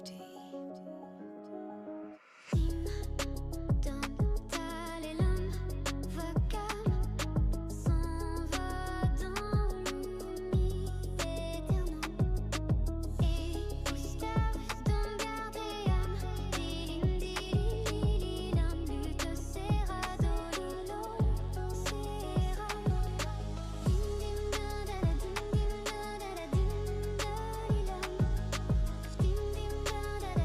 Dim dim da da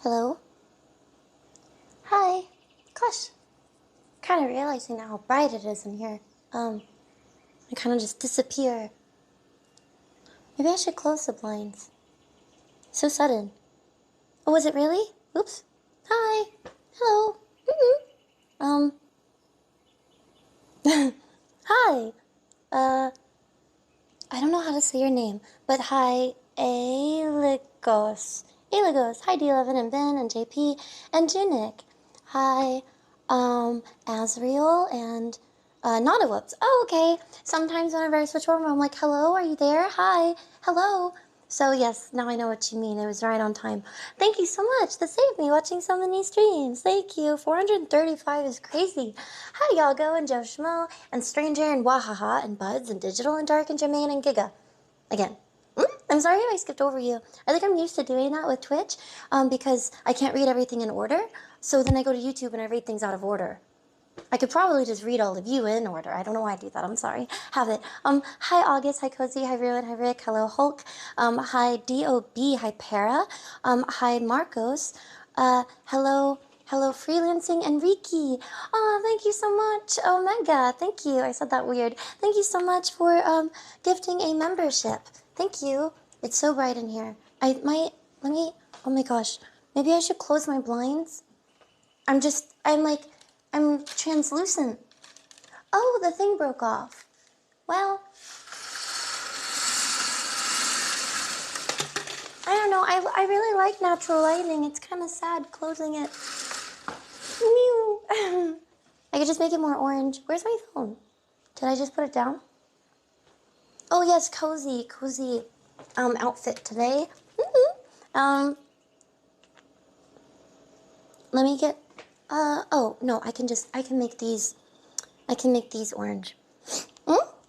Hello? Hi. Gosh. Kind of realizing now how bright it is in here. I kind of just disappear. Maybe I should close the blinds. So sudden. Oh, was it really? Oops. Hi. Hello. Hi. I don't know how to say your name, but hi, Aligos. Aligos. Hi, D11 and Ben and JP and Junik. Hi, Azriel and Nada Whoops. Oh, okay. Sometimes whenever I switch over, I'm like, hello, are you there? Hi, hello. So yes, now I know what you mean. It was right on time. Thank you so much. That saved me watching so many streams. Thank you. 435 is crazy. Hi, Yago and Joe Schmo and Stranger and Wahaha and Buds and Digital and Dark and Jermaine and Giga. Again. I'm sorry if I skipped over you. I think I'm used to doing that with Twitch because I can't read everything in order. So then I go to YouTube and I read things out of order. I could probably just read all of you in order. I don't know why I do that. I'm sorry. Have it. Hi August. Hi Cozy. Hi Ruin. Hi Rick. Hello Hulk. Hi DOB. Hi Para. Hi Marcos. Hello Freelancing and Riki. Oh, thank you so much. Omega. Thank you. I said that weird. Thank you so much for gifting a membership. Thank you. It's so bright in here. Oh my gosh. Maybe I should close my blinds. I'm translucent. Oh, the thing broke off. Well, I don't know. I really like natural lighting. It's kind of sad closing it. Mew. I could just make it more orange. Where's my phone? Did I just put it down? Oh yes, cozy outfit today. Let me get. Oh no, I can make these orange.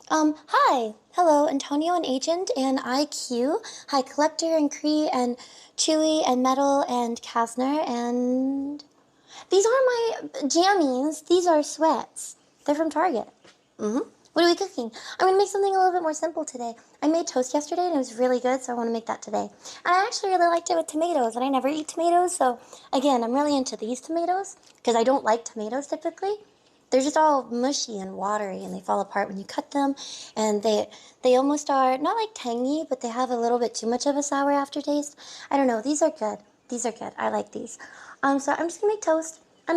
Hi, hello, Antonio and Agent and IQ. Hi, Collector and Cree and Chewy and Metal and Kasner and these are my jammies. These are sweats. They're from Target. What are we cooking? I'm gonna make something a little bit more simple today. I made toast yesterday and it was really good, so I want to make that today. And I actually really liked it with tomatoes, and I never eat tomatoes, so again, I'm really into these tomatoes because I don't like tomatoes typically. They're just all mushy and watery, and they fall apart when you cut them, and they almost are not like tangy, but they have a little bit too much of a sour aftertaste. I don't know. These are good. These are good. I like these. So I'm just gonna make toast. I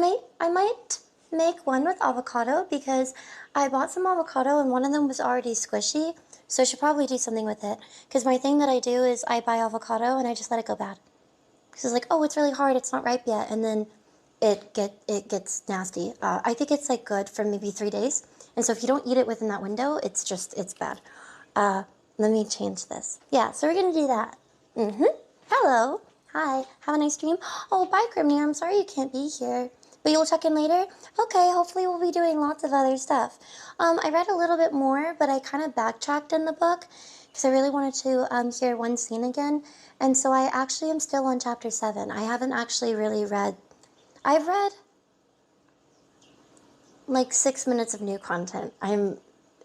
might make one with avocado because I bought some avocado and one of them was already squishy. So I should probably do something with it. Because my thing that I do is I buy avocado and I just let it go bad. Because it's like, oh, it's really hard, it's not ripe yet. And then it gets nasty. I think it's like good for maybe 3 days. And so if you don't eat it within that window, it's bad. Let me change this. Yeah, so we're going to do that. Hello. Hi. Have a nice dream. Oh, bye, Grimnir. I'm sorry you can't be here. But you'll check in later? Okay, hopefully we'll be doing lots of other stuff. I read a little bit more, but I kind of backtracked in the book because I really wanted to hear one scene again. And so I actually am still on chapter 7. I haven't actually really read... I've read like 6 minutes of new content.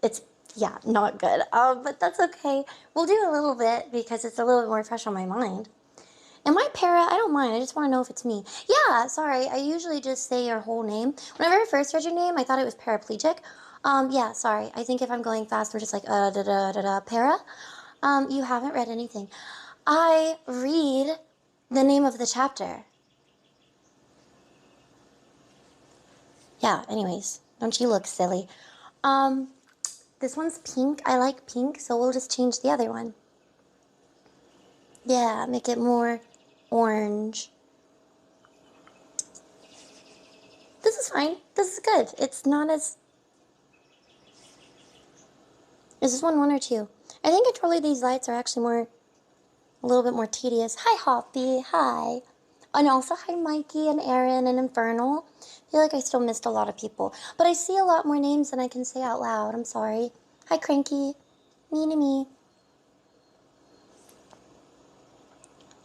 It's, yeah, not good. But that's okay. We'll do a little bit because it's a little bit more fresh on my mind. Am I para? I don't mind. I just want to know if it's me. Yeah, sorry. I usually just say your whole name. Whenever I first read your name, I thought it was paraplegic. Yeah, sorry. I think if I'm going fast, I'm just like, para. You haven't read anything. I read the name of the chapter. Yeah, anyways. Don't you look silly. This one's pink. I like pink, so we'll just change the other one. Yeah, make it more orange. This is fine. This is good. It's not as... Is this one or two? I think controlling these lights are actually a little bit more tedious. Hi, Hoppy. Hi. And also, hi, Mikey and Aaron and Infernal. I feel like I still missed a lot of people. But I see a lot more names than I can say out loud. I'm sorry. Hi, Cranky. Me.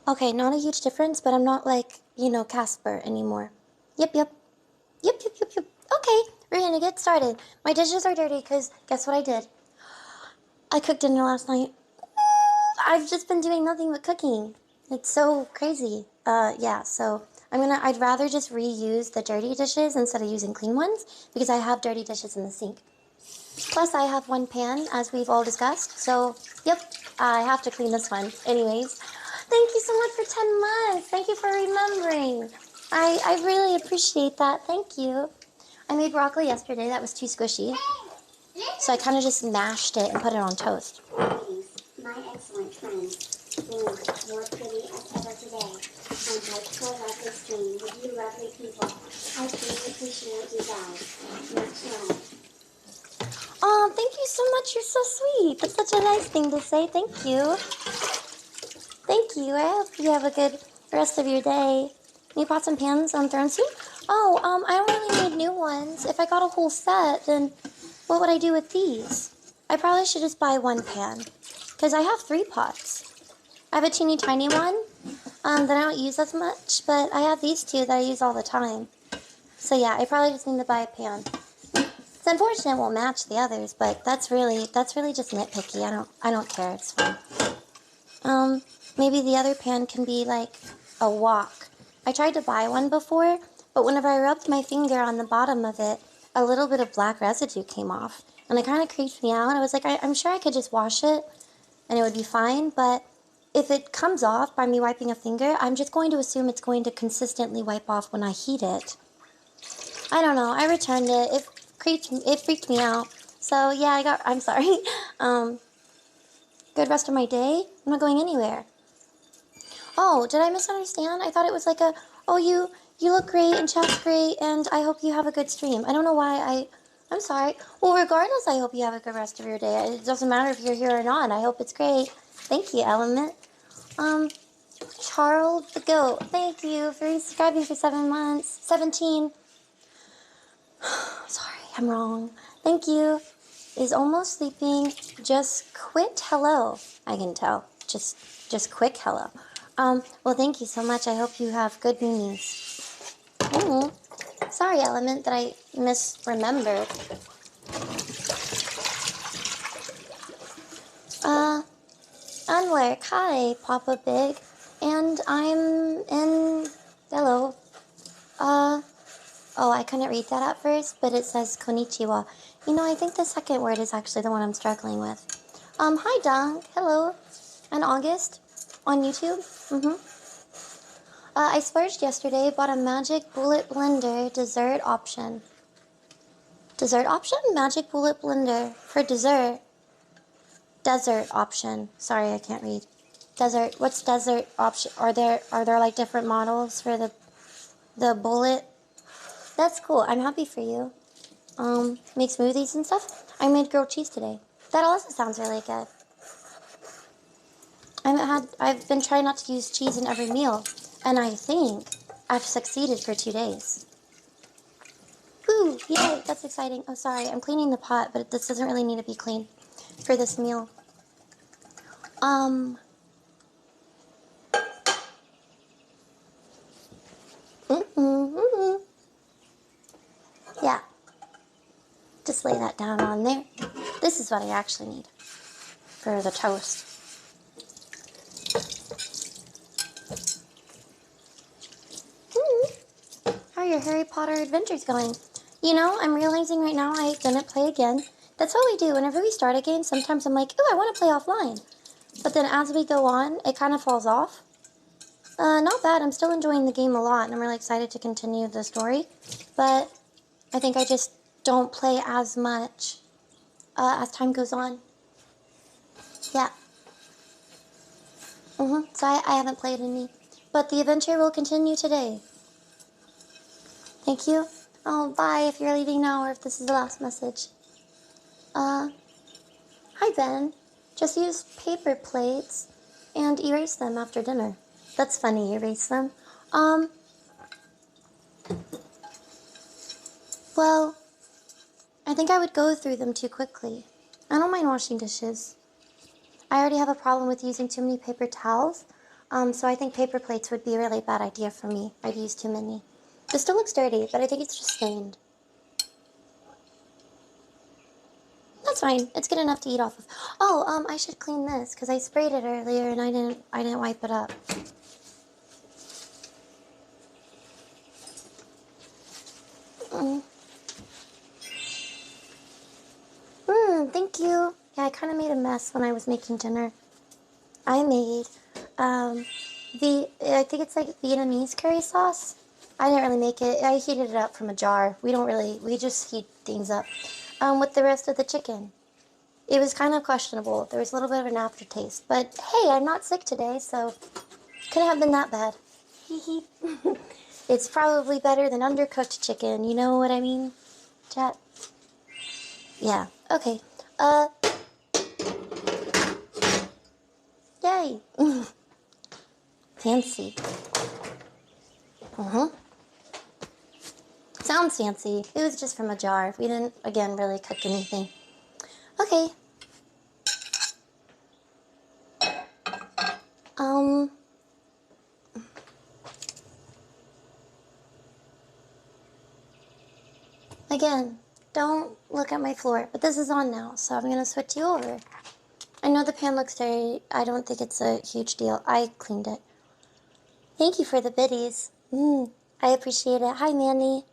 Okay, not a huge difference, but I'm not like, Casper anymore. Yep. Okay, we're gonna get started. My dishes are dirty because guess what I did? I cooked dinner last night. I've just been doing nothing but cooking. It's so crazy. Yeah, so I'd rather just reuse the dirty dishes instead of using clean ones because I have dirty dishes in the sink. Plus, I have one pan, as we've all discussed. So, yep, I have to clean this one. Anyways, thank you so much for 10 months. Thank you for remembering. I really appreciate that. Thank you. I made broccoli yesterday. That was too squishy. So I kind of just mashed it and put it on toast. My excellent friends, more pretty as ever today, and my poor lovely stream with you lovely people. I truly appreciate you guys. Much love. Oh, thank you so much. You're so sweet. That's such a nice thing to say. Thank you. Thank you. I hope you have a good rest of your day. New pots and pans thrown soon? Oh, I don't really need new ones. If I got a whole set, then what would I do with these? I probably should just buy one pan. Because I have 3 pots. I have a teeny tiny one that I don't use as much, but I have these 2 that I use all the time. So yeah, I probably just need to buy a pan. It's unfortunate it won't match the others, but that's really just nitpicky. I don't care. It's fine. Maybe the other pan can be like a wok. I tried to buy one before, but whenever I rubbed my finger on the bottom of it, a little bit of black residue came off, and it kind of creeped me out. I was like, I'm sure I could just wash it, and it would be fine. But if it comes off by me wiping a finger, I'm just going to assume it's going to consistently wipe off when I heat it. I don't know. I returned it. It freaked me out. So yeah, I'm sorry. Good rest of my day. I'm not going anywhere. Oh, did I misunderstand? I thought it was like oh, you look great and chat's great and I hope you have a good stream. I don't know why I'm sorry. Well, regardless, I hope you have a good rest of your day. It doesn't matter if you're here or not. I hope it's great. Thank you, Element. Charles the Goat. Thank you for subscribing for 7 months. 17. Sorry, I'm wrong. Thank you. Is almost sleeping. Just quit hello. I can tell. Just quick hello. Well, thank you so much. I hope you have good memes. Sorry, Element, that I misremembered. Unwork. Hi, Papa Big. And I'm in... Hello. Oh, I couldn't read that at first, but it says konnichiwa. I think the second word is actually the one I'm struggling with. Hi, Dunk. Hello. And August on YouTube. I splurged yesterday, bought a magic bullet blender dessert option. Dessert option? Magic bullet blender. For dessert. Desert option. Sorry, I can't read. Desert. What's desert option? Are there like different models for the bullet? That's cool. I'm happy for you. Make smoothies and stuff. I made grilled cheese today. That also sounds really good. I've been trying not to use cheese in every meal, and I think I've succeeded for 2 days. Ooh, yay, that's exciting. Oh, sorry, I'm cleaning the pot, but this doesn't really need to be clean for this meal. Yeah. Just lay that down on there. This is what I actually need for the toast. How are your Harry Potter adventures going? You know, I'm realizing right now I didn't play again. That's what we do. Whenever we start a game, sometimes I'm like, oh, I want to play offline. But then as we go on, it kind of falls off. Not bad. I'm still enjoying the game a lot, and I'm really excited to continue the story. But I think I just don't play as much as time goes on. Yeah. So I haven't played any. But the adventure will continue today. Thank you. Oh, bye if you're leaving now or if this is the last message. Hi Ben. Just use paper plates and erase them after dinner. That's funny, erase them. Well, I think I would go through them too quickly. I don't mind washing dishes. I already have a problem with using too many paper towels, so I think paper plates would be a really bad idea for me. I'd use too many. This still looks dirty, but I think it's just stained. That's fine. It's good enough to eat off of. Oh, I should clean this because I sprayed it earlier and I didn't wipe it up. Thank you. Yeah, I kind of made a mess when I was making dinner. I made I think it's like Vietnamese curry sauce. I didn't really make it. I heated it up from a jar. We just heat things up with the rest of the chicken. It was kind of questionable. There was a little bit of an aftertaste. But hey, I'm not sick today, so couldn't have been that bad. It's probably better than undercooked chicken. You know what I mean, chat? Yeah. Okay. Yay. Fancy. Sounds fancy. It was just from a jar. We didn't, again, really cook anything. Okay. Again, don't look at my floor, but this is on now, so I'm gonna switch you over. I know the pan looks dirty. I don't think it's a huge deal. I cleaned it. Thank you for the biddies. I appreciate it. Hi, Manny.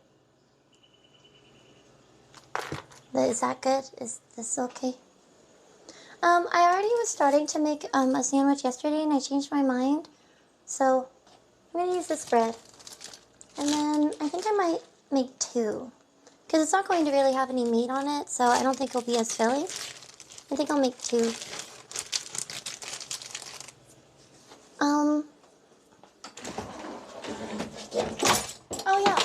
Is that good? Is this okay? I already was starting to make a sandwich yesterday and I changed my mind. So I'm gonna use this bread. And then I think I might make 2. Because it's not going to really have any meat on it, so I don't think it'll be as filling. I think I'll make 2. Oh yeah,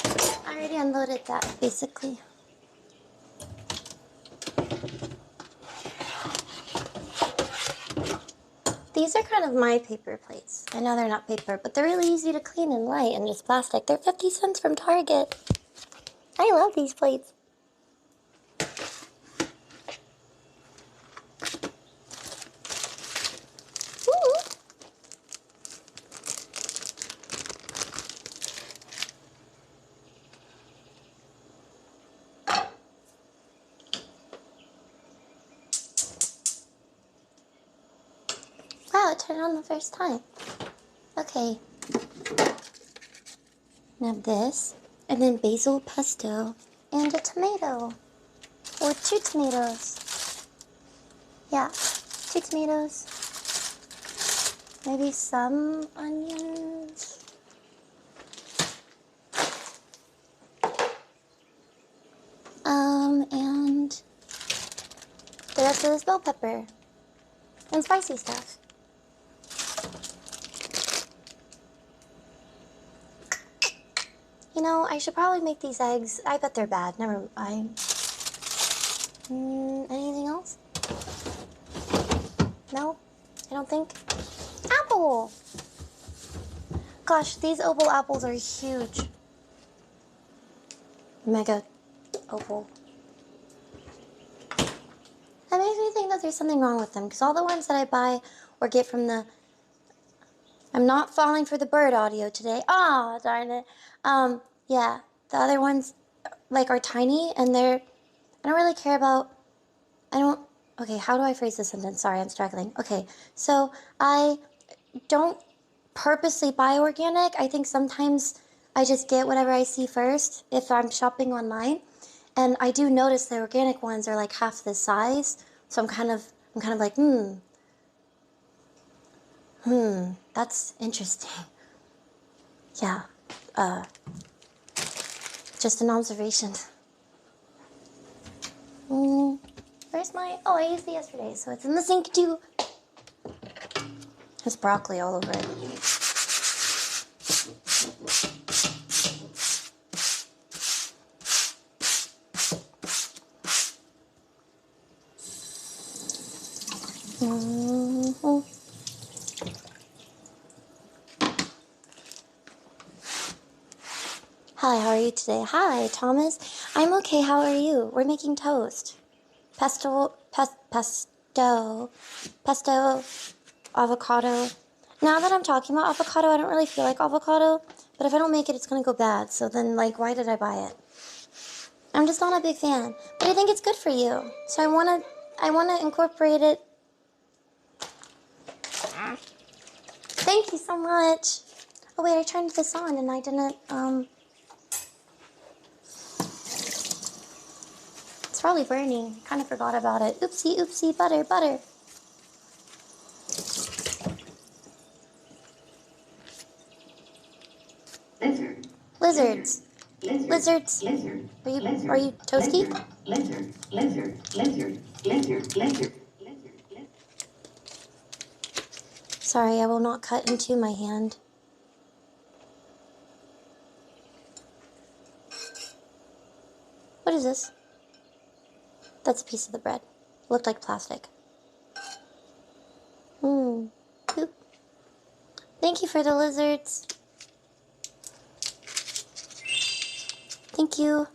I already unloaded that, basically. These are kind of my paper plates. I know they're not paper, but they're really easy to clean and light and just plastic. They're 50 cents from Target. I love these plates. Wow, it turned on the first time. Okay. Now this, and then basil pesto, and a tomato. Or 2 tomatoes. Yeah, 2 tomatoes. Maybe some onions. rest of this bell pepper and spicy stuff. You know, I should probably make these eggs. I bet they're bad. Never mind. Anything else? No? I don't think. Apple! Gosh, these opal apples are huge. Mega opal. That makes me think that there's something wrong with them, because all the ones that I buy or get from the... I'm not falling for the bird audio today. Ah, darn it. Yeah, the other ones, like, are tiny, and I don't really care about... Okay, how do I phrase this sentence? Sorry, I'm struggling. Okay, so I don't purposely buy organic. I think sometimes I just get whatever I see first if I'm shopping online. And I do notice the organic ones are like half this size. So I'm kind of like, that's interesting. Yeah, just an observation. Where's my, oh, I used it yesterday, so it's in the sink too. There's broccoli all over it. Hi, how are you today? Hi, Thomas. I'm okay, how are you? We're making toast. Pesto, avocado. Now that I'm talking about avocado, I don't really feel like avocado, but if I don't make it, it's gonna go bad. So then, like, why did I buy it? I'm just not a big fan, but I think it's good for you. So I wanna incorporate it. Thank you so much. Oh wait, I turned this on and I didn't, it's probably burning. Kind of forgot about it. Oopsie, oopsie, butter. Lizards. Are you toasty? Sorry, I will not cut into my hand. What is this? That's a piece of the bread. It looked like plastic. Oop. Thank you for the lizards. Thank you.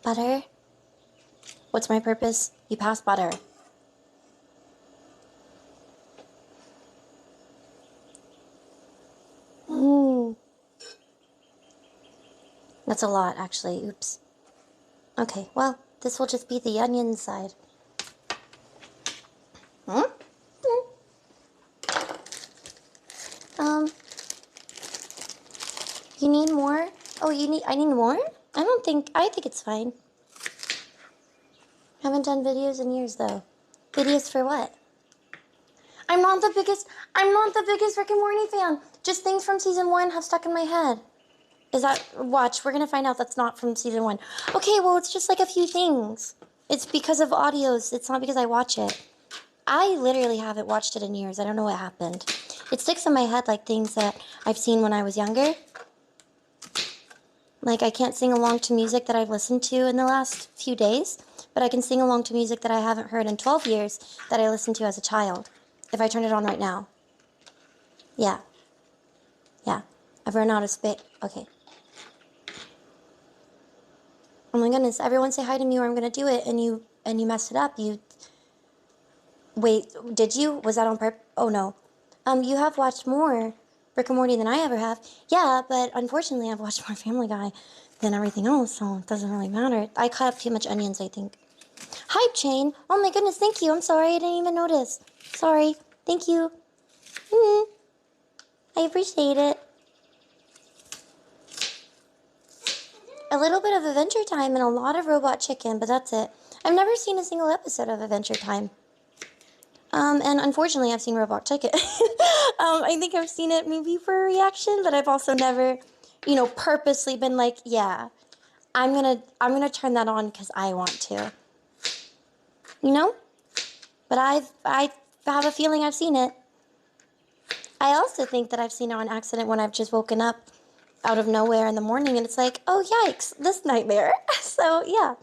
Butter. What's my purpose? You pass butter. That's a lot, actually. Oops. Okay, well, this will just be the onion side. You need more? Oh, I need more? I think it's fine. Haven't done videos in years, though. Videos for what? I'm not the biggest Rick and Morty fan. Just things from season 1 have stuck in my head. Watch, we're gonna find out that's not from season 1. Okay, well, it's just like a few things. It's because of audios. It's not because I watch it. I literally haven't watched it in years. I don't know what happened. It sticks in my head like things that I've seen when I was younger. Like, I can't sing along to music that I've listened to in the last few days, but I can sing along to music that I haven't heard in 12 years that I listened to as a child, if I turn it on right now. Yeah. I've run out of space. Okay. Oh my goodness, everyone say hi to me or I'm gonna do it, and you messed it up. Wait, did you? Was that on purpose? Oh no. You have watched more Rick and Morty than I ever have. Yeah, but unfortunately I've watched more Family Guy than everything else, so it doesn't really matter. I cut up too much onions, I think. Hype chain! Oh my goodness, thank you. I'm sorry, I didn't even notice. Sorry. Thank you. I appreciate it. A little bit of Adventure Time and a lot of Robot Chicken, but that's it. I've never seen a single episode of Adventure Time. And unfortunately, I've seen Robot Chicken. I think I've seen it maybe for a reaction, but I've also never, purposely been like, yeah, I'm gonna turn that on because I want to. you know? But I have a feeling I've seen it. I also think that I've seen it on accident when I've just woken up out of nowhere in the morning and it's like, oh yikes, this nightmare. So yeah.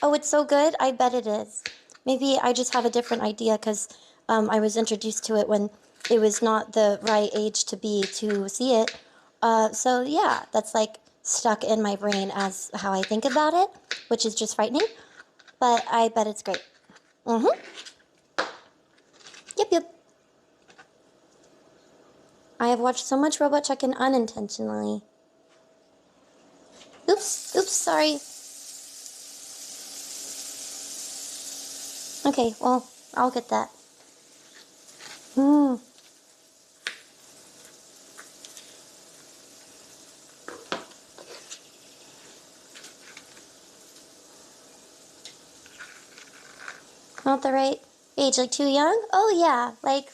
Oh, it's so good? I bet it is. Maybe I just have a different idea because I was introduced to it when it was not the right age to see it. So yeah, that's like stuck in my brain as how I think about it, which is just frightening. But I bet it's great. Mm-hmm. Yep, yep. I have watched so much Robot Chicken unintentionally. Oops, sorry. Okay, well, I'll get that. Mmm. Not the right age, like too young? Oh yeah, like,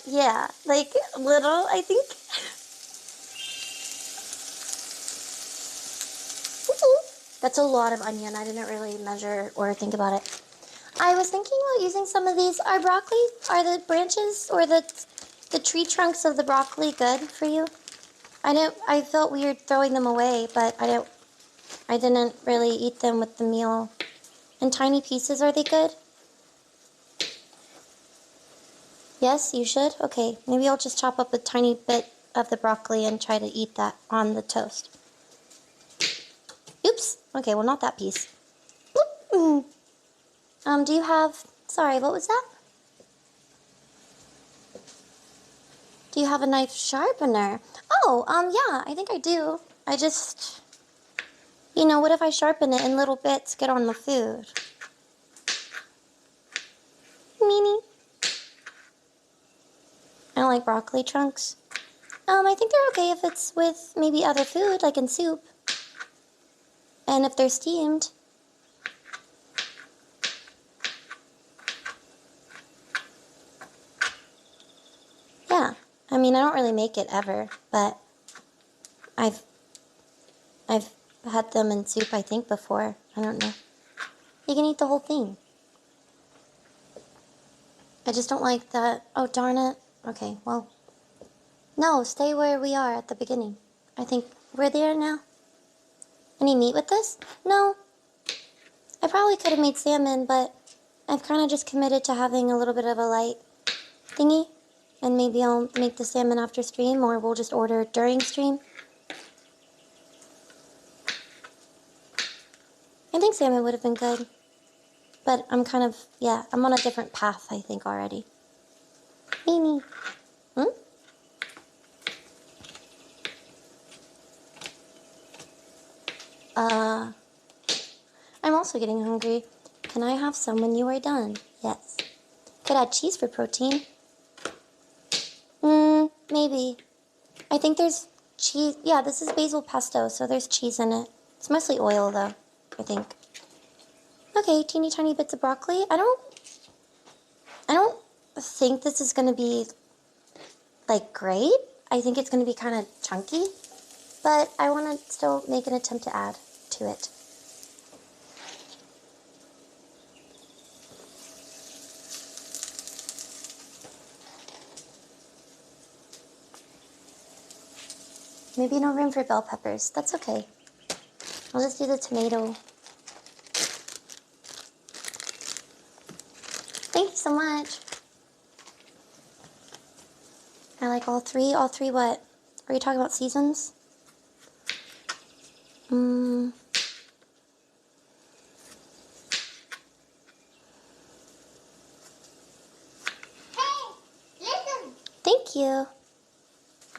yeah, like little, I think. That's a lot of onion. I didn't really measure or think about it. I was thinking about using some of these. Are the branches or the tree trunks of the broccoli good for you? I felt weird throwing them away, but I didn't really eat them with the meal. In tiny pieces, are they good? Yes, you should? Okay, maybe I'll just chop up a tiny bit of the broccoli and try to eat that on the toast. Oops. Okay, well, not that piece. Do you have... Sorry, what was that? Do you have a knife sharpener? Oh, yeah, I think I do. I just... You know, what if I sharpen it and little bits get on the food? Meanie. I don't like broccoli trunks. I think they're okay if it's with maybe other food, like in soup. And if they're steamed. Yeah. I mean, I don't really make it ever, but I've had them in soup, I think, before. I don't know. You can eat the whole thing. I just don't like that. Oh, darn it. Okay, well. No, stay where we are at the beginning. I think we're there now. Any meat with this? No. I probably could have made salmon, but I've kind of just committed to having a little bit of a light thingy. And maybe I'll make the salmon after stream, or we'll just order during stream. I think salmon would have been good. But I'm kind of, yeah, I'm on a different path, I think, already. Mimi. Hmm? I'm also getting hungry. Can I have some when you are done? Yes. Could add cheese for protein. Maybe. I think there's cheese. Yeah, this is basil pesto, so there's cheese in it. It's mostly oil, though, I think. Okay, teeny tiny bits of broccoli. I don't think this is going to be, like, great. I think it's going to be kind of chunky. But I want to still make an attempt to add to it. Maybe no room for bell peppers. That's okay. I'll just do the tomato. Thank you so much. I like all three. All three what? Are you talking about seasons? Hey, listen! Thank you.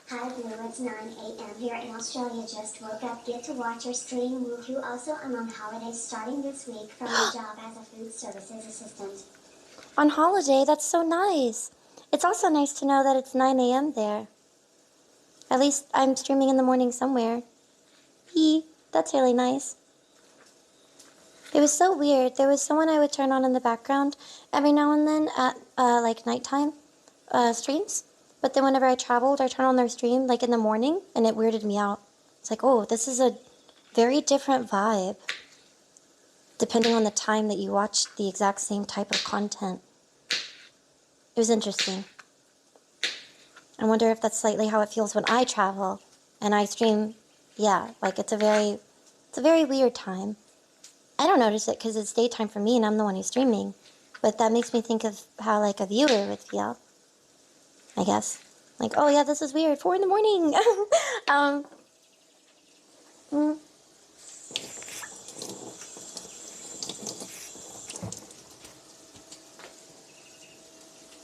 Hi, Blue. It's 9 a.m. here in Australia. Just woke up. Get to watch your stream. You also are on holidays starting this week from your job as a food services assistant. On holiday, that's so nice. It's also nice to know that it's 9 a.m. there. At least I'm streaming in the morning somewhere. That's really nice. It was so weird. There was someone I would turn on in the background every now and then at like nighttime streams. But then whenever I traveled, I turn on their stream like in the morning, and it weirded me out. It's like, oh, this is a very different vibe. depending on the time that you watch the exact same type of content. It was interesting. I wonder if that's slightly how it feels when I travel and I stream. Yeah, like it's a very weird time. I don't notice it because it's daytime for me and I'm the one who's streaming. But that makes me think of how like a viewer would feel, I guess. Like, oh yeah, this is weird. 4 in the morning. Mm.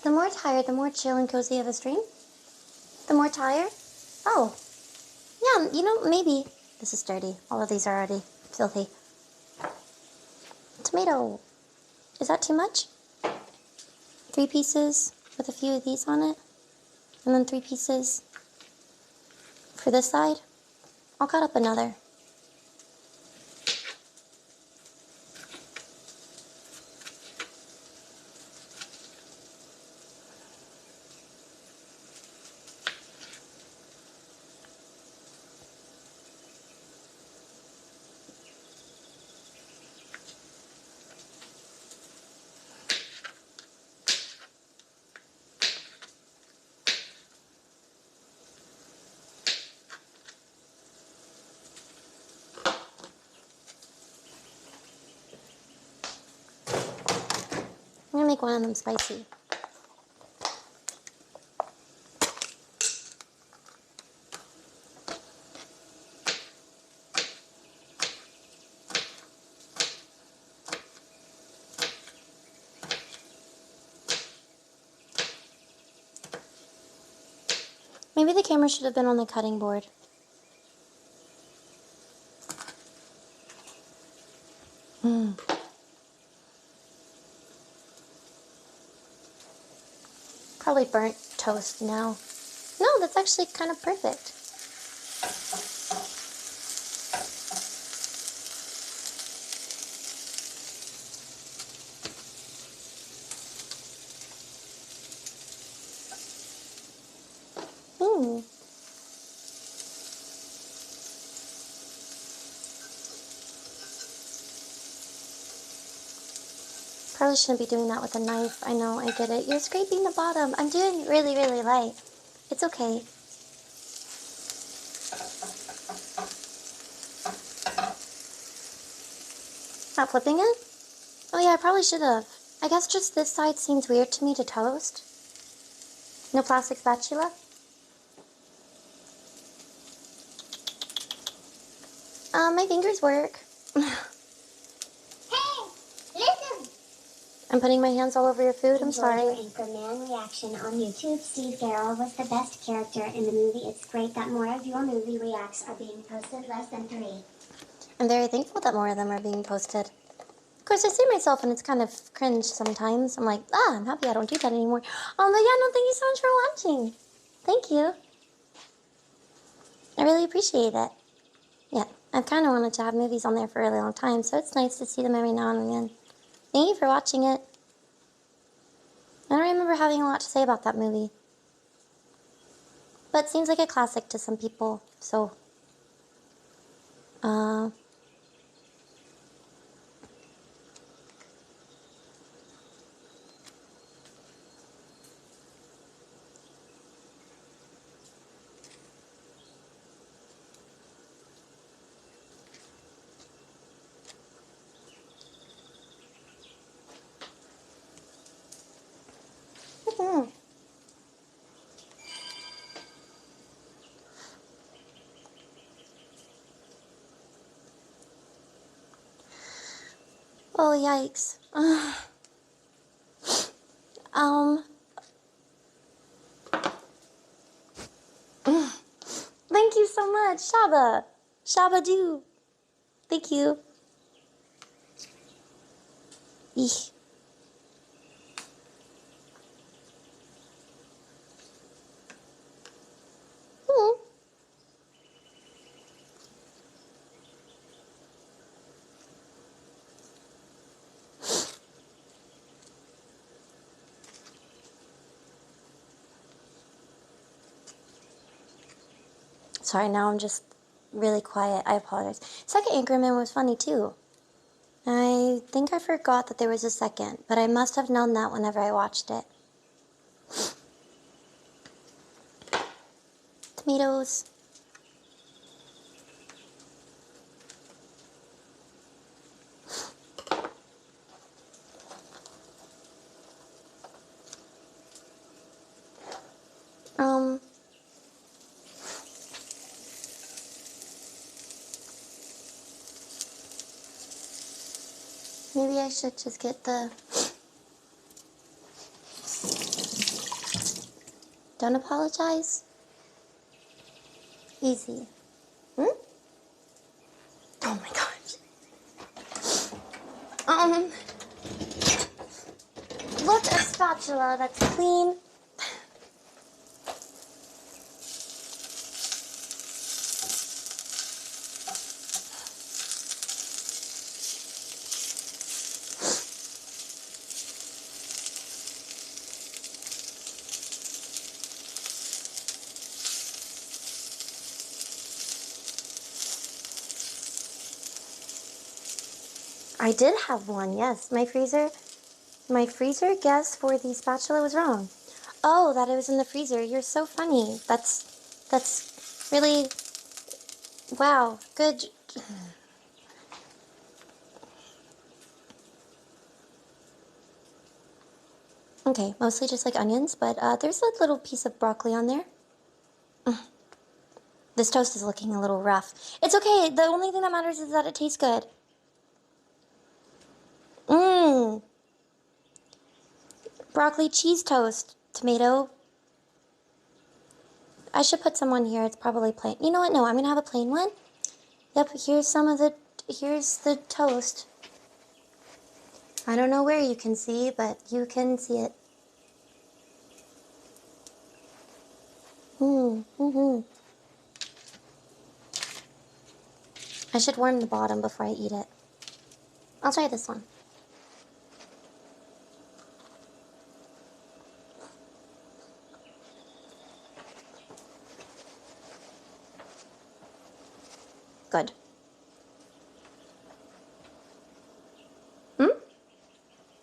The more tired, the more chill and cozy of a stream. The more tired. Oh, yeah, you know, maybe. This is dirty. All of these are already filthy. Tomato. Is that too much? 3 pieces with a few of these on it. And then 3 pieces for this side. I'll cut up another. I'm gonna make one of them spicy. Maybe the camera should have been on the cutting board. Probably burnt toast now. No, that's actually kind of perfect. Hmm. Probably shouldn't be doing that with a knife. I know, I get it. You're scraping the bottom. I'm doing really, really light. It's okay. Not flipping it? Oh yeah, I probably should have. I guess just this side seems weird to me to toast. No plastic spatula? My fingers work. Hey, listen! I'm putting my hands all over your food. I'm sorry. Enjoyed your Anchorman reaction on YouTube. Steve Carell was the best character in the movie. It's great that more of your movie reacts are being posted less than 3. I'm very thankful that more of them are being posted. Of course, I see myself and it's kind of cringe sometimes. I'm like, I'm happy I don't do that anymore. But yeah, no, thank you so much for watching. Thank you. I really appreciate it. Yeah, I've kind of wanted to have movies on there for a really long time, so it's nice to see them every now and again. Thank you for watching it. I don't remember having a lot to say about that movie. But it seems like a classic to some people, so... Oh, yikes. Thank you so much, Shaba. Shaba do. Thank you. Eesh. Sorry, now I'm just really quiet. I apologize. Second Anchorman was funny too. I think I forgot that there was a second, but I must have known that whenever I watched it. Tomatoes. Maybe I should just get the... Don't apologize. Easy. Hmm? Oh my gosh. Look, a spatula that's clean. I did have one, yes. My freezer guess for the spatula was wrong. Oh, that it was in the freezer. You're so funny. That's really, wow, good. Okay, mostly just like onions, but there's a little piece of broccoli on there. This toast is looking a little rough. It's okay. The only thing that matters is that it tastes good. Mmm. Broccoli cheese toast. Tomato. I should put some on here. It's probably plain. You know what? No, I'm going to have a plain one. Yep, here's the toast. I don't know where you can see, but you can see it. I should warm the bottom before I eat it. I'll try this one. Good.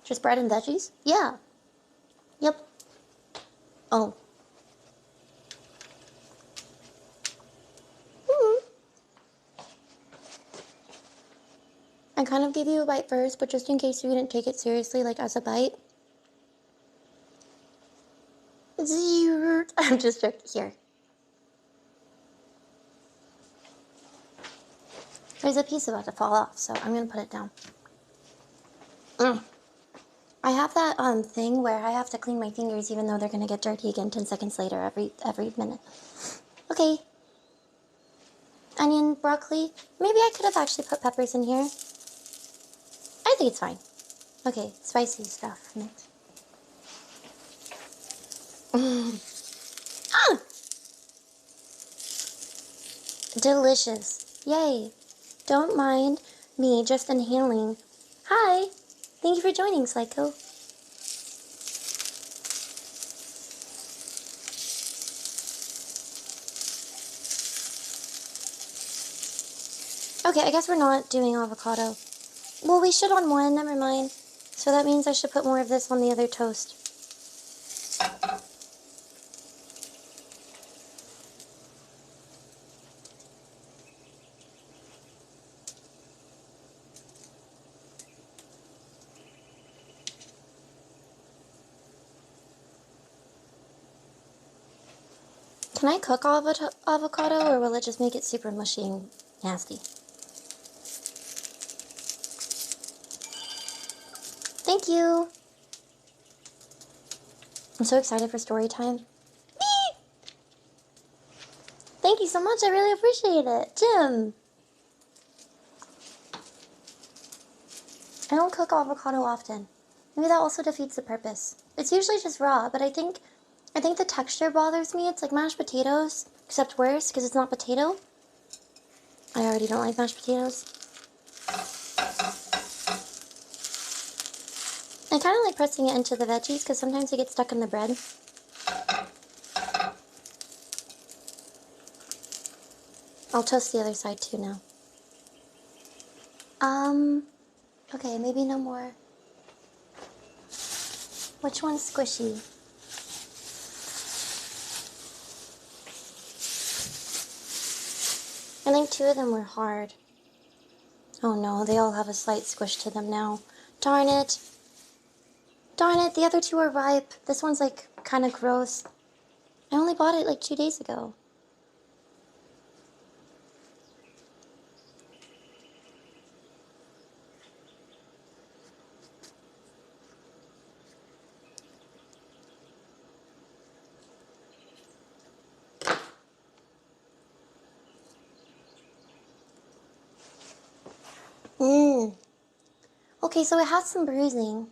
Just bread and veggies? Yeah. Yep. Oh. I kind of gave you a bite first, but just in case you didn't take it seriously, like as a bite. I'm just joking. Here. There's a piece about to fall off, so I'm gonna put it down. I have that thing where I have to clean my fingers even though they're gonna get dirty again 10 seconds later every minute. Okay. Onion, broccoli. Maybe I could have actually put peppers in here. I think it's fine. Okay, spicy stuff next. Delicious. Yay. Don't mind me just inhaling. Hi. Thank you for joining, Psycho. Okay, I guess we're not doing avocado. Well, we should on one, never mind. So that means I should put more of this on the other toast. Can I cook avocado, or will it just make it super mushy and nasty? Thank you! I'm so excited for story time. Thank you so much, I really appreciate it. Jim! I don't cook avocado often. Maybe that also defeats the purpose. It's usually just raw, but I think the texture bothers me. It's like mashed potatoes, except worse, because it's not potato. I already don't like mashed potatoes. I kind of like pressing it into the veggies, because sometimes it gets stuck in the bread. I'll toast the other side too now. Okay, maybe no more. Which one's squishy? I think 2 of them were hard. Oh no, they all have a slight squish to them now. Darn it. Darn it, the other 2 are ripe. This one's like kind of gross. I only bought it like 2 days ago. Mmm. Okay, so it has some bruising.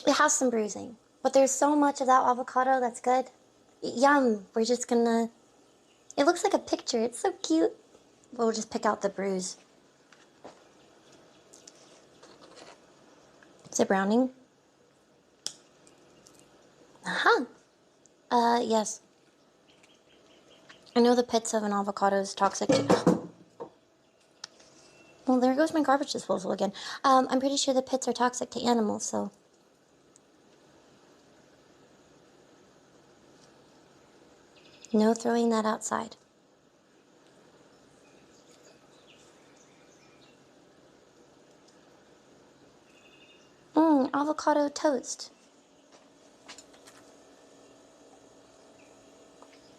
It has some bruising. But there's so much of that avocado that's good. Yum. We're just gonna... It looks like a picture. It's so cute. We'll just pick out the bruise. Is it browning? Uh-huh. Yes. I know the pits of an avocado is toxic too. Well, there goes my garbage disposal again. I'm pretty sure the pits are toxic to animals, so... No throwing that outside. Avocado toast.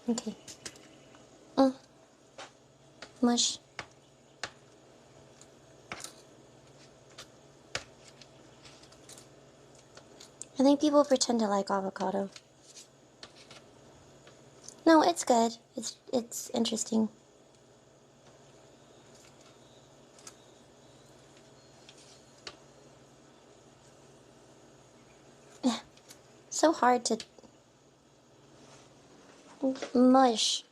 Okay. Mush. I think people pretend to like avocado. No, it's good. It's interesting. So hard to mush.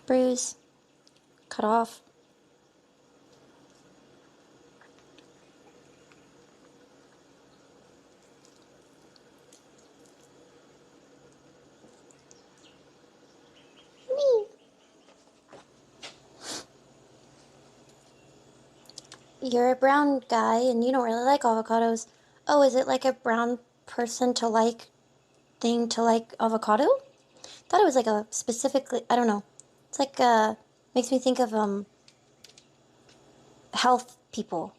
Bruise. Cut off. You're a brown guy and you don't really like avocados. Oh, is it like a brown person to like thing to like avocado? Thought it was like a specifically, I don't know. It's like makes me think of health people.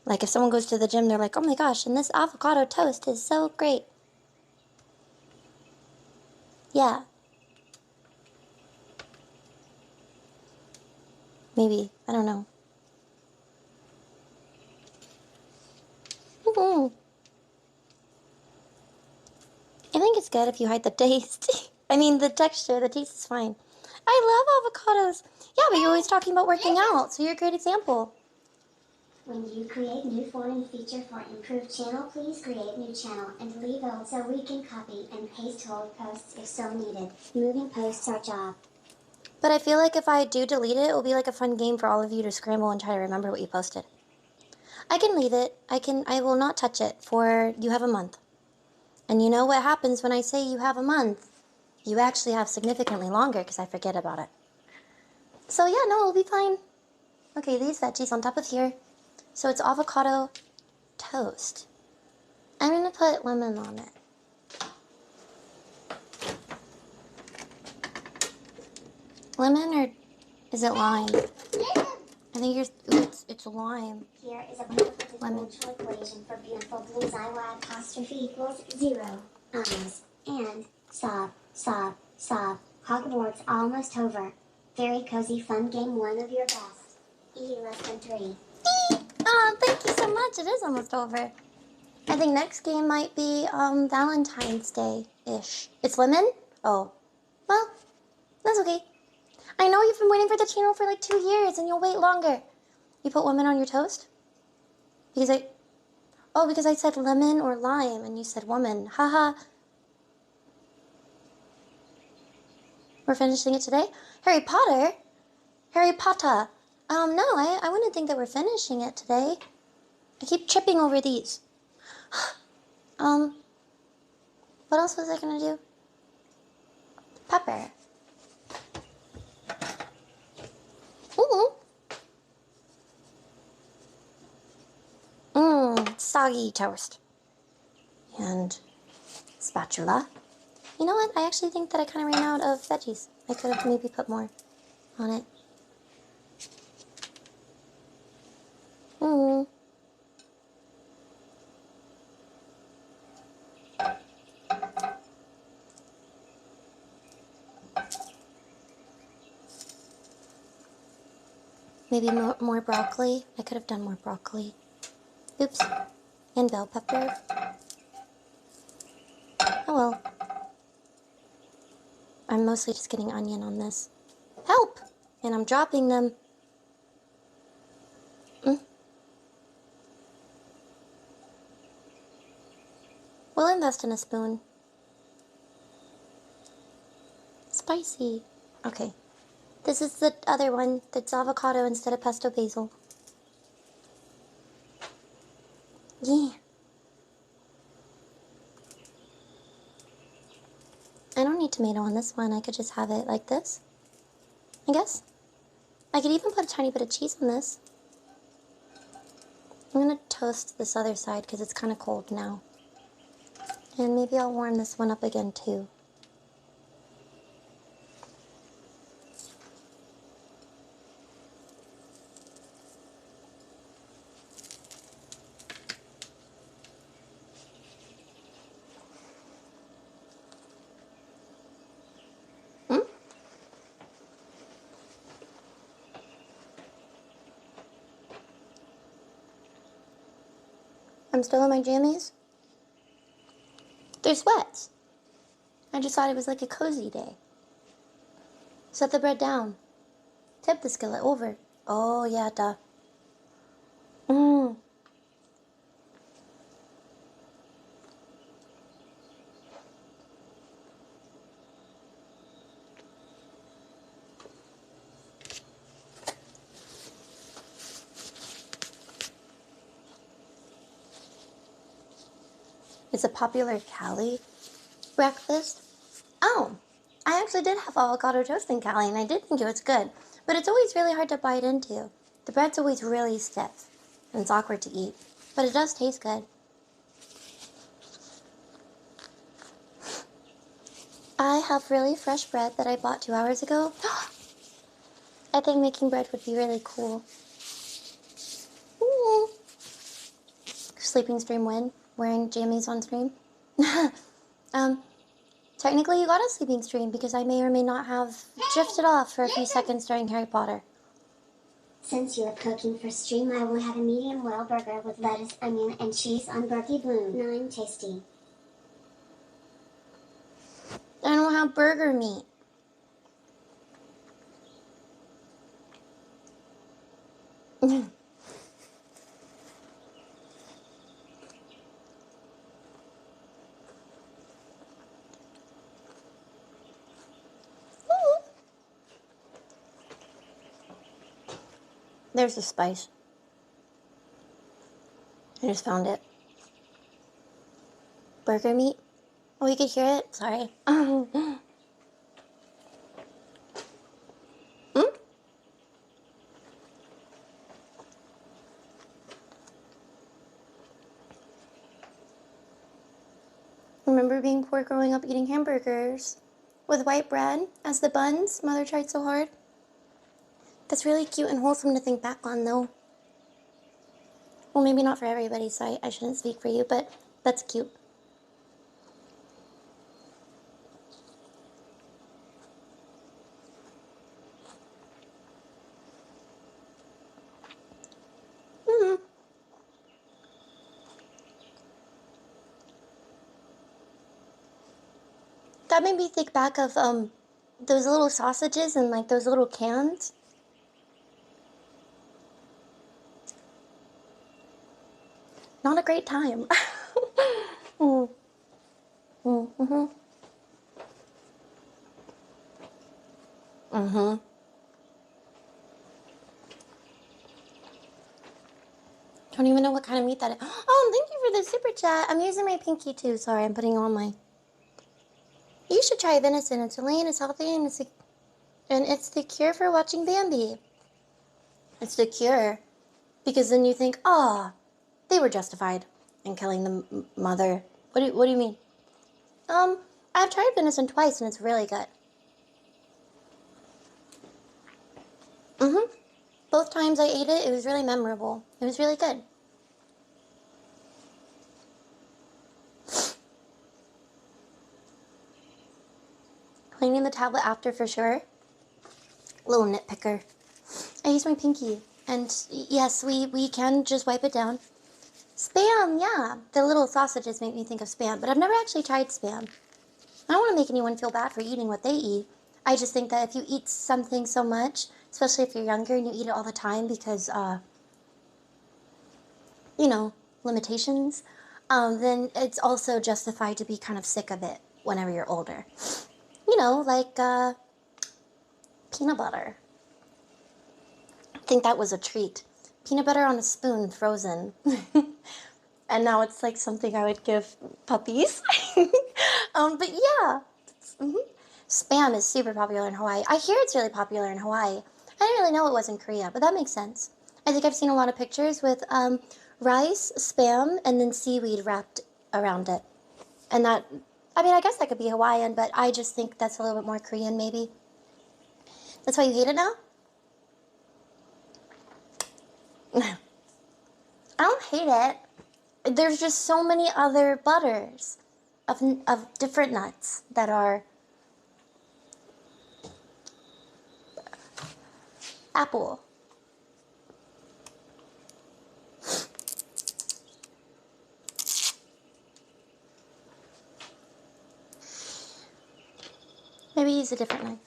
Like if someone goes to the gym, they're like, "Oh my gosh, and this avocado toast is so great." Yeah. Maybe, I don't know. I think it's good if you hide the taste. I mean, the texture, the taste is fine. I love avocados. Yeah, but you're always talking about working out, so you're a great example. When you create new foreign feature for improved channel, please create new channel and leave old so we can copy and paste old posts if so needed. Moving posts our job. But I feel like if I do delete it, it will be like a fun game for all of you to scramble and try to remember what you posted. I can leave it. I will not touch it for you have a month. And you know what happens when I say you have a month? You actually have significantly longer because I forget about it. So yeah, no, it'll be fine. Okay, these veggies on top of here. So it's avocado toast. I'm gonna put lemon on it. Lemon or is it lime? I think it's lime. Here is a beautiful differential equation for beautiful blues. I apostrophe equals 0. Eyes. And. Sob. Sob. Sob. Hogwarts almost over. Very cozy fun game, one of your best. E less than 3. Oh, thank you so much. It is almost over. I think next game might be Valentine's Day-ish. It's lemon? Oh. Well, that's okay. I know you've been waiting for the channel for like 2 years and you'll wait longer. You put lemon on your toast? Because I said lemon or lime and you said woman. Haha. We're finishing it today? Harry Potter? Harry Pottah. No, I wouldn't think that we're finishing it today. I keep tripping over these. What else was I gonna do? Pepper. Ooh. Soggy toast. And spatula. You know what? I actually think that I kind of ran out of veggies. I could have maybe put more on it. Mm. Maybe more broccoli. I could have done more broccoli. Oops. And bell pepper. Oh well. I'm mostly just getting onion on this. Help! And I'm dropping them. We'll invest in a spoon. Spicy. Okay. This is the other one that's avocado instead of pesto basil. Yeah. I don't need tomato on this one. I could just have it like this, I guess. I could even put a tiny bit of cheese on this. I'm going to toast this other side because it's kind of cold now. And maybe I'll warm this one up again too. I'm still in my jammies. They're sweats. I just thought it was like a cozy day. Set the bread down. Tip the skillet over. Oh, yeah, duh. It's a popular Cali breakfast. Oh, I actually did have avocado toast in Cali, and I did think it was good. But it's always really hard to bite into. The bread's always really stiff, and it's awkward to eat. But it does taste good. I have really fresh bread that I bought 2 hours ago. I think making bread would be really cool. Ooh. Sleeping stream win. Wearing jammies on stream. Technically you got a sleeping stream because I may or may not have drifted off for a few seconds during Harry Potter. Since you are cooking for stream, I will have a medium well burger with lettuce, onion, and cheese on Babyblu. 9 tasty. I don't have burger meat. There's the spice. I just found it. Burger meat. Oh, you could hear it? Sorry. Remember being poor growing up eating hamburgers with white bread as the buns? Mother tried so hard. That's really cute and wholesome to think back on, though. Well, maybe not for everybody, so I shouldn't speak for you, but that's cute. That made me think back of those little sausages and like those little cans. Not a great time. mm. Mm-hmm. Mm-hmm. Don't even know what kind of meat that is. Oh, thank you for the super chat. I'm using my pinky too. Sorry, I'm putting on my... You should try venison. It's lean, it's healthy, and it's the cure for watching Bambi. It's the cure. Because then you think, oh, they were justified in killing the mother. What do you mean? I've tried venison twice and it's really good. Both times I ate it, it was really memorable. It was really good. Cleaning the tablet after for sure. Little nitpicker. I use my pinky. And yes, we can just wipe it down. Spam, yeah. The little sausages make me think of Spam, but I've never actually tried Spam. I don't want to make anyone feel bad for eating what they eat. I just think that if you eat something so much, especially if you're younger and you eat it all the time because, you know, limitations, then it's also justified to be kind of sick of it whenever you're older. You know, like peanut butter. I think that was a treat. Peanut butter on a spoon, frozen. And now it's like something I would give puppies. But yeah. Spam is super popular in Hawaii. I hear it's really popular in Hawaii. I didn't really know it was in Korea, but that makes sense. I think I've seen a lot of pictures with rice, Spam, and then seaweed wrapped around it. And that, I mean, I guess that could be Hawaiian, but I just think that's a little bit more Korean, maybe. That's why you hate it now? I don't hate it. There's just so many other butters of different nuts that are apple. Maybe use a different knife.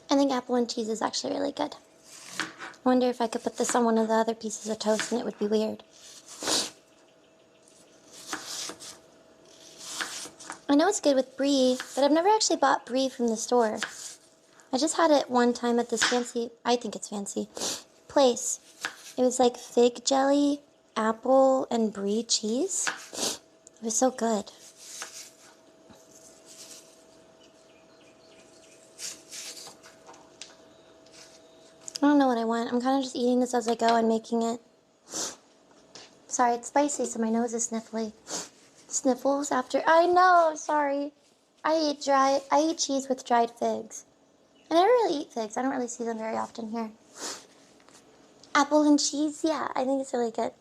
I think apple and cheese is actually really good. I wonder if I could put this on one of the other pieces of toast and it would be weird. I know it's good with brie, but I've never actually bought brie from the store. I just had it one time at this fancy, I think it's fancy, place. It was like fig jelly, apple, and brie cheese. It was so good. I don't know what I want. I'm kind of just eating this as I go and making it. Sorry, it's spicy, so my nose is sniffly. Sniffles after. I know, sorry. I eat cheese with dried figs. I never really eat figs. I don't really see them very often here. Apple and cheese, yeah, I think it's really good.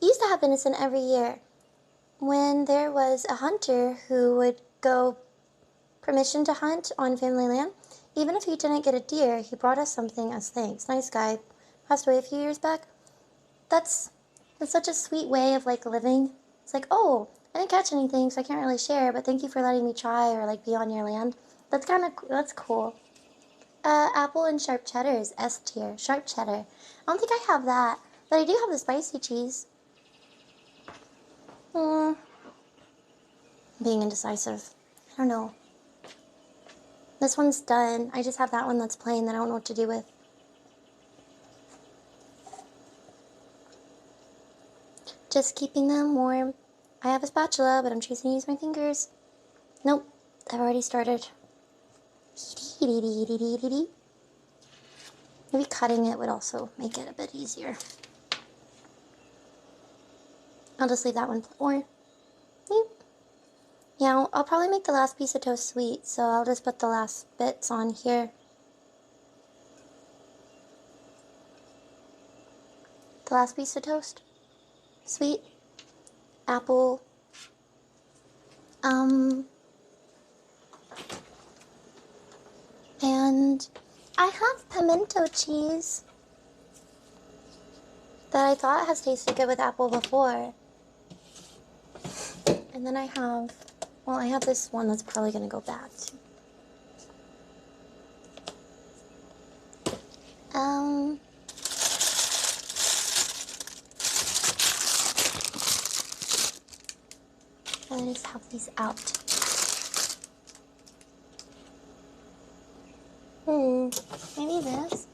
I used to have venison every year. When there was a hunter who would go permission to hunt on family land, even if he didn't get a deer, he brought us something as thanks. Nice guy. Passed away a few years back. That's such a sweet way of like living. It's like, oh, I didn't catch anything, so I can't really share, but thank you for letting me try or like be on your land. That's cool. Apple and sharp cheddar is S tier. Sharp cheddar. I don't think I have that, but I do have the spicy cheese. Being indecisive. I don't know. This one's done. I just have that one that's plain that I don't know what to do with. Just keeping them warm. I have a spatula, but I'm choosing to use my fingers. Nope, I've already started. Maybe cutting it would also make it a bit easier. I'll just leave that one or yeah, I'll probably make the last piece of toast sweet, so I'll just put the last bits on here. The last piece of toast. Sweet. Apple. And I have pimento cheese that I thought has tasted good with apple before. And then I have, well, I have this one that's probably going to go bad. have these out. Maybe this.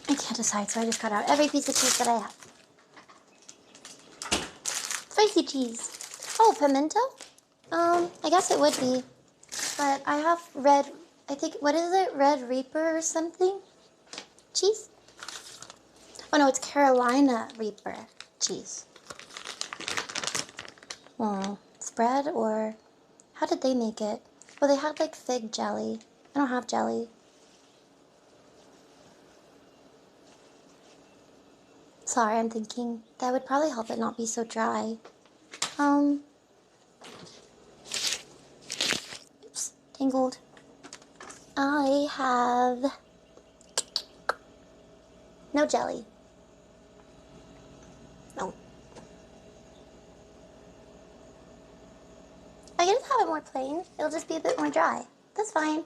I can't decide, so I just cut out every piece of cheese that I have. Spicy cheese. Oh, pimento? I guess it would be. But I have red, I think, what is it? Red Reaper or something? Cheese? Oh no, it's Carolina Reaper cheese. Spread or, how did they make it? Well, they had like fig jelly. I don't have jelly. Sorry, I'm thinking that would probably help it not be so dry. Oops, tangled. I have no jelly. No. I can just have it more plain. It'll just be a bit more dry. That's fine.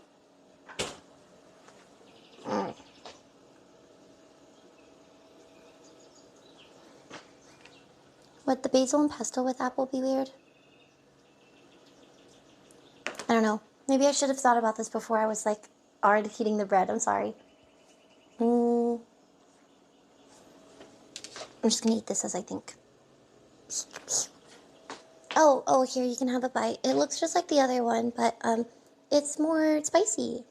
Would the basil and pesto with apple be weird? I don't know. Maybe I should have thought about this before I was like already heating the bread. I'm sorry. I'm just gonna eat this as I think. Oh, here, you can have a bite. It looks just like the other one, but it's more spicy.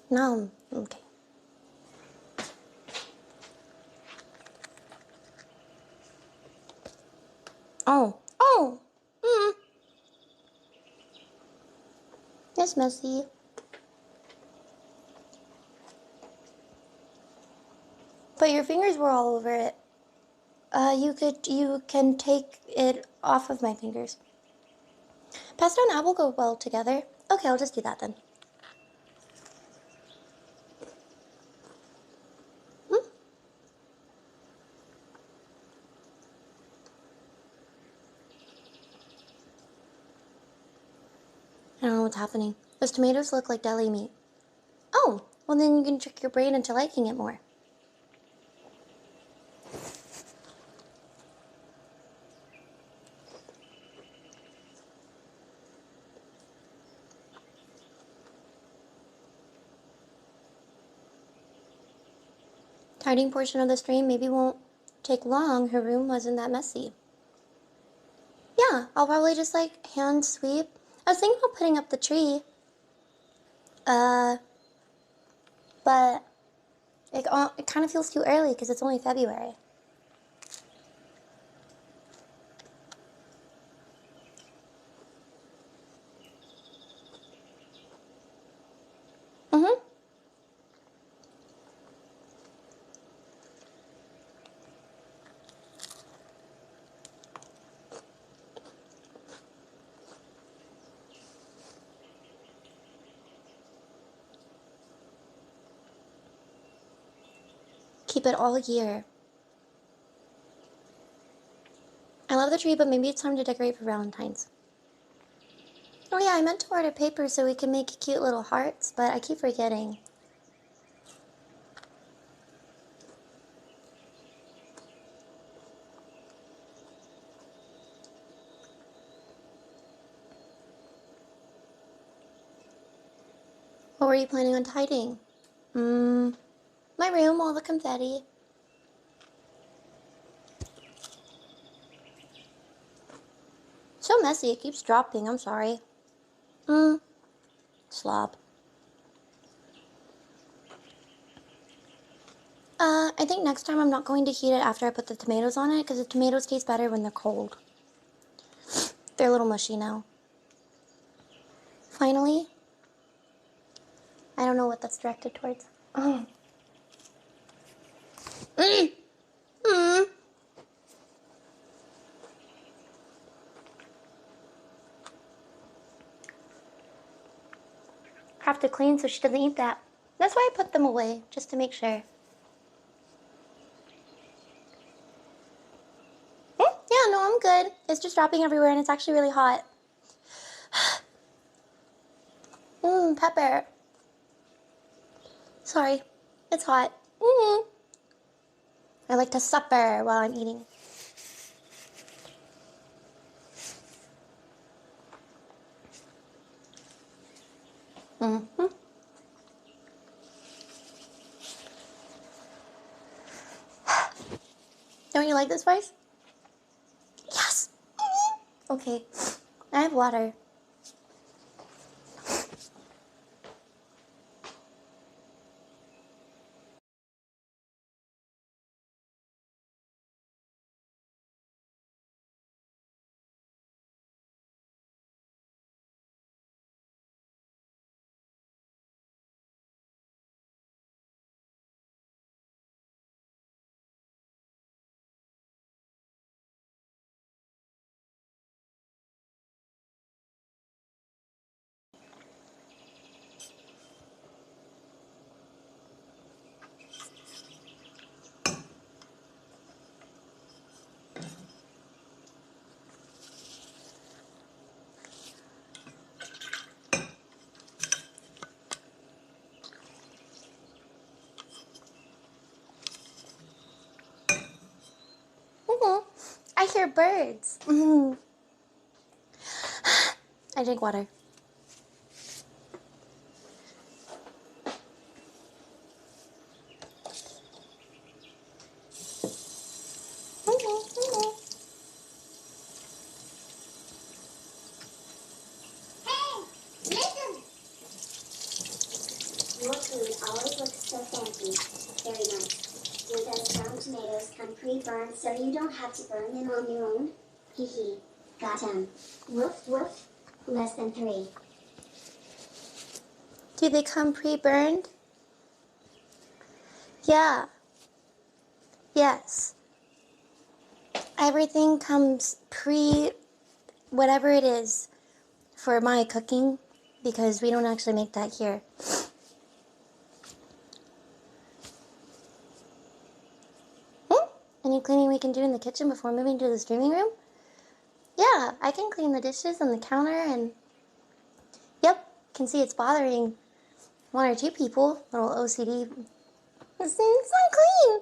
No, okay. Oh, it's messy. But your fingers were all over it. You can take it off of my fingers. Pesto and apple go well together. Okay, I'll just do that then. I don't know what's happening. Those tomatoes look like deli meat. Oh, well then you can trick your brain into liking it more. Tidying portion of the stream maybe won't take long. Her room wasn't that messy. Yeah, I'll probably just like hand sweep. I was thinking about putting up the tree. But it kind of feels too early because it's only February. Keep it all year. I love the tree, but maybe it's time to decorate for Valentine's. Oh yeah, I meant to order paper so we can make cute little hearts, but I keep forgetting. What were you planning on tidying? My room, all the confetti. So messy, it keeps dropping, I'm sorry. Slob. I think next time I'm not going to heat it after I put the tomatoes on it, because the tomatoes taste better when they're cold. They're a little mushy now. Finally. I don't know what that's directed towards. Have to clean so she doesn't eat that. That's why I put them away, just to make sure. Yeah, no, I'm good. It's just just dropping everywhere and it's actually really hot. Pepper. Sorry, it's hot. I like to supper while I'm eating. Don't you like this spice? Yes. Okay, I have water. I hear birds. I drink water. Hey, listen! Your food always looks so fancy. Very nice. Do those ground tomatoes come pre-burned so you don't have to burn them on your own? Hee hee. Got 'em. Woof woof. Less than 3. Do they come pre-burned? Yeah. Yes. Everything comes whatever it is for my cooking because we don't actually make that here. Any cleaning we can do in the kitchen before moving to the streaming room? Yeah, I can clean the dishes and the counter and yep, can see it's bothering 1 or 2 people. Little OCD. It's not clean.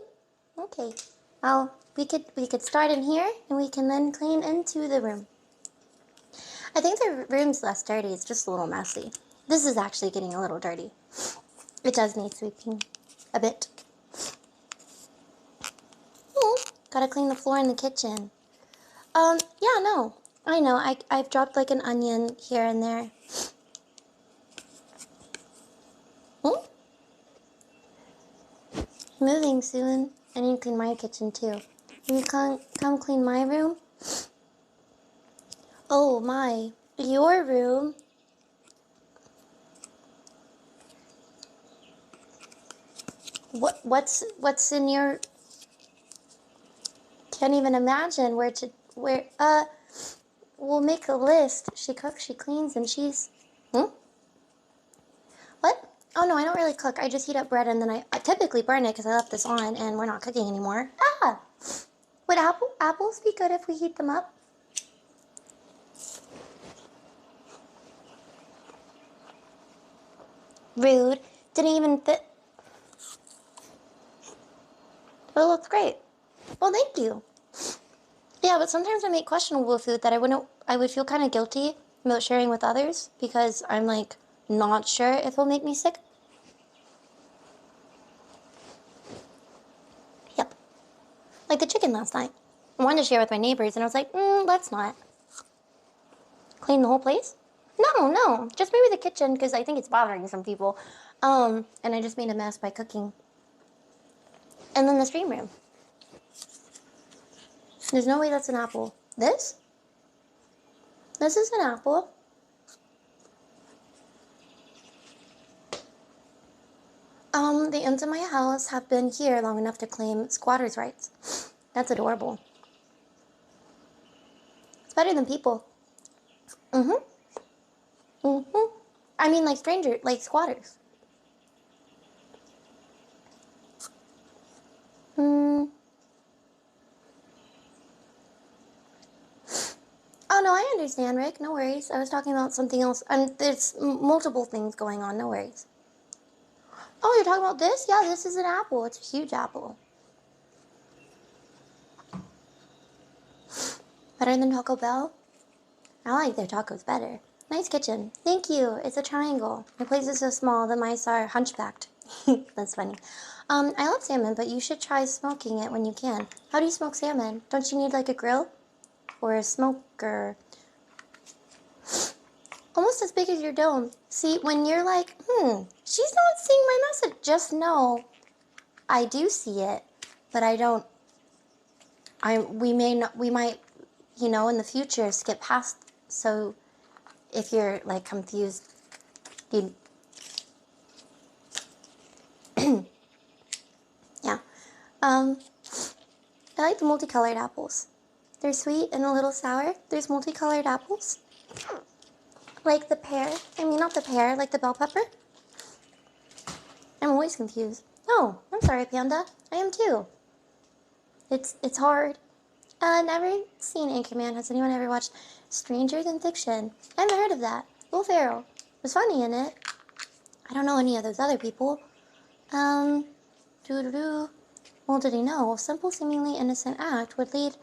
Okay. Well, we could start in here and we can then clean into the room. I think the room's less dirty. It's just a little messy. This is actually getting a little dirty. It does need sweeping a bit. Gotta clean the floor in the kitchen. Yeah, no. I know. I've dropped like an onion here and there. Moving soon. I need to clean my kitchen too. Can you come clean my room? Oh my. Your room? What's in your... Can't even imagine where we'll make a list. She cooks, she cleans, and she's... What? Oh no, I don't really cook. I just heat up bread and then I typically burn it because I left this on and we're not cooking anymore. Ah! Would apples be good if we heat them up? Rude. Didn't even fit. But it looks great. Well, thank you. Yeah, but sometimes I make questionable food that I would feel kind of guilty about sharing with others because I'm like not sure if it'll make me sick. Yep. Like the chicken last night. I wanted to share with my neighbors and I was like, let's not. Clean the whole place? No, just maybe the kitchen because I think it's bothering some people. And I just made a mess by cooking. And then the stream room. There's no way that's an apple. This? This is an apple. The ends of my house have been here long enough to claim squatters' rights. That's adorable. It's better than people. I mean, like like squatters. understand, Rick. No worries. I was talking about something else. And there's multiple things going on. No worries. Oh, you're talking about this? Yeah, this is an apple. It's a huge apple. Better than Taco Bell? I like their tacos better. Nice kitchen. Thank you. It's a triangle. My place is so small that mice are hunchbacked. That's funny. I love salmon, but you should try smoking it when you can. How do you smoke salmon? Don't you need like a grill? Or a smoker? Almost as big as your dome. See, when you're like, she's not seeing my message. Just know, I do see it, but I don't. We might, in the future skip past. So, if you're like confused, you. Yeah. I like the multicolored apples. They're sweet and a little sour. There's multicolored apples. Like the pear. I mean, not the pear, like the bell pepper. I'm always confused. Oh, I'm sorry, Panda. I am too. It's hard. Never seen Anchorman. Has anyone ever watched Stranger Than Fiction? I haven't heard of that. Will Ferrell was funny in it. I don't know any of those other people. Doo-doo-doo. Well, did he know? A simple, seemingly innocent act would lead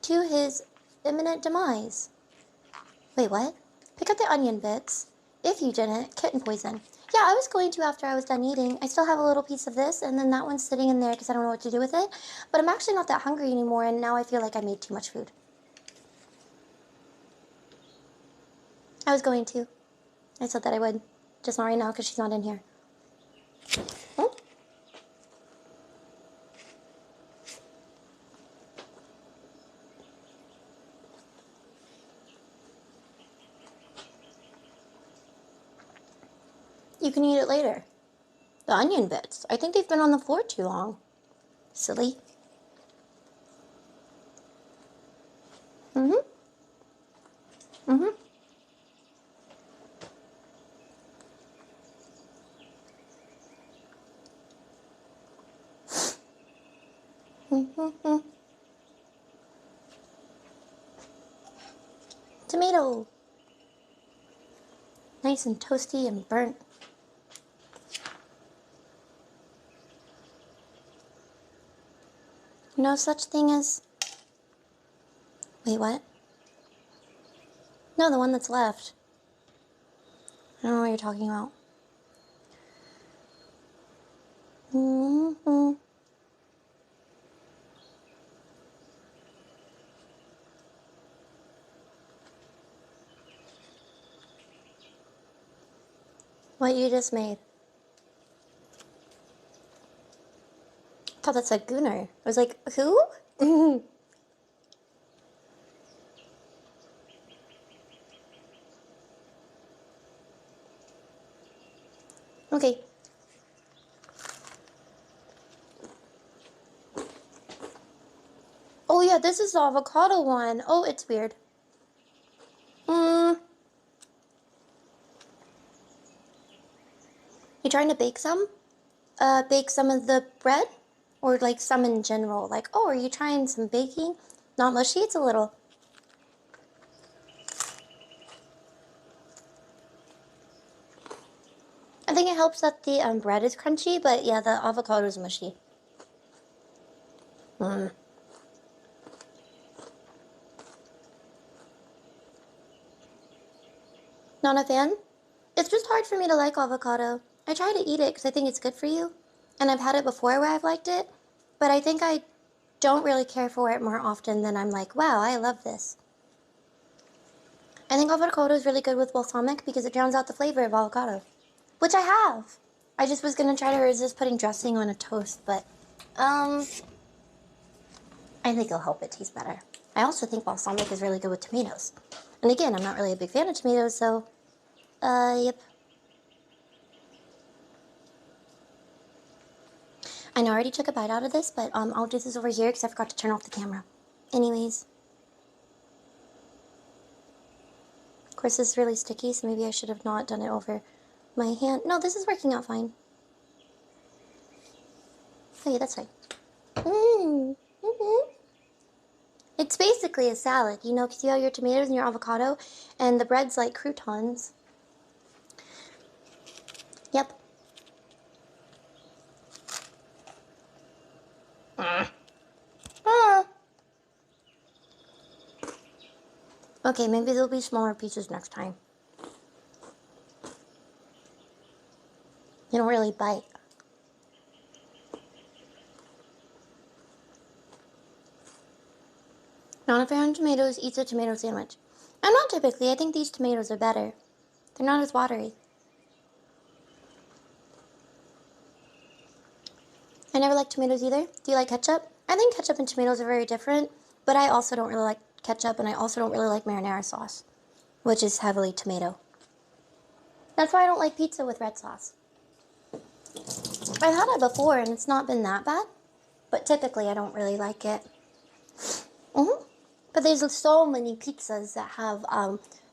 to his imminent demise. Wait, what? Pick up the onion bits. If you didn't, kitten poison. Yeah, I was going to after I was done eating. I still have a little piece of this, and then that one's sitting in there because I don't know what to do with it. But I'm actually not that hungry anymore, and now I feel like I made too much food. I was going to. I said that I would. Just not right now because she's not in here. Oh. You can eat it later. The onion bits. I think they've been on the floor too long. Silly. Mm-hmm. Mm-hmm. Mm-hmm. Tomato. Nice and toasty and burnt. No such thing as... Wait, what? No, the one that's left. I don't know what you're talking about. Mm-hmm. What you just made. I thought that said Gunnar. I was like, who? Okay. Oh yeah, this is the avocado one. Oh, it's weird. You trying to bake some? Bake some of the bread? Or like some in general? Like, oh, are you trying some baking? Not mushy, it's a little. I think it helps that the bread is crunchy, but yeah, the avocado is mushy. Not a fan? It's just hard for me to like avocado. I try to eat it because I think it's good for you. And I've had it before where I've liked it. But I think I don't really care for it more often than I'm like, wow, I love this. I think avocado is really good with balsamic because it drowns out the flavor of avocado. Which I have. I just was going to try to resist putting dressing on a toast, but, I think it'll help it taste better. I also think balsamic is really good with tomatoes. And again, I'm not really a big fan of tomatoes, so, yep. I know I already took a bite out of this, but, I'll do this over here because I forgot to turn off the camera. Anyways. Of course, this is really sticky, so maybe I should have not done it over my hand. No, this is working out fine. Oh yeah, that's fine. Mm-hmm. It's basically a salad, you know, because you have your tomatoes and your avocado, and the bread's like croutons. Yep. Ah. Okay, maybe there'll be smaller pieces next time. You don't really bite. Not a fan of tomatoes, eats a tomato sandwich. I'm not typically. I think these tomatoes are better. They're not as watery. I never liked tomatoes either. Do you like ketchup? I think ketchup and tomatoes are very different, but I also don't really like ketchup, and I also don't really like marinara sauce, which is heavily tomato. That's why I don't like pizza with red sauce. I've had it before, and it's not been that bad, but typically I don't really like it. But there's so many pizzas that have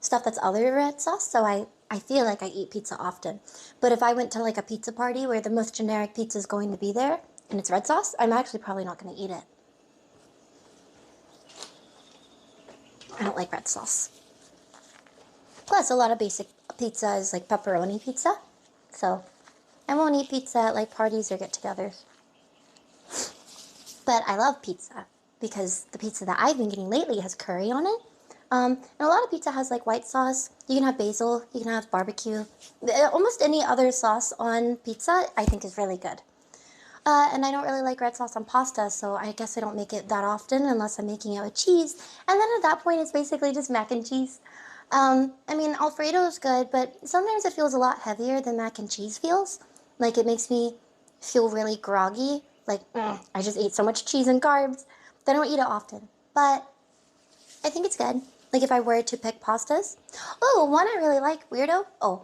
stuff that's other than red sauce, so I feel like I eat pizza often. But if I went to like a pizza party where the most generic pizza is going to be there, and it's red sauce, I'm actually probably not going to eat it. I don't like red sauce. Plus, a lot of basic pizza is like pepperoni pizza, so I won't eat pizza at like parties or get-togethers. But I love pizza because the pizza that I've been getting lately has curry on it. And a lot of pizza has like white sauce. You can have basil, you can have barbecue. Almost any other sauce on pizza I think is really good. And I don't really like red sauce on pasta, so I guess I don't make it that often unless I'm making it with cheese. And then at that point, it's basically just mac and cheese. I mean, Alfredo is good, but sometimes it feels a lot heavier than mac and cheese feels. Like, it makes me feel really groggy. Like, I just ate so much cheese and carbs that I don't eat it often. But I think it's good. Like, if I were to pick pastas. Oh, one I really like, weirdo. Oh,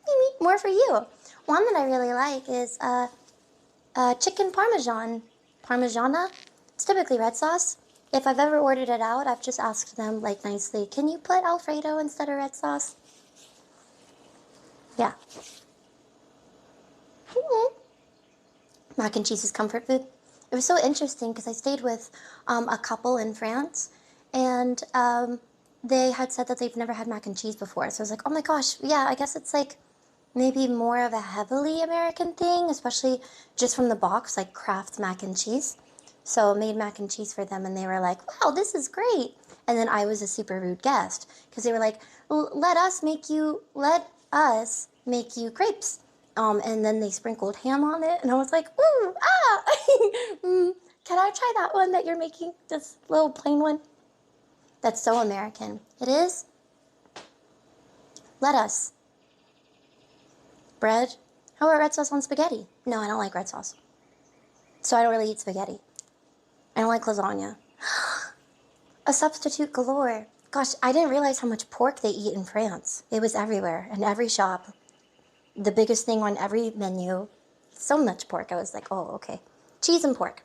maybe more for you. One that I really like is, chicken parmesan. Parmigiana. It's typically red sauce. If I've ever ordered it out, I've just asked them, like, nicely, can you put Alfredo instead of red sauce? Yeah. Mac and cheese is comfort food. It was so interesting because I stayed with a couple in France, and they had said that they've never had mac and cheese before. So I was like, oh my gosh, yeah, I guess it's like maybe more of a heavily American thing, especially just from the box, like Kraft mac and cheese. So I made mac and cheese for them, and they were like, wow, this is great. And then I was a super rude guest because they were like, let us make you crepes. And then they sprinkled ham on it, and I was like, ooh, ah! Can I try that one that you're making? This little plain one? That's so American. It is? Lettuce. Bread. How about red sauce on spaghetti? No, I don't like red sauce. So I don't really eat spaghetti. I don't like lasagna. A substitute galore. Gosh, I didn't realize how much pork they eat in France. It was everywhere, in every shop. The biggest thing on every menu. So much pork. I was like, oh, okay. Cheese and pork.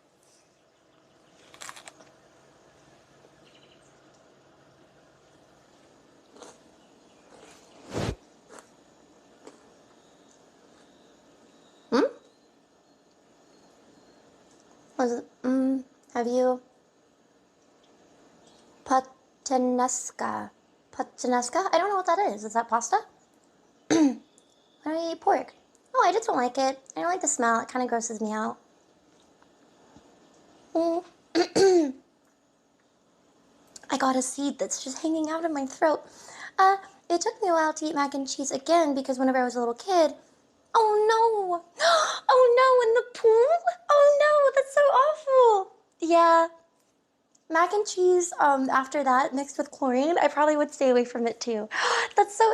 Have you Puttanesca? Puttanesca? I don't know what that is. Is that pasta? I don't eat pork. Oh, I just don't like it. I don't like the smell. It kind of grosses me out. I got a seed that's just hanging out of my throat. It took me a while to eat mac and cheese again because whenever I was a little kid, oh no! Oh no, in the pool? Oh no, that's so awful! Yeah. Mac and cheese, after that, mixed with chlorine, I probably would stay away from it too. That's so...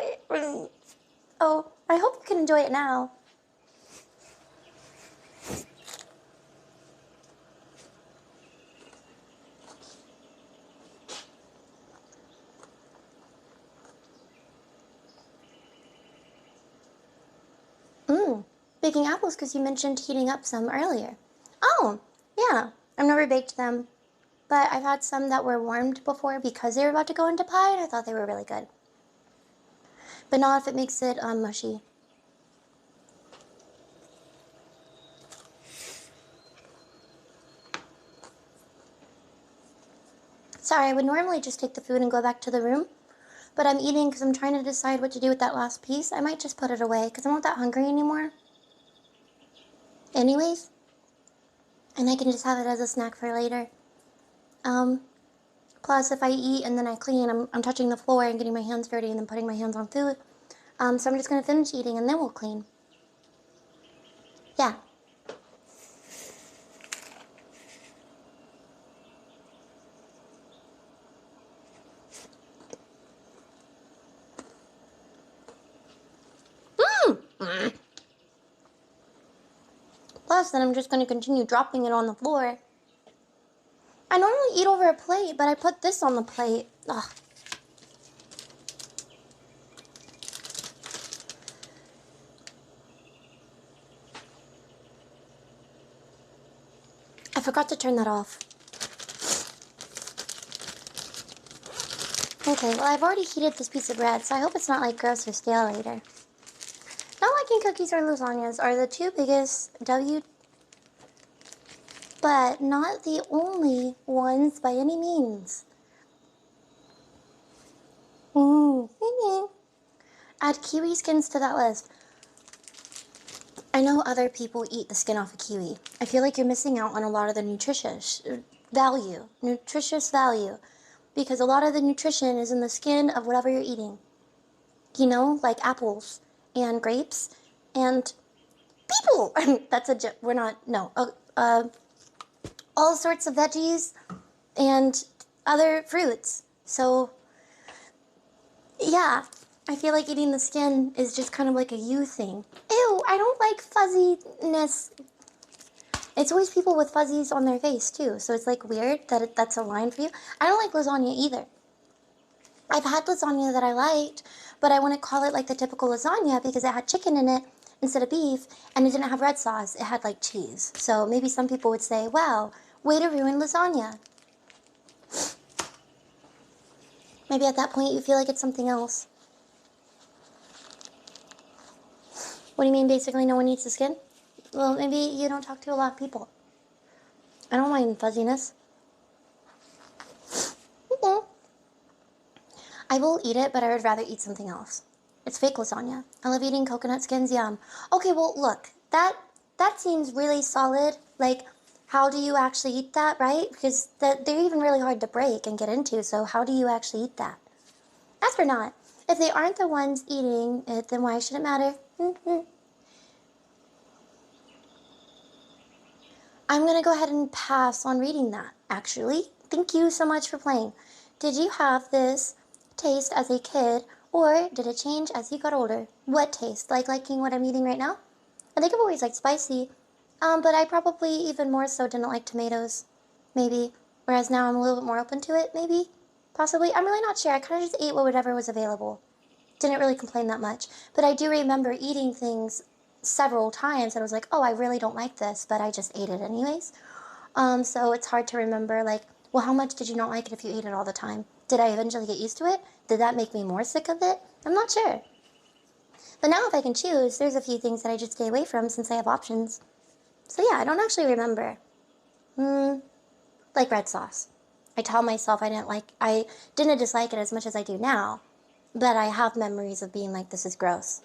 Oh, I hope you can enjoy it now. Baking apples because you mentioned heating up some earlier. Oh, yeah. I've never baked them, but I've had some that were warmed before because they were about to go into pie, and I thought they were really good. But not if it makes it mushy. Sorry, I would normally just take the food and go back to the room, but I'm eating because I'm trying to decide what to do with that last piece. I might just put it away because I'm not that hungry anymore. Anyways, and I can just have it as a snack for later. Plus, if I eat and then I clean, I'm touching the floor and getting my hands dirty and then putting my hands on food. So I'm just going to finish eating and then we'll clean. Yeah. Plus, then I'm just going to continue dropping it on the floor. I normally eat over a plate, but I put this on the plate. Ugh. I forgot to turn that off. Okay, well, I've already heated this piece of bread, so I hope it's not like gross or stale later. Not liking cookies or lasagnas are the two biggest but not the only ones by any means. Add kiwi skins to that list. I know other people eat the skin off a kiwi. I feel like you're missing out on a lot of the nutritious value, because a lot of the nutrition is in the skin of whatever you're eating. You know, like apples and grapes and people. That's a joke. We're not, no. All sorts of veggies and other fruits. So, yeah, I feel like eating the skin is just kind of like a you thing. Ew, I don't like fuzziness. It's always people with fuzzies on their face, too. So it's like weird that that's a line for you. I don't like lasagna either. I've had lasagna that I liked, but I wouldn't call it like the typical lasagna because it had chicken in it instead of beef, and it didn't have red sauce. It had like cheese. So maybe some people would say, wow, way to ruin lasagna. Maybe at that point you feel like it's something else. What do you mean basically no one eats the skin? Well, maybe you don't talk to a lot of people. I don't mind fuzziness. I will eat it, but I would rather eat something else. It's fake lasagna. I love eating coconut skins, yum. Okay, well, look, that seems really solid. Like, how do you actually eat that, right? Because they're even really hard to break and get into, so how do you actually eat that? As for not, if they aren't the ones eating it, then why should it matter? I'm going to go ahead and pass on reading that, actually. Thank you so much for playing. Did you have this taste as a kid, or did it change as you got older? What taste? Like liking what I'm eating right now? I think I've always liked spicy, but I probably even more so didn't like tomatoes, maybe. Whereas now I'm a little bit more open to it, maybe, possibly. I'm really not sure. I kind of just ate whatever was available. Didn't really complain that much. But I do remember eating things several times and I was like, oh, I really don't like this, but I just ate it anyways. So it's hard to remember, like, well, how much did you not like it if you ate it all the time? Did I eventually get used to it? Did that make me more sick of it? I'm not sure. But now if I can choose, there's a few things that I just stay away from since I have options. So yeah, I don't actually remember. Like red sauce. I tell myself I didn't dislike it as much as I do now, but I have memories of being like, this is gross.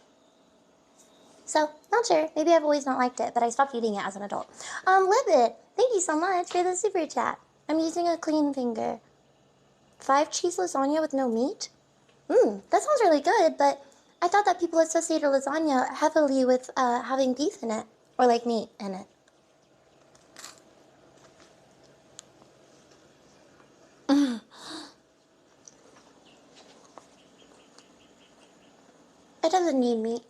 So, not sure. Maybe I've always not liked it, but I stopped eating it as an adult. Libet, thank you so much for the super chat. I'm using a clean finger. 5 cheese lasagna with no meat? That sounds really good, but I thought that people associated lasagna heavily with having beef in it, or like meat in it. It doesn't need meat.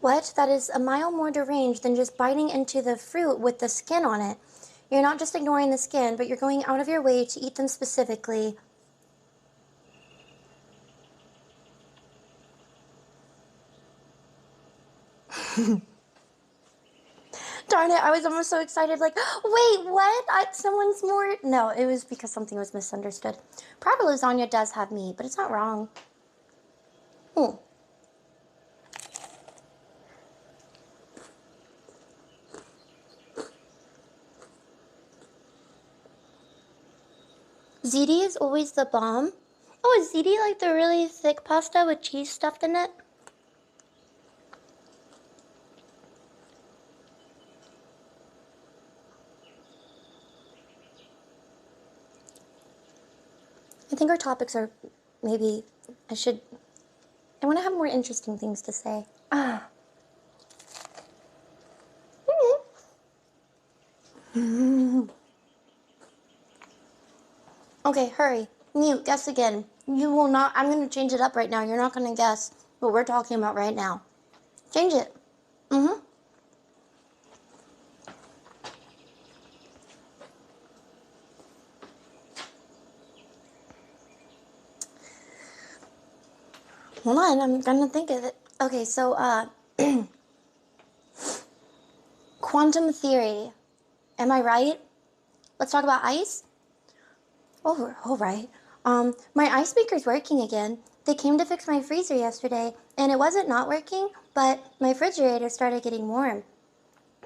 What? That is a mile more deranged than just biting into the fruit with the skin on it. You're not just ignoring the skin, but you're going out of your way to eat them specifically. Darn it, I was almost so excited, like, wait, what? Someone's more... No, it was because something was misunderstood. Proper lasagna does have meat, but it's not wrong. Ziti is always the bomb. Oh, is ziti like the really thick pasta with cheese stuffed in it? I think our topics are maybe I want to have more interesting things to say. Ah. Okay, hurry. Mute, guess again. You will not, I'm going to change it up right now. You're not going to guess what we're talking about right now. Change it. Mm-hmm. Hold on, I'm going to think of it. Okay, so, quantum theory. Am I right? Let's talk about ice? Oh, all right. My ice maker's working again. They came to fix my freezer yesterday, and it wasn't not working, but my refrigerator started getting warm.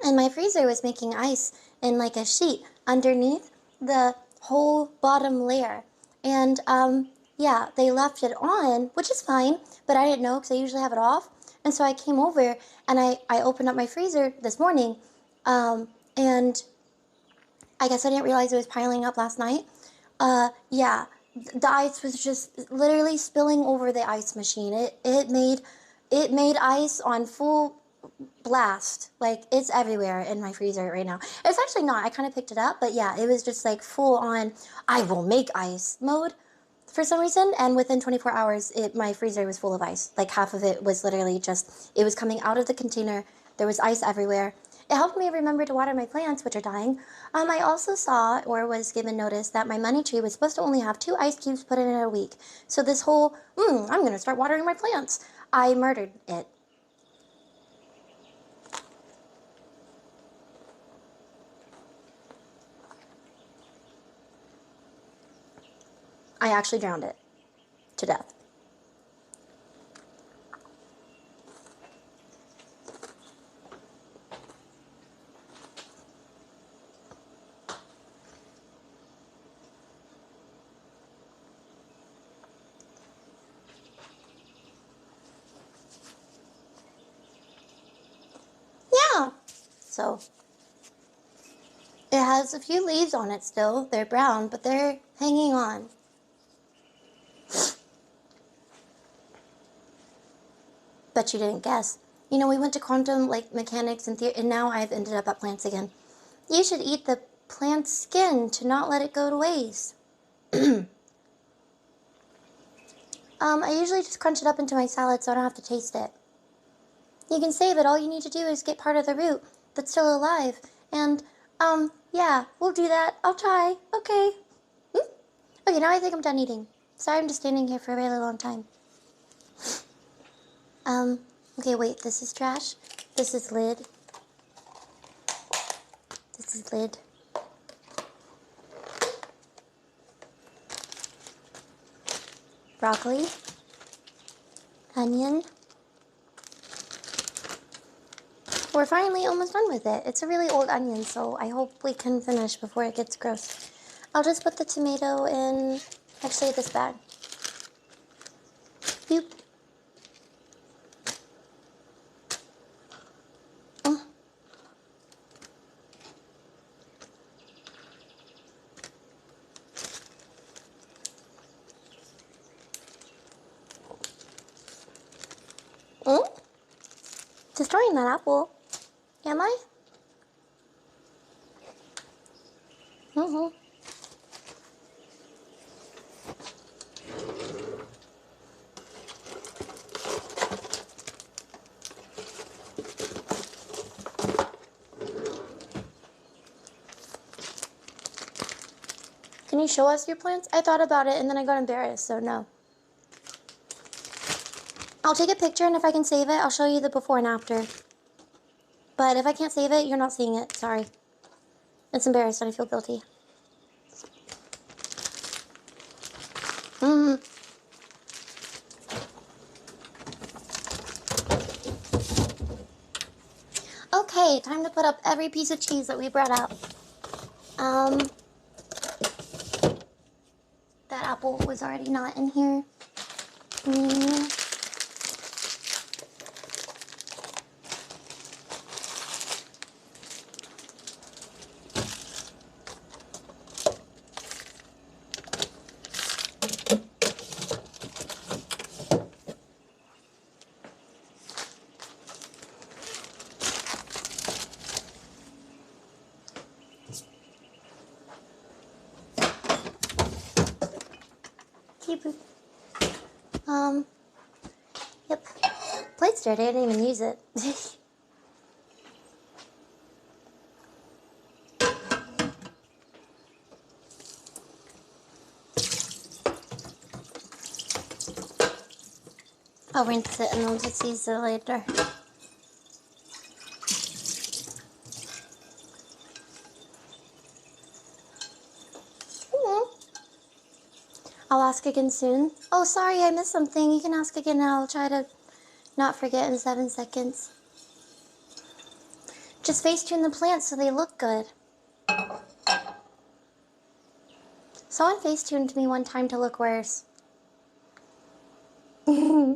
And my freezer was making ice in like a sheet underneath the whole bottom layer. And yeah, they left it on, which is fine, but I didn't know because I usually have it off. And so I came over and I opened up my freezer this morning, and I guess I didn't realize it was piling up last night. Yeah, the ice was just literally spilling over the ice machine. It made ice on full blast. Like, it's everywhere in my freezer right now. It's actually not. I kind of picked it up, but yeah, it was just like full on I will make ice mode for some reason, and within 24 hours my freezer was full of ice. Like, half of it was literally just, it was coming out of the container. There was ice everywhere. It helped me remember to water my plants, which are dying. I also saw, or was given notice, that my money tree was supposed to only have 2 ice cubes put in it a week. So this whole, I'm going to start watering my plants, I murdered it. I actually drowned it to death. Yeah. So it has a few leaves on it still. They're brown, but they're hanging on. Bet you didn't guess. You know, we went to quantum like mechanics and now I've ended up at plants again. You should eat the plant's skin to not let it go to waste. I usually just crunch it up into my salad so I don't have to taste it. You can save it. All you need to do is get part of the root that's still alive. And, yeah, we'll do that. I'll try. Okay. Okay, now I think I'm done eating. Sorry, I'm just standing here for a really long time. Okay, wait, this is trash. This is lid. This is lid. Broccoli. Onion. We're finally almost done with it. It's a really old onion, so I hope we can finish before it gets gross. I'll just put the tomato in, actually, this bag. Boop. Destroying that apple. Am I? Can you show us your plants? I thought about it and then I got embarrassed, so no. I'll take a picture, and if I can save it, I'll show you the before and after. But if I can't save it, you're not seeing it. Sorry. It's embarrassed and I feel guilty. Okay, time to put up every piece of cheese that we brought out. apple was already not in here. Mm. Yep. Plate's dirty. I didn't even use it. I'll rinse it and I'll just use it later. I'll ask again soon. Oh, sorry, I missed something. You can ask again now. I'll try to not forget in 7 seconds. Just Facetune the plants so they look good. Someone Facetuned me one time to look worse. Yeah,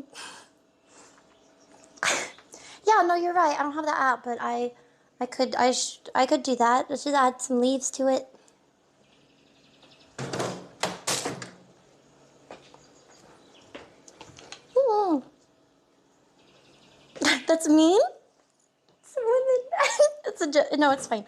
no, you're right. I don't have the app, but I could do that. Let's just add some leaves to it. That's mean? It's a joke. No, it's fine.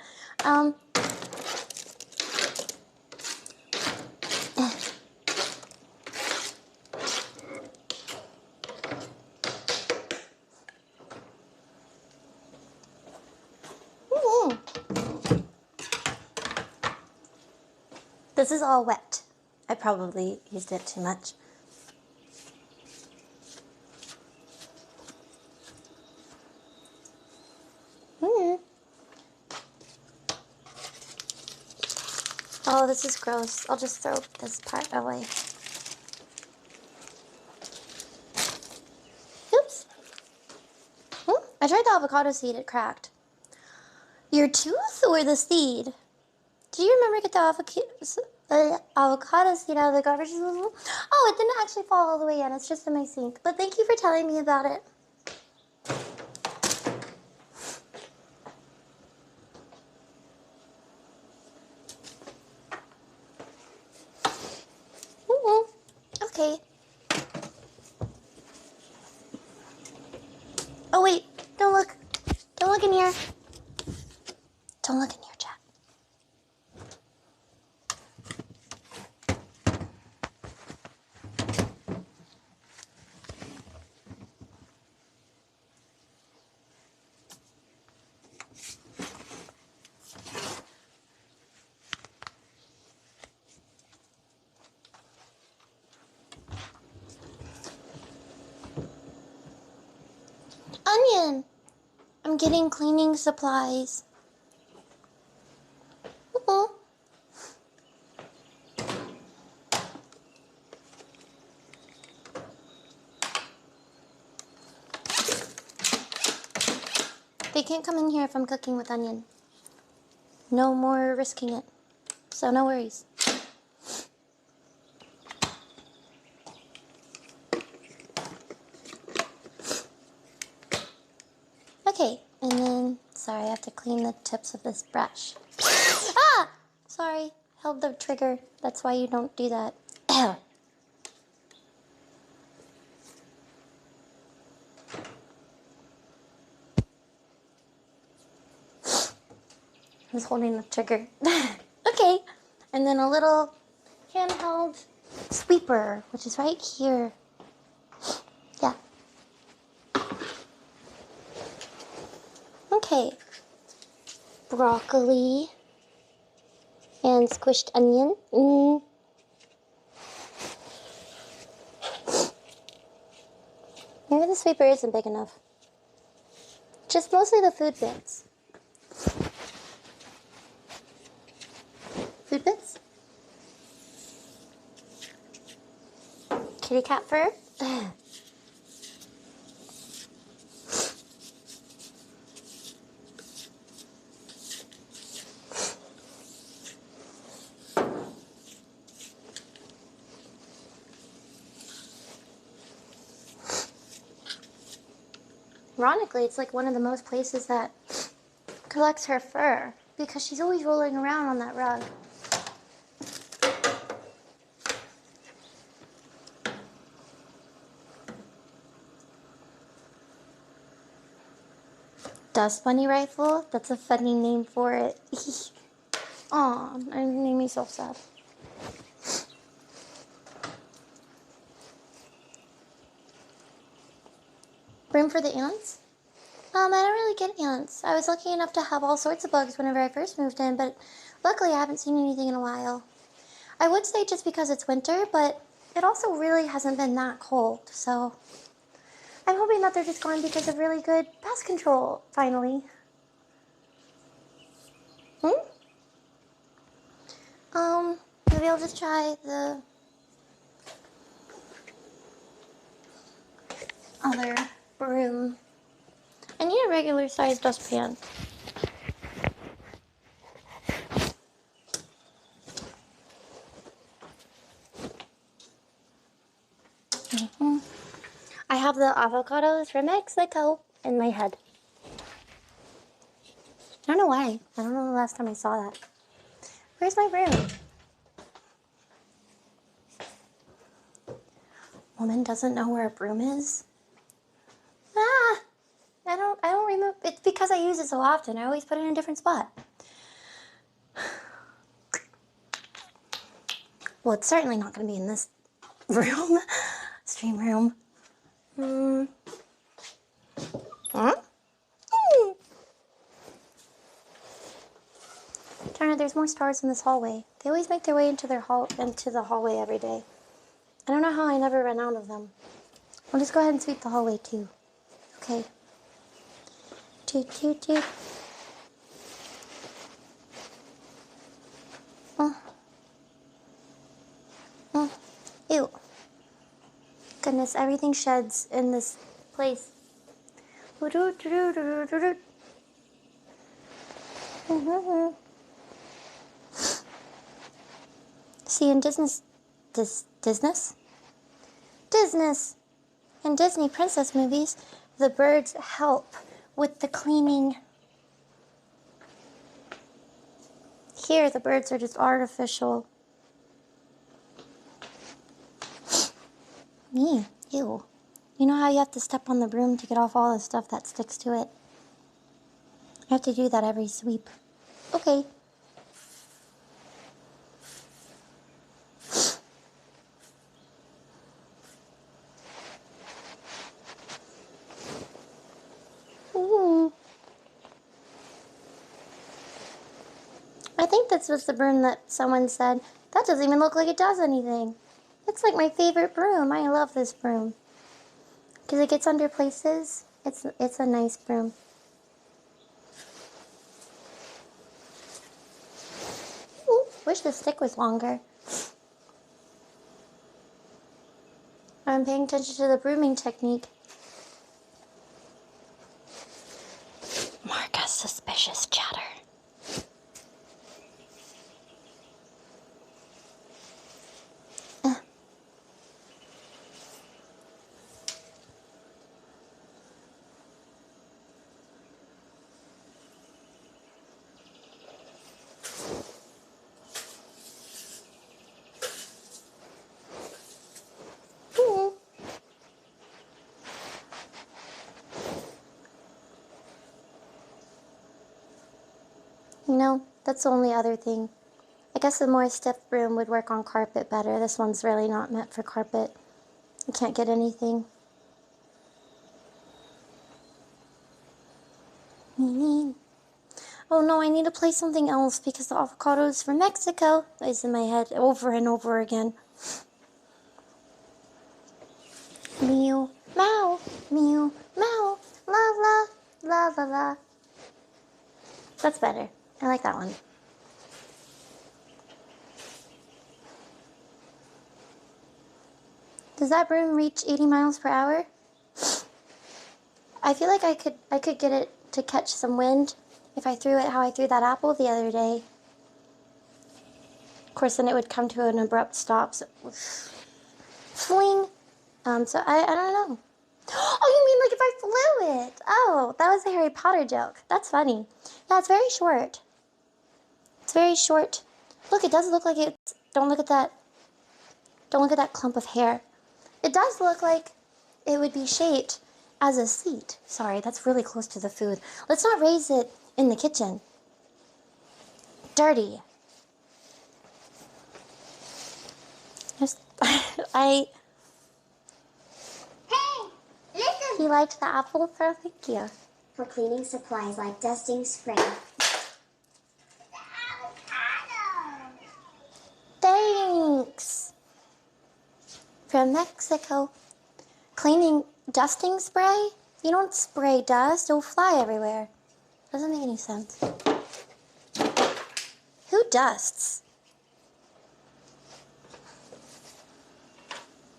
This is all wet. I probably used it too much. Oh, this is gross. I'll just throw this part away. Oops. I tried the avocado seed. It cracked. Your tooth or the seed? Do you remember get the avocado seed out of the garbage disposal? Oh, it didn't actually fall all the way in. It's just in my sink. But thank you for telling me about it. Okay. Oh wait, don't look. Don't look in here. Don't look in here, chat. Onion! I'm getting cleaning supplies. They can't come in here if I'm cooking with onion. No more risking it. So no worries. Okay, and then, sorry, I have to clean the tips of this brush. Ah! Sorry, held the trigger. That's why you don't do that. I was holding the trigger. Okay, and then a little handheld sweeper, which is right here. Yeah. Okay. Broccoli and squished onion. Maybe the sweeper isn't big enough. Just mostly the food bits. Food bits? Kitty cat fur? Ironically, it's like one of the most places that collects her fur because she's always rolling around on that rug. Dust bunny rifle? That's a funny name for it. Aw, it made me so sad. Room for the ants? I don't really get ants. I was lucky enough to have all sorts of bugs whenever I first moved in, but luckily I haven't seen anything in a while. I would say just because it's winter, but it also really hasn't been that cold, so I'm hoping that they're just gone because of really good pest control, finally. Maybe I'll just try the other broom. I need a regular sized dustpan. I have the avocados from Mexico in my head. I don't know why. I don't know the last time I saw that. Where's my broom? Woman doesn't know where a broom is? Ah! I don't remember. It's because I use it so often. I always put it in a different spot. Well, it's certainly not going to be in this room. Stream room. Huh? Darn it, there's more stars in this hallway. They always make their way into the hallway every day. I don't know how I never run out of them. I'll just go ahead and sweep the hallway too. Okay. Toot toot toot. Ew. Goodness, everything sheds in this place. See, in Disney princess movies, the birds help with the cleaning. Here, the birds are just artificial. Ew. You know how you have to step on the broom to get off all the stuff that sticks to it? You have to do that every sweep. Okay. Ooh. I think this was the broom that someone said, that doesn't even look like it does anything. It's like my favorite broom. I love this broom. Because it gets under places. It's a nice broom. Ooh, wish the stick was longer. I'm paying attention to the brooming technique. Mark has suspicious chatter. You know, that's the only other thing. I guess the more stiff broom would work on carpet better. This one's really not meant for carpet. You can't get anything. Oh no, I need to play something else because the avocados from Mexico is in my head over and over again. Meow, meow, meow, meow, la la, la la la. That's better. I like that one. Does that broom reach 80 miles per hour? I feel like I could get it to catch some wind if I threw it how I threw that apple the other day. Of course, then it would come to an abrupt stop. So, fling. So I don't know. Oh, you mean like if I flew it? Oh, that was a Harry Potter joke. That's funny. Yeah, it's very short. It's very short. Look, it does look like it's... Don't look at that. Don't look at that clump of hair. It does look like it would be shaped as a seat. Sorry, that's really close to the food. Let's not raise it in the kitchen. Dirty. Just, Hey, listen! He liked the apple, so thank you. For cleaning supplies like dusting spray. Thanks. From Mexico. Cleaning dusting spray? You don't spray dust, it'll fly everywhere. Doesn't make any sense. Who dusts?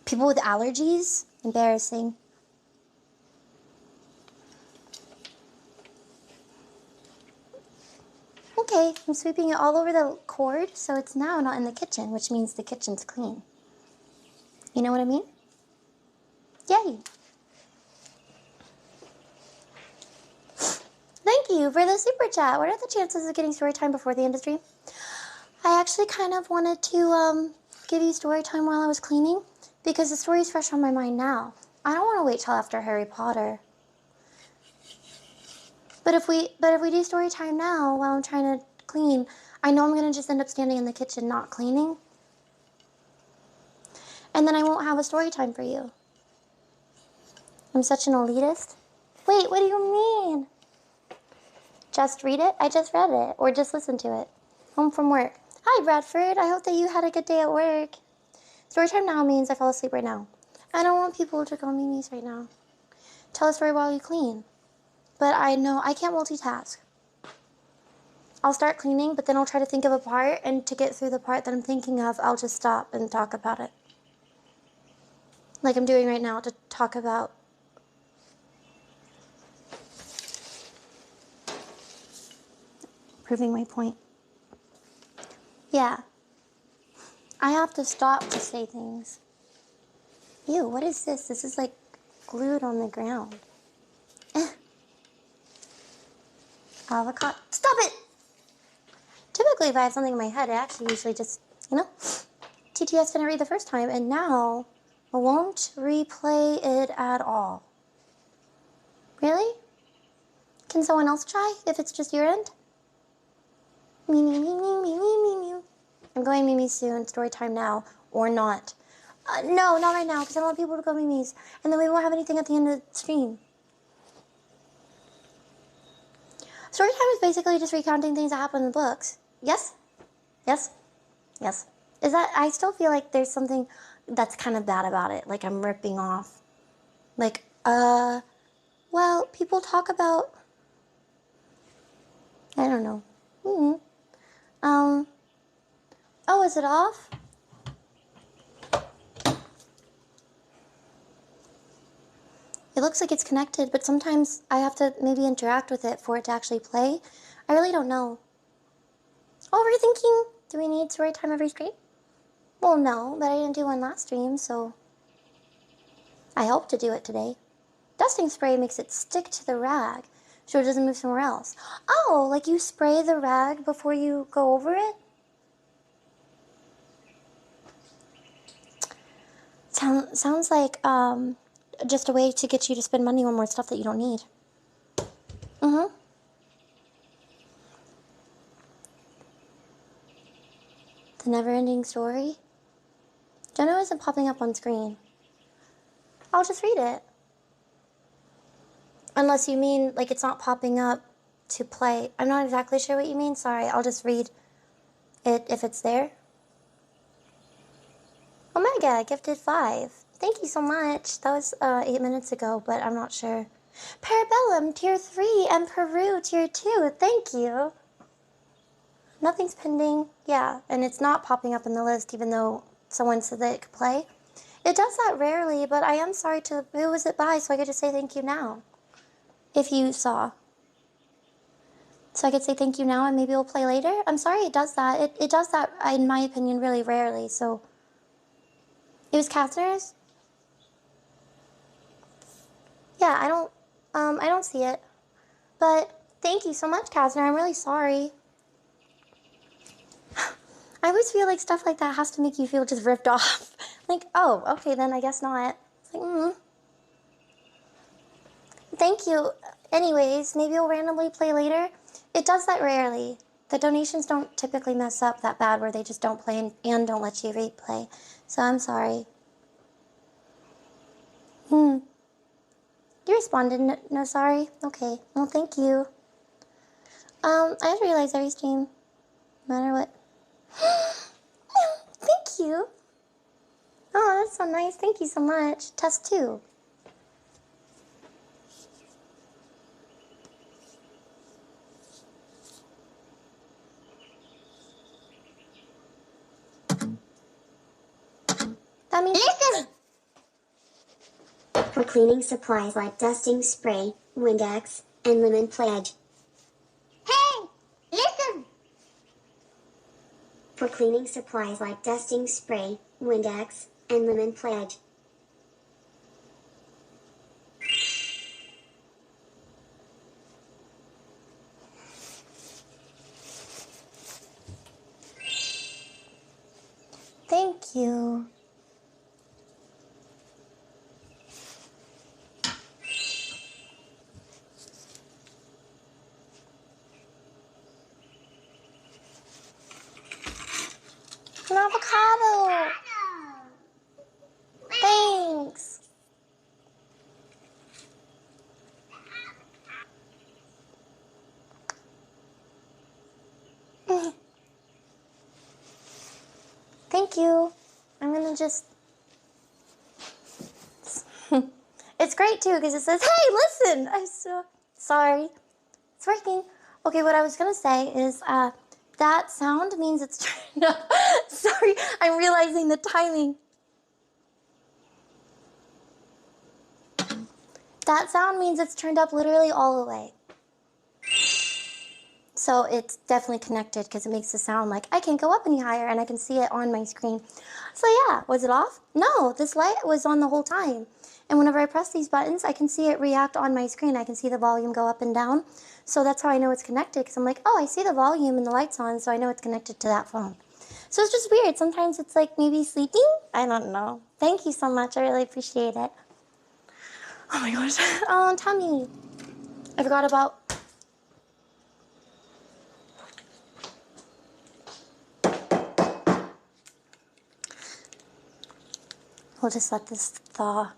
People with allergies? Embarrassing. Okay, I'm sweeping it all over the cord, so it's now not in the kitchen, which means the kitchen's clean. You know what I mean? Yay! Thank you for the super chat. What are the chances of getting story time before the industry? I actually kind of wanted to give you story time while I was cleaning because the story's fresh on my mind now. I don't want to wait till after Harry Potter. But if we do story time now while I'm trying to clean, I know I'm gonna just end up standing in the kitchen not cleaning. And then I won't have a story time for you. I'm such an elitist. Wait, what do you mean? Just read it? I just read it. Or just listen to it. Home from work. Hi, Bradford. I hope that you had a good day at work. Story time now means I fell asleep right now. I don't want people to go memes right now. Tell a story while you clean. But I know I can't multitask. I'll start cleaning, but then I'll try to think of a part, and to get through the part that I'm thinking of, I'll just stop and talk about it. Like I'm doing right now to talk about proving my point. Yeah. I have to stop to say things. Ew, what is this? This is like glued on the ground. Avocado. Stop it! Typically, if I have something in my head, I actually usually just, you know, TTS didn't read the first time, and now I won't replay it at all. Really? Can someone else try if it's just your end? Me, me, me, me, me, me, me, me. I'm going Mimi soon. Story time now or not. No, not right now because I don't want people to go Mimi's. And then we won't have anything at the end of the stream. Story time is basically just recounting things that happen in the books. Yes? Yes? Yes. Is that, I still feel like there's something that's kind of bad about it. Like I'm ripping off. Like, well, people talk about, I don't know. Oh, is it off? It looks like it's connected, but sometimes I have to maybe interact with it for it to actually play. I really don't know. Overthinking? Do we need story time every stream? Well, no, but I didn't do one last stream, so I hope to do it today. Dusting spray makes it stick to the rag, so it doesn't move somewhere else. Oh, like you spray the rag before you go over it? Sounds like, just a way to get you to spend money on more stuff that you don't need. Mm-hmm. The never-ending story? Jenna isn't popping up on screen. I'll just read it. Unless you mean, like, it's not popping up to play. I'm not exactly sure what you mean. Sorry, I'll just read it if it's there. Omega, gifted 5. Thank you so much. That was 8 minutes ago, but I'm not sure. Parabellum, tier 3, and Peru, tier 2. Thank you. Nothing's pending. Yeah, and it's not popping up in the list, even though someone said that it could play. It does that rarely, but I am sorry to... Who was it by, so I could just say thank you now. If you saw. So I could say thank you now, and maybe it'll play later. I'm sorry it does that. It does that, in my opinion, really rarely, so... It was Catherine's? Yeah, I don't see it. But thank you so much, Kazner. I'm really sorry. I always feel like stuff like that has to make you feel just ripped off. Like, oh, okay, then I guess not. It's like, Thank you. Anyways, maybe you'll randomly play later. It does that rarely. The donations don't typically mess up that bad where they just don't play and don't let you replay. So I'm sorry. You responded, no sorry? Okay, well thank you. I just realize every stream, no matter what. Thank you. Oh, that's so nice. Thank you so much. Test 2. That means Listen! For cleaning supplies like dusting spray, Windex, and lemon pledge. Hey! Listen! For cleaning supplies like dusting spray, Windex, and lemon pledge. thank you. An avocado. Thanks. Thank you. I'm gonna just... It's great too because it says, hey, listen! I'm so sorry. It's working. Okay, what I was gonna say is that sound means it's turned up. Sorry, I'm realizing the timing. That sound means it's turned up literally all the way. So it's definitely connected because it makes the sound like I can't go up any higher and I can see it on my screen. So yeah, was it off? No, this light was on the whole time. And whenever I press these buttons, I can see it react on my screen. I can see the volume go up and down. So that's how I know it's connected because I'm like, oh, I see the volume and the light's on, so I know it's connected to that phone. So it's just weird. Sometimes it's like maybe sleeping. I don't know. Thank you so much. I really appreciate it. Oh my gosh. Oh, Tommy. I forgot about... We'll just let this thaw.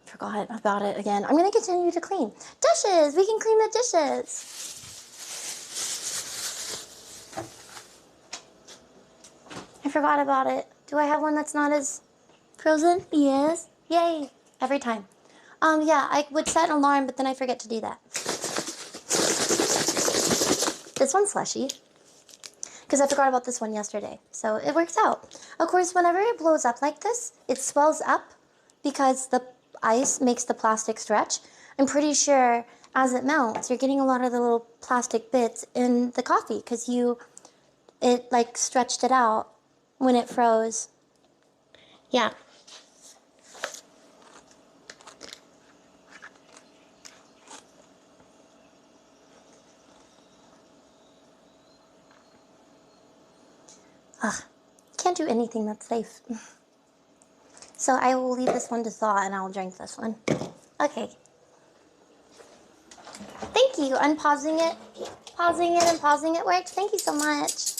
Forgot about it again. I'm going to continue to clean. Dishes! We can clean the dishes! I forgot about it. Do I have one that's not as frozen? Yes. Yay. Every time. Yeah, I would set an alarm, but then I forget to do that. This one's slushy. Because I forgot about this one yesterday. So it works out. Of course, whenever it blows up like this, it swells up because the ice makes the plastic stretch. I'm pretty sure as it melts, you're getting a lot of the little plastic bits in the coffee because it like stretched it out when it froze. Yeah. Ugh, can't do anything that's safe. So I will leave this one to thaw and I'll drink this one. Okay. Thank you. Unpausing it. Pausing it and pausing it works. Thank you so much.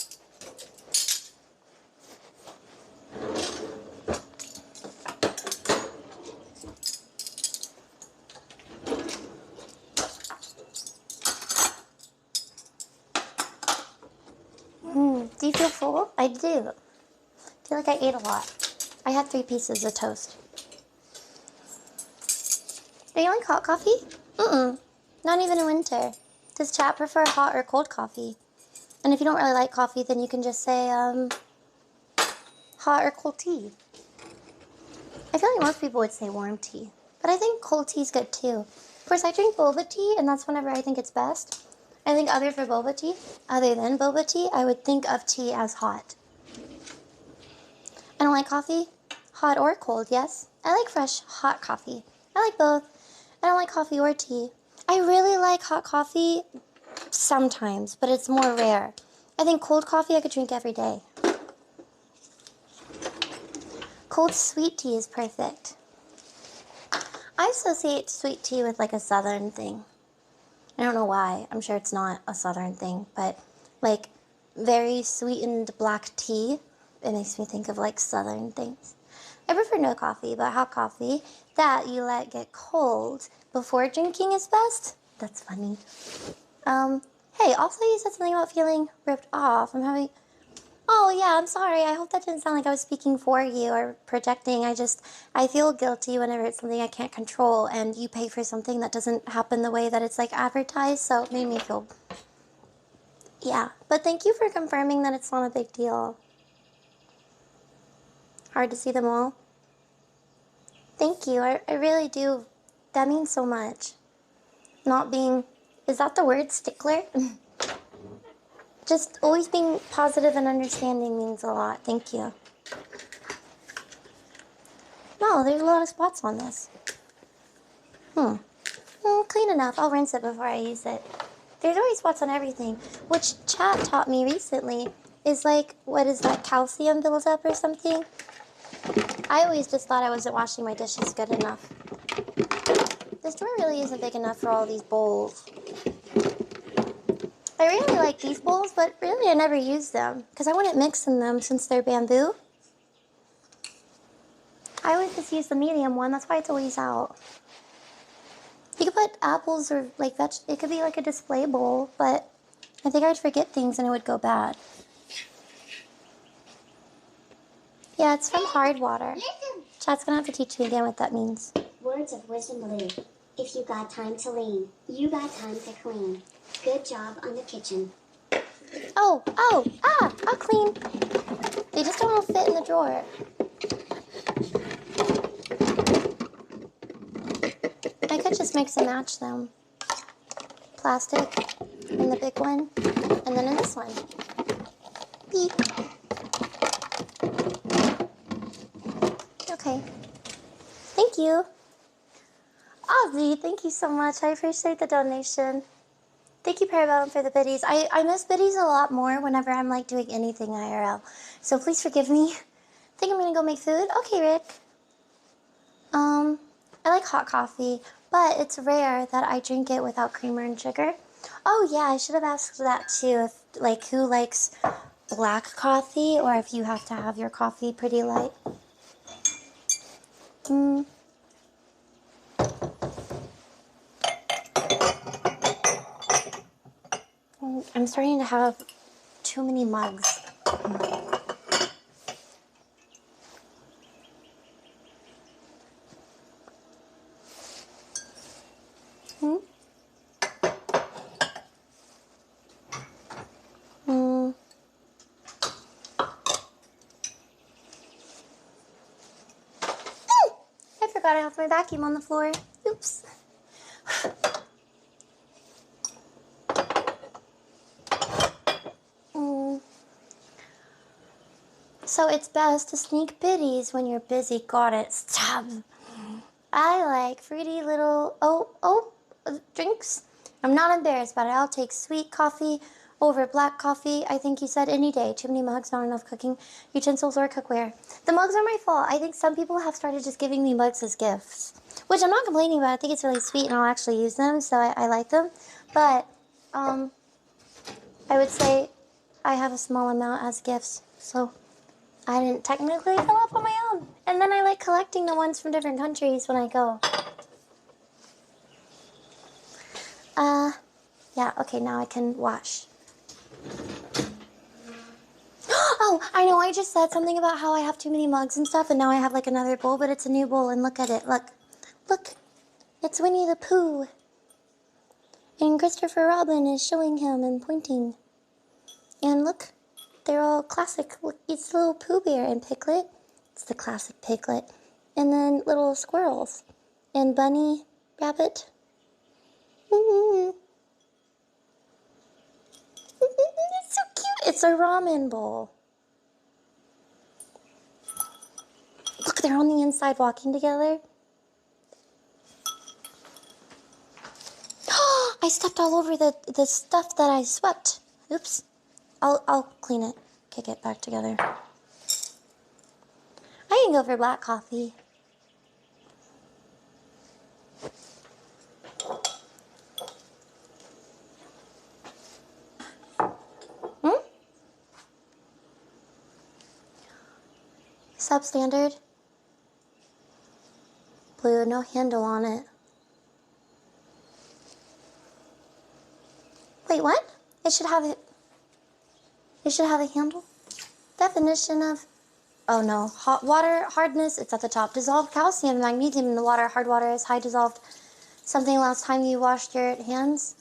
Do you feel full? I do. I feel like I ate a lot. I had 3 pieces of toast. Do you like hot coffee? Not even in winter. Does chat prefer hot or cold coffee? And if you don't really like coffee, then you can just say hot or cold tea. I feel like most people would say warm tea. But I think cold tea is good too. Of course, I drink boba tea, and that's whenever I think it's best. I think other than boba tea, I would think of tea as hot. I don't like coffee. Hot or cold, yes. I like fresh, hot coffee. I like both. I don't like coffee or tea. I really like hot coffee sometimes, but it's more rare. I think cold coffee I could drink every day. Cold sweet tea is perfect. I associate sweet tea with like a southern thing. I don't know why. I'm sure it's not a southern thing, but like very sweetened black tea, it makes me think of like southern things. I prefer no coffee, but hot coffee that you let get cold before drinking is best. That's funny. Hey, also you said something about feeling ripped off. Oh yeah, I'm sorry. I hope that didn't sound like I was speaking for you or projecting. I feel guilty whenever it's something I can't control and you pay for something that doesn't happen the way that it's like advertised, so it made me feel, yeah. But thank you for confirming that it's not a big deal. Hard to see them all. Thank you. I really do. That means so much. Not being, is that the word, stickler? Just always being positive and understanding means a lot. Thank you. No, there's a lot of spots on this. Clean enough. I'll rinse it before I use it. There's always spots on everything, which chat taught me recently is like, what is that, calcium buildup or something? I always just thought I wasn't washing my dishes good enough. This drawer really isn't big enough for all these bowls. I really like these bowls, but really I never use them because I wouldn't mix in them since they're bamboo. I always just use the medium one, that's why it's always out. You could put apples or like it could be like a display bowl, but I think I'd forget things and it would go bad. Yeah, it's from hard water. Chat's gonna have to teach me again what that means. Words of wisdom, Blue. If you got time to lean, you got time to clean. Good job on the kitchen. I'll clean. They just don't all fit in the drawer. I could just mix and match them. Plastic in the big one, and then in this one. Beep. Okay. Thank you. Ozzy, thank you so much. I appreciate the donation. Thank you, Parabellum, for the biddies. I miss biddies a lot more whenever I'm like doing anything IRL. So please forgive me. I think I'm gonna go make food. Okay, Rick. I like hot coffee, but it's rare that I drink it without creamer and sugar. Oh yeah, I should have asked that too. If like who likes black coffee or if you have to have your coffee pretty light. I'm starting to have too many mugs. I forgot I left my vacuum on the floor. Oops. So it's best to sneak biddies when you're busy. Got it. Stop. I like fruity little drinks. I'm not embarrassed about it. I'll take sweet coffee over black coffee. I think you said any day. Too many mugs, not enough cooking utensils or cookware. The mugs are my fault. I think some people have started just giving me mugs as gifts, which I'm not complaining about. I think it's really sweet and I'll actually use them, so I like them. But I would say I have a small amount as gifts, so I didn't technically fill up on my own. And then I like collecting the ones from different countries when I go. Yeah, okay, now I can wash. Oh, I know, I just said something about how I have too many mugs and stuff, and now I have like another bowl, but it's a new bowl, and look at it, look. Look, it's Winnie the Pooh. And Christopher Robin is showing him and pointing. And look, they're all classic. Look, it's little Pooh Bear and Piglet. It's the classic Piglet. And then little squirrels. And Bunny, Rabbit. It's so cute. It's a ramen bowl. Look, they're on the inside walking together. stepped all over the stuff that I swept. Oops. I'll clean it. Kick it back together. I can go for black coffee. Hmm? Substandard. Blue, no handle on it. Wait, what? It should have a handle? Definition of, oh no, hot water hardness, it's at the top. Dissolved calcium, magnesium in the water. Hard water is high dissolved. Something last time you washed your hands?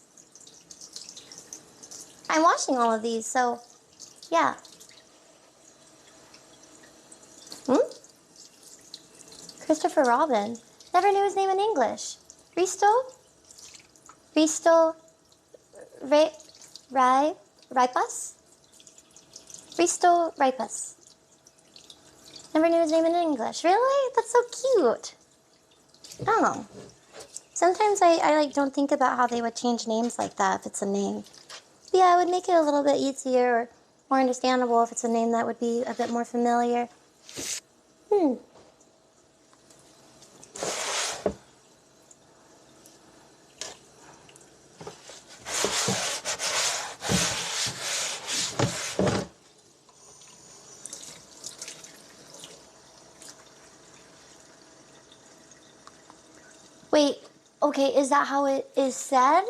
I'm washing all of these, so yeah. Christopher Robin. Never knew his name in English. Risto Ripas? Risto Ripas. Never knew his name in English. Really? That's so cute. Oh. Sometimes I like don't think about how they would change names like that if it's a name. But yeah, it would make it a little bit easier or more understandable if it's a name that would be a bit more familiar. Wait, okay, is that how it is said?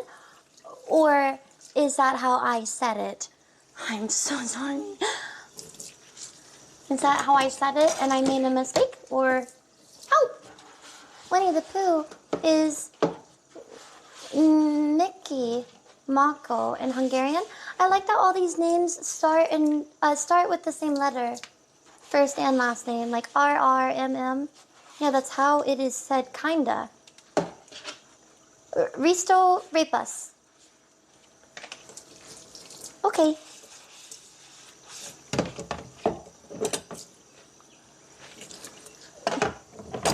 Or is that how I said it? I'm so sorry. Is that how I said it and I made a mistake? Or, oh, Winnie the Pooh is Mickey, Mako in Hungarian. I like that all these names start with the same letter, first and last name, like RRMM. Yeah, that's how it is said, kinda. Risto Repas. Okay.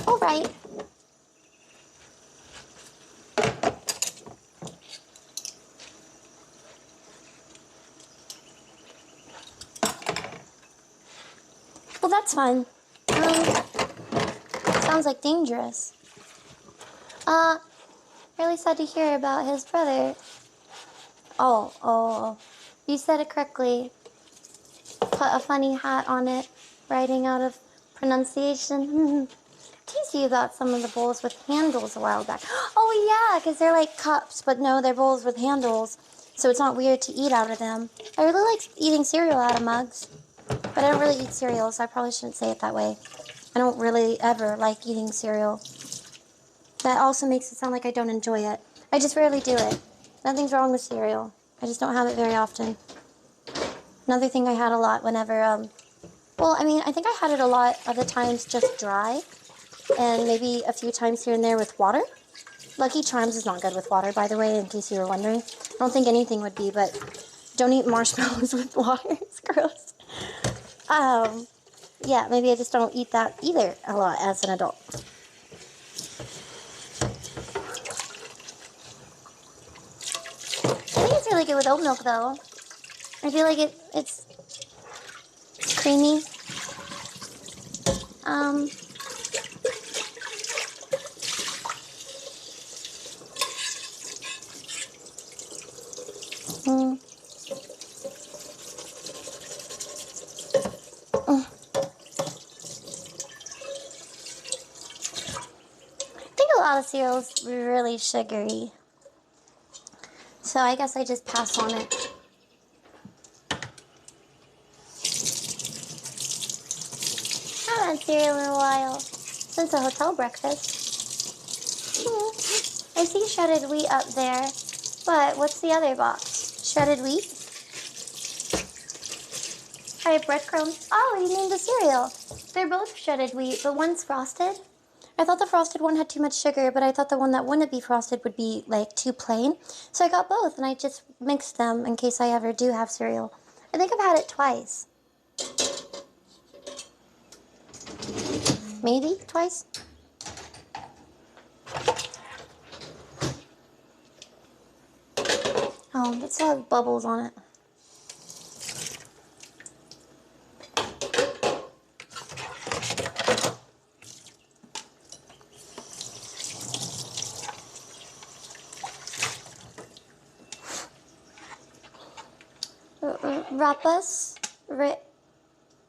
All right. Well, that's fun. Sounds like dangerous. Really sad to hear about his brother. Oh, you said it correctly. Put a funny hat on it, writing out of pronunciation. Teased you about some of the bowls with handles a while back. Oh yeah, because they're like cups, but no, they're bowls with handles, so it's not weird to eat out of them. I really like eating cereal out of mugs, but I don't really eat cereal, so I probably shouldn't say it that way. I don't really ever like eating cereal. That also makes it sound like I don't enjoy it. I just rarely do it. Nothing's wrong with cereal. I just don't have it very often. Another thing I had a lot whenever, well, I mean, I think I had it a lot of the times just dry, and maybe a few times here and there with water. Lucky Charms is not good with water, by the way, in case you were wondering. I don't think anything would be, but don't eat marshmallows with water. It's gross. Yeah, maybe I just don't eat that either a lot as an adult. I think it's really good with oat milk, though. I feel like it's creamy. I think a lot of cereal's really sugary. So I guess I just pass on it. I haven't had cereal in a while. Since a hotel breakfast. I see shredded wheat up there. But what's the other box? Shredded wheat? I have breadcrumbs. Oh, you named the cereal. They're both shredded wheat, but one's frosted. I thought the frosted one had too much sugar, but I thought the one that wouldn't be frosted would be like too plain. So I got both and I just mixed them in case I ever do have cereal. I think I've had it twice. Maybe twice? Oh, it still has bubbles on it. Rapus,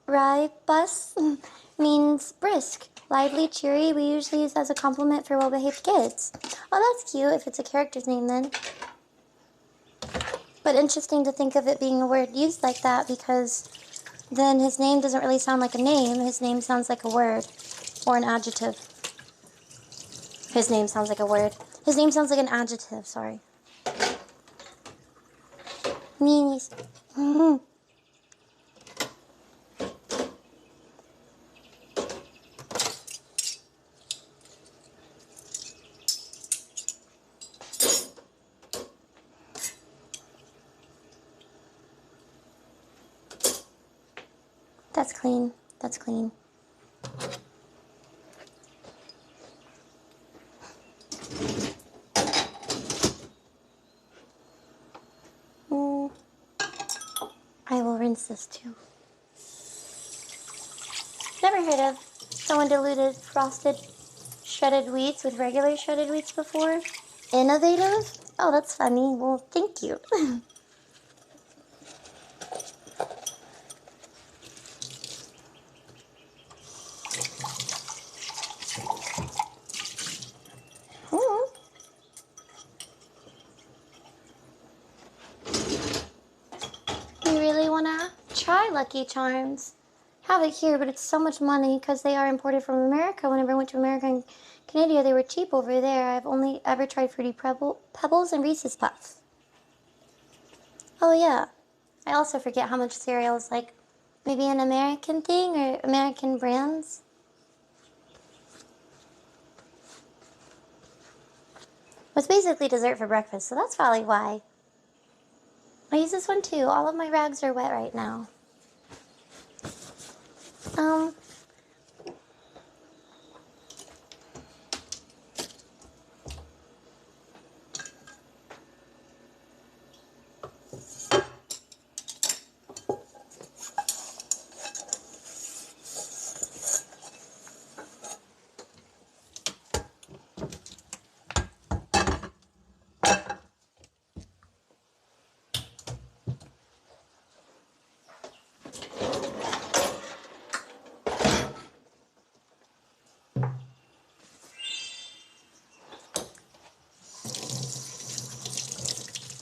ribus means brisk, lively, cheery. We usually use as a compliment for well-behaved kids. Oh, that's cute if it's a character's name then. But interesting to think of it being a word used like that, because then his name doesn't really sound like a name. His name sounds like a word or an adjective. His name sounds like a word. His name sounds like an adjective, sorry. Meanies. That's clean. That's clean. I will rinse this too. Never heard of someone diluted frosted shredded wheats with regular shredded wheats before. Innovative? Oh, that's funny. Well, thank you. You really want to try Lucky Charms? Have it here, but it's so much money because they are imported from America. Whenever I went to America and Canada, they were cheap over there. I've only ever tried Fruity Pebbles and Reese's Puffs. Oh yeah, I also forget how much cereal is like maybe an American thing or American brands. It's basically dessert for breakfast, so that's probably why. I use this one too. All of my rags are wet right now. Um,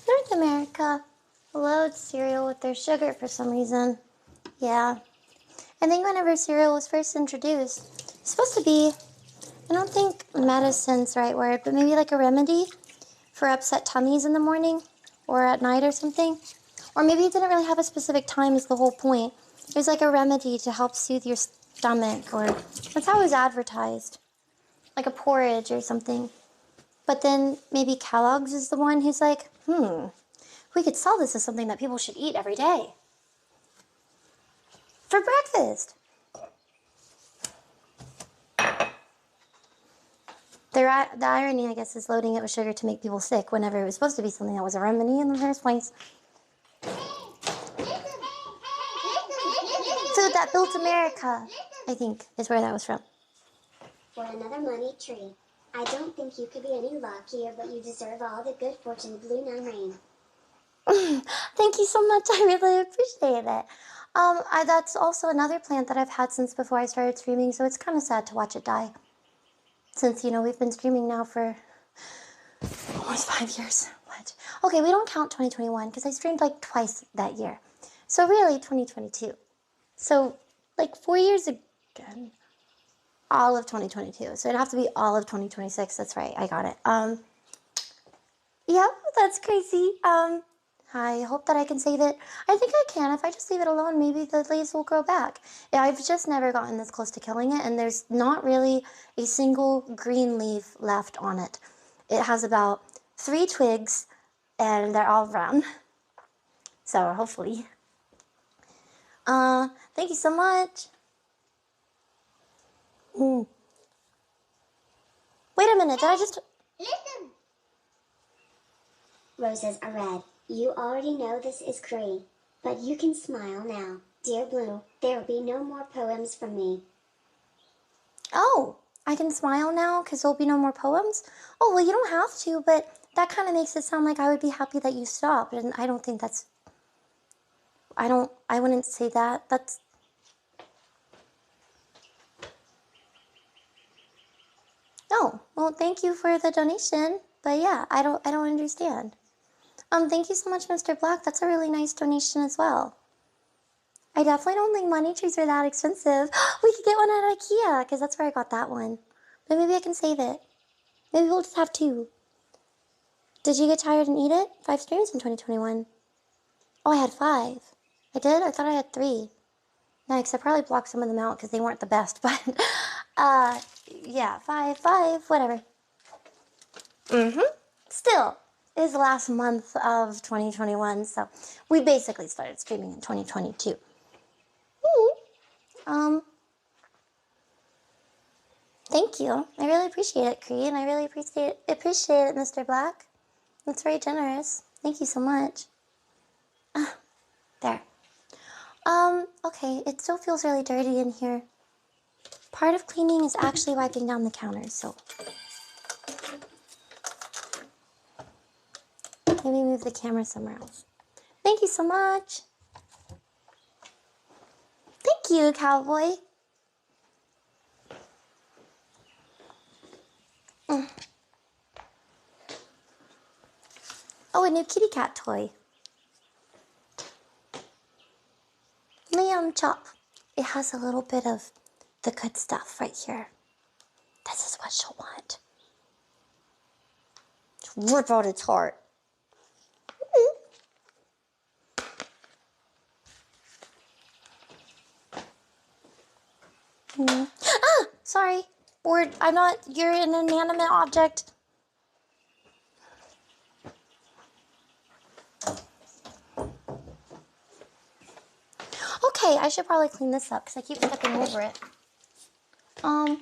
North America loads cereal with their sugar for some reason. Yeah. I think whenever cereal was first introduced, it's supposed to be, I don't think medicine's the right word, but maybe like a remedy for upset tummies in the morning or at night or something. Or maybe it didn't really have a specific time is the whole point. It was like a remedy to help soothe your stomach, or that's how it was advertised. Like a porridge or something. But then maybe Kellogg's is the one who's like, we could sell this as something that people should eat every day. For breakfast. The irony, I guess, is loading it with sugar to make people sick whenever it was supposed to be something that was a remedy in the first place. Food that built America, I think, is where that was from. For another money tree. I don't think you could be any luckier, but you deserve all the good fortune Blue Nun rain. Thank you so much. I really appreciate it. That's also another plant that I've had since before I started streaming, so it's kind of sad to watch it die. Since, we've been streaming now for almost 5 years. What? Okay, we don't count 2021 because I streamed like twice that year. So really 2022. So like 4 years again. All of 2022. So it'd have to be all of 2026. That's right. I got it. Yeah, that's crazy. I hope that I can save it. I think I can. If I just leave it alone, maybe the leaves will grow back. Yeah, I've just never gotten this close to killing it, and there's not really a single green leaf left on it. It has about 3 twigs, and they're all brown. So hopefully. Thank you so much. Wait a minute, did I just... Listen! Roses are red. You already know this is Cree, but you can smile now. Dear Blue, there'll be no more poems from me. Oh, I can smile now because there'll be no more poems? Oh, well, you don't have to, but that kind of makes it sound like I would be happy that you stopped, and I don't think that's... I wouldn't say that. That's... Oh, well, thank you for the donation, but yeah, I don't understand. Thank you so much, Mr. Black. That's a really nice donation as well. I definitely don't think money trees are that expensive. We could get one at IKEA, because that's where I got that one. But maybe I can save it. Maybe we'll just have two. Did you get tired and eat it? 5 streams in 2021. Oh, I had 5. I did? I thought I had 3. Nice, I probably blocked some of them out because they weren't the best, but, yeah, 5, whatever. Still, it is the last month of 2021, so we basically started streaming in 2022. Thank you. I really appreciate it, Cree, and I really appreciate it, Mr. Black. That's very generous. Thank you so much. There. Okay, it still feels really dirty in here. Part of cleaning is actually wiping down the counters, so maybe move the camera somewhere else. Thank you so much. Thank you, cowboy. Oh, a new kitty cat toy. Lamb chop. It has a little bit of the good stuff right here. This is what she'll want. Rip out its heart. Ah, sorry. I'm not, you're an inanimate object. Okay, I should probably clean this up because I keep stepping over it. Okay.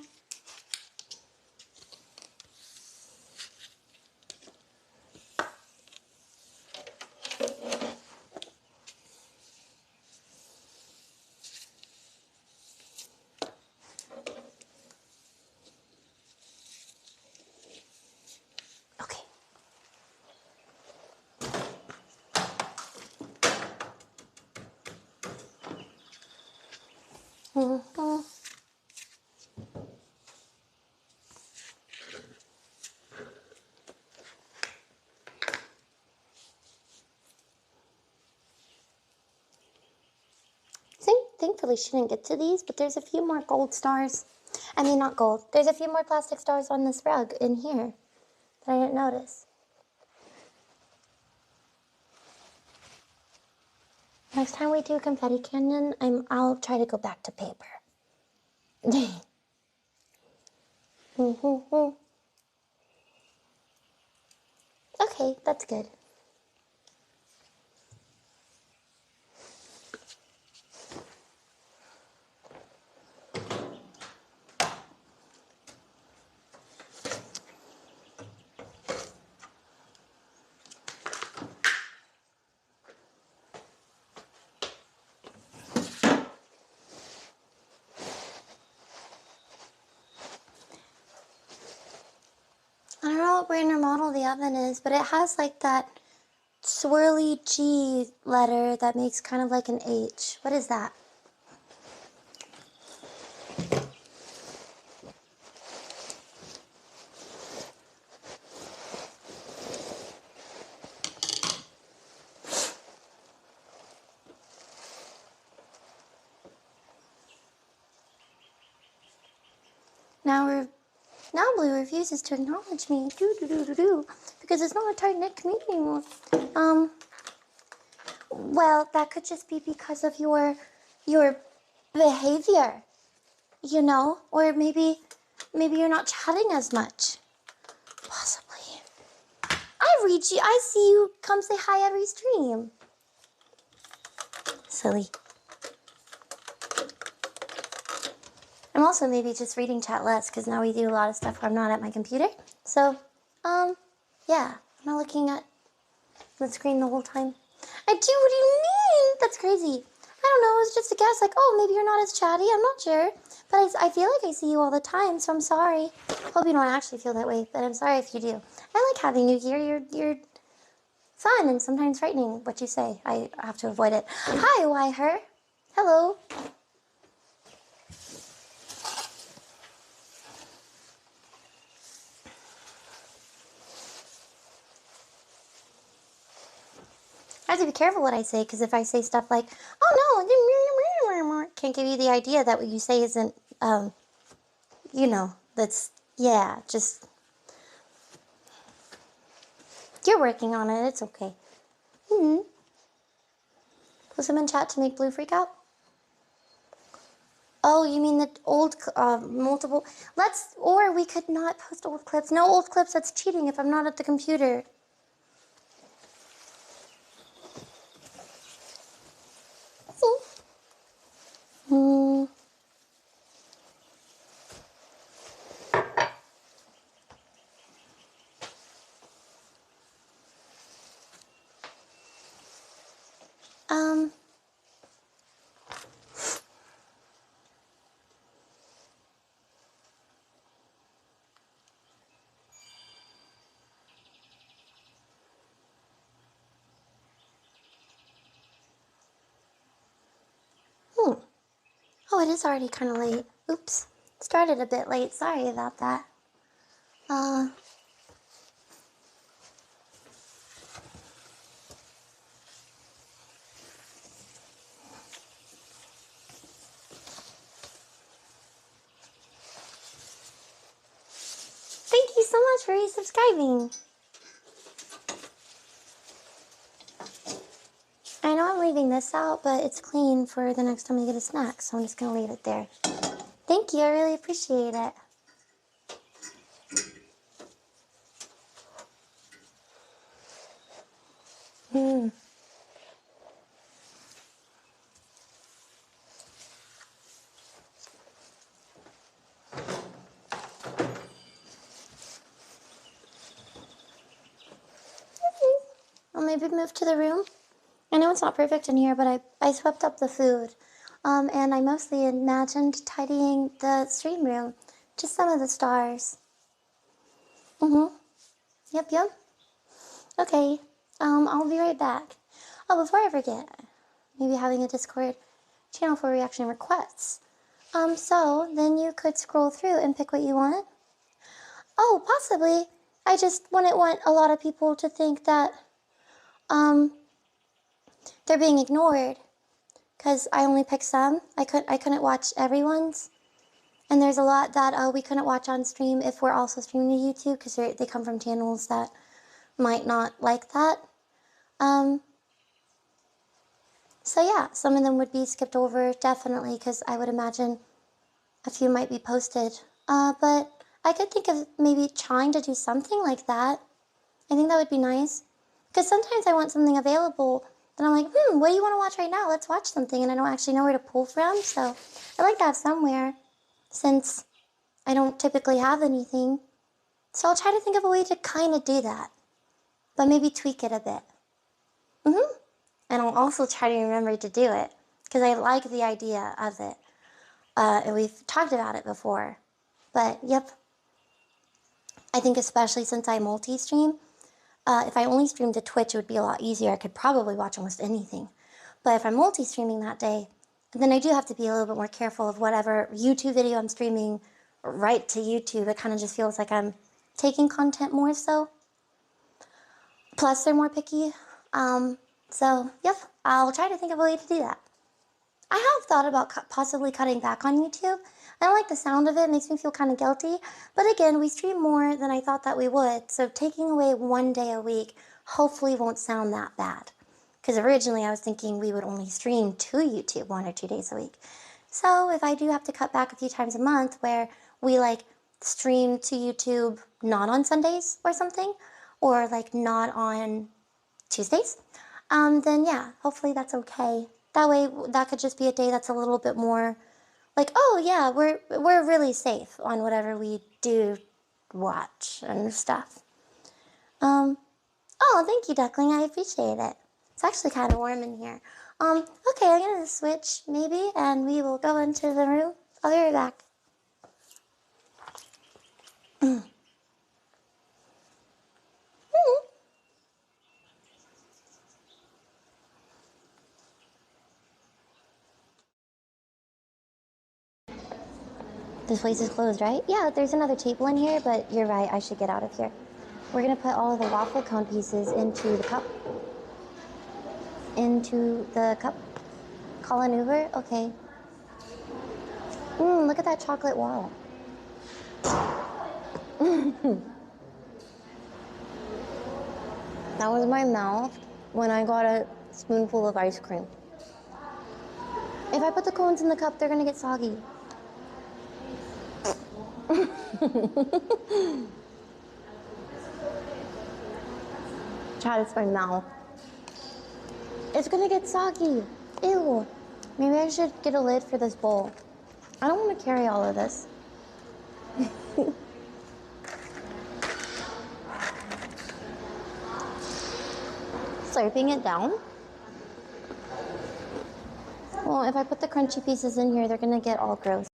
Thankfully she didn't get to these, but there's a few more gold stars. I mean, not gold. There's a few more plastic stars on this rug in here that I didn't notice. Next time we do Confetti Canyon, I'll try to go back to paper. Okay, that's good. I don't know what brand or model the oven is, but it has like that swirly G letter that makes kind of like an H. What is that? Now Blue refuses to acknowledge me. Because it's not a tight-knit community anymore. Well, that could just be because of your behavior, you know? Or maybe you're not chatting as much. Possibly. I read you. I see you come say hi every stream. Silly. I'm also maybe just reading chat less because now we do a lot of stuff where I'm not at my computer. So, yeah, I'm not looking at the screen the whole time? I do, what do you mean? That's crazy. I don't know, it was just a guess, like, oh, maybe you're not as chatty, I'm not sure. But I feel like I see you all the time, so I'm sorry. Hope you don't actually feel that way, but I'm sorry if you do. I like having you here, you're fun and sometimes frightening, what you say. I have to avoid it. Hi, why her? Hello. I have to be careful what I say, because if I say stuff like, oh no, can't give you the idea that what you say isn't, that's, yeah, just, you're working on it, it's okay. Put some in chat to make Blue freak out? Oh, you mean the old, multiple, or we could not post old clips. No old clips, that's cheating if I'm not at the computer. Hmm. Um. Oh, it is already kind of late. Oops. Started a bit late. Sorry about that. Thank you so much for resubscribing. I know I'm leaving this out, but it's clean for the next time I get a snack, so I'm just going to leave it there. Thank you. I really appreciate it. I'll maybe move to the room. I know it's not perfect in here, but I swept up the food. And I mostly imagined tidying the stream room. Just some of the stars. Yep. Okay. I'll be right back. Oh, before I forget, maybe having a Discord channel for reaction requests. So then you could scroll through and pick what you want. Oh, possibly. I just wouldn't want a lot of people to think that, they're being ignored. Because I only picked some. I couldn't watch everyone's. And there's a lot that we couldn't watch on stream if we're also streaming to YouTube, because they come from channels that might not like that. So yeah, some of them would be skipped over, definitely, because I would imagine a few might be posted. But I could think of maybe trying to do something like that. I think that would be nice. Because sometimes I want something available, then I'm like, what do you want to watch right now? Let's watch something, and I don't actually know where to pull from, so I like to have somewhere, since I don't typically have anything. So I'll try to think of a way to kind of do that, but maybe tweak it a bit. And I'll also try to remember to do it, because I like the idea of it. And we've talked about it before. But, yep. I think especially since I multi-stream, if I only streamed to Twitch, it would be a lot easier. I could probably watch almost anything. But if I'm multi-streaming that day, then I do have to be a little bit more careful of whatever YouTube video I'm streaming right to YouTube. It kind of just feels like I'm taking content more so. Plus, they're more picky. So, yep, I'll try to think of a way to do that. I have thought about possibly cutting back on YouTube. I don't like the sound of it. It makes me feel kind of guilty. But again, we stream more than I thought that we would. So taking away one day a week hopefully won't sound that bad. Because originally I was thinking we would only stream to YouTube 1 or 2 days a week. So if I do have to cut back a few times a month where we like stream to YouTube not on Sundays or something, or like not on Tuesdays, then yeah, hopefully that's okay. That way, that could just be a day that's a little bit more like, oh yeah, we're really safe on whatever we do watch and stuff. Oh, thank you, Duckling. I appreciate it. It's actually kind of warm in here. Okay, I'm gonna switch maybe, and we will go into the room. I'll be right back. This place is closed, right? Yeah, there's another table in here, but you're right, I should get out of here. We're gonna put all of the waffle cone pieces into the cup. Into the cup. Call an Uber? Okay. Look at that chocolate wall. That was my mouth when I got a spoonful of ice cream. If I put the cones in the cup, they're gonna get soggy. Chad, it's my mouth. It's gonna get soggy. Ew. Maybe I should get a lid for this bowl. I don't want to carry all of this. Slurping it down. Well, if I put the crunchy pieces in here, they're gonna get all gross.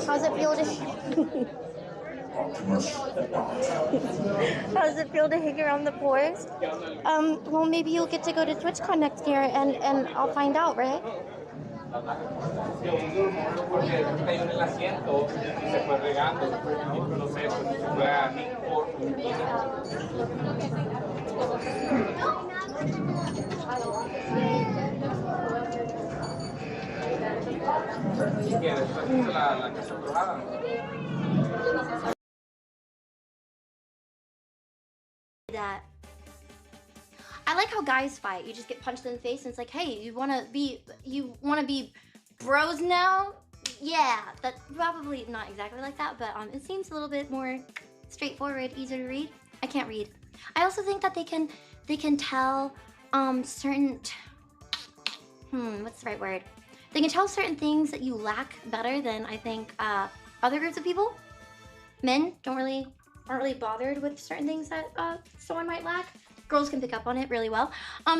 How's it feel to How's it feel to hang around the pores? Well, maybe you'll get to go to TwitchCon next year, and I'll find out, right? That I like how guys fight. You just get punched in the face and it's like, hey, you wanna be bros now? Yeah, that's probably not exactly like that, but it seems a little bit more straightforward, easier to read. I can't read. I also think that they can tell certain what's the right word? They can tell certain things that you lack better than I think other groups of people. Men aren't really bothered with certain things that someone might lack. Girls can pick up on it really well.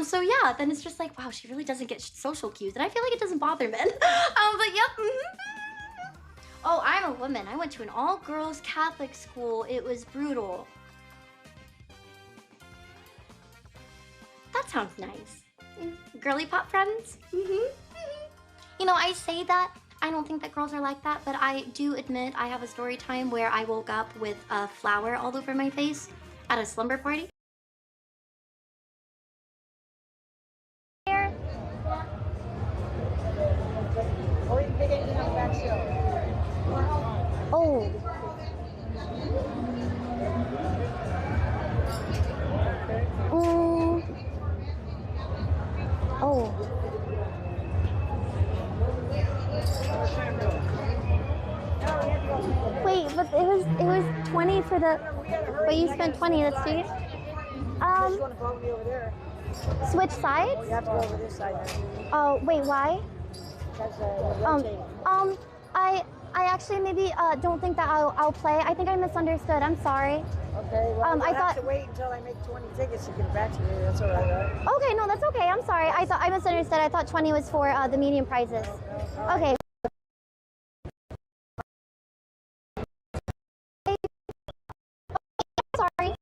So yeah, then it's just like, wow, she really doesn't get social cues, and I feel like it doesn't bother men. But yep. Oh, I'm a woman. I went to an all-girls Catholic school. It was brutal. That sounds nice. Girly pop friends? You know, I say that. I don't think that girls are like that, but I do admit I have a story time where I woke up with a flower all over my face at a slumber party. Oh. Oh. Wait, but it was 20 for the. But you spent 20. That's sweet. Switch sides? You have to go over this side now. Oh, wait, why? I actually maybe don't think that I'll play. I think I misunderstood. I'm sorry. Okay. Okay, well, I you'll have thought. to wait until I make 20 tickets to get back to you. That's all right. Okay, no, that's okay. I'm sorry. I misunderstood. I thought 20 was for the medium prizes. Okay. Sorry.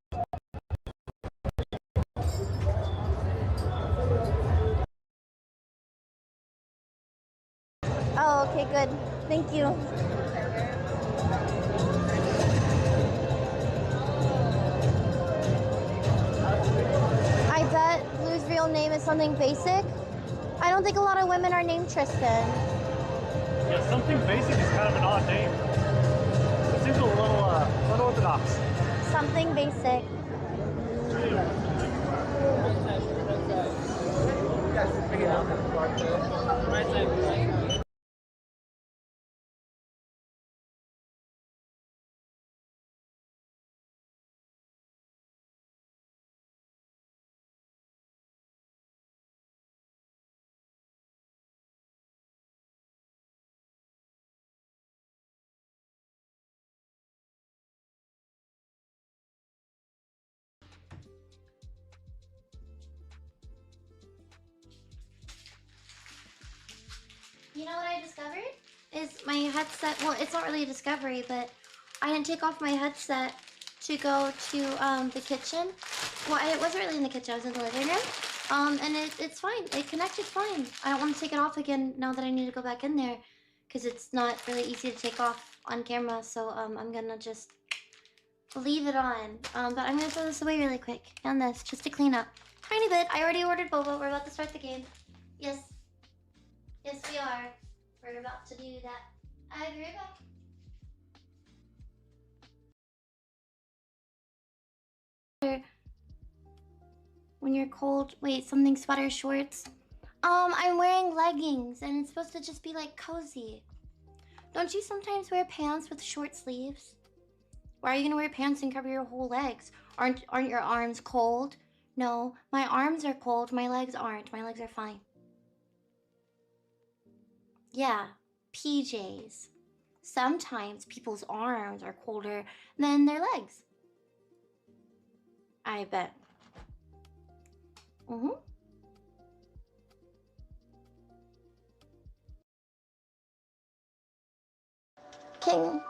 Oh, okay, good. Thank you. I bet Blue's real name is something basic. I don't think a lot of women are named Tristan. Yeah, something basic is kind of an odd name. It seems a little unorthodox. Something basic. You know what I discovered? Is my headset, well, it's not really a discovery, but I didn't take off my headset to go to the kitchen. Well, it wasn't really in the kitchen, I was in the living room. And it's fine, it connected fine. I don't want to take it off again now that I need to go back in there, because it's not really easy to take off on camera, so I'm gonna just leave it on. But I'm gonna throw this away really quick, on this, just to clean up. Tiny bit, I already ordered boba, we're about to start the game. Yes. Yes, we are. We're about to do that. I'll be right back. When you're cold, wait, something sweater shorts. I'm wearing leggings and it's supposed to just be like cozy. Don't you sometimes wear pants with short sleeves? Why are you gonna wear pants and cover your whole legs? Aren't your arms cold? No, my arms are cold, my legs aren't. My legs are fine. Yeah, PJs. Sometimes people's arms are colder than their legs. I bet. King.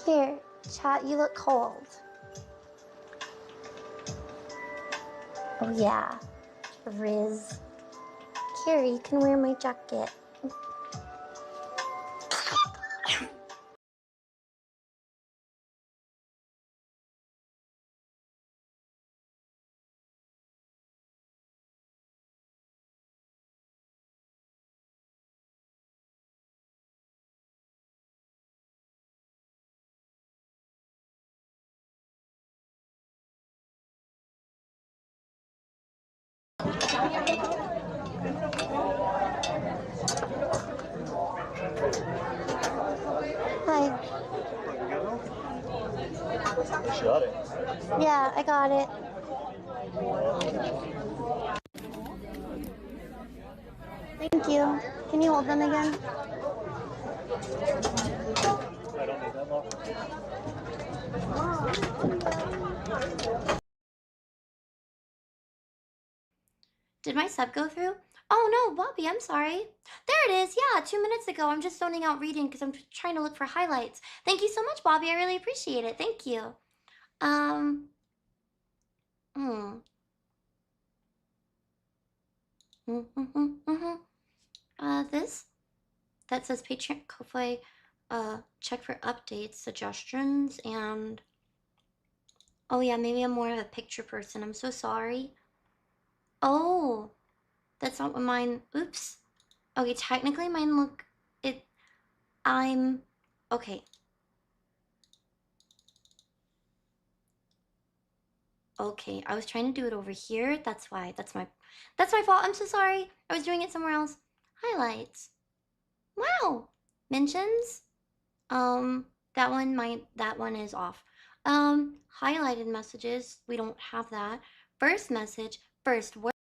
Here, chat, you look cold. Oh yeah, Riz. Here, you can wear my jacket. Hi. Shut it. Yeah, I got it. Thank you. Can you hold them again? I don't need that long. Did my sub go through? Oh no, Bobby, I'm sorry. There it is. Yeah, 2 minutes ago. I'm just zoning out reading because I'm trying to look for highlights. Thank you so much, Bobby. I really appreciate it. Thank you. Hmm. This that says Patreon Ko-Fi. Check for updates, suggestions, and oh yeah, maybe I'm more of a picture person. I'm so sorry. Oh, that's not what mine. Oops. Okay, technically mine look. It. I'm. Okay. Okay, I was trying to do it over here. That's why. That's my fault. I'm so sorry. I was doing it somewhere else. Highlights. Wow. Mentions. That one is off. Highlighted messages. We don't have that. First message. First word.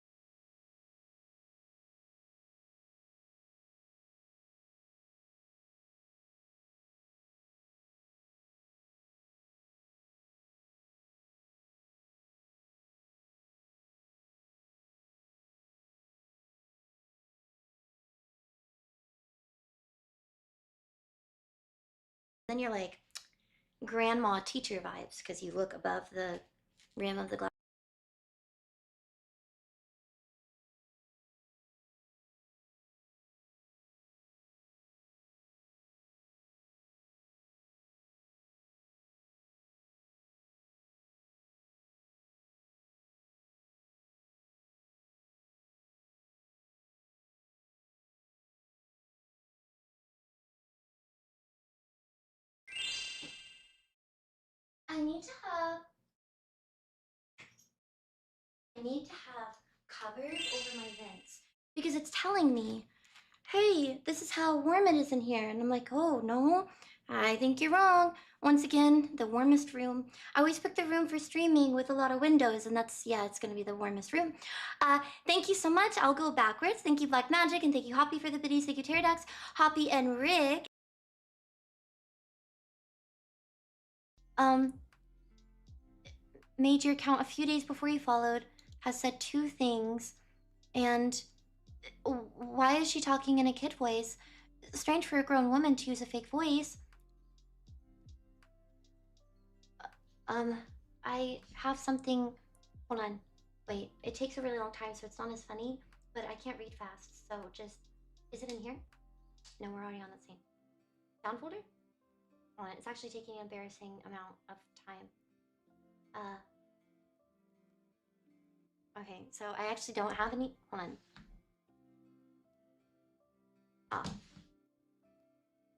Then you're like grandma teacher vibes because you look above the rim of the glass. I need to have covers over my vents because it's telling me, hey, this is how warm it is in here. And I'm like, oh, no, I think you're wrong. Once again, the warmest room. I always pick the room for streaming with a lot of windows, and that's, yeah, it's gonna be the warmest room. Thank you so much. I'll go backwards. Thank you, Black Magic, and thank you, Hoppy, for the biddies. Thank you, Pterodax, Hoppy, and Rick. Made your account a few days before you followed, has said 2 things, and why is she talking in a kid voice? Strange for a grown woman to use a fake voice. I have something. Hold on. Wait, it takes a really long time, so it's not as funny, but I can't read fast, so just. Is it in here? No, we're already on the same. Sound folder? Hold on, it's actually taking an embarrassing amount of time. Okay, so I actually don't have any. Hold on. Oh.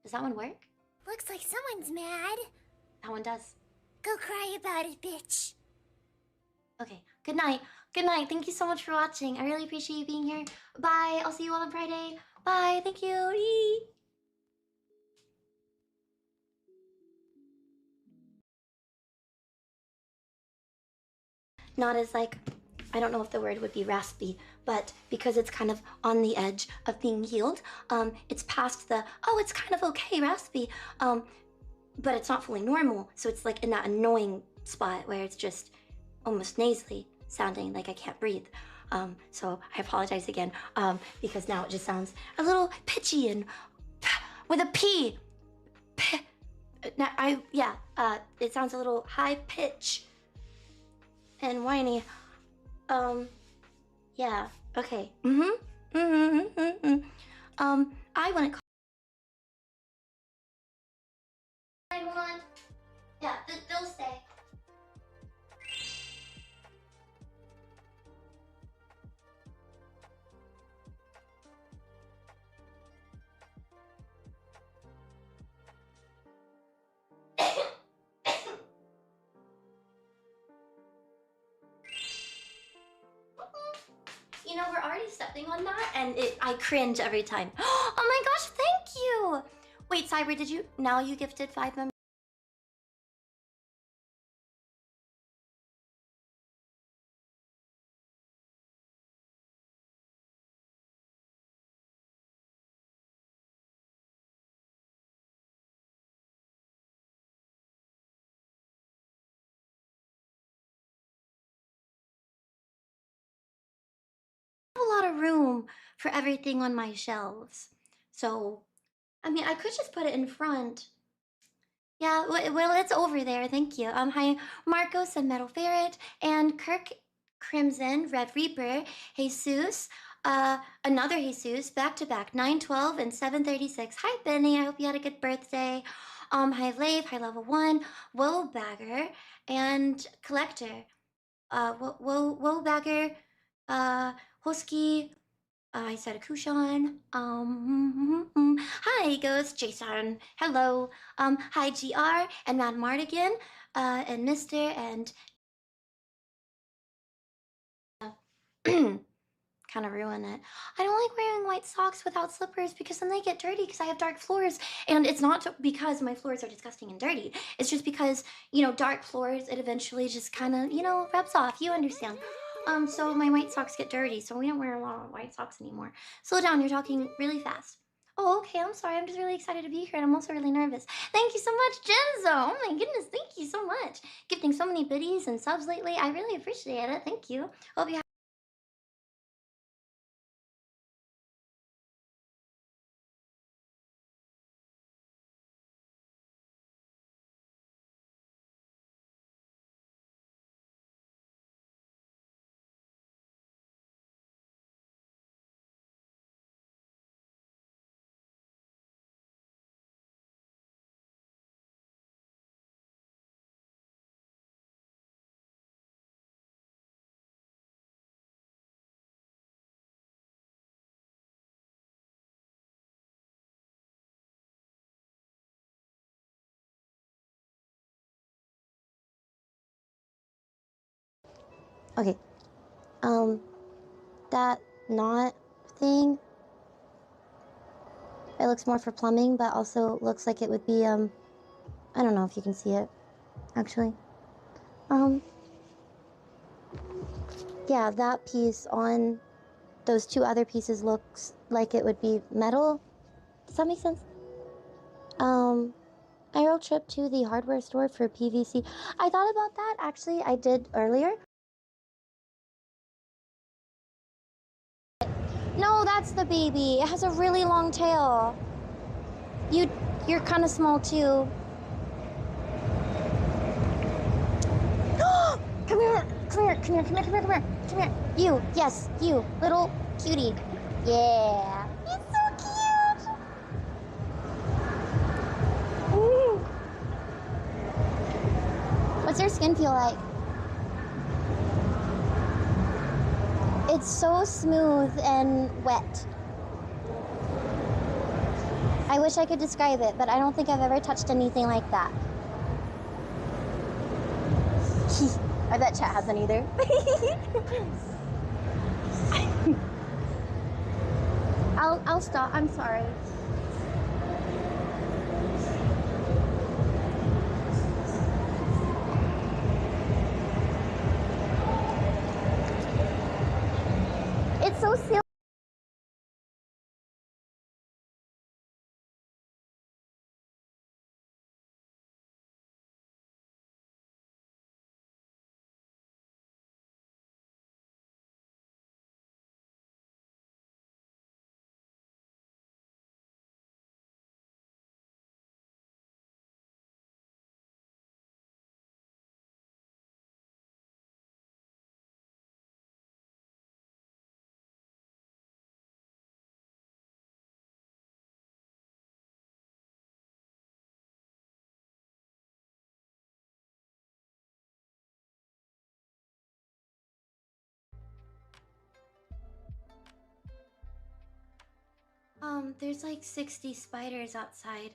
Does that one work? Looks like someone's mad. That one does. Go cry about it, bitch. Okay, good night. Good night. Thank you so much for watching. I really appreciate you being here. Bye. I'll see you all on Friday. Bye. Thank you. Eee. Not as like, I don't know if the word would be raspy, but because it's kind of on the edge of being healed, it's past the, oh, it's kind of okay raspy, but it's not fully normal. So it's like in that annoying spot where it's just almost nasally sounding like I can't breathe. So I apologize again, because now it just sounds a little pitchy and with a P. It sounds a little high pitch and whiny. Yeah, okay. I want to call. Hold on. Yeah, they'll stay. You know, we're already stepping on that, and I cringe every time. Oh my gosh, thank you! Wait, Cyber, did you, now you gifted 5 members? A lot of room for everything on my shelves. So, I mean, I could just put it in front. Yeah, well, it's over there. Thank you. Hi, Marcos and Metal Ferret, and Kirk Crimson, Red Reaper, Jesus, another Jesus, back to back, 912 and 736. Hi, Benny. I hope you had a good birthday. Hi, Lave, hi, level 1, Woe Bagger, and Collector. Woe Bagger, Husky, I said a Kushan. Hi, Ghost Jason. Hello. Hi, GR and Mad Mardigan, and Mr. and kind of ruin it. I don't like wearing white socks without slippers because then they get dirty because I have dark floors. And it's not because my floors are disgusting and dirty. It's just because, you know, dark floors, it eventually just kind of, you know, rubs off. You understand. So my white socks get dirty, so we don't wear a lot of white socks anymore. Slow down, you're talking really fast. Oh, okay, I'm sorry. I'm just really excited to be here, and I'm also really nervous. Thank you so much, Genzo. Oh my goodness, thank you so much. Gifting so many biddies and subs lately. I really appreciate it. Thank you. Hope you Okay. That knot thing. It looks more for plumbing, but also looks like it would be, I don't know if you can see it, actually. Yeah, that piece on those two other pieces looks like it would be metal. Does that make sense? Aerial trip to the hardware store for PVC. I thought about that, actually, I did earlier. No, that's the baby. It has a really long tail. You're kind of small too. Come here, come here, come here, come here, come here, come here, come here. You, yes, you, little cutie. Yeah, it's so cute. Ooh. What's your skin feel like? It's so smooth and wet. I wish I could describe it, but I don't think I've ever touched anything like that. I bet chat hasn't either. I'll stop. I'm sorry. It's so silly. There's like 60 spiders outside.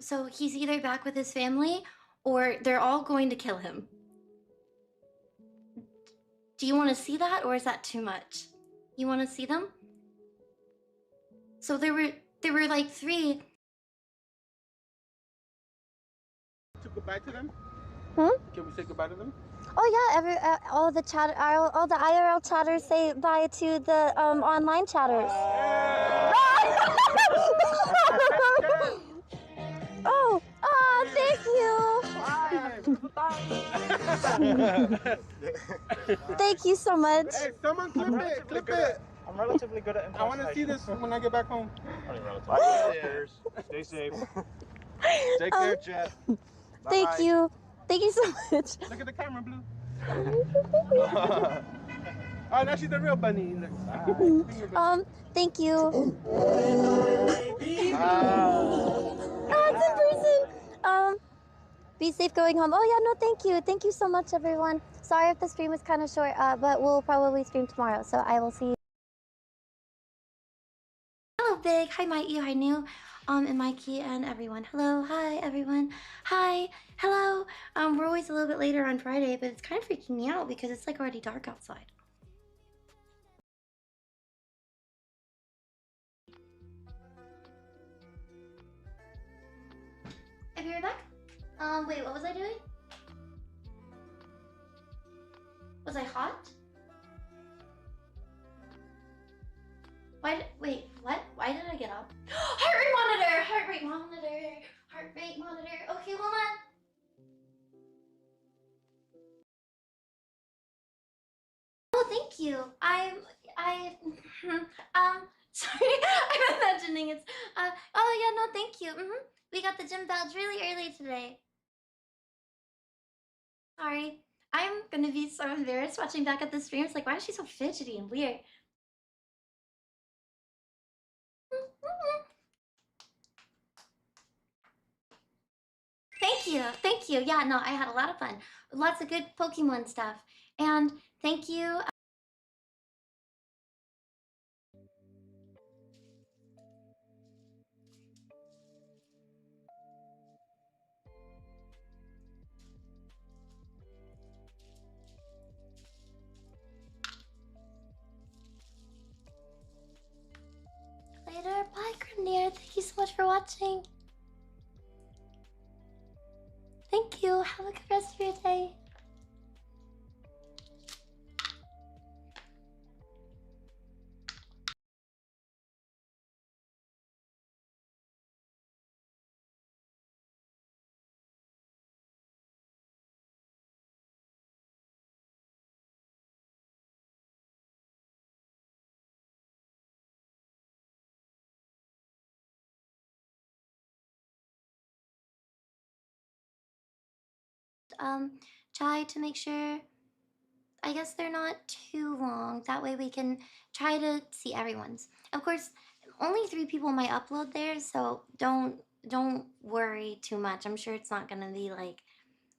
So he's either back with his family or they're all going to kill him. Do you want to see that, or is that too much? You want to see them? So there were like 3. To goodbye to them? Hmm? Can we say goodbye to them? Oh yeah, all the IRL chatters say bye to the online chatters. Oh, thank you. Thank you so much. Hey, someone clip it. I'm relatively good at I want to see this when I get back home. Cheers. Stay safe. Take care, Chet. Thank you. Thank you so much. Look at the camera, Blue. Oh, now she's the real bunny. Look. Thank you. Oh, it's in person. Be safe going home. Oh yeah, no, thank you. Thank you so much, everyone. Sorry if the stream was kind of short, but we'll probably stream tomorrow, so I will see you. Hello, Big. Hi, Mighty. Hi, New. And Mikey and everyone. Hello. Hi, everyone. Hi. Hello. We're always a little bit later on Friday, but it's kind of freaking me out because it's like already dark outside. Have you heard back? Wait, what was I doing? Was I hot? Wait, what? Why did I get up? Heart rate monitor! Heart rate monitor! Heart rate monitor. Okay, hold on. Oh, thank you. Sorry, I'm imagining it's, oh yeah, no, thank you. We got the gym badge really early today. Sorry. I'm gonna be so embarrassed watching back at the streams. Like, why is she so fidgety and weird? Thank you. Thank you. Yeah, no, I had a lot of fun. Lots of good Pokemon stuff. And thank you. Oh, much for watching. Thank you. Have a good rest of your day. Try to make sure, I guess they're not too long. That way we can try to see everyone's. Of course, only 3 people might upload there, so don't worry too much. I'm sure it's not gonna be like,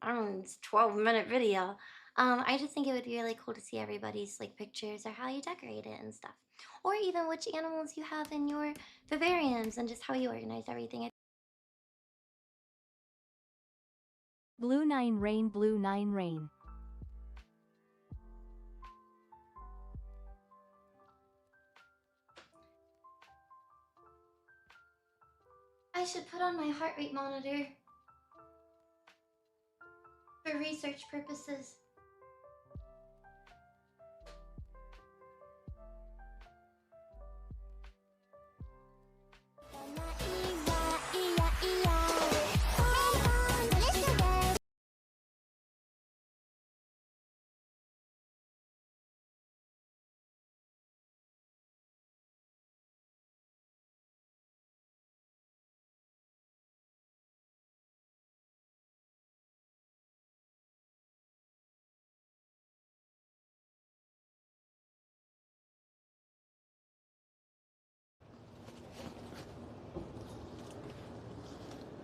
I don't know, it's a 12-minute video. I just think it would be really cool to see everybody's like pictures or how you decorate it and stuff. Or even which animals you have in your vivariums and just how you organize everything. Blue 9 Rain, Blue 9 Rain. I should put on my heart rate monitor for research purposes.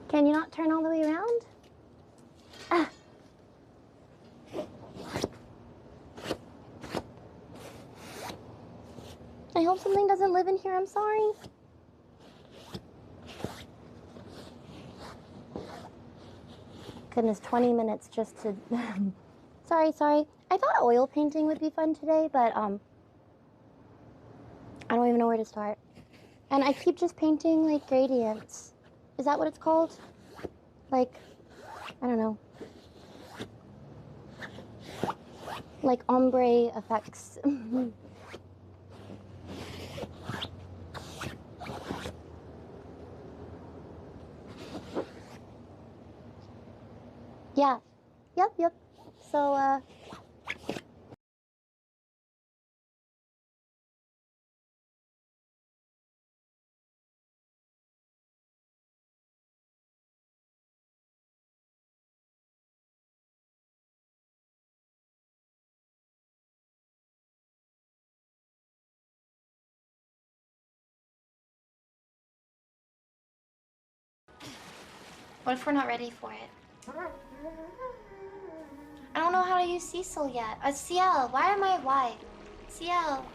Can you not turn all the way around? Ah. I hope something doesn't live in here. I'm sorry. Goodness, 20 minutes just to... sorry. I thought oil painting would be fun today, but I don't even know where to start. And I keep just painting like gradients. Is that what it's called? Like, I don't know. Like ombre effects. Yeah. Yep. So, what if we're not ready for it? I don't know how to use Cecil yet. CL, why? CL.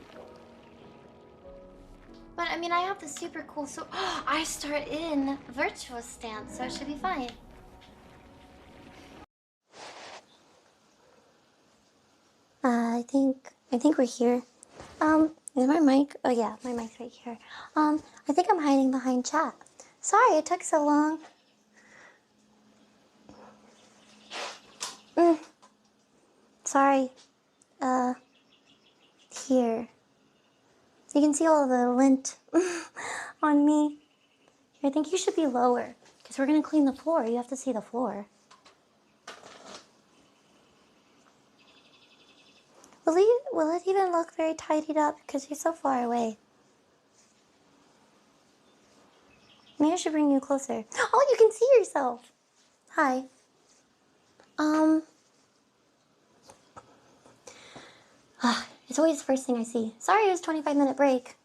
But I mean, I have the super cool, so I start in virtual stance, so it should be fine. I think we're here. Is my mic? Oh yeah, my mic's right here. I think I'm hiding behind chat. Sorry it took so long. Sorry. Here. You can see all the lint on me. I think you should be lower, because we're gonna clean the floor. You have to see the floor. Will it even look very tidied up? Because you're so far away. Maybe I should bring you closer. Oh, you can see yourself. Hi. It's always the first thing I see. Sorry it was a 25-minute break.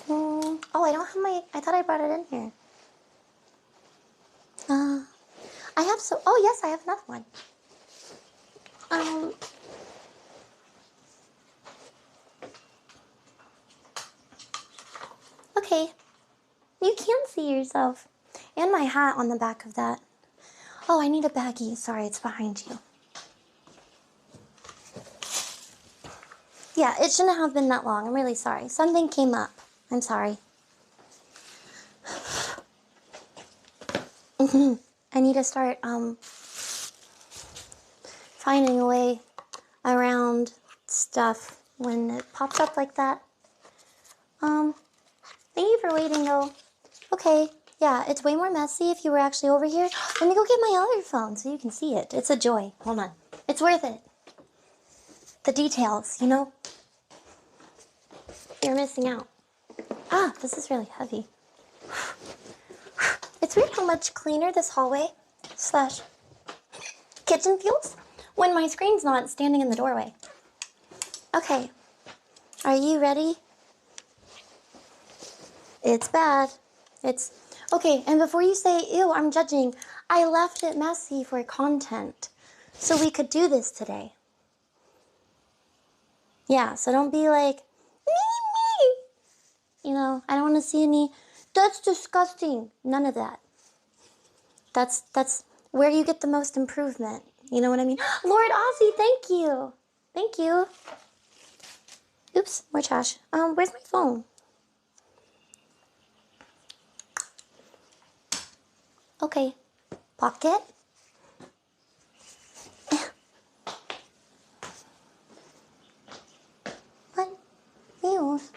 Oh, I don't have my... I thought I brought it in here. I have so... Oh, yes, I have another one. Okay. You can see yourself. And my hat on the back of that. Oh, I need a baggie. Sorry, it's behind you. Yeah, it shouldn't have been that long. I'm really sorry. Something came up. I'm sorry. I need to start finding a way around stuff when it pops up like that. Thank you for waiting though. Okay, yeah, it's way more messy if you were actually over here. Let me go get my other phone so you can see it. It's a joy. Hold on. It's worth it. The details, you know? You're missing out. Ah, this is really heavy. It's weird how much cleaner this hallway slash kitchen feels when my screen's not standing in the doorway. Okay, are you ready? It's bad. It's okay. And before you say, ew, I'm judging, I left it messy for content so we could do this today. Yeah, so don't be like, me. You know, I don't want to see any, that's disgusting. None of that. That's where you get the most improvement. You know what I mean? Lord Ozzy, thank you. Thank you. Oops, more trash. Where's my phone? Okay. Pocket. What? Meals?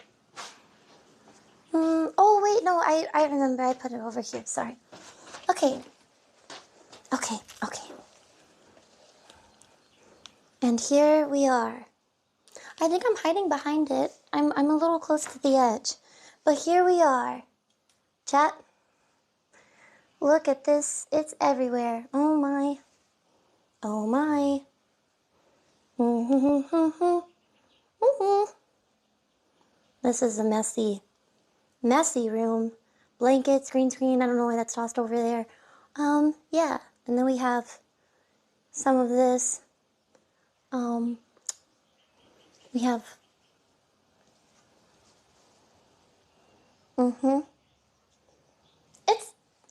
Oh, wait, no, I remember. I put it over here. Sorry. Okay. Okay. And here we are. I think I'm hiding behind it. I'm a little close to the edge. But here we are. Chat. Look at this. It's everywhere. Oh my. Oh my. This is a messy room. Blankets, green screen. I don't know why that's tossed over there. Yeah. And then we have some of this. We have.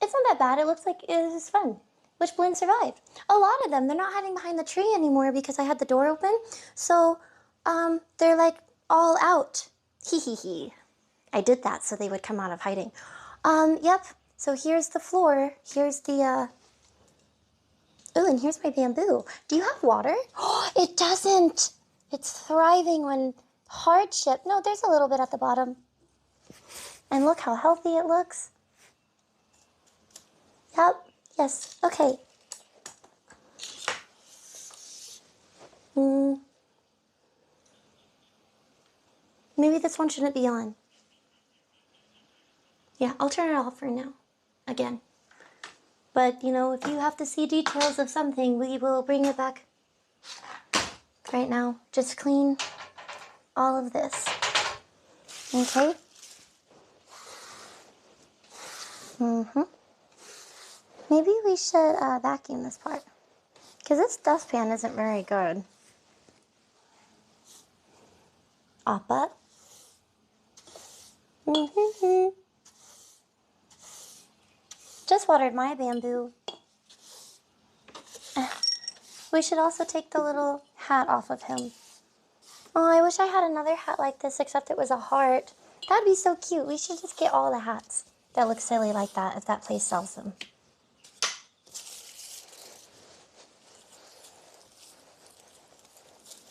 It's not that bad. It looks like it is fun. Which balloon survived? A lot of them. They're not hiding behind the tree anymore because I had the door open. So, they're like all out. Hee. I did that so they would come out of hiding. Yep. So here's the floor. Here's the, oh, and here's my bamboo. Do you have water? Oh, it doesn't. It's thriving when hardship. No, there's a little bit at the bottom. And look how healthy it looks. Yep. Yes. Okay. Maybe this one shouldn't be on. Yeah, I'll turn it off for now. Again. But, you know, if you have to see details of something, we will bring it back. Right now, just clean all of this. Okay? Maybe we should vacuum this part. Because this dustpan isn't very good. Appa. Just watered my bamboo. We should also take the little hat off of him. Oh, I wish I had another hat like this, except it was a heart. That'd be so cute. We should just get all the hats that look silly like that if that place sells them.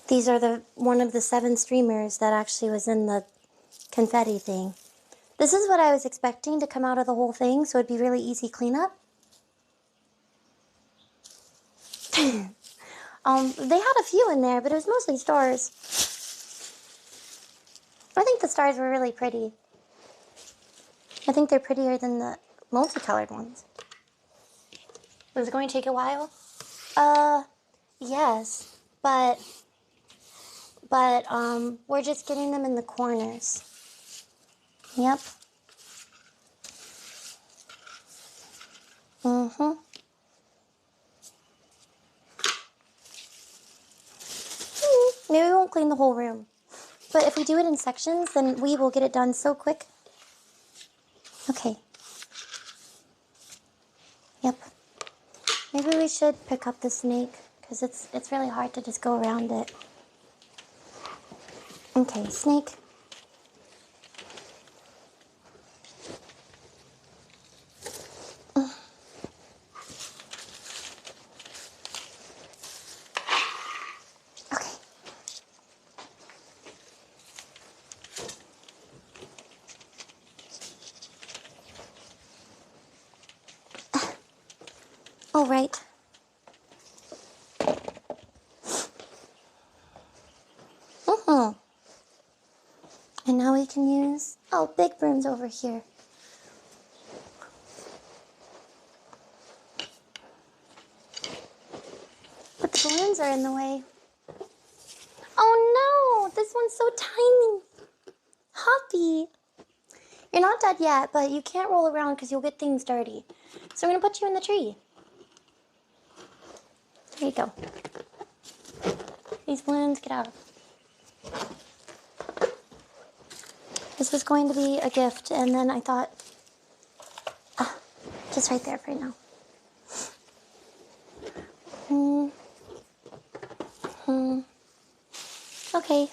These are one of the 7 streamers that actually was in the confetti thing. This is what I was expecting to come out of the whole thing, so it'd be really easy cleanup. They had a few in there, but it was mostly stars. I think the stars were really pretty. I think they're prettier than the multicolored ones. Was it going to take a while? Yes, but we're just getting them in the corners. Yep. Maybe we won't clean the whole room. But if we do it in sections, then we will get it done so quick. Okay. Yep. Maybe we should pick up the snake, because it's really hard to just go around it. Okay, snake. Okay. All right. And now we can use, oh, big broom's over here. But the balloons are in the way. Oh no, this one's so tiny. Hoppy. You're not dead yet, but you can't roll around because you'll get things dirty. So I'm gonna put you in the tree. There you go. These balloons, get out. This was going to be a gift, and then I thought, just right there for now. Okay.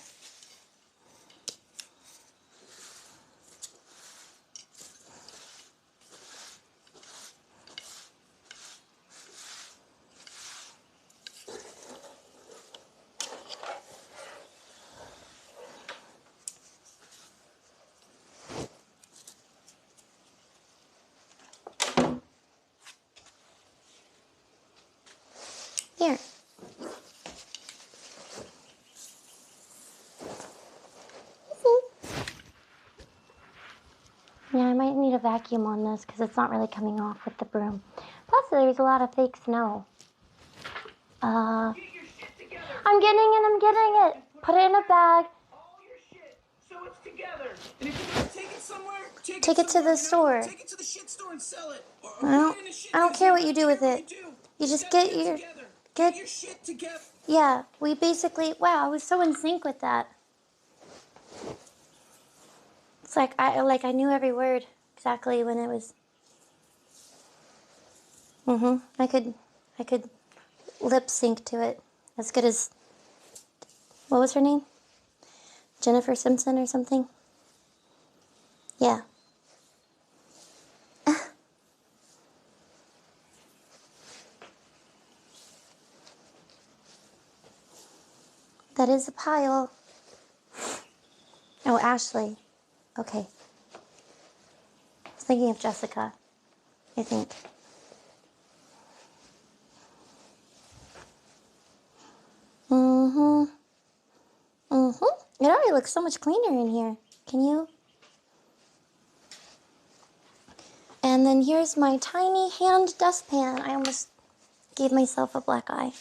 Here. Yeah, I might need a vacuum on this because it's not really coming off with the broom. Plus, there's a lot of fake snow. I'm getting it, I'm getting it. Put it in a bag. All your shit, so it's together. And if you're gonna take it somewhere, Take it to the store. Take it to the shit store and sell it. Or I don't care what you do with it. You just get your shit together. Yeah, we basically, wow, I was so in sync with that. It's like I knew every word exactly when it was. I could lip sync to it as good as, what was her name? Jennifer Simpson or something? Yeah. That is a pile. Oh, Ashley. Okay. I was thinking of Jessica, I think. It already looks so much cleaner in here. Can you? And then here's my tiny hand dustpan. I almost gave myself a black eye.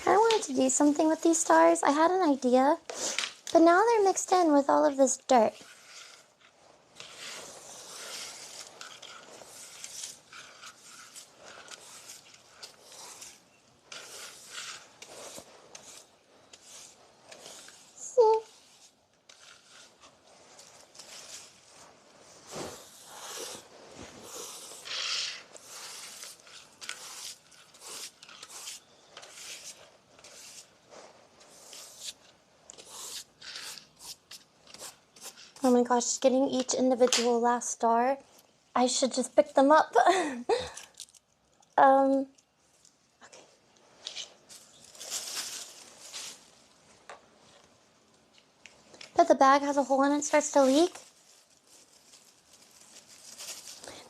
I wanted to do something with these stars. I had an idea, but now they're mixed in with all of this dirt. See? Oh my gosh, getting each individual last star. I should just pick them up. Okay. But the bag has a hole in it, starts to leak.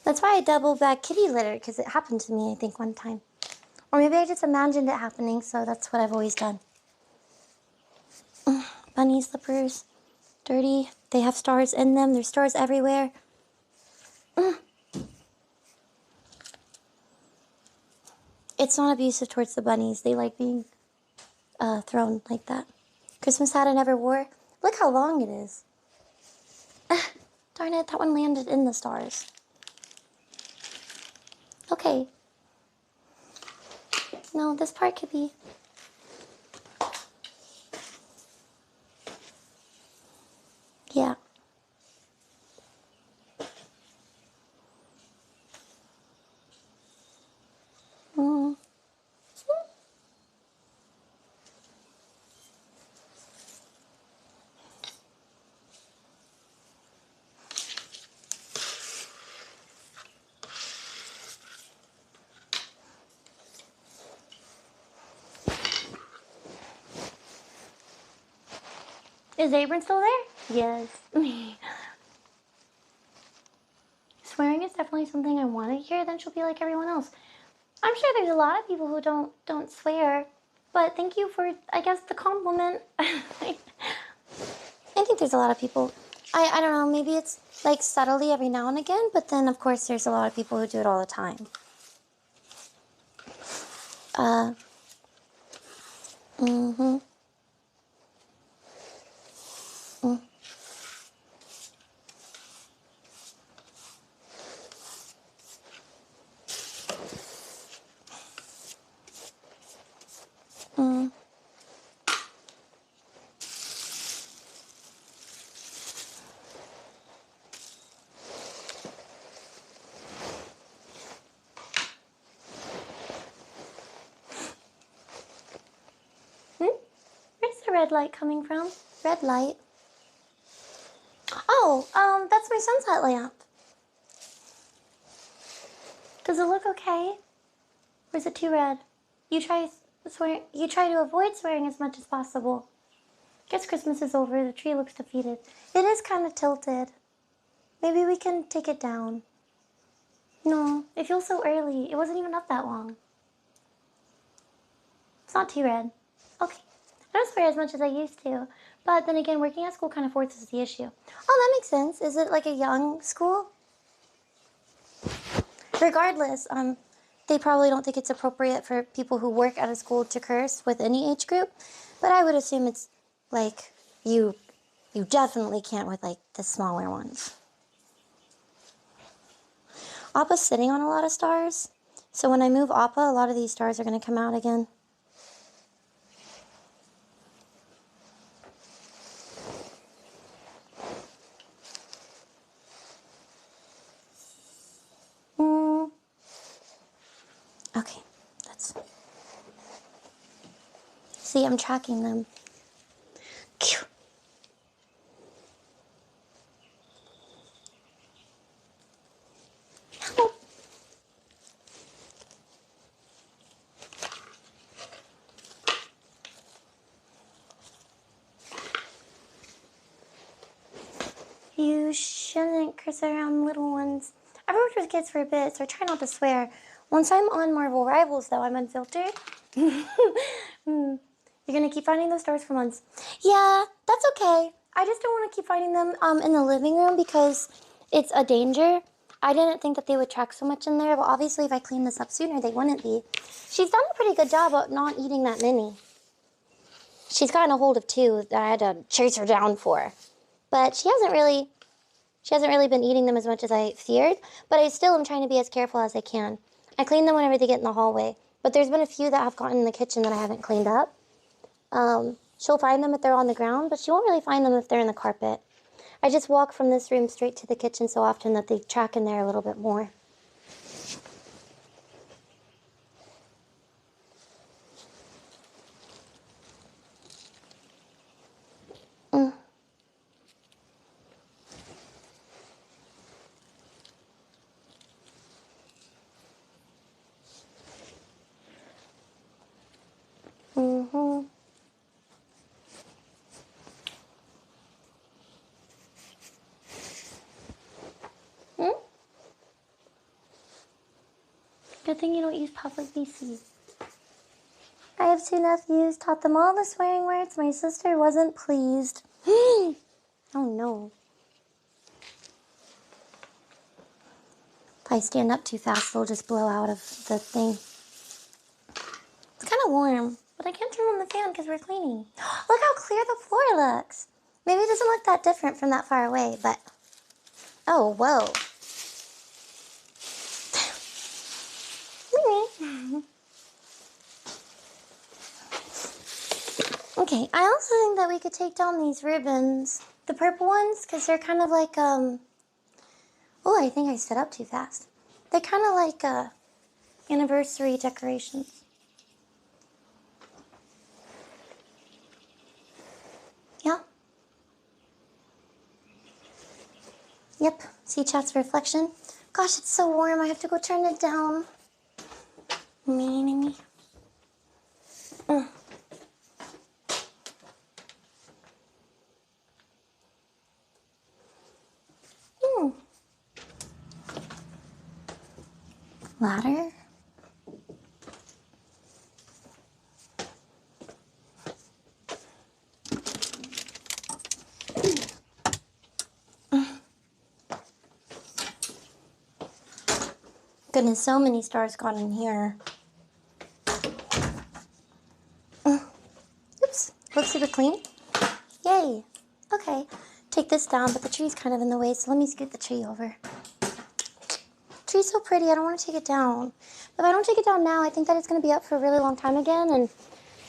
That's why I double bag kitty litter, because it happened to me, I think, one time. Or maybe I just imagined it happening, so that's what I've always done. Bunny slippers, dirty. They have stars in them. There's stars everywhere. It's not abusive towards the bunnies. They like being thrown like that. Christmas hat I never wore. Look how long it is. Darn it, that one landed in the stars. Okay. No, this part could be... Yeah. Mm. Is Abram still there? Yes. Swearing is definitely something I want to hear, then she'll be like everyone else. I'm sure there's a lot of people who don't swear, but thank you for, I guess, the compliment. I think there's a lot of people. I don't know, maybe it's like subtly every now and again, but then of course there's a lot of people who do it all the time. Mm-hmm. Mm. Mm. Where's the red light coming from? Red light. Oh, that's my sunset lamp. Does it look okay? Or is it too red? You try to avoid swearing as much as possible. Guess Christmas is over. The tree looks defeated. It is kind of tilted. Maybe we can take it down. No, it feels so early. It wasn't even up that long. It's not too red. Okay. I don't swear as much as I used to. But then again, working at school kind of forces the issue. Oh, that makes sense. Is it like a young school? Regardless, they probably don't think it's appropriate for people who work at a school to curse with any age group. But I would assume it's like you definitely can't with like the smaller ones. Appa's sitting on a lot of stars. So when I move Appa, a lot of these stars are going to come out again. Okay, that's... See, I'm tracking them. Help. You shouldn't curse around little ones. I've worked with kids for a bit, so I try not to swear. Once I'm on Marvel Rivals, though, I'm unfiltered. You're gonna keep finding those stars for months. Yeah, that's okay. I just don't want to keep finding them in the living room because it's a danger. I didn't think that they would track so much in there, but obviously if I clean this up sooner, they wouldn't be. She's done a pretty good job of not eating that many. She's gotten a hold of 2 that I had to chase her down for. But she hasn't really been eating them as much as I feared, but I still am trying to be as careful as I can. I clean them whenever they get in the hallway, but there's been a few that have gotten in the kitchen that I haven't cleaned up. She'll find them if they're on the ground, but she won't really find them if they're in the carpet. I just walk from this room straight to the kitchen so often that they track in there a little bit more. Mm-hmm. Good thing you don't use public VC. I have 2 nephews, taught them all the swearing words. My sister wasn't pleased. Oh no. If I stand up too fast, they'll just blow out of the thing. warm, but I can't turn on the fan because we're cleaning. Look how clear the floor looks. Maybe it doesn't look that different from that far away, but... Oh, whoa. Okay, I also think that we could take down these ribbons. The purple ones, because they're kind of like, Oh, I think I stood up too fast. They're kind of like, anniversary decorations. Yeah. Yep, see chat's reflection. Gosh, it's so warm, I have to go turn it down. Me. Ladder. Goodness, so many stars got in here. Oops, looks super clean. Yay. Okay, take this down, but the tree's kind of in the way, so let me scoot the tree over. Tree's so pretty, I don't want to take it down. But if I don't take it down now, I think that it's going to be up for a really long time again, and,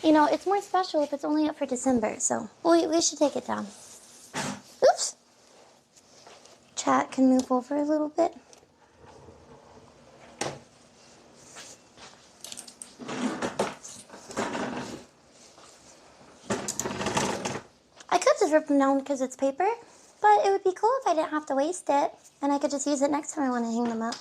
you know, it's more special if it's only up for December, so we should take it down. Oops. Chat can move over a little bit. I could just rip them down because it's paper, but it would be cool if I didn't have to waste it, and I could just use it next time I want to hang them up.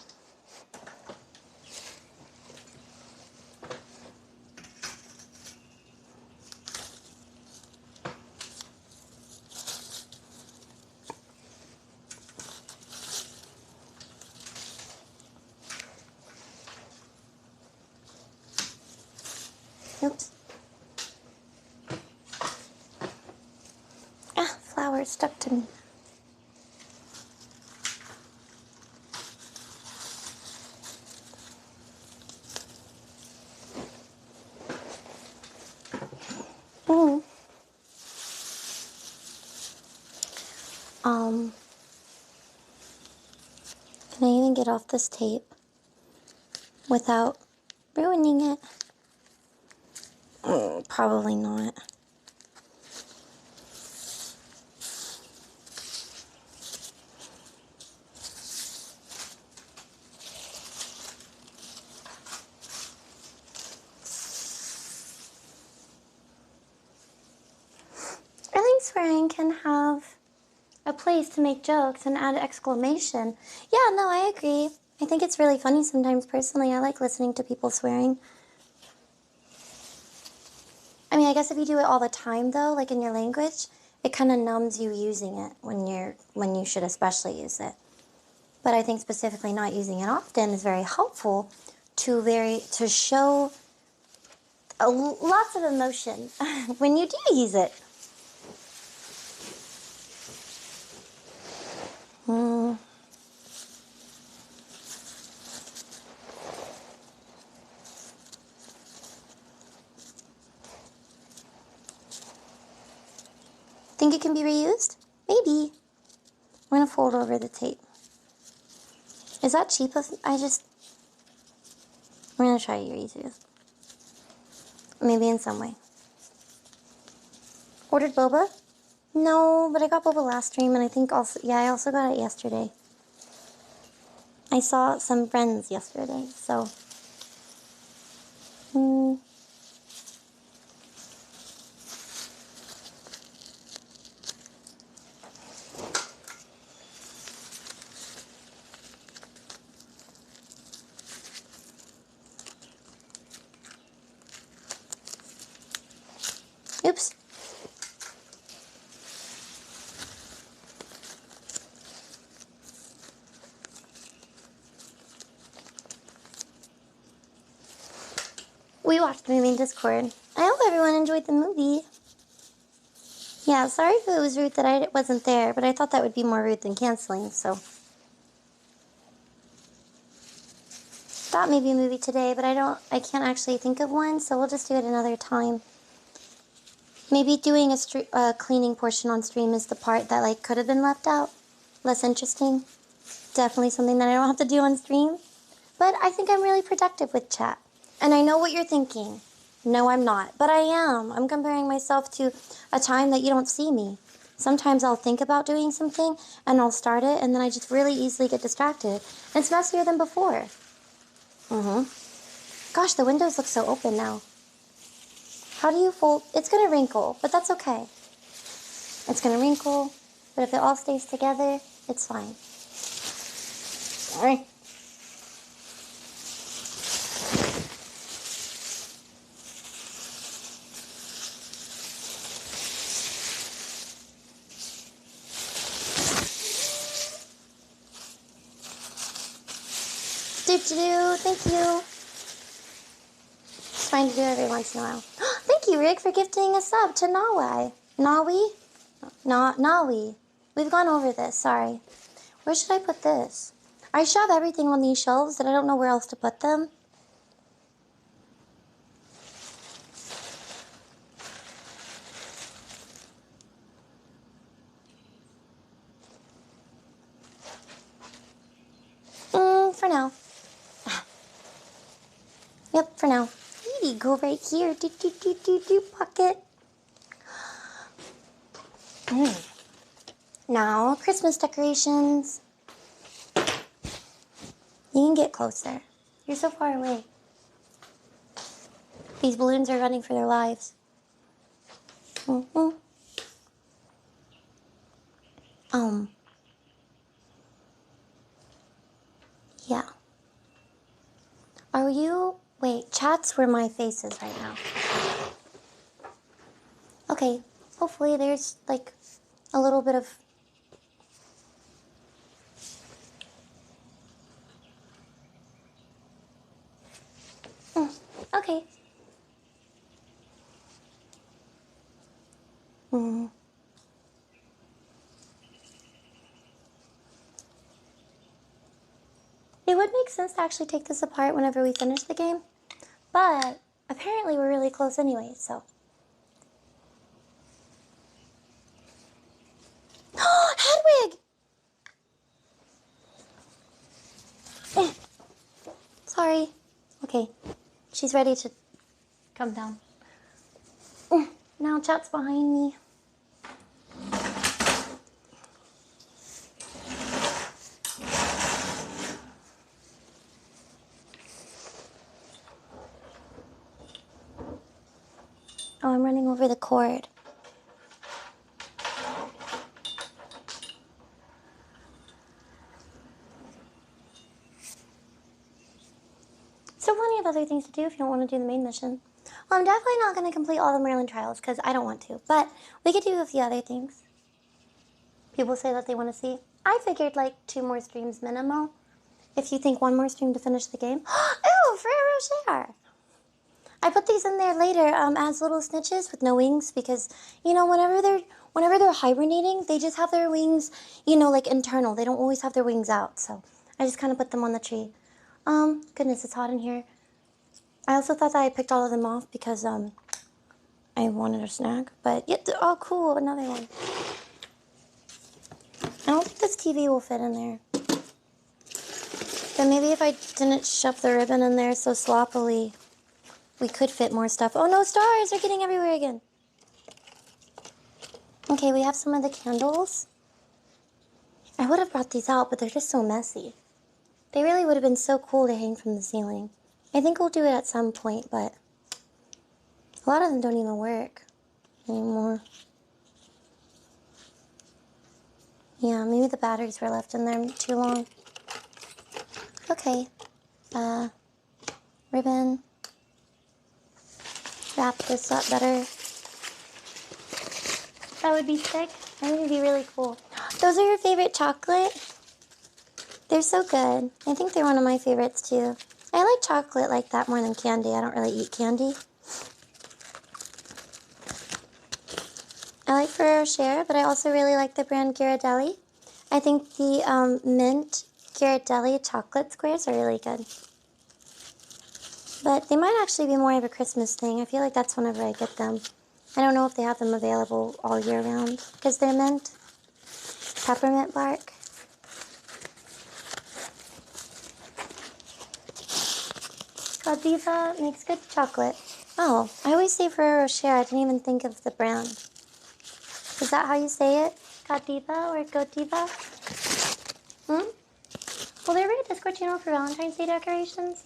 Oops. Ah, flower stuck to me. Can I even get off this tape without ruining it? Probably not. I think swearing can have a place to make jokes and add exclamation. Yeah, no, I agree. I think it's really funny sometimes, personally. I like listening to people swearing. I mean, I guess if you do it all the time, though, like in your language, it kind of numbs you using it when you should especially use it. But I think specifically not using it often is very helpful to show lots of emotion when you do use it. Think it can be reused? Maybe. I'm gonna fold over the tape. Is that cheap? I'm gonna try to reuse it. Maybe in some way. Ordered boba? No, but I got boba last stream, and I think also, yeah, I also got it yesterday. I saw some friends yesterday, so. Oops. We watched the movie in Discord. I hope everyone enjoyed the movie. Yeah, sorry if it was rude that I wasn't there, but I thought that would be more rude than canceling, so. thought maybe a movie today, but I can't actually think of one, so we'll just do it another time. Maybe doing a cleaning portion on stream is the part that like could have been left out. Less interesting. Definitely something that I don't have to do on stream. But I think I'm really productive with chat. And I know what you're thinking. No, I'm not. But I am. I'm comparing myself to a time that you don't see me. Sometimes I'll think about doing something and I'll start it and then I just really easily get distracted. And it's messier than before. Gosh, the windows look so open now. How do you fold? It's gonna wrinkle, but that's okay. It's gonna wrinkle, but if it all stays together, it's fine. Sorry. Thank you. Just trying to do it every once in a while. Thank you, Rick, for gifting a sub to Nawi. Nawi. We've gone over this, sorry. Where should I put this? I shove everything on these shelves and I don't know where else to put them. For now. Yep, for now. Easy, go right here. Pocket. Now, Christmas decorations. You can get closer. You're so far away. These balloons are running for their lives. Yeah. Are you... Wait, chat's where my face is right now. Okay, hopefully there's, like, a little bit of... Okay. It would make sense to actually take this apart whenever we finish the game, but apparently we're really close anyway, so. Hedwig! Sorry. Okay, she's ready to come down. Now chat's behind me. Oh, I'm running over the cord. So plenty of other things to do if you don't want to do the main mission. Well, I'm definitely not going to complete all the Merlin trials because I don't want to, but we could do a few other things. People say that they want to see. I figured like 2 more streams minimal. If you think 1 more stream to finish the game. Ew, Frere Rocher! I put these in there later as little snitches with no wings because, you know, whenever they're hibernating, they just have their wings, you know, like internal. They don't always have their wings out, so I just kind of put them on the tree. Goodness, it's hot in here. I also thought that I picked all of them off because I wanted a snack, but yeah, oh cool, another one. I don't think this TV will fit in there. But maybe if I didn't shove the ribbon in there so sloppily, we could fit more stuff. Oh no, stars are getting everywhere again. Okay, we have some of the candles. I would have brought these out, but they're just so messy. They really would have been so cool to hang from the ceiling. I think we'll do it at some point, but a lot of them don't even work anymore. Yeah, maybe the batteries were left in there too long. Okay. Ribbon. Wrap this up better. That would be sick. That would be really cool. Those are your favorite chocolate? They're so good. I think they're one of my favorites too. I like chocolate like that more than candy. I don't really eat candy. I like Ferrero Rocher, but I also really like the brand Ghirardelli. I think the mint Ghirardelli chocolate squares are really good. But they might actually be more of a Christmas thing. I feel like that's whenever I get them. I don't know if they have them available all year round because they're mint. Peppermint bark. Godiva makes good chocolate. Oh, I always say Ferrero Rocher. I didn't even think of the brand. Is that how you say it? Godiva or Godiva? Will there be a Discord channel for Valentine's Day decorations?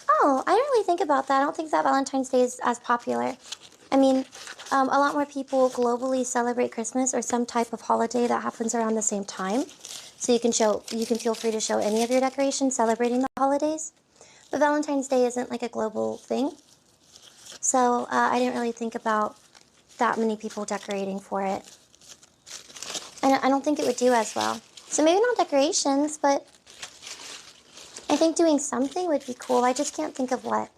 Oh, I didn't really think about that. I don't think that Valentine's Day is as popular. I mean, a lot more people globally celebrate Christmas or some type of holiday that happens around the same time. So you can feel free to show any of your decorations celebrating the holidays. But Valentine's Day isn't like a global thing. So I didn't really think about that many people decorating for it. And I don't think it would do as well. So maybe not decorations, but I think doing something would be cool. I just can't think of what.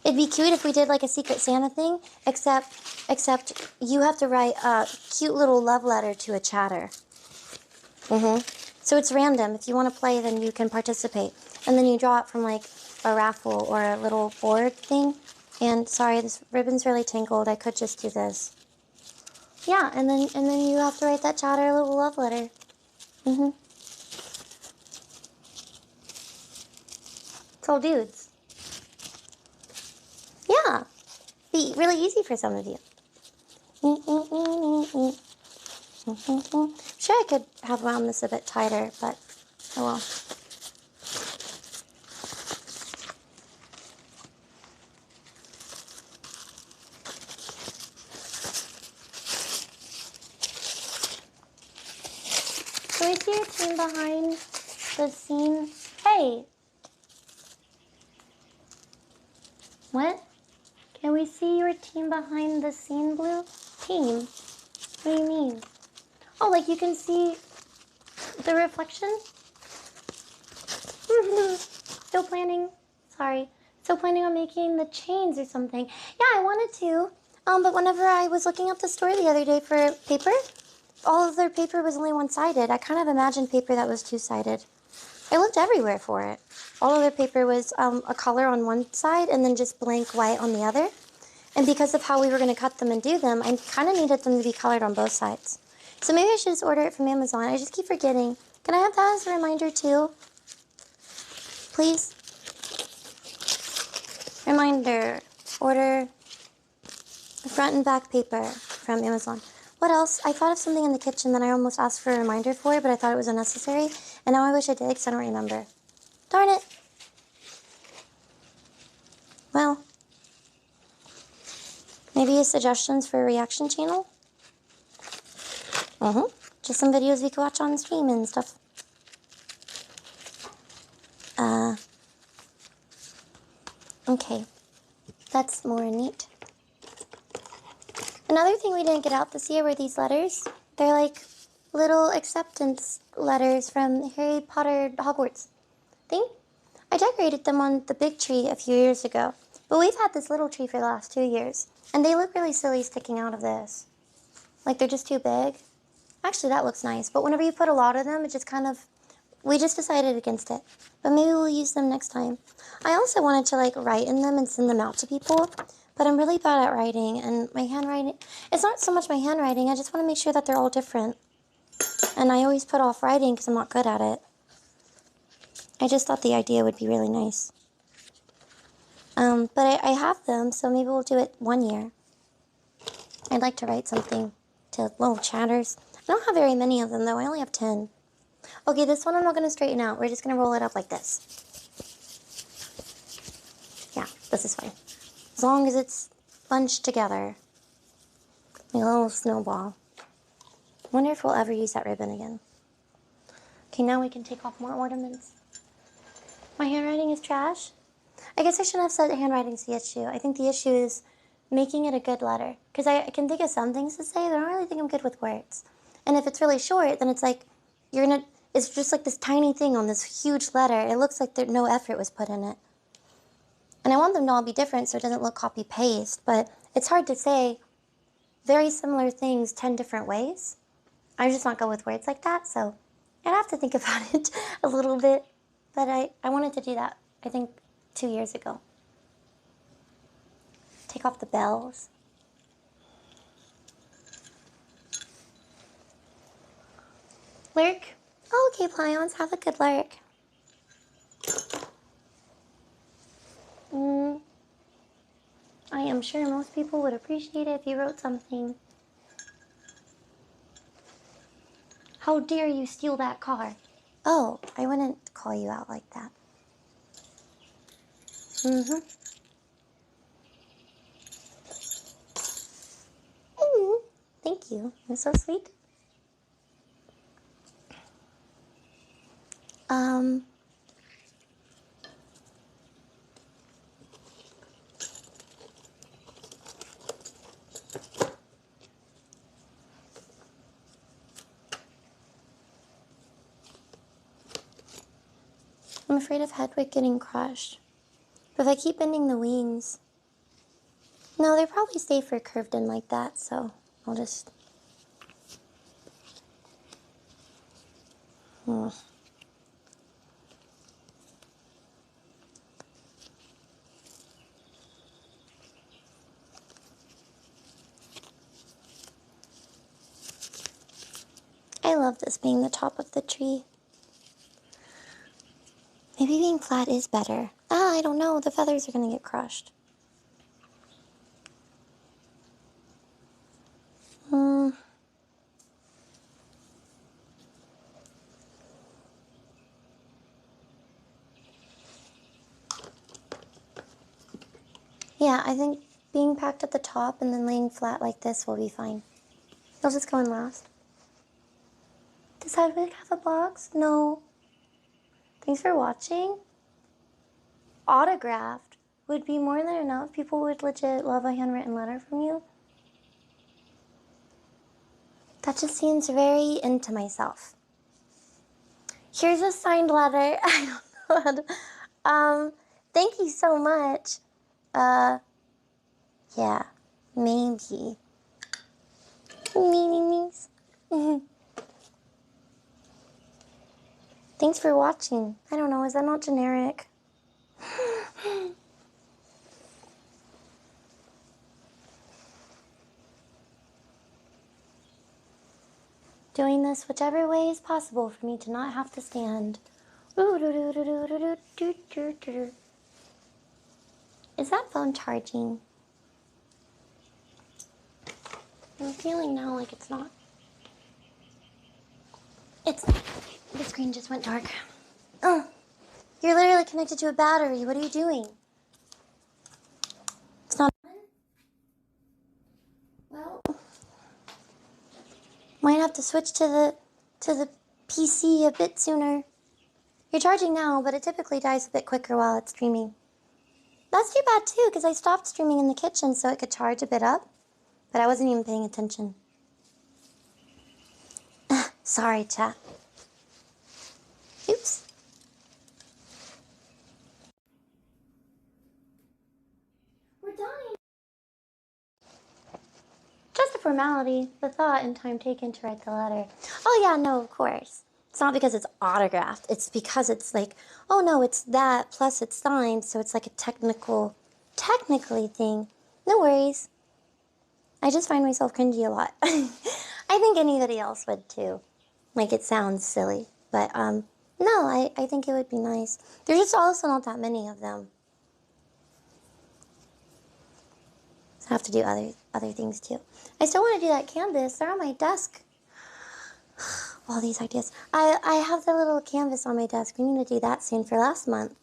It'd be cute if we did like a Secret Santa thing, except you have to write a cute little love letter to a chatter. So it's random. If you want to play, then you can participate. And then you draw it from like a raffle or a little board thing. And sorry, this ribbon's really tangled. I could just do this. Yeah, and then you have to write that chatter a little love letter. It's all dudes. Yeah. Be really easy for some of you. Sure, I could have wound this a bit tighter, but oh well. Can we see your team behind the scene? Hey! What? Can we see your team behind the scene, Blue? Team? What do you mean? Oh, like you can see the reflection? Still planning? Sorry. Still planning on making the chains or something. Yeah, I wanted to. But whenever I was looking up the store the other day for paper, all of their paper was only one-sided. I kind of imagined paper that was two-sided. I looked everywhere for it. All of their paper was a color on one side and then just blank white on the other. And because of how we were going to cut them and do them, I kind of needed them to be colored on both sides. So maybe I should just order it from Amazon. I just keep forgetting. Can I have that as a reminder too? Please? Reminder. Order front and back paper from Amazon. What else? I thought of something in the kitchen that I almost asked for a reminder for, but I thought it was unnecessary. And now I wish I did because I don't remember. Darn it. Well. Maybe suggestions for a reaction channel? Just some videos we could watch on stream and stuff. Okay. That's more neat. Another thing we didn't get out this year were these letters. They're like little acceptance letters from Harry Potter Hogwarts thing. I decorated them on the big tree a few years ago. But we've had this little tree for the last 2 years. And they look really silly sticking out of this. Like they're just too big. Actually, that looks nice. But whenever you put a lot of them, it just kind of... We just decided against it. But maybe we'll use them next time. I also wanted to like write in them and send them out to people. But I'm really bad at writing. And my handwriting... It's not so much my handwriting. I just want to make sure that they're all different. And I always put off writing because I'm not good at it. I just thought the idea would be really nice. But I have them, so maybe we'll do it one year. I'd like to write something to little chatters. I don't have very many of them, though. I only have 10. Okay, this one I'm not going to straighten out. We're just going to roll it up like this. Yeah, this is fine. As long as it's bunched together. Like a little snowball. I wonder if we'll ever use that ribbon again. Okay, now we can take off more ornaments. My handwriting is trash. I guess I shouldn't have said handwriting's the issue. I think the issue is making it a good letter. Because I can think of some things to say, but I don't really think I'm good with words. And if it's really short, then it's like, it's just like this tiny thing on this huge letter. It looks like no effort was put in it. And I want them to all be different so it doesn't look copy-paste, but it's hard to say very similar things 10 different ways. I'm just not good with words like that, so I'd have to think about it a little bit. But I wanted to do that. I think 2 years ago. Take off the bells. Lurk? Oh, okay, Plions, have a good lurk. I am sure most people would appreciate it if you wrote something. How dare you steal that car? Oh, I wouldn't call you out like that. Thank you. You're so sweet. I'm afraid of Hedwig getting crushed. But if I keep bending the wings... No, they're probably safer curved in like that, so I'll just... I love this being the top of the tree. Maybe being flat is better. I don't know. The feathers are going to get crushed. Yeah, I think being packed at the top and then laying flat like this will be fine. I'll just go in last. Does Hedwig have a box? No. Thanks for watching. Autographed would be more than enough. People would legit love a handwritten letter from you. That just seems very into myself. Here's a signed letter. I don't know how to... thank you so much. Yeah, maybe. Meanings. Thanks for watching. I don't know, is that not generic? Doing this whichever way is possible for me to not have to stand. Is that phone charging? I'm feeling now like it's not. It's not. The screen just went dark. Oh, you're literally connected to a battery. What are you doing? It's not on? Well, might have to switch to the PC a bit sooner. You're charging now, but it typically dies a bit quicker while it's streaming. That's too bad too, because I stopped streaming in the kitchen so it could charge a bit up, but I wasn't even paying attention. Sorry, chat. Oops. We're done. Just a formality, the thought and time taken to write the letter. Oh yeah, no, of course. It's not because it's autographed. It's because it's like, oh no, it's that, plus it's signed, so it's like a technically thing. No worries. I just find myself cringy a lot. I think anybody else would too. Like, it sounds silly. But, no, I think it would be nice. There's just also not that many of them. So I have to do other things too. I still want to do that canvas. They're on my desk. All these ideas. I have the little canvas on my desk. We need to do that soon for last month.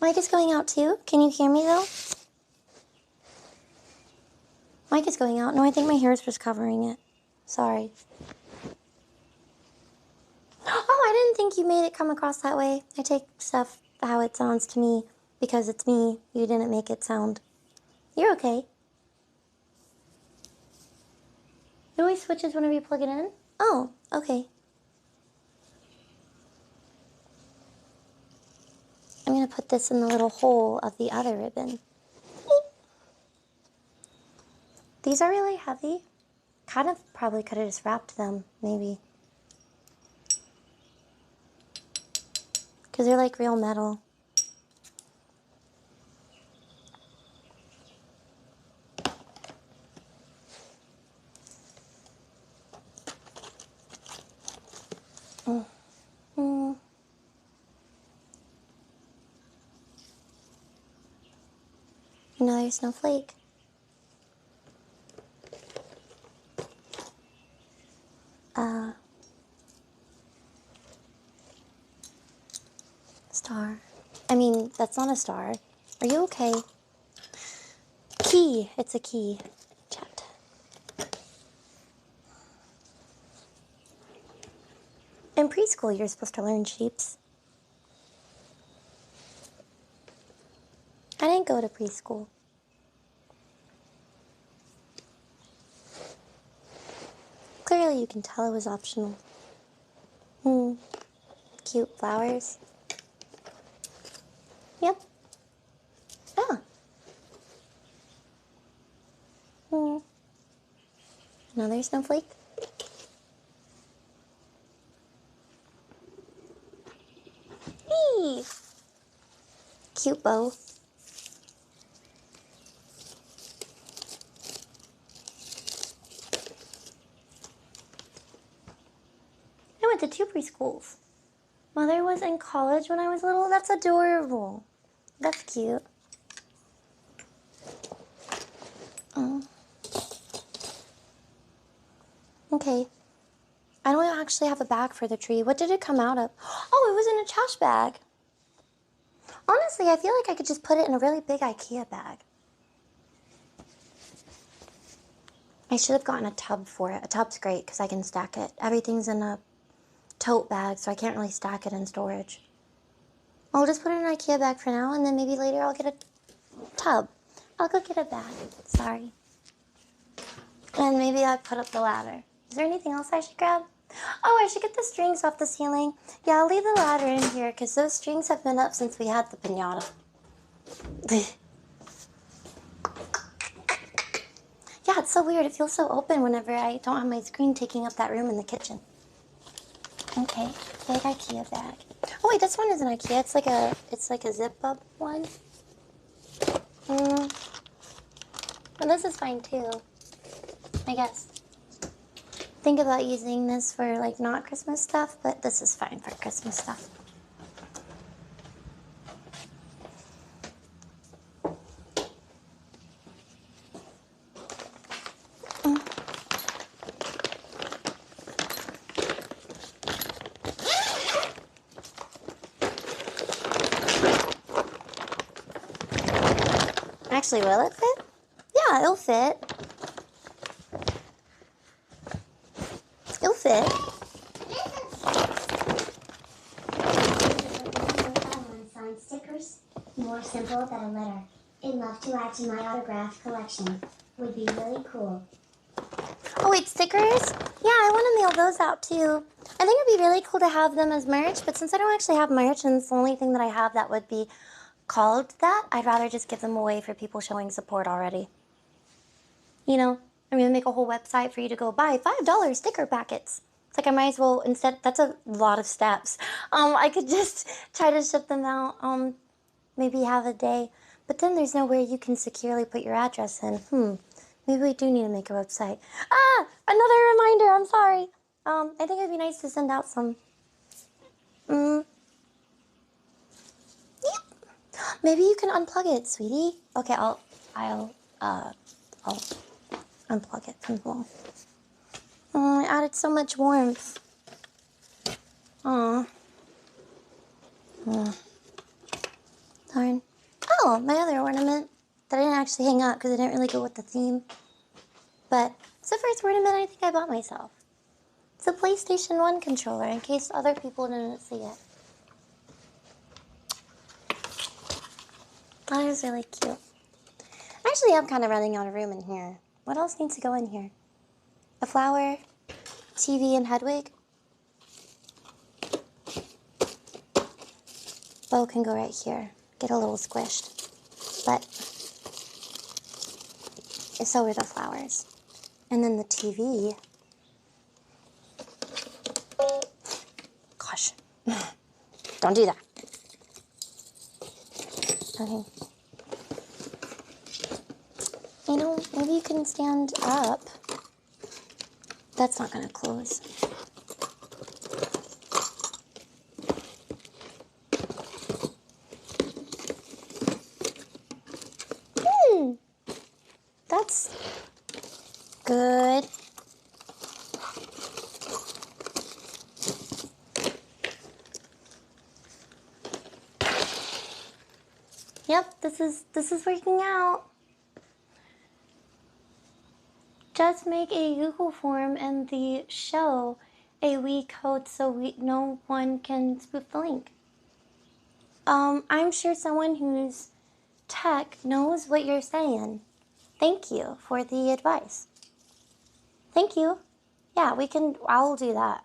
Mic is going out too? Can you hear me though? Mic is going out. No, I think my hair is just covering it. Sorry. Oh, I didn't think you made it come across that way. I take stuff how it sounds to me because it's me. You didn't make it sound. You're okay. It always switches whenever you plug it in? Oh, okay. I'm going to put this in the little hole of the other ribbon. These are really heavy. kind of probably could have just wrapped them, maybe. Because they're like real metal. Another snowflake. Star. I mean, that's not a star. Are you okay? Key. It's a key. Chat. In preschool, you're supposed to learn shapes. I didn't go to preschool. Clearly, you can tell it was optional. Cute flowers. Yep. Ah. Another snowflake. Hey. Cute bow. I went to 2 preschools. Mother was in college when I was little. That's adorable. That's cute. Okay. I don't actually have a bag for the tree. What did it come out of? Oh, it was in a trash bag. Honestly, I feel like I could just put it in a really big IKEA bag. I should have gotten a tub for it. A tub's great because I can stack it. Everything's in a tote bag, so I can't really stack it in storage. I'll just put it in an IKEA bag for now, and then maybe later I'll get a tub. I'll go get a bag. Sorry. And maybe I'll put up the ladder. Is there anything else I should grab? Oh, I should get the strings off the ceiling. Yeah, I'll leave the ladder in here because those strings have been up since we had the piñata. Yeah, it's so weird. It feels so open whenever I don't have my screen taking up that room in the kitchen. Okay, big IKEA bag. Oh wait, this one isn't IKEA. It's like a zip up one. But this is fine too, I guess. Think about using this for like not Christmas stuff, but this is fine for Christmas stuff. Actually, will it fit? Yeah, it'll fit. It'll fit. Signed stickers, more simple than a letter. I'd love to add to my autograph collection. Would be really cool. Oh wait, stickers? Yeah, I want to mail those out too. I think it'd be really cool to have them as merch, but since I don't actually have merch and it's the only thing that I have that would be called that, I'd rather just give them away for people showing support already. You know, I'm gonna make a whole website for you to go buy $5 sticker packets. It's like I might as well, instead, that's a lot of steps. I could just try to ship them out, maybe have a day, but then there's nowhere you can securely put your address in. Maybe we do need to make a website. Ah, another reminder, I'm sorry. I think it'd be nice to send out some, Yep. Maybe you can unplug it, sweetie. Okay, I'll unplug it from the wall. Oh, I added so much warmth. Aw. Darn. Oh, my other ornament that I didn't actually hang up because it didn't really go with the theme. But it's the first ornament I think I bought myself. It's a PlayStation 1 controller in case other people didn't see it. That is really cute. Actually, I'm kind of running out of room in here. What else needs to go in here? A flower, TV, and Hedwig. Bow can go right here. Get a little squished. But so are the flowers. And then the TV. Gosh. Don't do that. Okay. You know, maybe you can stand up. That's not gonna close. That's good. Yep, this is working out. Just make a Google form and the show a Wii code so no one can spoof the link. I'm sure someone who's tech knows what you're saying. Thank you for the advice. Thank you. Yeah, I'll do that.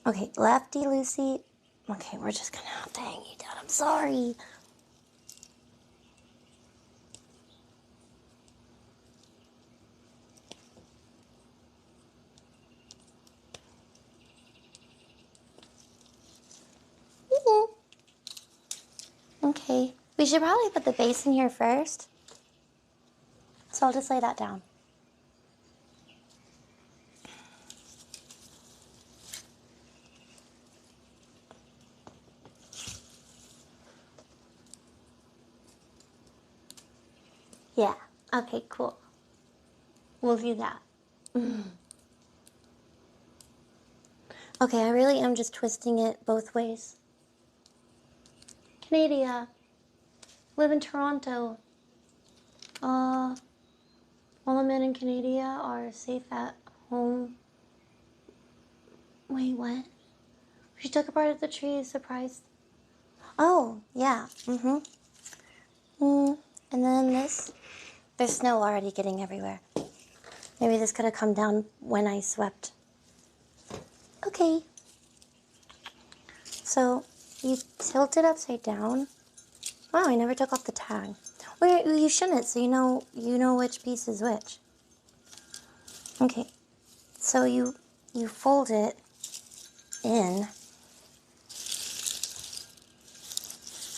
Okay, Lefty Lucy. Okay, we're just gonna have to hang you down. I'm sorry. Okay, we should probably put the base in here first. So I'll just lay that down. Yeah, okay, cool. We'll do that. Okay, I really am just twisting it both ways. Canada. Live in Toronto. All the men in Canada are safe at home. Wait, what? She took apart of the tree, surprised. Oh, yeah. And then this. There's snow already getting everywhere. Maybe this could have come down when I swept. Okay. So, you tilt it upside down. Wow, I never took off the tag. Well, you shouldn't, so you know which piece is which. Okay. So you fold it in.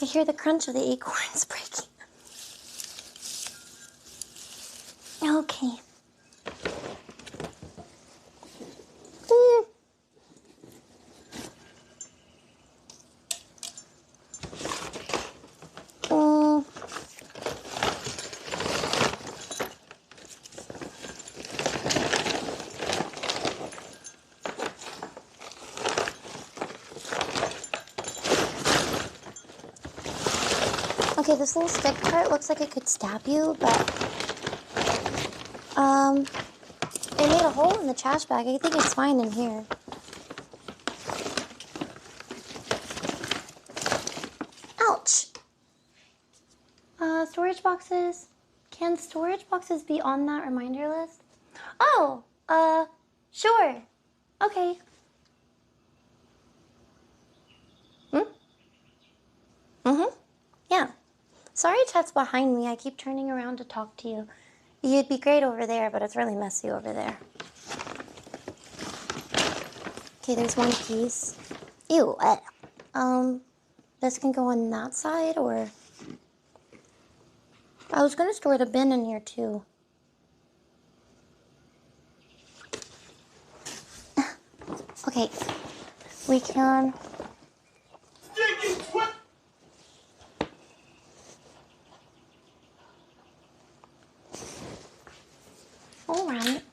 I hear the crunch of the acorns breaking. Okay. Okay, this little stick part looks like it could stab you, but it made a hole in the trash bag. I think it's fine in here. Ouch! Storage boxes. Can storage boxes be on that reminder list? Oh, sure. Okay. Yeah. Sorry chat's behind me. I keep turning around to talk to you. You'd be great over there, but it's really messy over there. Okay, there's one piece. Ew. This can go on that side, or... I was gonna store the bin in here, too. Okay. We can... Alright.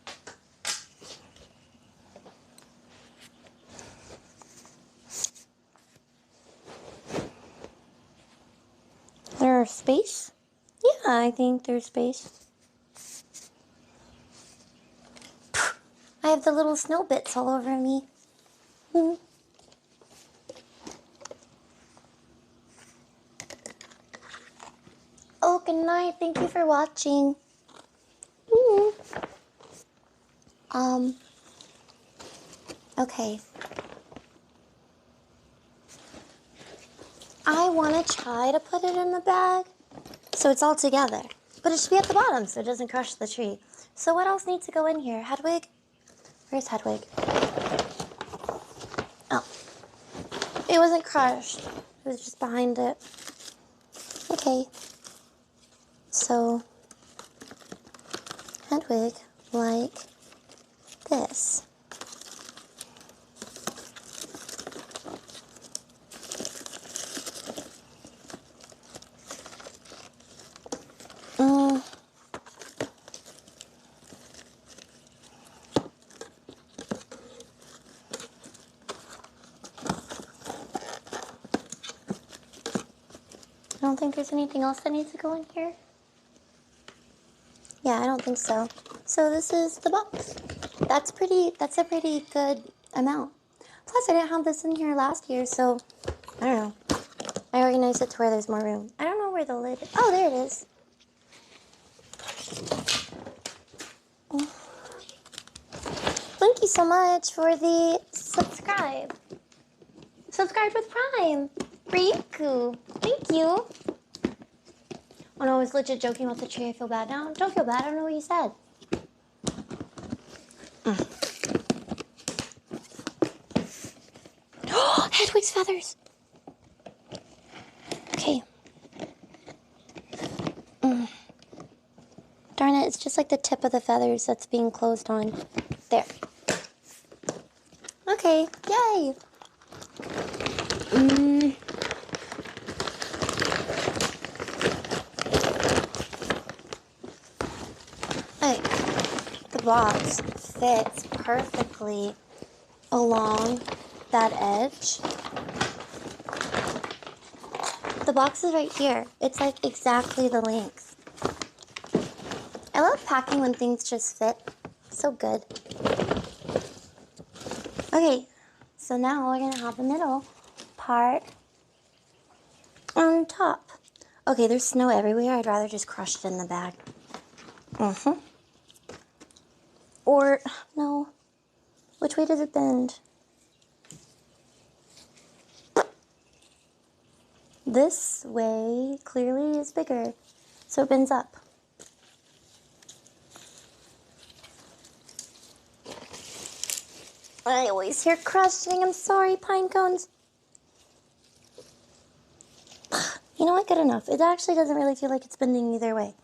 There's space? Yeah, I think there's space. I have the little snow bits all over me. Oh, good night. Thank you for watching. Okay. I want to try to put it in the bag so it's all together. But it should be at the bottom so it doesn't crush the tree. So what else needs to go in here? Hedwig? Where's Hedwig? Oh. It wasn't crushed. It was just behind it. Okay. So, Hedwig, like this. I don't think there's anything else that needs to go in here. Yeah, I don't think so. So this is the box. That's a pretty good amount. Plus I didn't have this in here last year, so I don't know. I organized it to where there's more room. I don't know where the lid is. Oh, there it is. Thank you so much for the subscribe. Subscribe with Prime. Riku. Thank you. Oh no, I was legit joking about the tree. I feel bad now. Don't feel bad. I don't know what you said. Hedwig's feathers. Okay. Darn it, it's just like the tip of the feathers that's being closed on. There. Okay, yay. Hey, the box fits perfectly along that edge. The box is right here. It's like exactly the length. I love packing when things just fit. So good. Okay, so now we're gonna have the middle part on top. Okay, there's snow everywhere. I'd rather just crush it in the bag. Or, no. Which way does it bend? This way clearly is bigger, so it bends up. I always hear crushing. I'm sorry, pine cones. You know what? Good enough. It actually doesn't really feel like it's bending either way.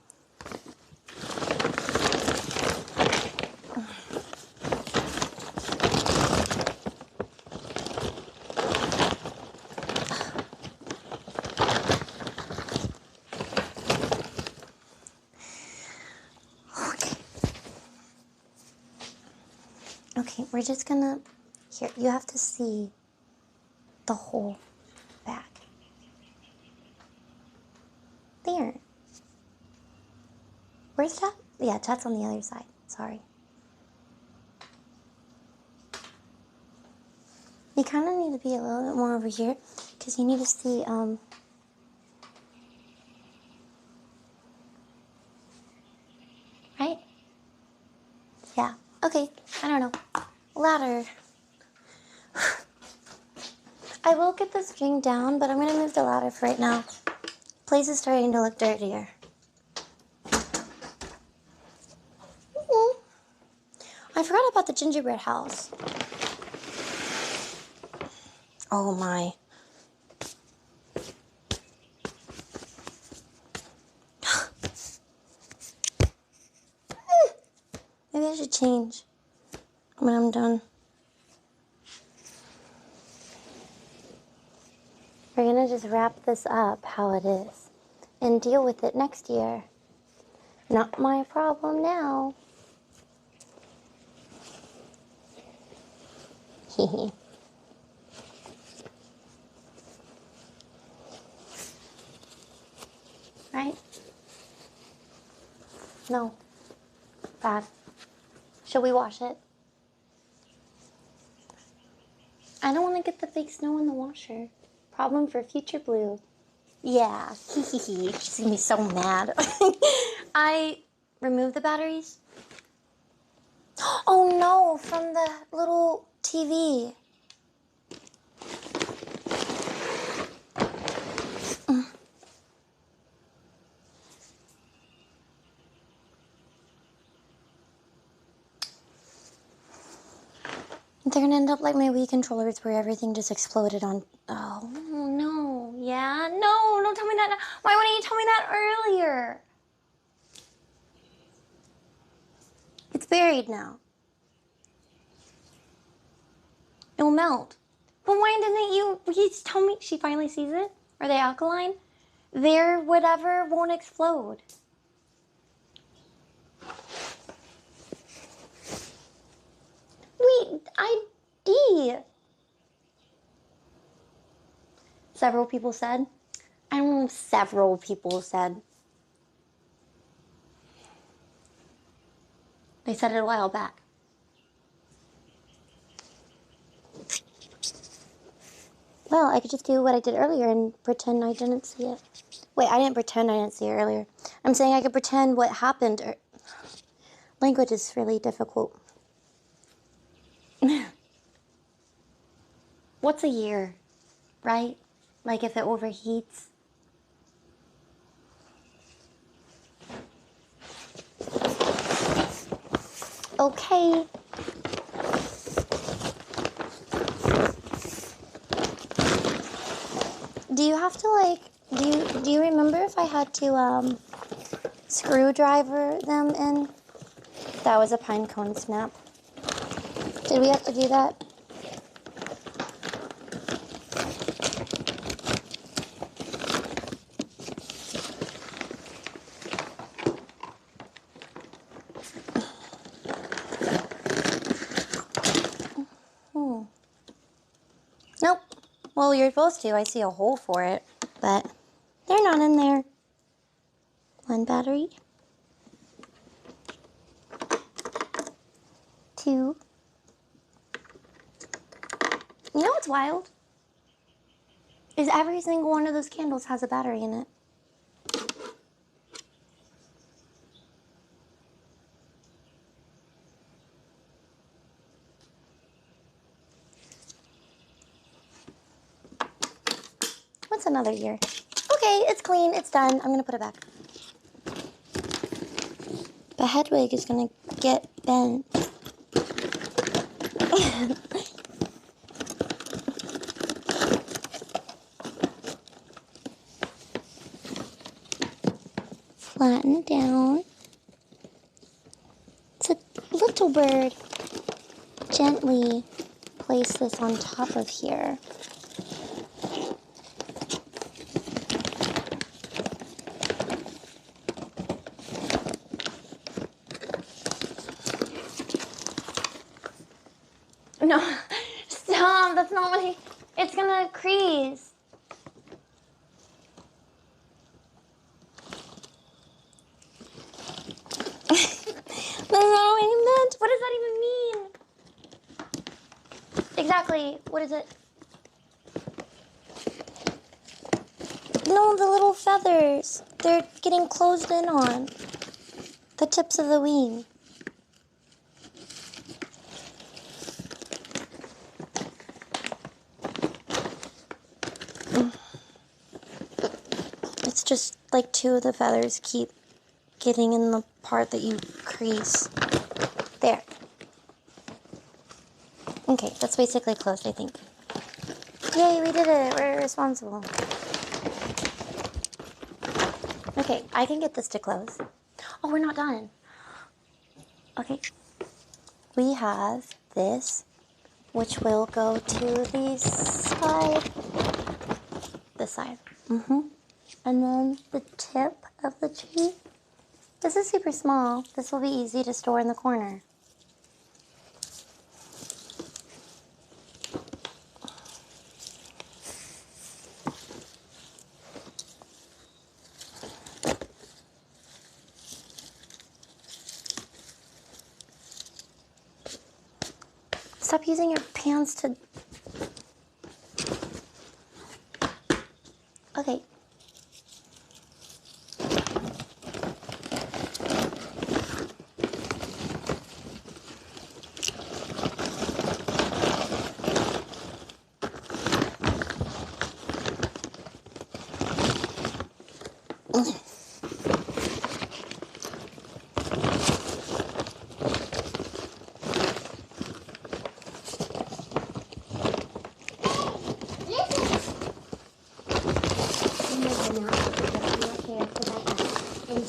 Okay, we're just gonna, here, you have to see the whole back. There. Where's Chat? Yeah, Chat's on the other side, sorry. You kind of need to be a little bit more over here, because you need to see, right? Yeah, okay, I don't know. Ladder. I will get the string down, but I'm going to move the ladder for right now. Place is starting to look dirtier. I forgot about the gingerbread house. Oh my. Maybe I should change when I'm done. We're gonna just wrap this up how it is and deal with it next year. Not my problem now. Hehe. Right? No. Bad. Should we wash it? I don't want to get the fake snow in the washer. Problem for future Blue. Yeah. She's gonna be so mad. I removed the batteries. Oh no, from the little TV. They're gonna end up like my Wii controllers where everything just exploded on. Oh, no. Yeah? No, don't tell me that now. Why wouldn't you tell me that earlier? It's buried now. It will melt. But why didn't you please tell me? She finally sees it? Are they alkaline? Their whatever won't explode. Wait, ID. Several people said. I don't know if several people said. They said it a while back. Well, I could just do what I did earlier and pretend I didn't see it. Wait, I didn't pretend I didn't see it earlier. I'm saying I could pretend what happened. Language is really difficult. What's a year, right? Like if it overheats. Okay. Do you have to like, do you remember if I had to screwdriver them in? That was a pine cone snap. Did we have to do that? Nope. Well, you're supposed to. I see a hole for it, but they're not in there. One battery. 2. You know what's wild? Is every single one of those candles has a battery in it. What's another year? Okay, it's clean, it's done. I'm gonna put it back. The Hedwig is gonna get bent. Flatten down. It's a little bird. Gently place this on top of here. No, stop, that's not what it's gonna crease. That's not what I meant. What does that even mean? Exactly, what is it? No, the little feathers. They're getting closed in on. The tips of the wing. It's just like 2 of the feathers keep getting in the part that you crease. There. Okay, that's basically closed, I think. Yay, we did it. We're responsible. Okay, I can get this to close. Oh, we're not done. Okay. We have this, which will go to the side. This side. And then the tip of the tree. This is super small. This will be easy to store in the corner. Stop using your pants to... Okay.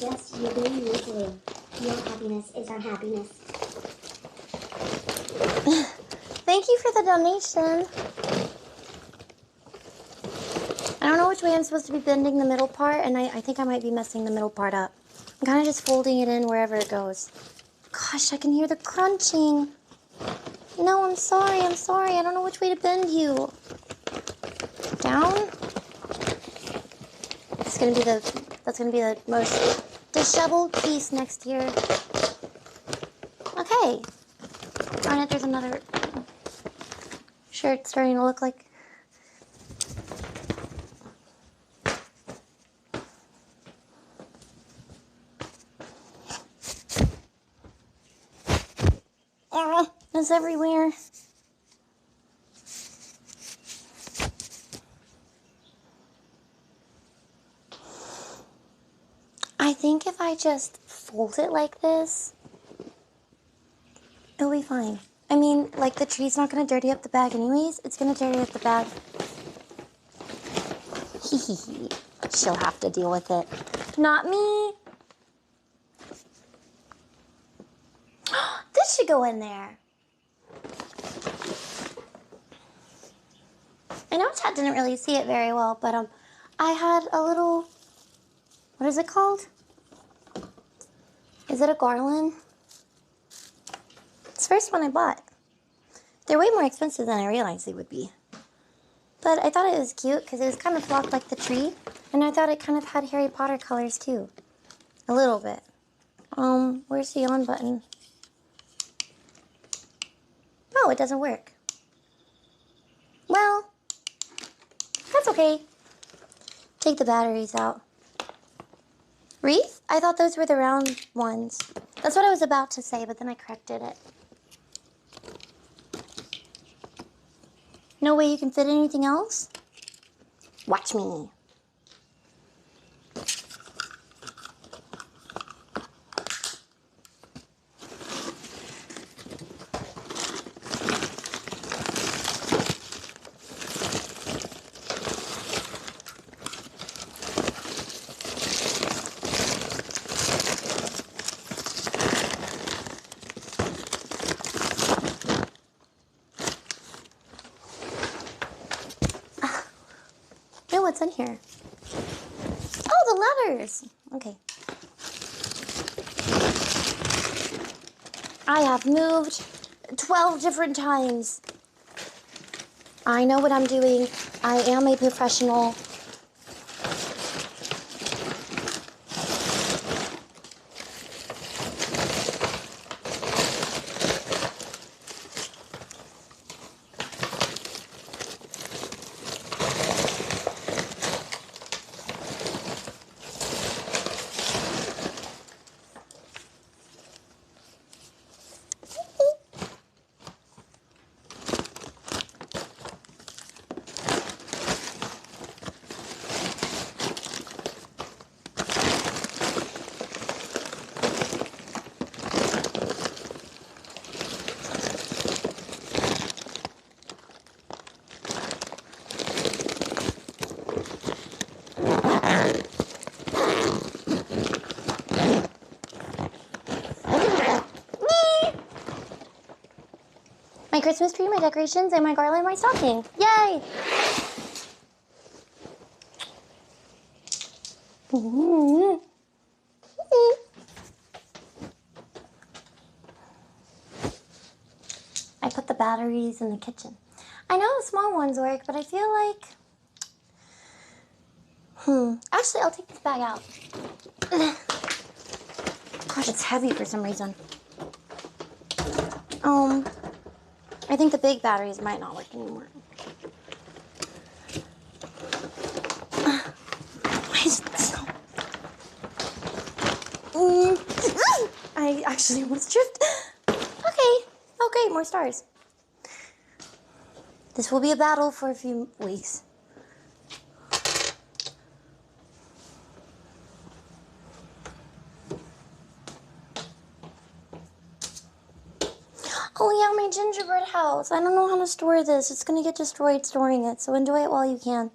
just you being me, Blue. Your happiness is our happiness. Thank you for the donation. I don't know which way I'm supposed to be bending the middle part, and I think I might be messing the middle part up. I'm kind of just folding it in wherever it goes. Gosh, I can hear the crunching. No, I'm sorry. I don't know which way to bend you. Down? That's gonna be the most disheveled piece next year. Okay. Darn it, there's another shirt starting to look like. It's everywhere. I think if I just fold it like this, it'll be fine. I mean, like, the tree's not gonna dirty up the bag anyways. It's gonna dirty up the bag. Hee hee hee. She'll have to deal with it. Not me. This should go in there. I know Chad didn't really see it very well, but I had a little, what is it called? Is it a garland? It's the first one I bought. They're way more expensive than I realized they would be. But I thought it was cute because it was kind of flocked like the tree, and I thought it kind of had Harry Potter colors too. A little bit. Where's the on button? Oh, it doesn't work. Well, that's okay. Take the batteries out. Wreath? I thought those were the round ones. That's what I was about to say, but then I corrected it. No way you can fit anything else? Watch me. What's in here? Oh, the letters. Okay. I have moved 12 different times. I know what I'm doing. I am a professional. My Christmas tree, my decorations, and my garland, my stocking. Yay! I put the batteries in the kitchen. I know the small ones work, but I feel like... Actually, I'll take this bag out. Gosh, it's heavy for some reason. I think the big batteries might not work anymore. Why is it so... I actually almost tripped. Okay, more stars. This will be a battle for a few weeks. Oh yeah, my gingerbread house. I don't know how to store this. It's gonna get destroyed storing it, so enjoy it while you can.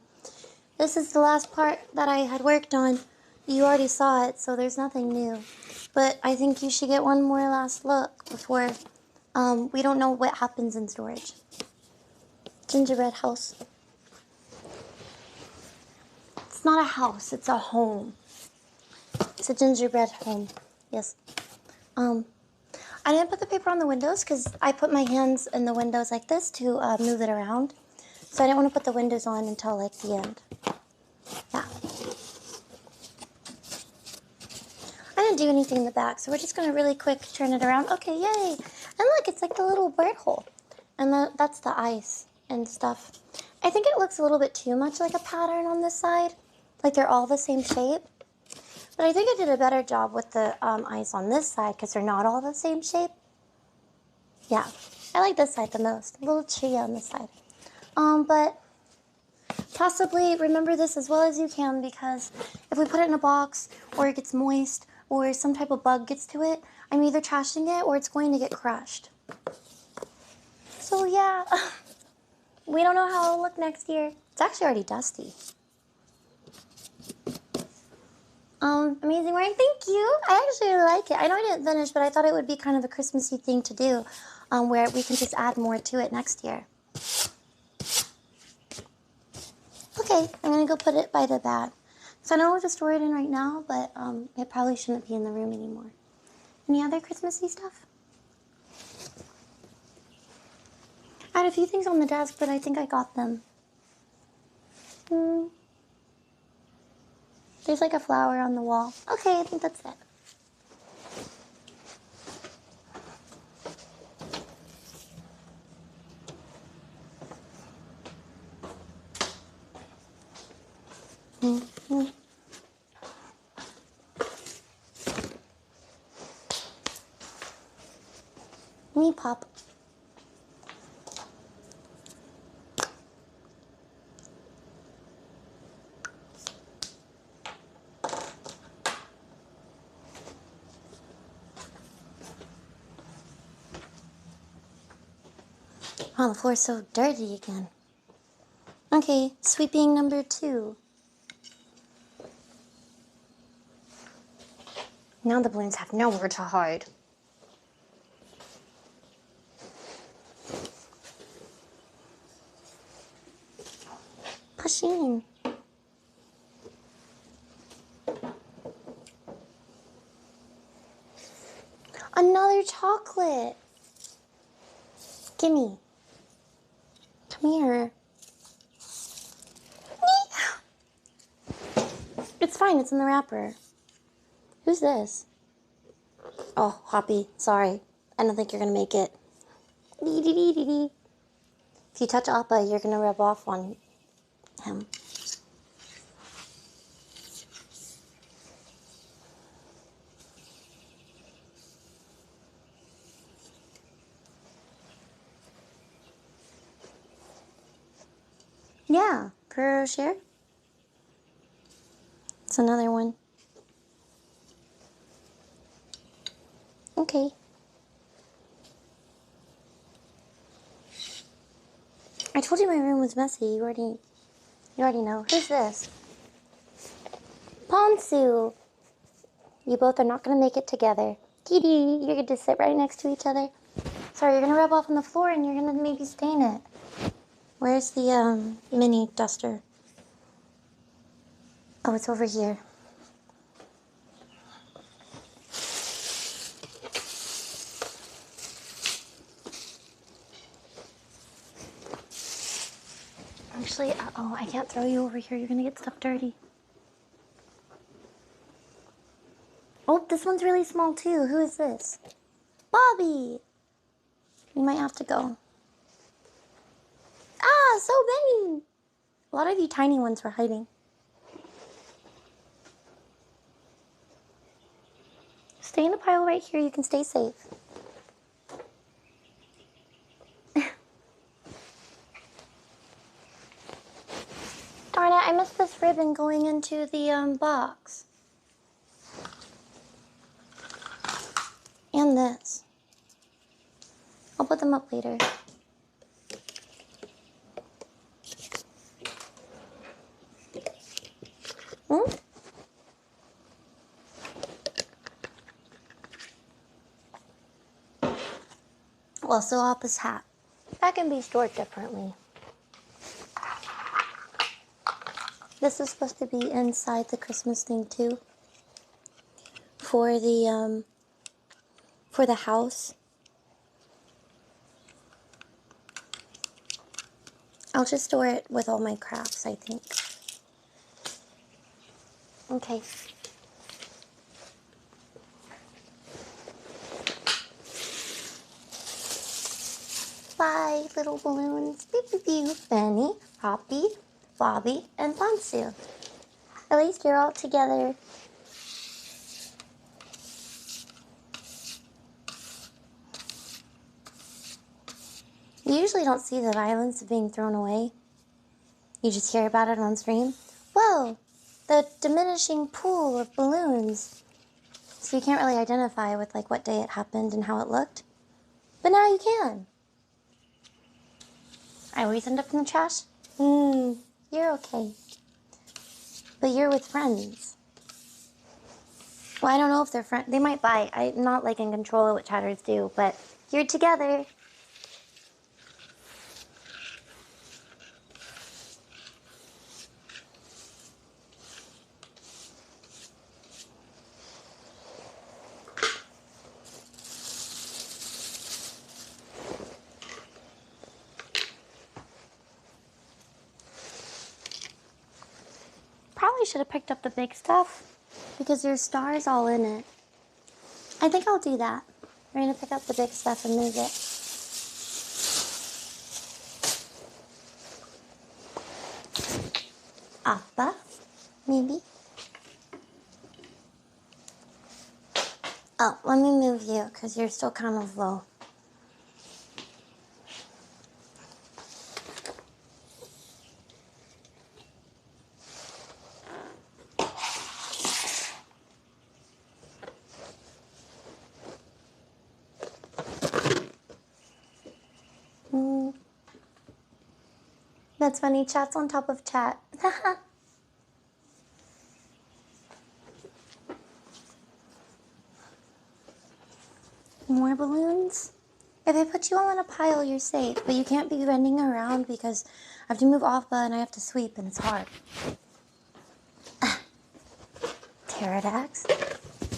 This is the last part that I had worked on You already saw it, so there's nothing new. But I think you should get one more last look before, we don't know what happens in storage. Gingerbread house. It's not a house, it's a home. It's a gingerbread home. Yes. I didn't put the paper on the windows because I put my hands in the windows like this to move it around. So I didn't want to put the windows on until like the end. Yeah. I didn't do anything in the back, so we're just going to really quick turn it around. Okay, yay. And look, it's like the little bird hole. And that's the ice and stuff. I think it looks a little bit too much like a pattern on this side. Like they're all the same shape. But I think I did a better job with the ice on this side because they're not all the same shape. Yeah, I like this side the most. A little tree on this side. But possibly remember this as well as you can, because if we put it in a box or it gets moist or some type of bug gets to it, I'm either trashing it or it's going to get crushed. So yeah, we don't know how it'll look next year. It's actually already dusty. Amazing wearing, thank you. I actually really like it. I know I didn't finish, but I thought it would be kind of a Christmassy thing to do, where we can just add more to it next year. Okay, I'm gonna go put it by the bed. So I don't know what to store it in right now, but it probably shouldn't be in the room anymore. Any other Christmassy stuff? I had a few things on the desk, but I think I got them. There's like a flower on the wall. Okay, I think that's it. Me pop. Oh, the floor's so dirty again. Okay, sweeping number 2. Now the balloons have nowhere to hide. Pushing. Another chocolate. Gimme. Come here. It's fine, it's in the wrapper. Who's this? Oh, Hoppy, sorry. I don't think you're gonna make it. If you touch Appa, you're gonna rub off on him. Yeah, per share. It's another one. Okay. I told you my room was messy. You already know. Who's this? Ponsu. You both are not gonna make it together. Kitty, you're gonna sit right next to each other. Sorry, you're gonna rub off on the floor and you're gonna maybe stain it. Where's the mini duster? Oh, it's over here. Actually, oh, I can't throw you over here. You're gonna get stuff dirty. Oh, this one's really small too. Who is this? Bobby! You might have to go. Ah, so many! A lot of you tiny ones were hiding. Stay in the pile right here. You can stay safe. Darn it, I missed this ribbon going into the box. And this. I'll put them up later. well, so Appa's hat. That can be stored differently. This is supposed to be inside the Christmas thing too. For the house. I'll just store it with all my crafts, I think. Okay. Bye, little balloons. Beep, beep, beep. Benny, Poppy, Bobby, and Bonsu. At least you're all together. You usually don't see the violence of being thrown away. You just hear about it on stream. Whoa, the diminishing pool of balloons. So you can't really identify with like what day it happened and how it looked. But now you can. I always end up in the trash. You're okay. But you're with friends. Well, I don't know if they're friends. They might bite. I'm not like in control of what chatters do, but you're together. Probably should have picked up the big stuff because there's stars all in it. I think I'll do that. We're gonna pick up the big stuff and move it. Appa, maybe. Oh, let me move you because you're still kind of low. That's funny, chat's on top of chat. More balloons? If I put you all in a pile, you're safe, but you can't be running around because I have to move Appa and I have to sweep and it's hard. Pterodax,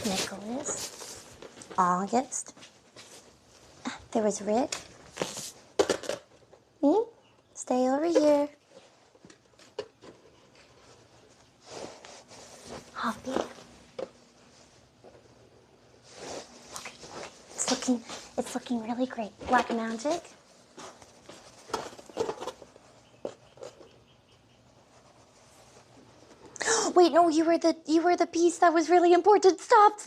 Nicholas, August. There was Rick. Me? Stay over here. Hoppy. Okay. It's looking really great. Black magic. Wait, no, you were the piece that was really important. Stop.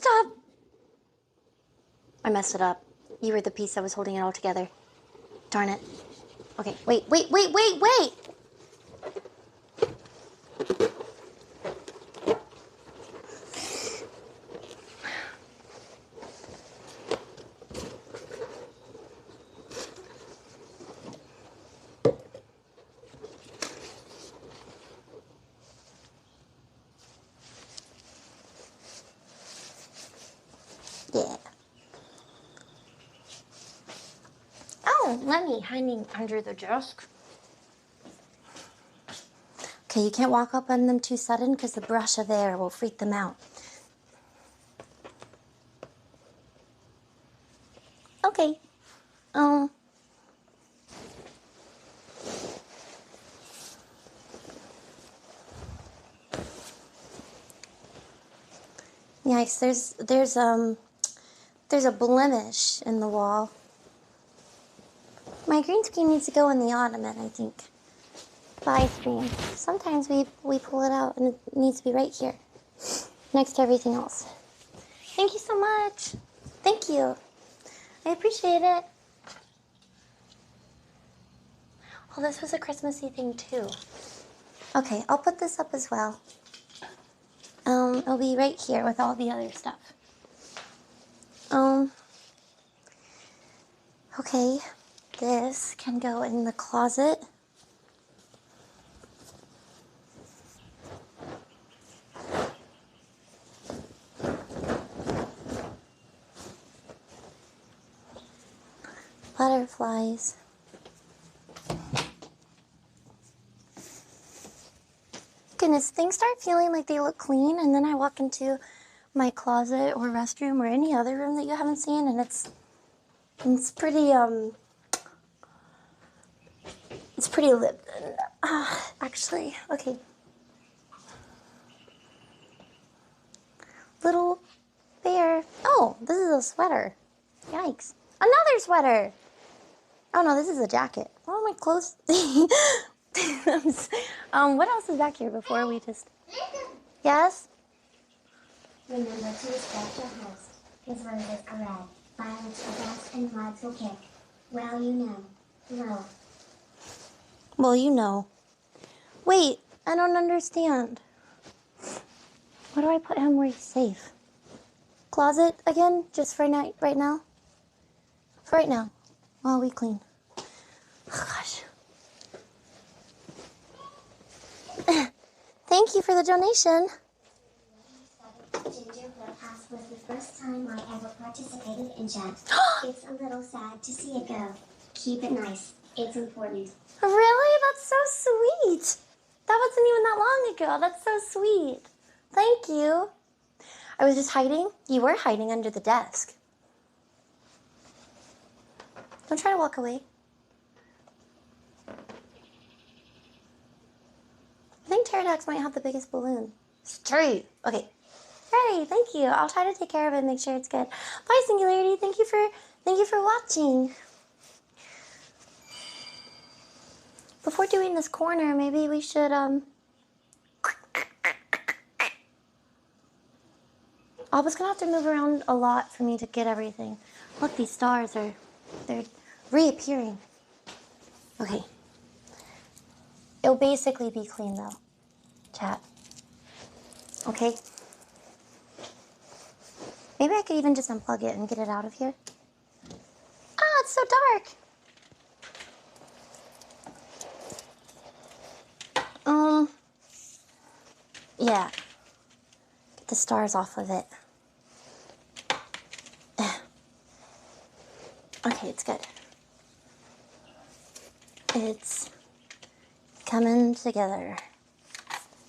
I messed it up. You were the piece that was holding it all together. Darn it. Okay, wait. Yeah. Oh, Lemmy hiding under the desk. Okay, you can't walk up on them too sudden because the brush of air will freak them out. Okay. Yikes, there's a blemish in the wall. My green screen needs to go in the ottoman, I think. Bye, stream. Sometimes we pull it out and it needs to be right here, next to everything else. Thank you so much. Thank you. I appreciate it. Well, this was a Christmassy thing too. Okay, I'll put this up as well. It'll be right here with all the other stuff. Okay, this can go in the closet. Butterflies. Goodness, things start feeling like they look clean, and then I walk into my closet or restroom or any other room that you haven't seen, and it's pretty it's pretty lit. Actually, okay. Little bear. Oh, this is a sweater. Yikes. Another sweater. Oh no, this is a jacket. Oh, my clothes. What else is back here before we just... Yes? Remember to respect your host. His roses are red. Violence are best and bloods will kick. Well, you know. Low. Well, you know. Wait, I don't understand. Where do I put him where he's safe? Closet again? Just for night, right now? For right now. While we clean. Oh, gosh. Thank you for the donation. Gingerbread House was the first time I ever participated in chat. It's a little sad to see it go. Keep it nice. It's important. Really? That's so sweet. That wasn't even that long ago. That's so sweet. Thank you. I was just hiding. You were hiding under the desk. Don't try to walk away. I think Pterodax might have the biggest balloon. It's true. Okay. Ready. Thank you. I'll try to take care of it and make sure it's good. Bye, Singularity. Thank you for watching. Before doing this corner, maybe we should I was gonna have to move around a lot for me to get everything. Look, these stars they're reappearing. Okay. It'll basically be clean though. Chat. Okay. Maybe I could even just unplug it and get it out of here. Ah, it's so dark. Yeah. Get the stars off of it. Okay, it's good. It's coming together.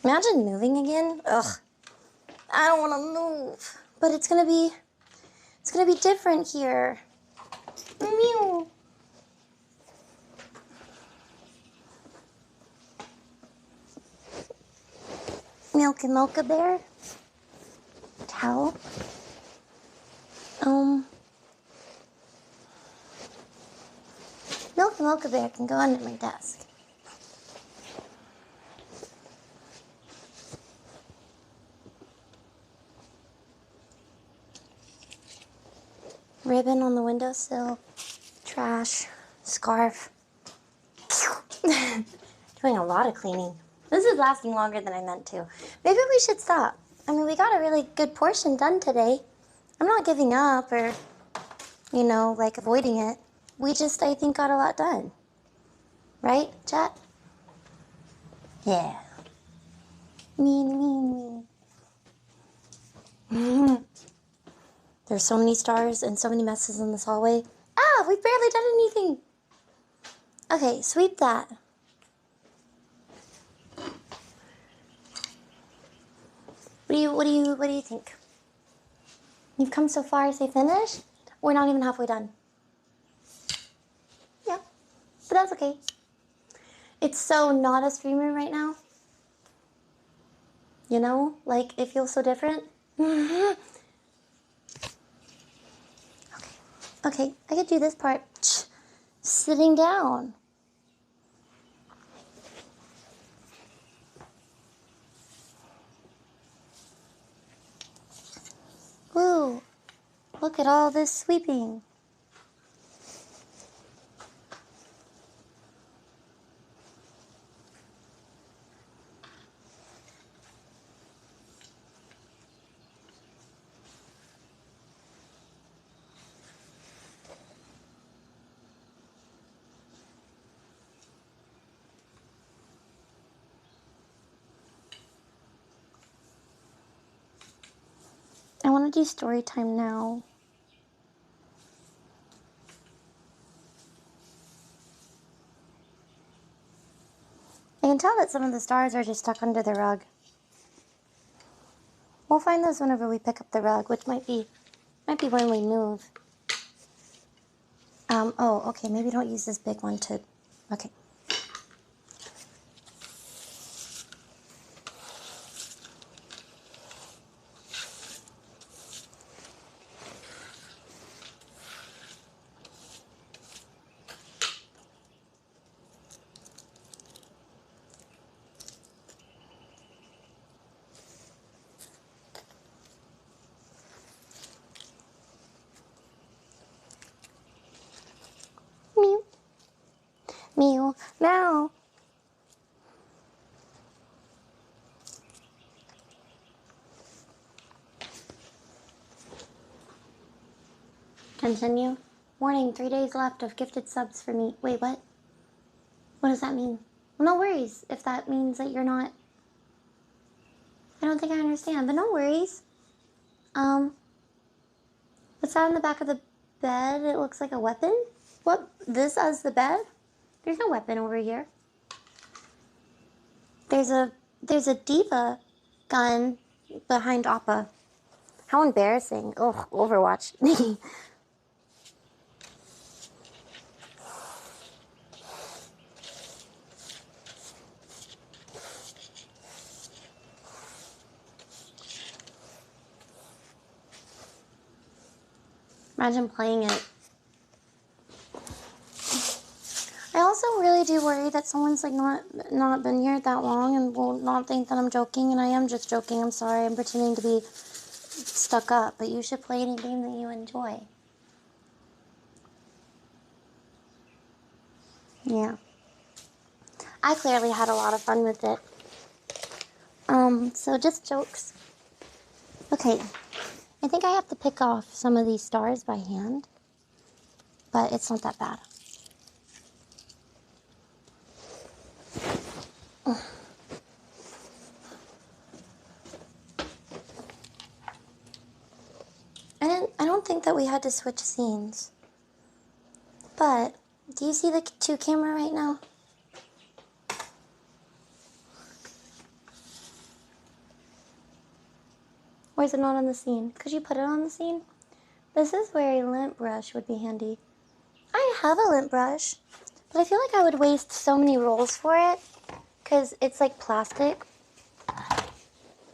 Imagine moving again. Ugh. I don't want to move. But it's gonna be different here. Meow. Milka Bear. Towel. Milka Bear can go under my desk. Ribbon on the windowsill. Trash. Scarf. Doing a lot of cleaning. This is lasting longer than I meant to. Maybe we should stop. I mean, we got a really good portion done today. I'm not giving up or, like avoiding it. We just, I think, got a lot done. Right, chat? Yeah. Me. There's so many stars and so many messes in this hallway. Ah, we've barely done anything. Okay, sweep that. What do you think? You've come so far, say finish? We're not even halfway done. Yeah, but that's okay. It's so not a stream room right now. Like it feels so different. Okay, I could do this part. Sitting down. Woo! Look at all this sweeping. I want to do story time now. I can tell that some of the stars are just stuck under the rug. We'll find those whenever we pick up the rug, which might be when we move. Oh, okay, maybe don't use this big one to, okay. Meow. Meow. Meow. Continue. Warning, 3 days left of gifted subs for me. Wait, what? What does that mean? Well, no worries if that means that you're not... I don't think I understand, but no worries. What's that on the back of the bed? It looks like a weapon? What? This as the bed? There's no weapon over here. There's a diva gun behind Appa. How embarrassing. Ugh, Overwatch. Imagine playing it. I also really do worry that someone's like not been here that long and will not think that I'm joking, and I am just joking. I'm sorry. I'm pretending to be stuck up, but you should play any game that you enjoy. Yeah. I clearly had a lot of fun with it. So just jokes. Okay. I think I have to pick off some of these stars by hand, but it's not that bad. I don't think that we had to switch scenes. But do you see the 2 camera right now? Or is it not on the scene? Could you put it on the scene? This is where a lint brush would be handy. I have a lint brush, but I feel like I would waste so many rolls for it because it's like plastic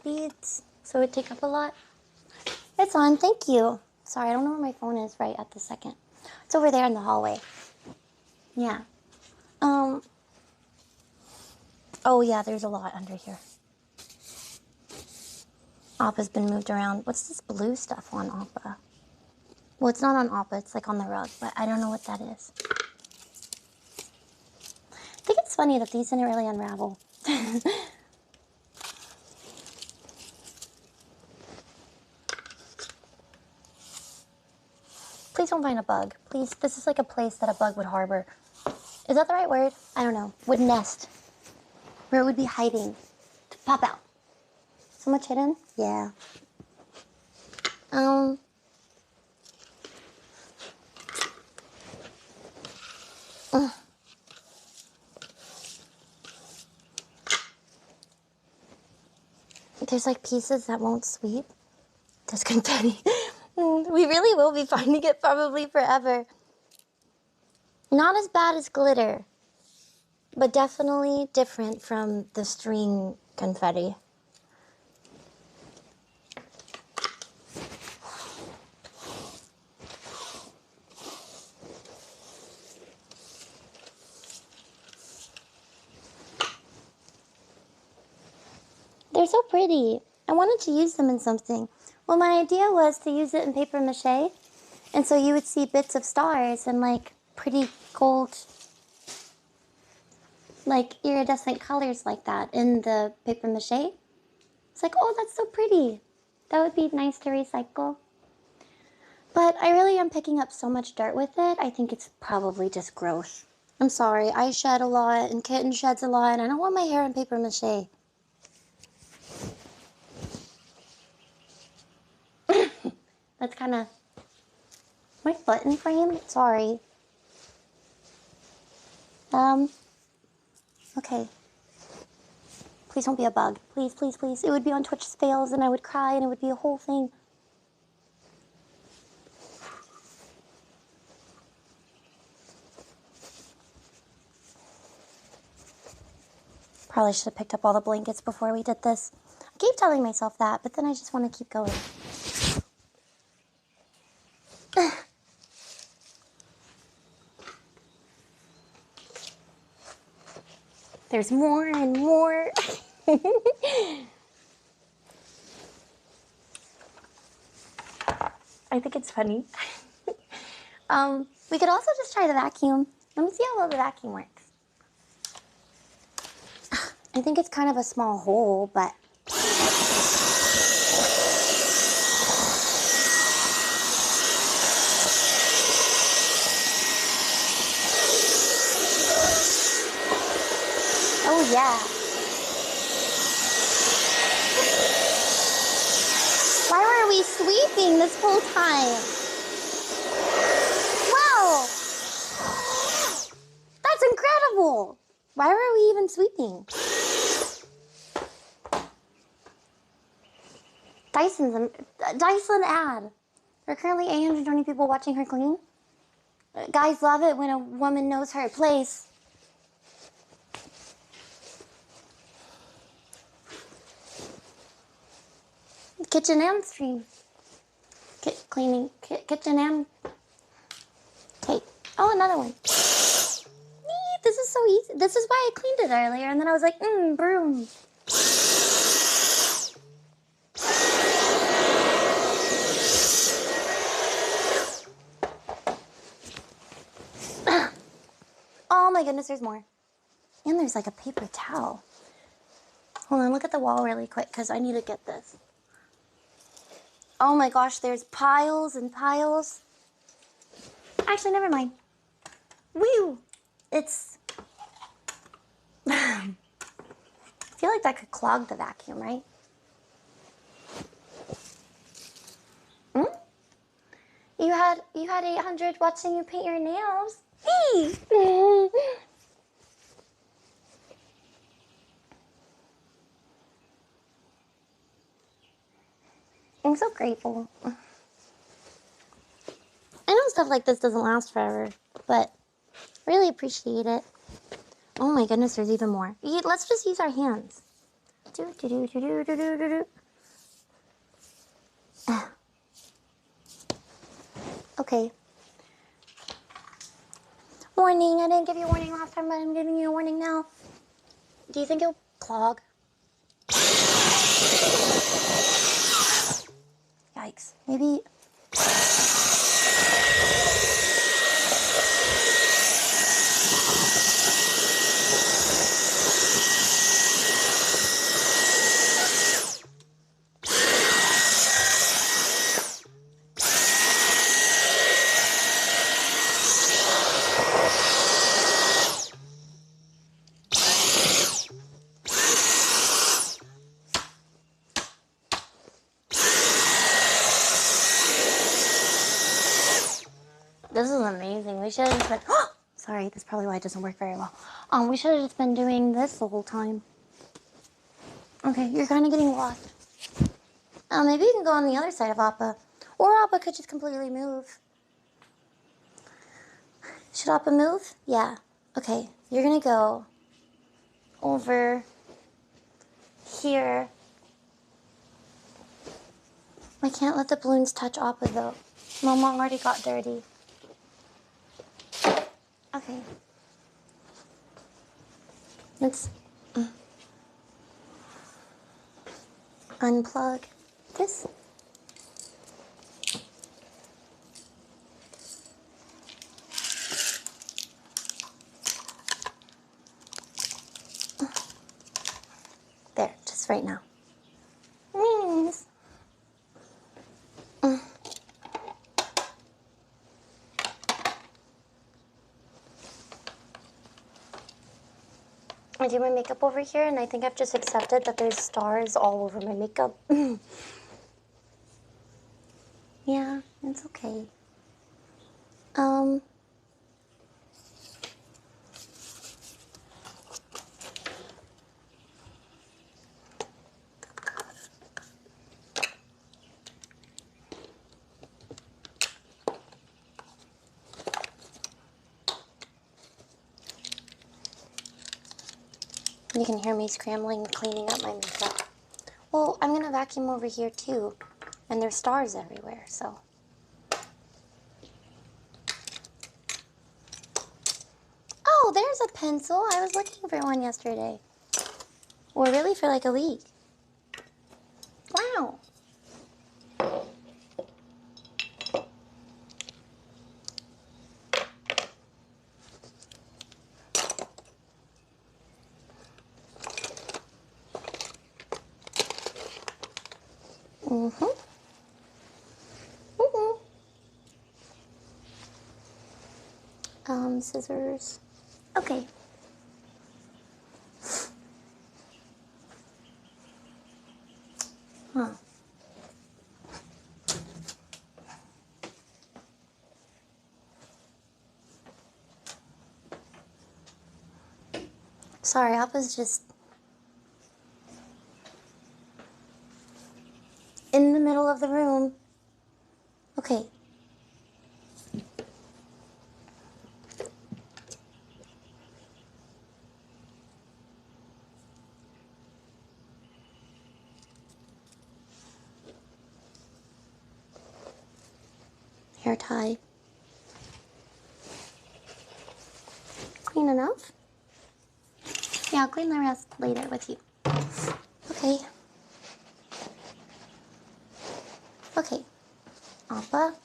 beads, so it would take up a lot. It's on, thank you. Sorry, I don't know where my phone is right at the second. It's over there in the hallway. Yeah. Oh yeah, there's a lot under here. Appa's been moved around. What's this blue stuff on Appa? Well, it's not on Appa, it's like on the rug, but I don't know what that is. I think it's funny that these didn't really unravel. Please don't find a bug. Please, this is like a place that a bug would harbor. Is that the right word? I don't know. Would nest. Where it would be hiding. To pop out. So much hidden? Yeah. There's like pieces that won't sweep. There's confetti. We really will be finding it probably forever. Not as bad as glitter, but definitely different from the string confetti. They're so pretty. I wanted to use them in something. Well, my idea was to use it in paper mache, and so you would see bits of stars and like pretty gold, like iridescent colors like that in the paper mache. It's like, oh, that's so pretty. That would be nice to recycle. But I really am picking up so much dirt with it, I think it's probably just growth. I'm sorry, I shed a lot and Kitten sheds a lot, and I don't want my hair in paper mache. That's kind of... My foot in frame? Sorry. Okay. Please don't be a bug. Please, please, please. It would be on Twitch's fails and I would cry and it would be a whole thing. Probably should have picked up all the blankets before we did this. I keep telling myself that, but then I just want to keep going. There's more and more. I think it's funny. We could also just try the vacuum. Let me see how well the vacuum works. I think it's kind of a small hole, but... Oh, yeah. Why were we sweeping this whole time? Wow! That's incredible! Why were we even sweeping? Dyson ad. There are currently 820 people watching her clean. Guys love it when a woman knows her place. Kitchen and stream. Cleaning. Kitchen and... Okay. Oh, another one. This is so easy. This is why I cleaned it earlier. And then I was like, broom. Oh my goodness, there's more. And there's like a paper towel. Hold on, look at the wall really quick because I need to get this. Oh my gosh, there's piles and piles. Actually, never mind. Woo! It's... I feel like that could clog the vacuum, right? You had 800 watching you paint your nails. Hey! I'm so grateful. I know stuff like this doesn't last forever, but really appreciate it. Oh my goodness, there's even more. Let's just use our hands. Okay. Warning, I didn't give you a warning last time, but I'm giving you a warning now. Do you think it'll clog? Yikes. Maybe... This is amazing. We should have just been... Sorry, that's probably why it doesn't work very well. We should have just been doing this the whole time. Okay, you're kind of getting lost. Maybe you can go on the other side of Appa. Or Appa could just completely move. Should Appa move? Yeah. Okay, you're gonna go over here. I can't let the balloons touch Appa though. Mama already got dirty. Okay. Let's unplug this. There, just right now. Yes. I do my makeup over here, and I think I've just accepted that there's stars all over my makeup. Yeah, it's okay. You can hear me scrambling, cleaning up my makeup. Well, I'm gonna vacuum over here too, and there's stars everywhere, so. Oh, there's a pencil. I was looking for one yesterday. Or really for like a week. Wow. Mm-hmm. Scissors. Okay. Huh. Sorry, I was just in the middle of the room. Okay. Hair tie. Clean enough? Yeah, I'll clean the rest later with you. Okay. Okay. Appa.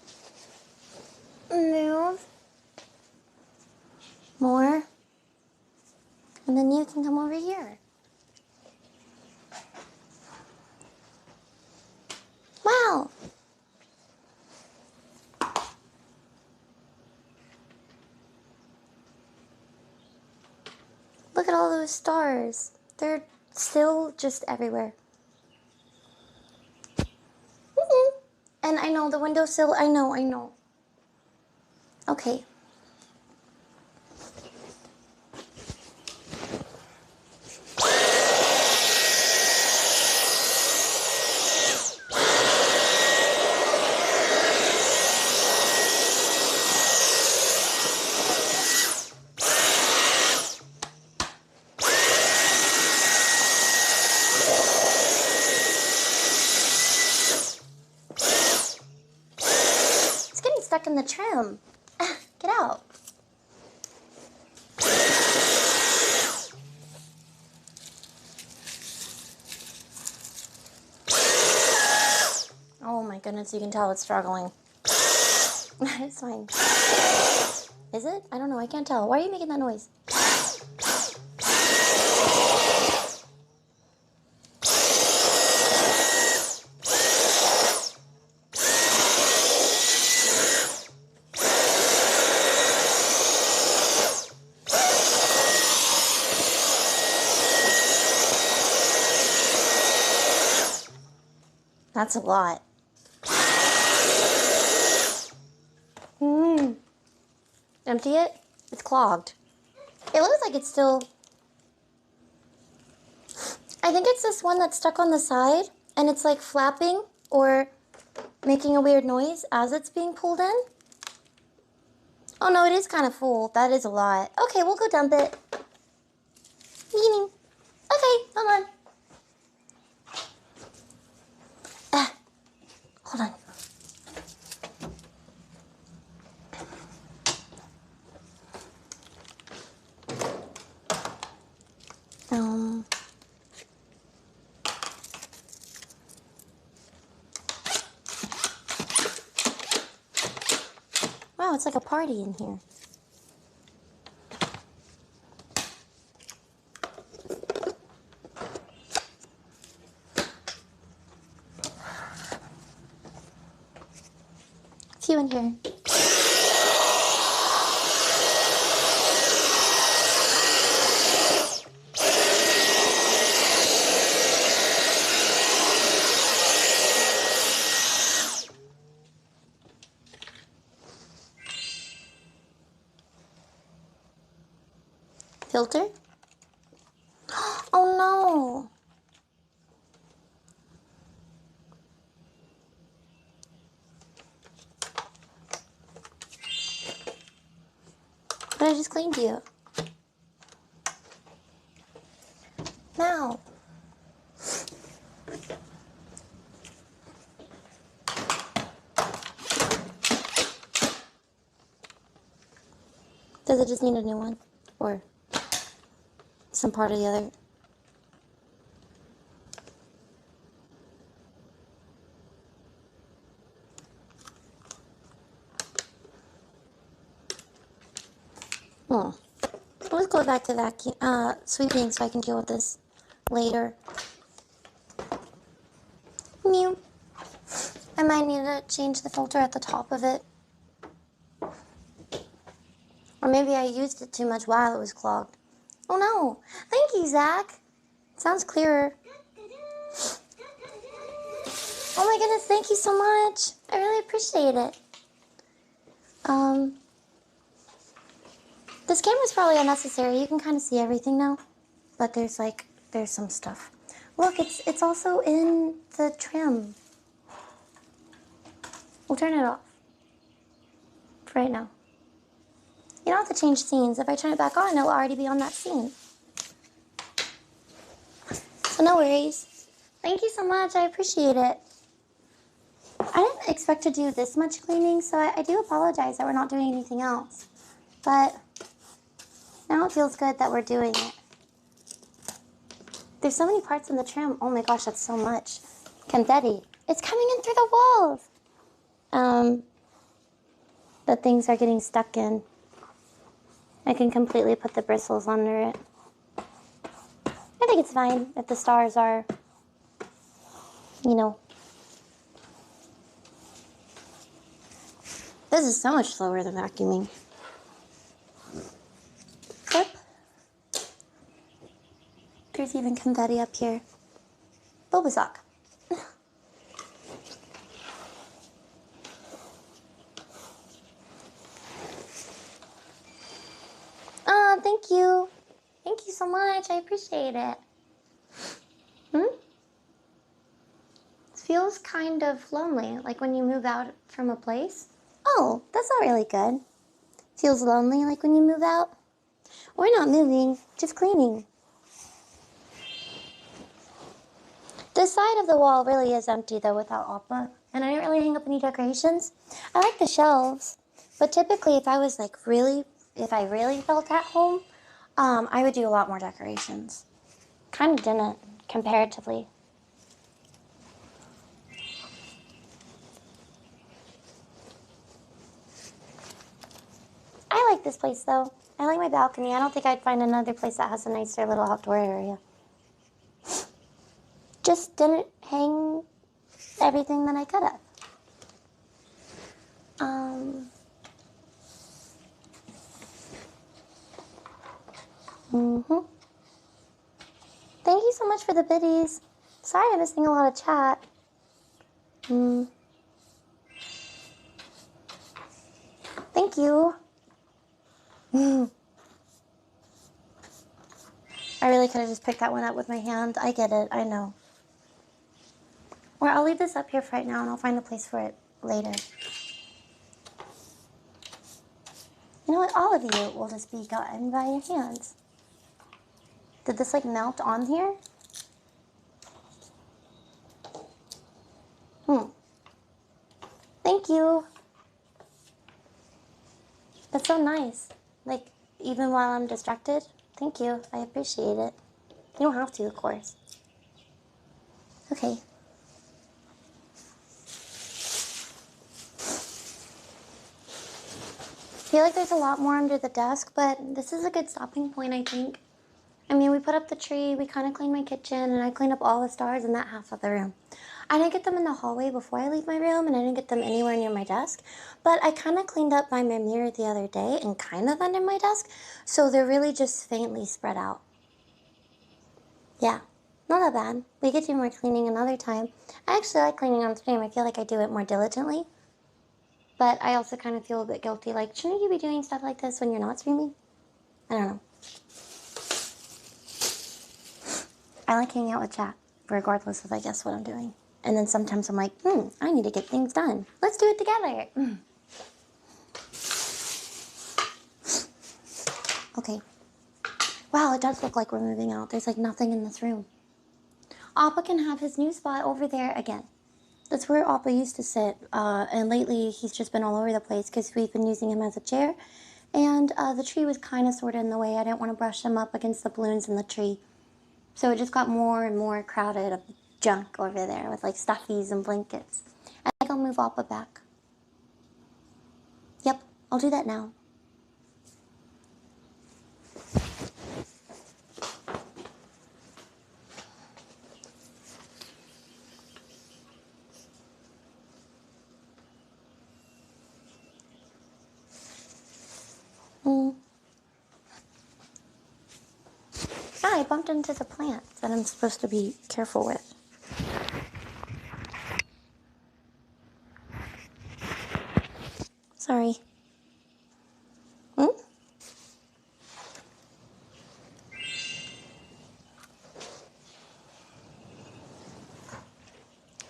Move. More. And then you can come over here. Wow. Look at all those stars. They're still just everywhere. And I know the windowsill, I know. Okay. It's getting stuck in the trim. Get out. Oh my goodness, you can tell it's struggling. It's fine. Is it? I don't know, I can't tell. Why are you making that noise? That's a lot. Empty it? It's clogged. It looks like it's still... I think it's this one that's stuck on the side, and it's like flapping or making a weird noise as it's being pulled in. Oh no, it is kind of full. That is a lot. Okay, we'll go dump it. Meaning. Okay, hold on. Hold on. Wow, it's like a party in here. It's you in here. Filter? Oh no! But I just cleaned you. Now. Does it just need a new one? Or some part of the other? Oh. Let's go back to vacuum, sweeping so I can deal with this later. Mew. I might need to change the filter at the top of it. Or maybe I used it too much while it was clogged. Oh no! Thank you, Zach! Sounds clearer. Oh my goodness, thank you so much! I really appreciate it. This camera's probably unnecessary. You can kind of see everything now. But there's some stuff. Look, it's also in the trim. We'll turn it off. For right now. You don't have to change scenes. If I turn it back on, it'll already be on that scene. So no worries. Thank you so much. I appreciate it. I didn't expect to do this much cleaning, so I do apologize that we're not doing anything else. But now it feels good that we're doing it. There's so many parts in the trim. Oh my gosh, that's so much. Confetti. It's coming in through the walls. The things are getting stuck in. I can completely put the bristles under it. I think it's fine if the stars are, you know. This is so much slower than vacuuming. Clip. There's even confetti up here. Bulbasaur. Oh, thank you. Thank you so much. I appreciate it. It feels kind of lonely, like when you move out from a place. Oh, that's not really good. Feels lonely, like when you move out. We're not moving, just cleaning. This side of the wall really is empty though without Appa, and I didn't really hang up any decorations. I like the shelves, but typically if I really felt at home, I would do a lot more decorations. Kind of didn't, comparatively. I like this place though. I like my balcony. I don't think I'd find another place that has a nicer little outdoor area. Just didn't hang everything that I could have. Thank you so much for the biddies. Sorry I'm missing a lot of chat. Thank you. I really could have just picked that one up with my hand. I get it. I know. Or I'll leave this up here for right now and I'll find a place for it later. You know what? All of you will just be gotten by your hands. Did this like melt on here? Thank you. That's so nice. Like, even while I'm distracted. Thank you. I appreciate it. You don't have to, of course. Okay. I feel like there's a lot more under the desk, but this is a good stopping point, I think. I mean, we put up the tree, we kind of cleaned my kitchen, and I cleaned up all the stars in that half of the room. I didn't get them in the hallway before I leave my room, and I didn't get them anywhere near my desk, but I kind of cleaned up by my mirror the other day and kind of under my desk, so they're really just faintly spread out. Yeah, not that bad. We could do more cleaning another time. I actually like cleaning on stream. I feel like I do it more diligently, but I also kind of feel a bit guilty, like, shouldn't you be doing stuff like this when you're not streaming? I don't know. I like hanging out with chat, regardless of, I guess, what I'm doing. And then sometimes I'm like, I need to get things done. Let's do it together. Okay. Wow, it does look like we're moving out. There's like nothing in this room. Appa can have his new spot over there again. That's where Appa used to sit, and lately he's just been all over the place because we've been using him as a chair, and the tree was kind of sort of in the way. I didn't want to brush him up against the balloons in the tree, so it just got more and more crowded of junk over there with like stuffies and blankets. I think I'll move Appa back. Yep, I'll do that now. I bumped into the plant that I'm supposed to be careful with. Sorry.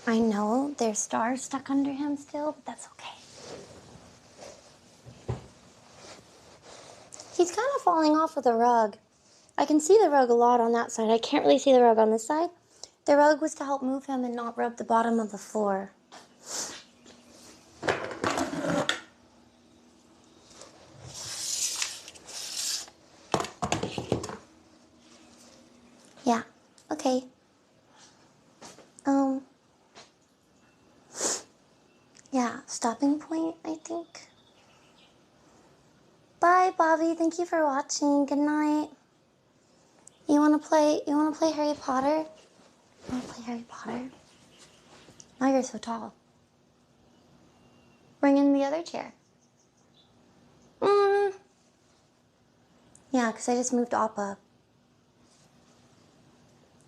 I know there's stars stuck under him still, but that's okay. He's kind of falling off of the rug. I can see the rug a lot on that side. I can't really see the rug on this side. The rug was to help move him and not rub the bottom of the floor. Yeah, okay. Yeah, stopping point, I think. Bye, Bobby. Thank you for watching. Good night. You wanna play Harry Potter? You wanna play Harry Potter? Now you're so tall. Bring in the other chair. Yeah, because I just moved Appa.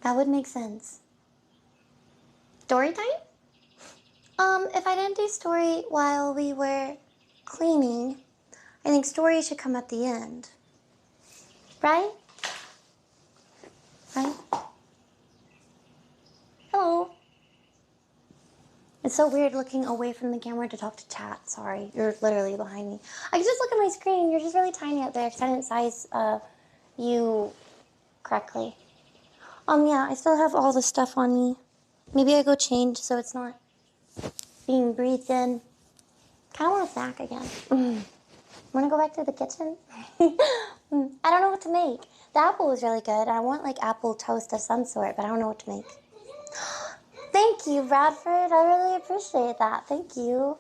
That would make sense. Story time? If I didn't do story while we were cleaning, I think story should come at the end. Right? Right? Hello. It's so weird looking away from the camera to talk to chat. Sorry, you're literally behind me. I can just look at my screen. You're just really tiny up there because I didn't size you correctly. Yeah, I still have all the stuff on me. Maybe I go change so it's not being breathed in. Kind of want a snack again. Want to go back to the kitchen? I don't know what to make. The apple was really good. I want like apple toast of some sort, but I don't know what to make. Thank you, Bradford. I really appreciate that. Thank you.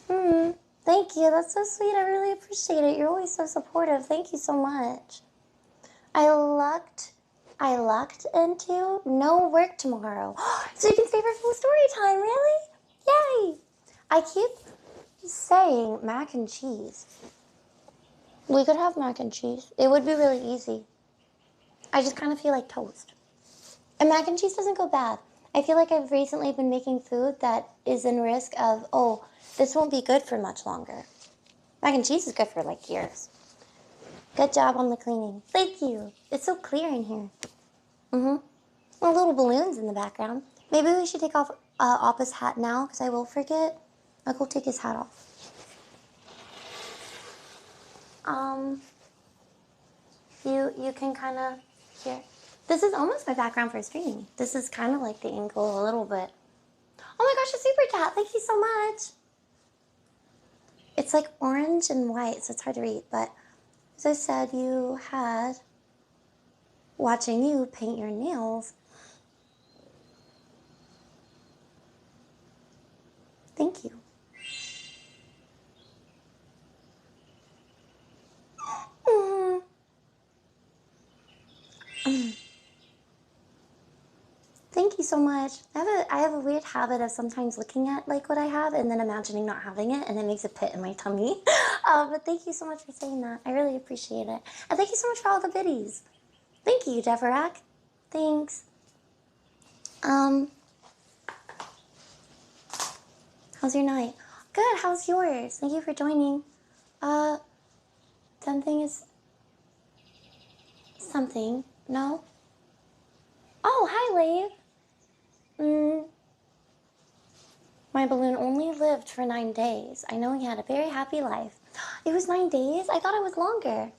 Thank you. That's so sweet. I really appreciate it. You're always so supportive. Thank you so much. I lucked into no work tomorrow. So you can stay for full story time, really? Yay! I keep saying mac and cheese. We could have mac and cheese. It would be really easy. I just kind of feel like toast. And mac and cheese doesn't go bad. I feel like I've recently been making food that is in risk of, oh, this won't be good for much longer. Mac and cheese is good for like years. Good job on the cleaning. Thank you. It's so clear in here. Little balloons in the background. Maybe we should take off Appa's hat now because I will forget. I'll go take his hat off. You can kind of here. This is almost my background for streaming. This is kind of like the angle a little bit. Oh my gosh, a super chat! Thank you so much. It's like orange and white, so it's hard to read. But as I said, you had watching you paint your nails. Thank you. Thank you so much. I have a weird habit of sometimes looking at like what I have and then imagining not having it, and it makes a pit in my tummy. But thank you so much for saying that. I really appreciate it. And thank you so much for all the biddies. Thank you, Deverak. Thanks. How's your night? Good, how's yours? Thank you for joining. Something is... Something. No? Oh, hi, Lave. My balloon only lived for 9 days. I know he had a very happy life. It was 9 days? I thought it was longer.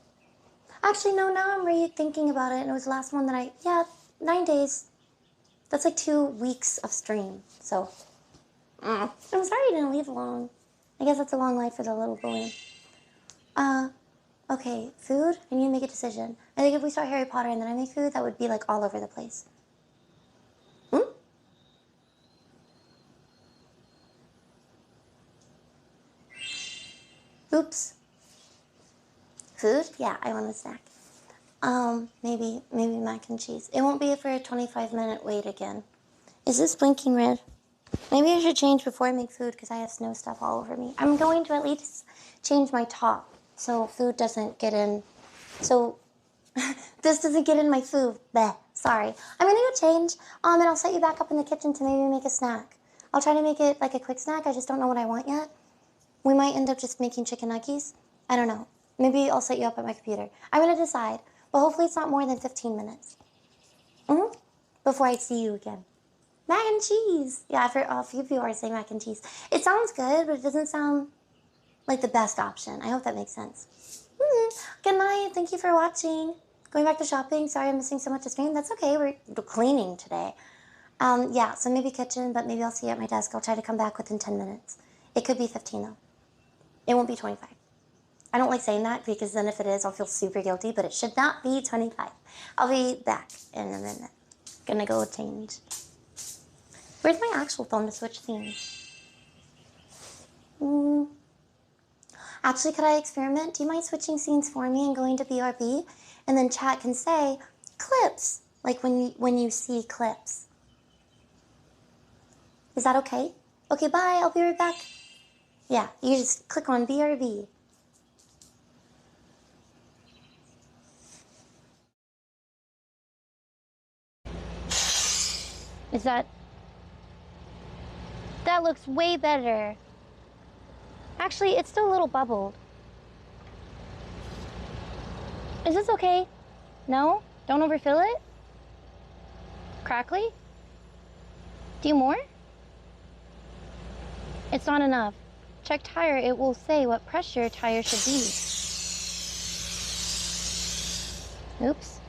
Actually, no, now I'm rethinking about it, and it was the last one that yeah, 9 days. That's like 2 weeks of stream, so. I'm sorry I didn't leave long. I guess that's a long life for the little balloon. Okay, food? I need to make a decision. I think if we start Harry Potter and then I make food, that would be like all over the place. Oops. Food? Yeah, I want a snack. Maybe mac and cheese. It won't be for a 25-minute wait again. Is this blinking red? Maybe I should change before I make food because I have snow stuff all over me. I'm going to at least change my top so food doesn't get in. So this doesn't get in my food. Bleh. Sorry. I'm gonna go change. And I'll set you back up in the kitchen to maybe make a snack. I'll try to make it like a quick snack. I just don't know what I want yet. We might end up just making chicken nuggets. I don't know. Maybe I'll set you up at my computer. I'm gonna decide, but hopefully it's not more than 15 minutes. Before I see you again. Mac and cheese. Yeah, for a few people are saying mac and cheese. It sounds good, but it doesn't sound like the best option. I hope that makes sense. Good night. Thank you for watching. Going back to shopping. Sorry I'm missing so much of stream. That's okay. We're cleaning today. Yeah, so maybe kitchen, but maybe I'll see you at my desk. I'll try to come back within 10 minutes. It could be 15 though. It won't be 25. I don't like saying that because then if it is, I'll feel super guilty, but it should not be 25. I'll be back in a minute. Gonna go change. Where's my actual phone to switch scenes? Actually, could I experiment? Do you mind switching scenes for me and going to BRB? And then chat can say, clips, like when you see clips. Is that okay? Okay, bye, I'll be right back. Yeah, you just click on BRB. Is that looks way better. Actually, it's still a little bubbled. Is this okay? No? Don't overfill it? Crackly? Do you more? It's not enough. Check tire, it will say what pressure tire should be. Oops.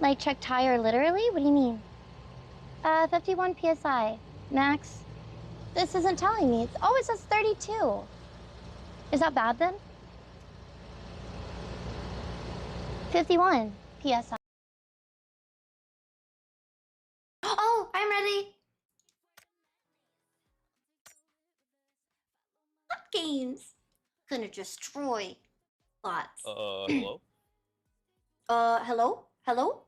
Like check tire literally? What do you mean? 51 PSI. Max. This isn't telling me. It's always says 32. Is that bad then? 51 PSI. Oh, I'm ready. What games? Gonna destroy lots. Hello? Hello? Hello?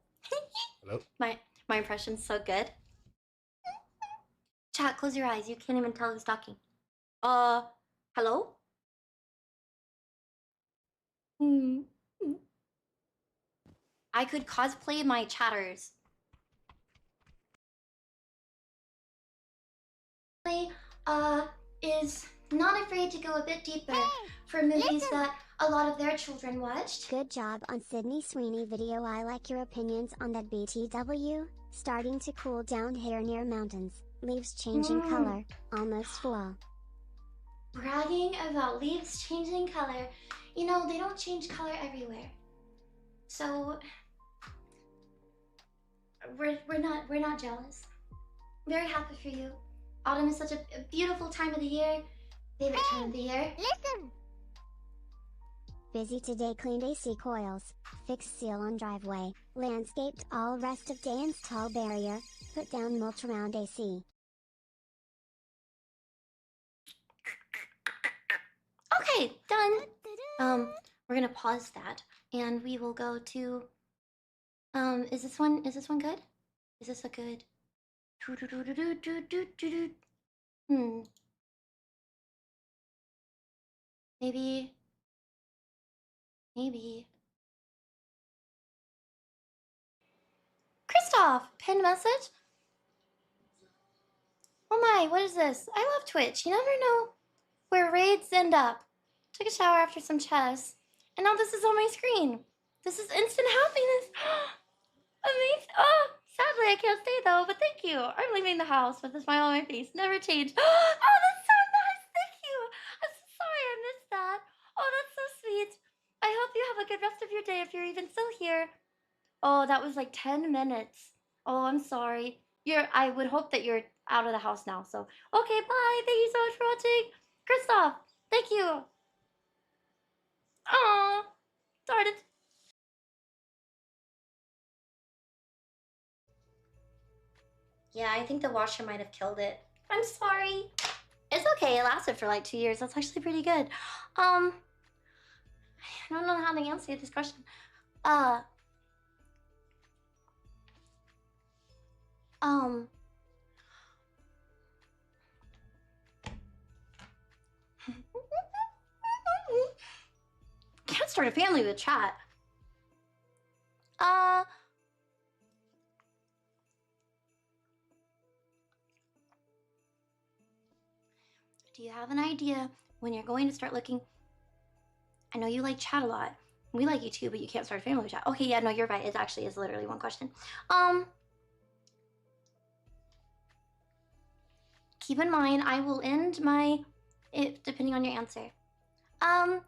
Hello? My impression's so good. Chat, close your eyes. You can't even tell who's talking. Hello? I could cosplay my chatters. Is not afraid to go a bit deeper for movies that a lot of their children watched. Good job on Sydney Sweeney video. I like your opinions on that BTW. Starting to cool down here near mountains. Leaves changing color. Almost fall. Bragging about leaves changing color. You know, they don't change color everywhere. So we're not jealous. Very happy for you. Autumn is such a beautiful time of the year. Favorite time of the year. Listen! Busy today, cleaned AC coils, fixed seal on driveway, landscaped all rest of day, install barrier, put down mulch around AC. Okay, done. We're gonna pause that and we will go to is this one good? Is this a good Maybe. Christoph, pinned message? Oh my, what is this? I love Twitch. You never know where raids end up. Took a shower after some chess, and now this is on my screen. This is instant happiness. Amazing. Oh, sadly I can't stay though, but thank you. I'm leaving the house with a smile on my face. Never change. Oh, that's so nice. Thank you. I'm so sorry I missed that. Oh, that's so sweet. I hope you have a good birthday if you're even still here. Oh, that was like 10 minutes. Oh, I'm sorry. I would hope that you're out of the house now. So, okay, bye. Thank you so much for watching. Kristoff, thank you. Oh, darn it. Yeah, I think the washer might have killed it. I'm sorry. It's okay. It lasted for like 2 years. That's actually pretty good. I don't know how to answer this question. Can't start a family with chat. Do you have an idea when you're going to start looking? I know you like chat a lot. We like you too, but you can't start a family with chat. Okay, yeah, no, you're right. It actually is literally one question. Keep in mind, I will end my, depending on your answer. I'm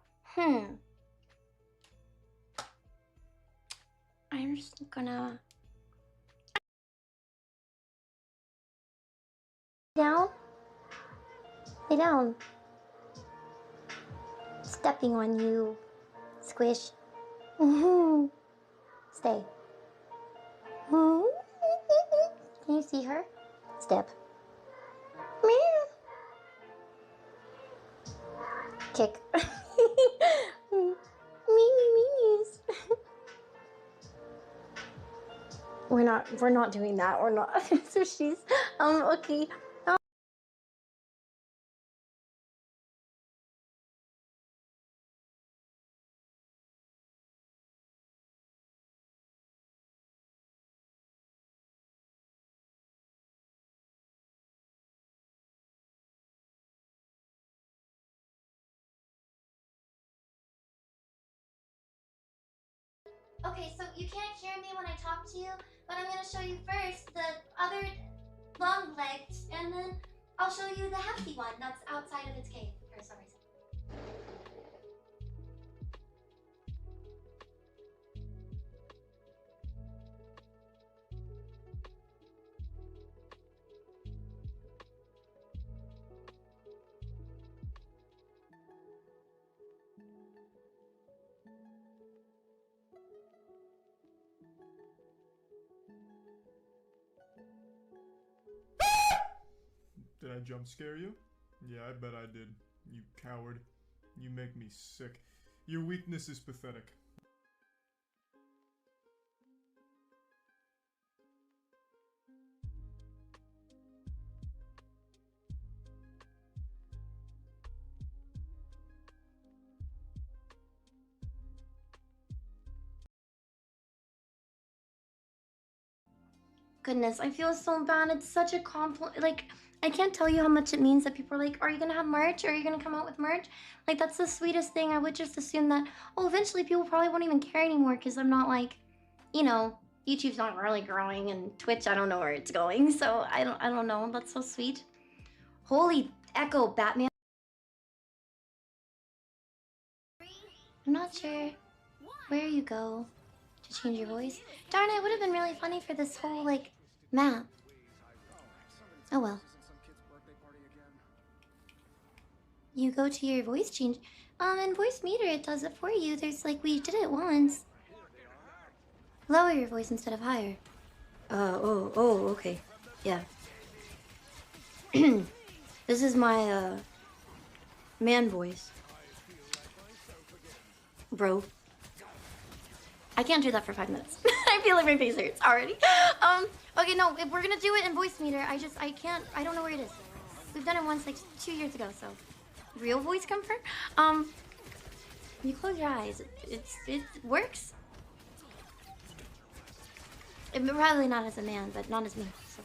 just gonna down. Lay down. Stepping on you. Squish. Stay. Can you see her? Step. Meow. Kick. Meows. We're not doing that. We're not. So she's okay. Okay, so you can't hear me when I talk to you, but I'm gonna show you first the other long legs, and then I'll show you the hefty one that's outside of its cave for some reason. Did I jump scare you? Yeah, I bet I did. You coward. You make me sick. Your weakness is pathetic. Goodness, I feel so bad. It's such a compliment. Like, I can't tell you how much it means that people are like, are you gonna have merch? Are you gonna come out with merch? Like, that's the sweetest thing. I would just assume that, oh, eventually people probably won't even care anymore because I'm not like, you know, YouTube's not really growing and Twitch, I don't know where it's going. So I don't know. That's so sweet. Holy Echo Batman. I'm not sure where you go to change your voice. Darn, it would have been really funny for this whole, like, map. Oh well. You go to your voice change. In voice meter, it does it for you. There's like, we did it once. Lower your voice instead of higher. Oh, okay. Yeah. This is my, man voice. Bro. I can't do that for 5 minutes. I feel like my face hurts already. Okay, no, if we're gonna do it in voice meter, I can't, I don't know where it is. We've done it once like 2 years ago, so. Real voice comfort? You close your eyes, it works. Probably not as a man, but not as me, so.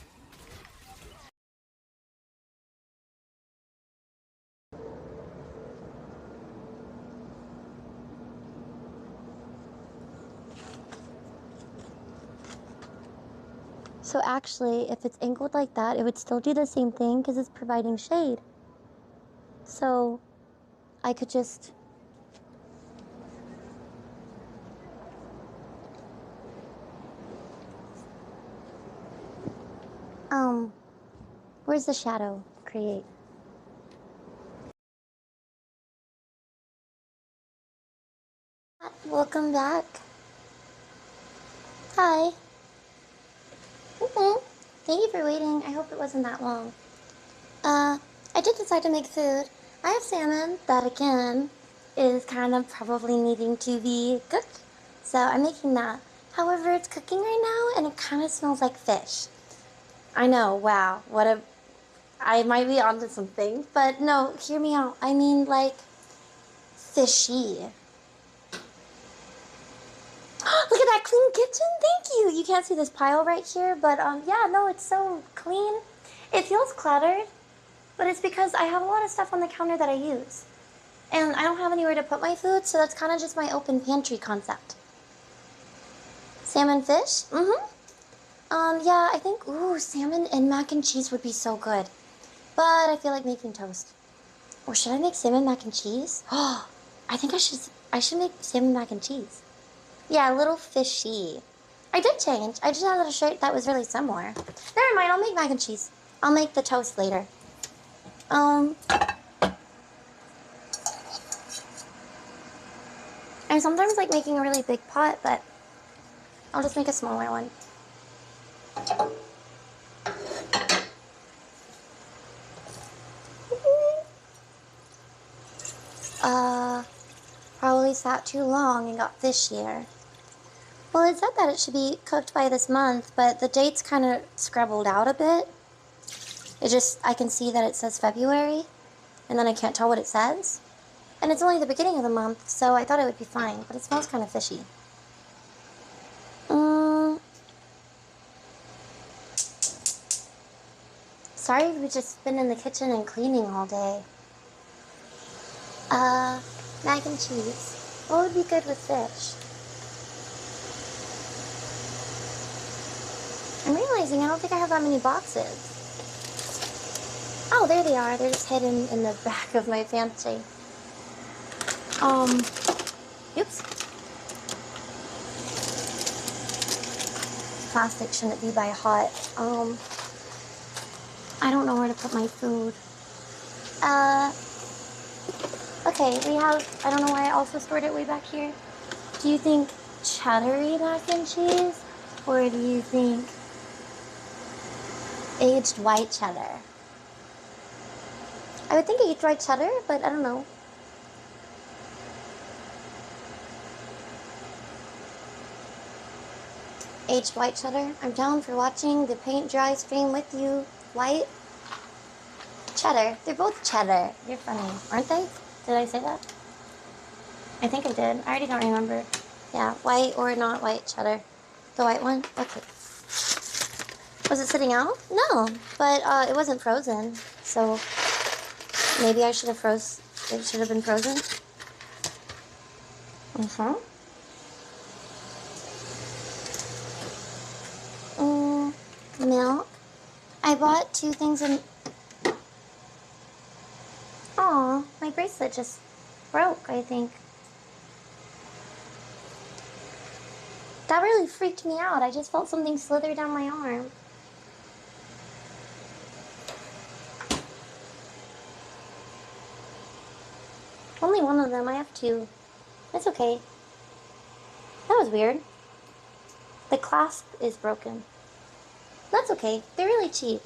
So actually, if it's angled like that, it would still do the same thing because it's providing shade. So I could just Where's the shadow? Create. Welcome back. Hi. Thank you for waiting. I hope it wasn't that long. I did decide to make food. I have salmon that, again, is kind of probably needing to be cooked. So I'm making that. However, it's cooking right now, and it kind of smells like fish. I know, wow, I might be onto something, but no, hear me out. I mean, like, fishy. Look at that clean kitchen, thank you! You can't see this pile right here, but, yeah, no, it's so clean. It feels cluttered, but it's because I have a lot of stuff on the counter that I use. And I don't have anywhere to put my food, so that's kind of just my open pantry concept. Salmon fish? Yeah, I think, ooh, salmon and mac and cheese would be so good. But I feel like making toast. Or should I make salmon mac and cheese? Oh, I think I should make salmon mac and cheese. Yeah, a little fishy. I did change. I just had a shirt that was really similar. Never mind, I'll make mac and cheese. I'll make the toast later. I sometimes like making a really big pot, but I'll just make a smaller one. Probably sat too long and got fishier. Well, it said that it should be cooked by this month, but the date's kind of scribbled out a bit. I can see that it says February, and then I can't tell what it says. And it's only the beginning of the month, so I thought it would be fine, but it smells kind of fishy. Sorry, we've just been in the kitchen and cleaning all day. Mac and cheese. What would be good with fish? I'm realizing I don't think I have that many boxes. Oh, there they are. They're just hidden in the back of my pantry. Oops. Plastic shouldn't be by hot. I don't know where to put my food. Okay, we have, I don't know why I also stored it way back here. Do you think cheddar mac and cheese? Or do you think aged white cheddar? I would think aged white cheddar, but I don't know. Aged white cheddar. I'm down for watching the paint dry stream with you. White cheddar. They're both cheddar. You're funny, aren't they? Did I say that? I think I did. I already don't remember. Yeah, white or not white cheddar. The white one? Okay. Was it sitting out? No, but it wasn't frozen. So maybe I should have it should have been frozen. Milk. I bought 2 things in... Aw, my bracelet just broke, I think. That really freaked me out. I just felt something slither down my arm. Only one of them. I have 2. It's okay. That was weird. The clasp is broken. That's okay. They're really cheap.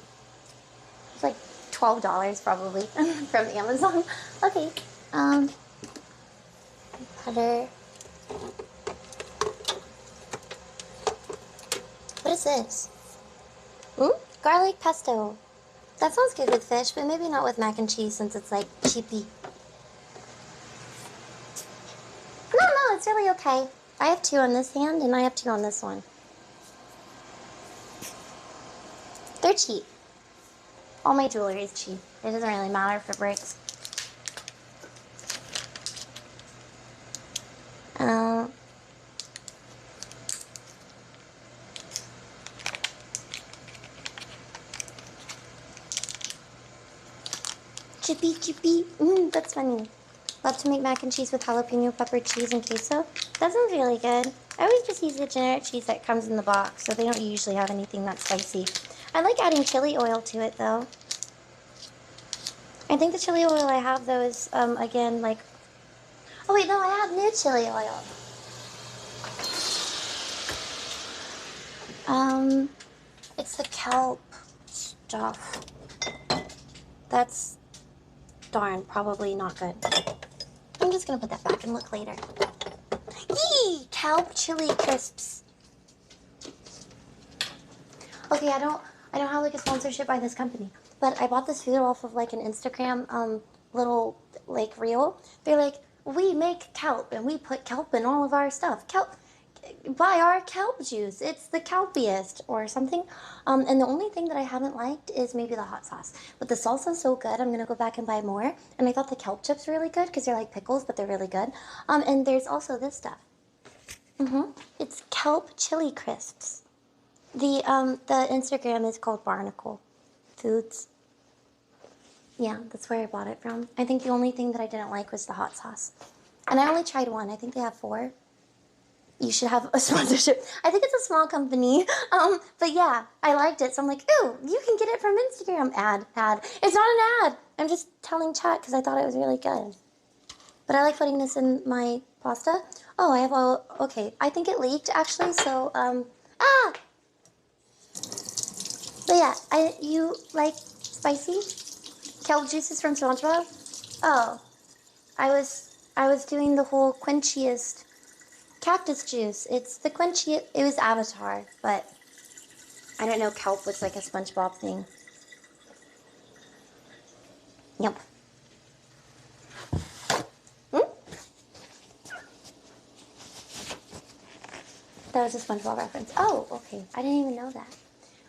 It's like $12 probably from Amazon. Okay. Butter. What is this? Garlic pesto. That sounds good with fish, but maybe not with mac and cheese since it's like cheapy. No, it's really okay. I have 2 on this hand and I have 2 on this one. They're cheap. All my jewelry is cheap. It doesn't really matter if it breaks. Chippy. That's funny. Love to make mac and cheese with jalapeno pepper cheese and queso. That sounds really good. I always just use the generic cheese that comes in the box, so they don't usually have anything that's spicy. I like adding chili oil to it though. I think the chili oil I have though is, again, like, oh wait, no, I have new chili oil. It's the kelp stuff. That's, darn, probably not good. I'm just gonna put that back and look later. Yee! Kelp chili crisps. Okay, I don't have like a sponsorship by this company, but I bought this food off of like an Instagram little like reel. They're like, we make kelp and we put kelp in all of our stuff. Kelp, buy our kelp juice. It's the kelpiest or something. And the only thing that I haven't liked is maybe the hot sauce. But the salsa's so good, I'm gonna go back and buy more. And I thought the kelp chips were really good because they're like pickles, but they're really good. And there's also this stuff. It's kelp chili crisps. The Instagram is called Barnacle Foods. Yeah, that's where I bought it from. I think the only thing that I didn't like was the hot sauce. And I only tried one. I think they have 4. You should have a sponsorship. I think it's a small company. But yeah, I liked it. So I'm like, ooh, you can get it from Instagram. Ad. It's not an ad. I'm just telling chat because I thought it was really good. But I like putting this in my pasta. Oh, I have all, okay. I think it leaked actually, so, But yeah, you like spicy? Kelp juices from SpongeBob? Oh, I was doing the whole quenchiest cactus juice. It's the quenchiest, it was Avatar, but I don't know, kelp was like a SpongeBob thing. Yep. That was a SpongeBob reference. Oh, okay. I didn't even know that.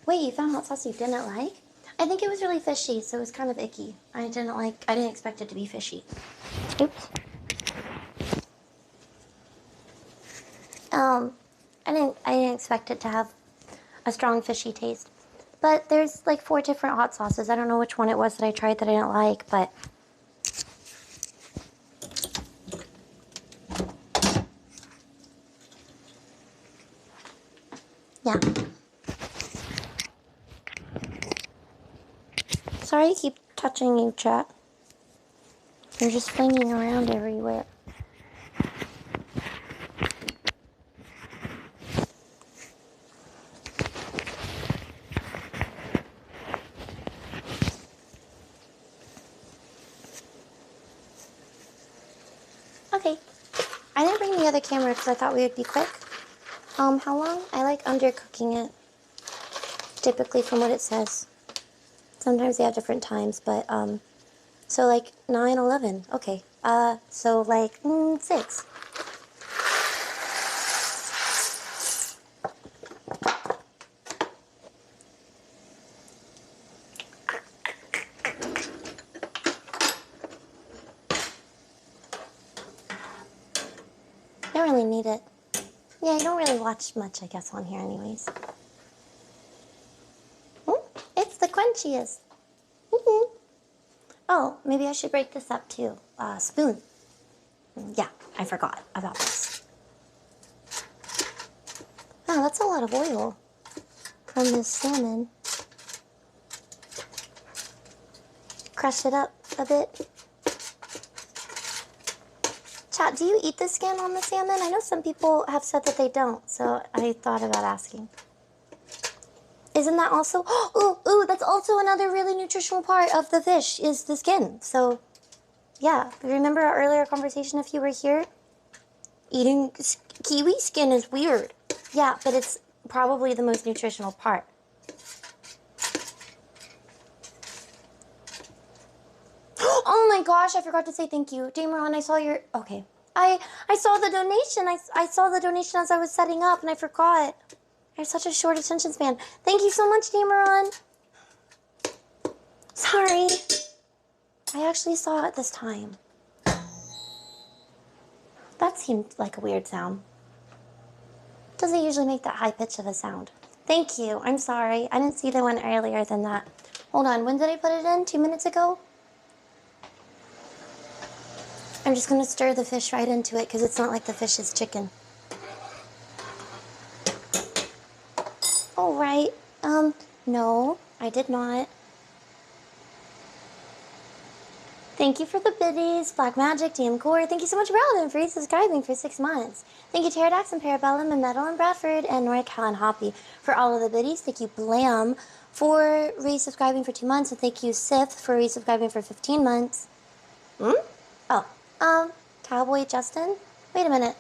Wait, you found hot sauce you didn't like? I think it was really fishy, so it was kind of icky. I didn't expect it to be fishy. Oops. I didn't expect it to have a strong fishy taste. But there's like 4 different hot sauces. I don't know which one it was that I tried that I didn't like, but yeah. Sorry I keep touching you, chat. You're just flinging around everywhere. Okay. I didn't bring the other camera because I thought we would be quick. How long? I like undercooking it. Typically from what it says. Sometimes they have different times, but, so like 9, 11. Okay. So like 6. Don't really need it. Yeah, I don't really watch much, I guess, on here anyways. It's the quenchiest. Oh, maybe I should break this up too. Spoon. Yeah, I forgot about this. Wow, that's a lot of oil from this salmon. Crush it up a bit. Chat, do you eat the skin on the salmon? I know some people have said that they don't, so I thought about asking. Isn't that also, ooh, that's also another really nutritional part of the fish is the skin. So, yeah, remember our earlier conversation if you were here? Eating kiwi skin is weird. Yeah, but it's probably the most nutritional part. Oh my gosh, I forgot to say thank you. Dameron, I saw your, okay. I saw the donation. I saw the donation as I was setting up and I forgot. I have such a short attention span. Thank you so much, Dameron. Sorry. I actually saw it this time. That seemed like a weird sound. Doesn't usually make that high pitch of a sound. Thank you. I'm sorry. I didn't see the one earlier than that. Hold on. When did I put it in? 2 minutes ago? I'm just going to stir the fish right into it because it's not like the fish is chicken. All right. No, I did not. Thank you for the biddies, Black Magic, DM Core. Thank you so much, Robin, for resubscribing for 6 months. Thank you, Pterodax and Parabellum and Metal and Bradford and NorCal and Hoppy for all of the biddies. Thank you, Blam, for resubscribing for 2 months. And thank you, Sith, for resubscribing for 15 months. Oh, Cowboy Justin? Wait a minute.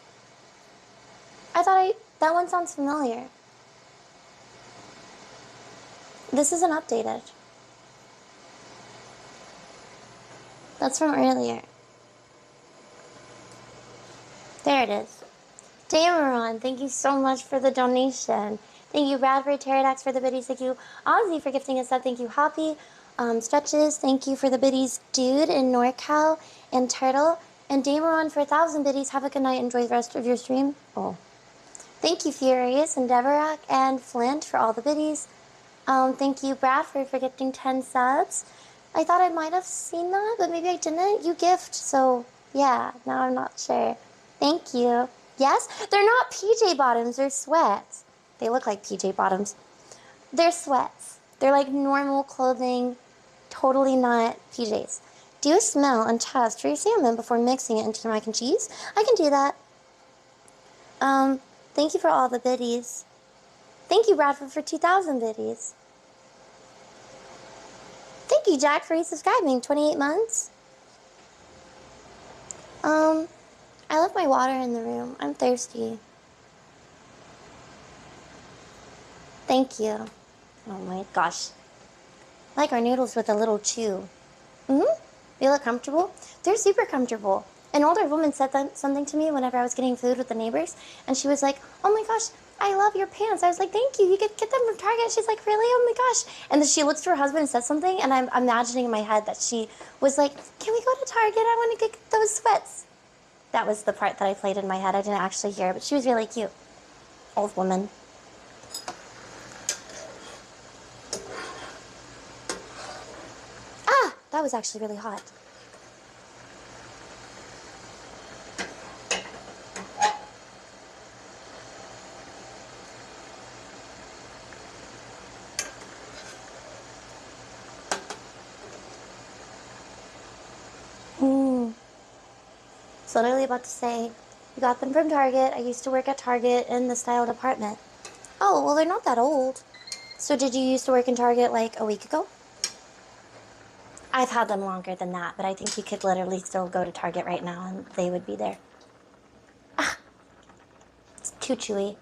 That one sounds familiar. This isn't updated. That's from earlier. There it is. Dameron, thank you so much for the donation. Thank you, Bradford, Pterodax for the biddies. Thank you, Ozzy, for gifting us up. Thank you, Hoppy. Stretches, thank you for the biddies, Dude, and NorCal, and Turtle. And Dameron for 1,000 biddies. Have a good night. Enjoy the rest of your stream. Oh. Thank you, Furious, and Devorak, and Flint for all the biddies. Thank you, Bradford, for gifting 10 subs. I thought I might have seen that, but maybe I didn't. You gift, so yeah, now I'm not sure. Thank you. Yes, they're not PJ bottoms, they're sweats. They look like PJ bottoms. They're sweats. They're like normal clothing, totally not PJs. Do a smell and test for your salmon before mixing it into your mac and cheese. I can do that. Thank you for all the biddies. Thank you, Bradford, for 2,000 biddies. Thank you, Jack, for resubscribing. 28 months. I left my water in the room. I'm thirsty. Thank you. Oh my gosh. I like our noodles with a little chew. They look comfortable? They're super comfortable. An older woman said something to me whenever I was getting food with the neighbors, and she was like, oh my gosh, I love your pants. I was like, thank you. You could get them from Target. She's like, really? Oh my gosh. And then she looks to her husband and says something, and I'm imagining in my head that she was like, can we go to Target? I want to get those sweats. That was the part that I played in my head. I didn't actually hear it, but she was really cute. Old woman. Ah, that was actually really hot. So literally about to say, we got them from Target. I used to work at Target in the style department. Oh, well, they're not that old. So did you used to work in Target like a week ago? I've had them longer than that, but I think you could literally still go to Target right now and they would be there. Ah, it's too chewy.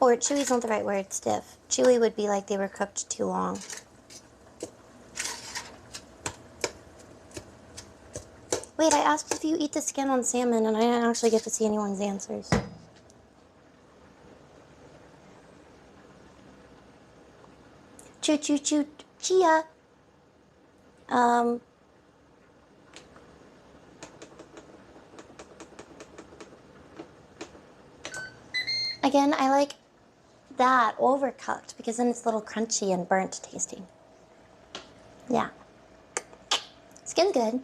Or chewy's not the right word, stiff. Chewy would be like they were cooked too long. Wait, I asked if you eat the skin on salmon and I didn't actually get to see anyone's answers. Choo choo choo chia. Again, I like that overcooked because then it's a little crunchy and burnt tasting. Yeah. Skin's good.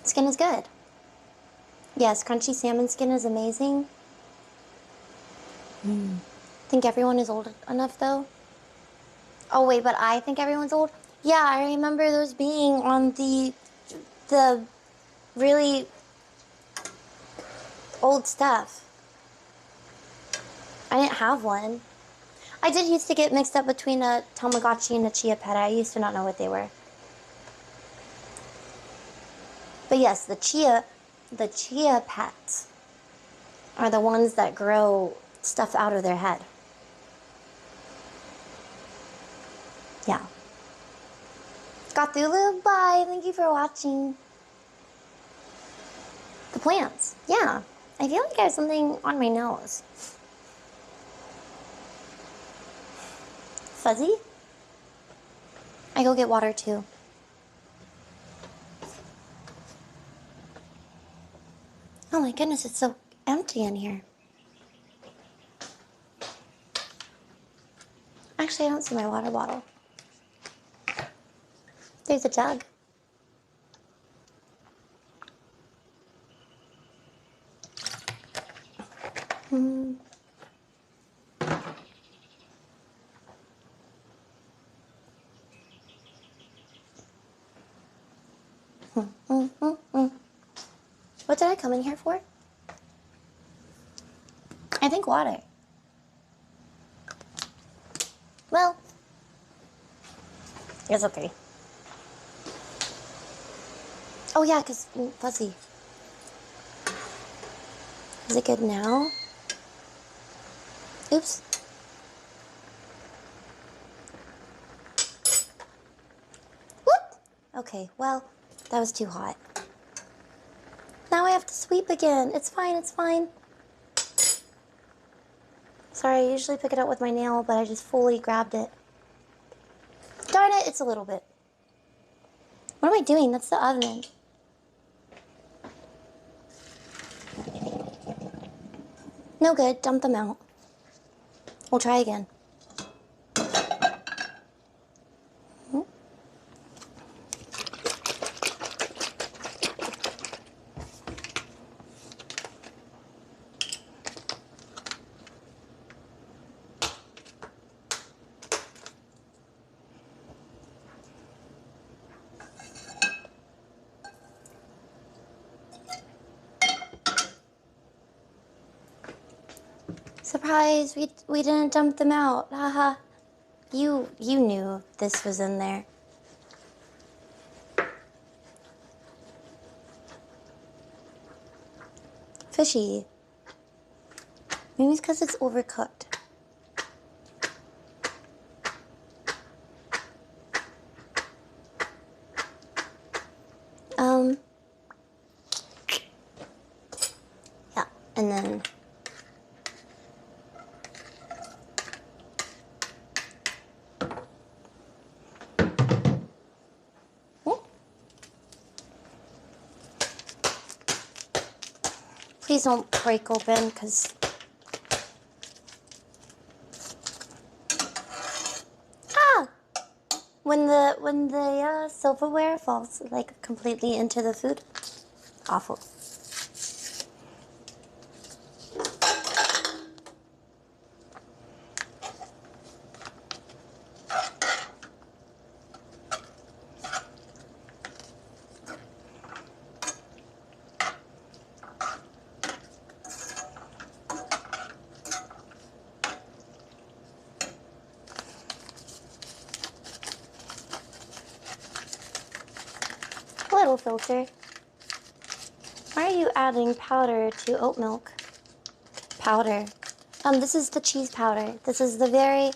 Skin is good. Yes, crunchy salmon skin is amazing. Think everyone is old enough though? Oh wait, but I think everyone's old? Yeah, I remember those being on the really old stuff. I didn't have one. I did used to get mixed up between a Tamagotchi and a Chia Pet. I used to not know what they were. But yes, the Chia Pets are the ones that grow stuff out of their head. Yeah. Cthulhu, bye. Thank you for watching. The plants. Yeah. I feel like I have something on my nose. Fuzzy? I go get water too. Oh my goodness, it's so empty in here. Actually, I don't see my water bottle. There's a jug. Hmm. What did I come in here for? I think water. Well, it's okay. Oh yeah, because fuzzy. Is it good now? Oops. Whoop! Okay, well, that was too hot. Now I have to sweep again. It's fine, it's fine. Sorry, I usually pick it up with my nail, but I just fully grabbed it. Darn it, it's a little bit. What am I doing? That's the oven. No good, dump them out. We'll try again. Surprise, we didn't dump them out. Haha. You knew this was in there. Fishy. Maybe it's because it's overcooked. Yeah, and then please don't break open, because when the silverware falls like completely into the food, awful. Little filter. Why are you adding powder to oat milk? Powder. This is the cheese powder. This is the very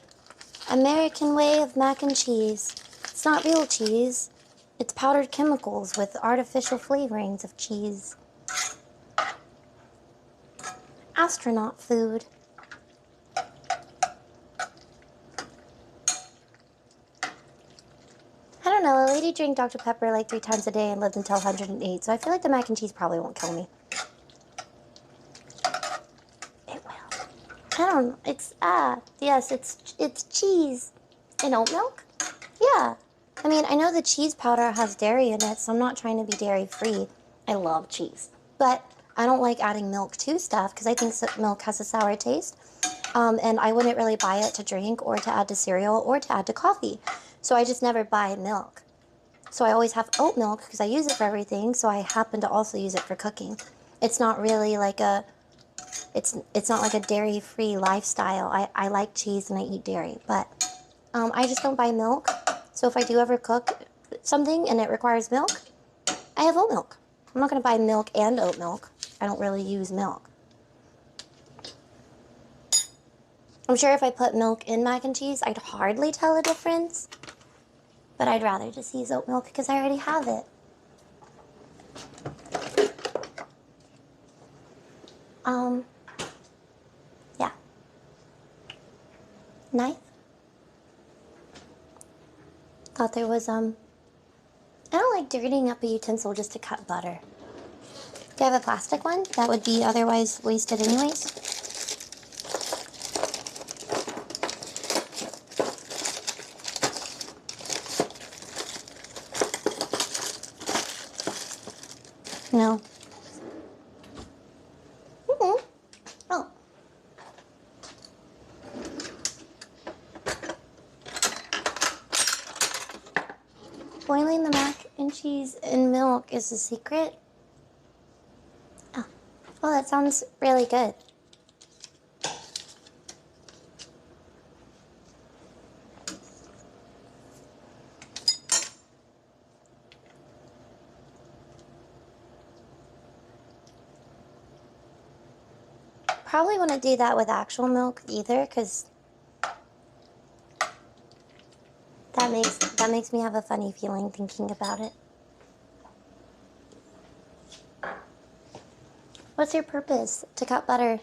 American way of mac and cheese. It's not real cheese. It's powdered chemicals with artificial flavorings of cheese. Astronaut food. I don't know, a lady drank Dr. Pepper like 3 times a day and lived until 108, so I feel like the mac and cheese probably won't kill me. It will. I don't know, yes, it's cheese. In oat milk? Yeah. I mean, I know the cheese powder has dairy in it, so I'm not trying to be dairy-free. I love cheese. But I don't like adding milk to stuff, because I think milk has a sour taste. And I wouldn't really buy it to drink, or to add to cereal, or to add to coffee. So I just never buy milk. So I always have oat milk because I use it for everything, so I happen to also use it for cooking. It's not really like it's not like a dairy-free lifestyle. I like cheese and I eat dairy, but I just don't buy milk. So if I do ever cook something and it requires milk, I have oat milk. I'm not going to buy milk and oat milk. I don't really use milk. I'm sure if I put milk in mac and cheese, I'd hardly tell a difference. But I'd rather just use oat milk because I already have it. Yeah. Knife. Thought there was, I don't like dirtying up a utensil just to cut butter. Do you have a plastic one? That would be otherwise wasted anyways. Boiling the mac and cheese in milk is the secret? Oh, well, that sounds really good. Probably wouldn't do that with actual milk either, because that makes me have a funny feeling thinking about it. What's your purpose? To cut butter.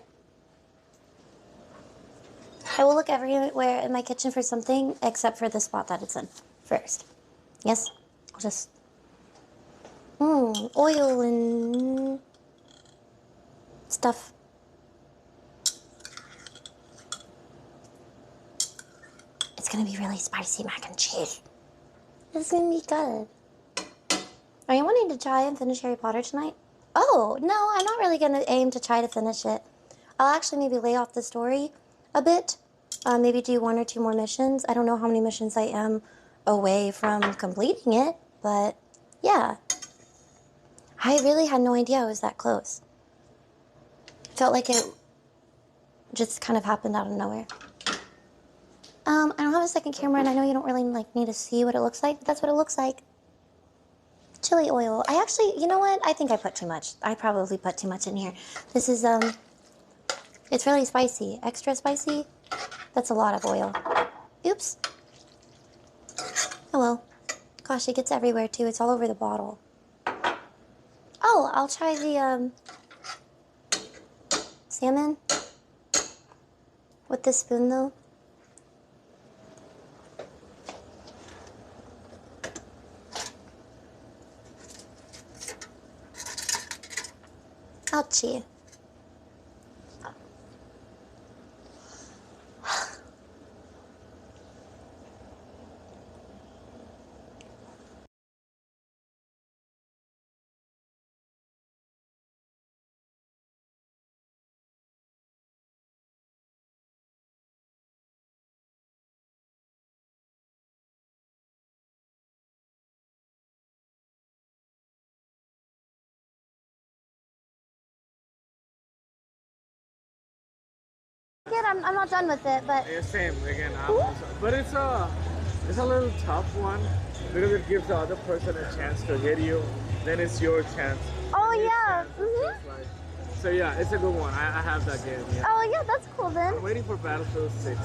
I will look everywhere in my kitchen for something except for the spot that it's in first. Yes? I'll just... oil and stuff. It's gonna be really spicy mac and cheese. This is gonna be good. Are you wanting to try and finish Harry Potter tonight? Oh, no, I'm not really gonna aim to try to finish it. I'll actually maybe lay off the story a bit. Maybe do 1 or 2 more missions. I don't know how many missions I am away from completing it, but yeah. I really had no idea I was that close. Felt like it just kind of happened out of nowhere. I don't have a second camera, and I know you don't really need to see what it looks like, but that's what it looks like. Chili oil. I actually, you know what? I think I put too much. I probably put too much in here. This is, it's really spicy. Extra spicy. That's a lot of oil. Oops. Hello. Gosh, it gets everywhere, too. It's all over the bottle. Oh, I'll try the, salmon. With this spoon, though. Ouchie. I'm not done with it, but... Yeah, same, again, but it's a little tough one, because it gives the other person a chance to hit you, then it's your chance. Oh, yeah. So yeah, it's a good one. I have that game, yeah. Oh, yeah, that's cool then. I'm waiting for Battlefield 6.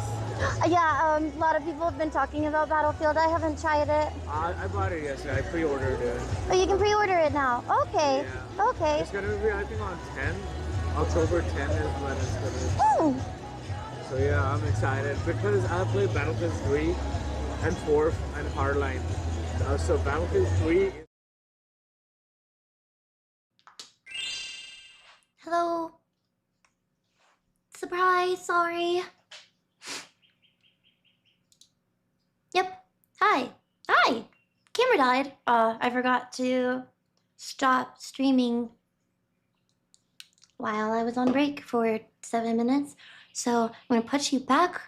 Yeah, a lot of people have been talking about Battlefield. I haven't tried it. I bought it yesterday. I pre-ordered it. Oh, you can pre-order it now. Okay. Yeah. Okay. It's gonna be, I think, on 10. October 10 is when it's gonna be. So yeah, I'm excited because I played Battlefield 3 and 4 and Hardline. So Battlefield 3. Hello. Surprise, sorry. Yep. Hi. Hi. Camera died. I forgot to stop streaming while I was on break for 7 minutes. So I'm gonna put you back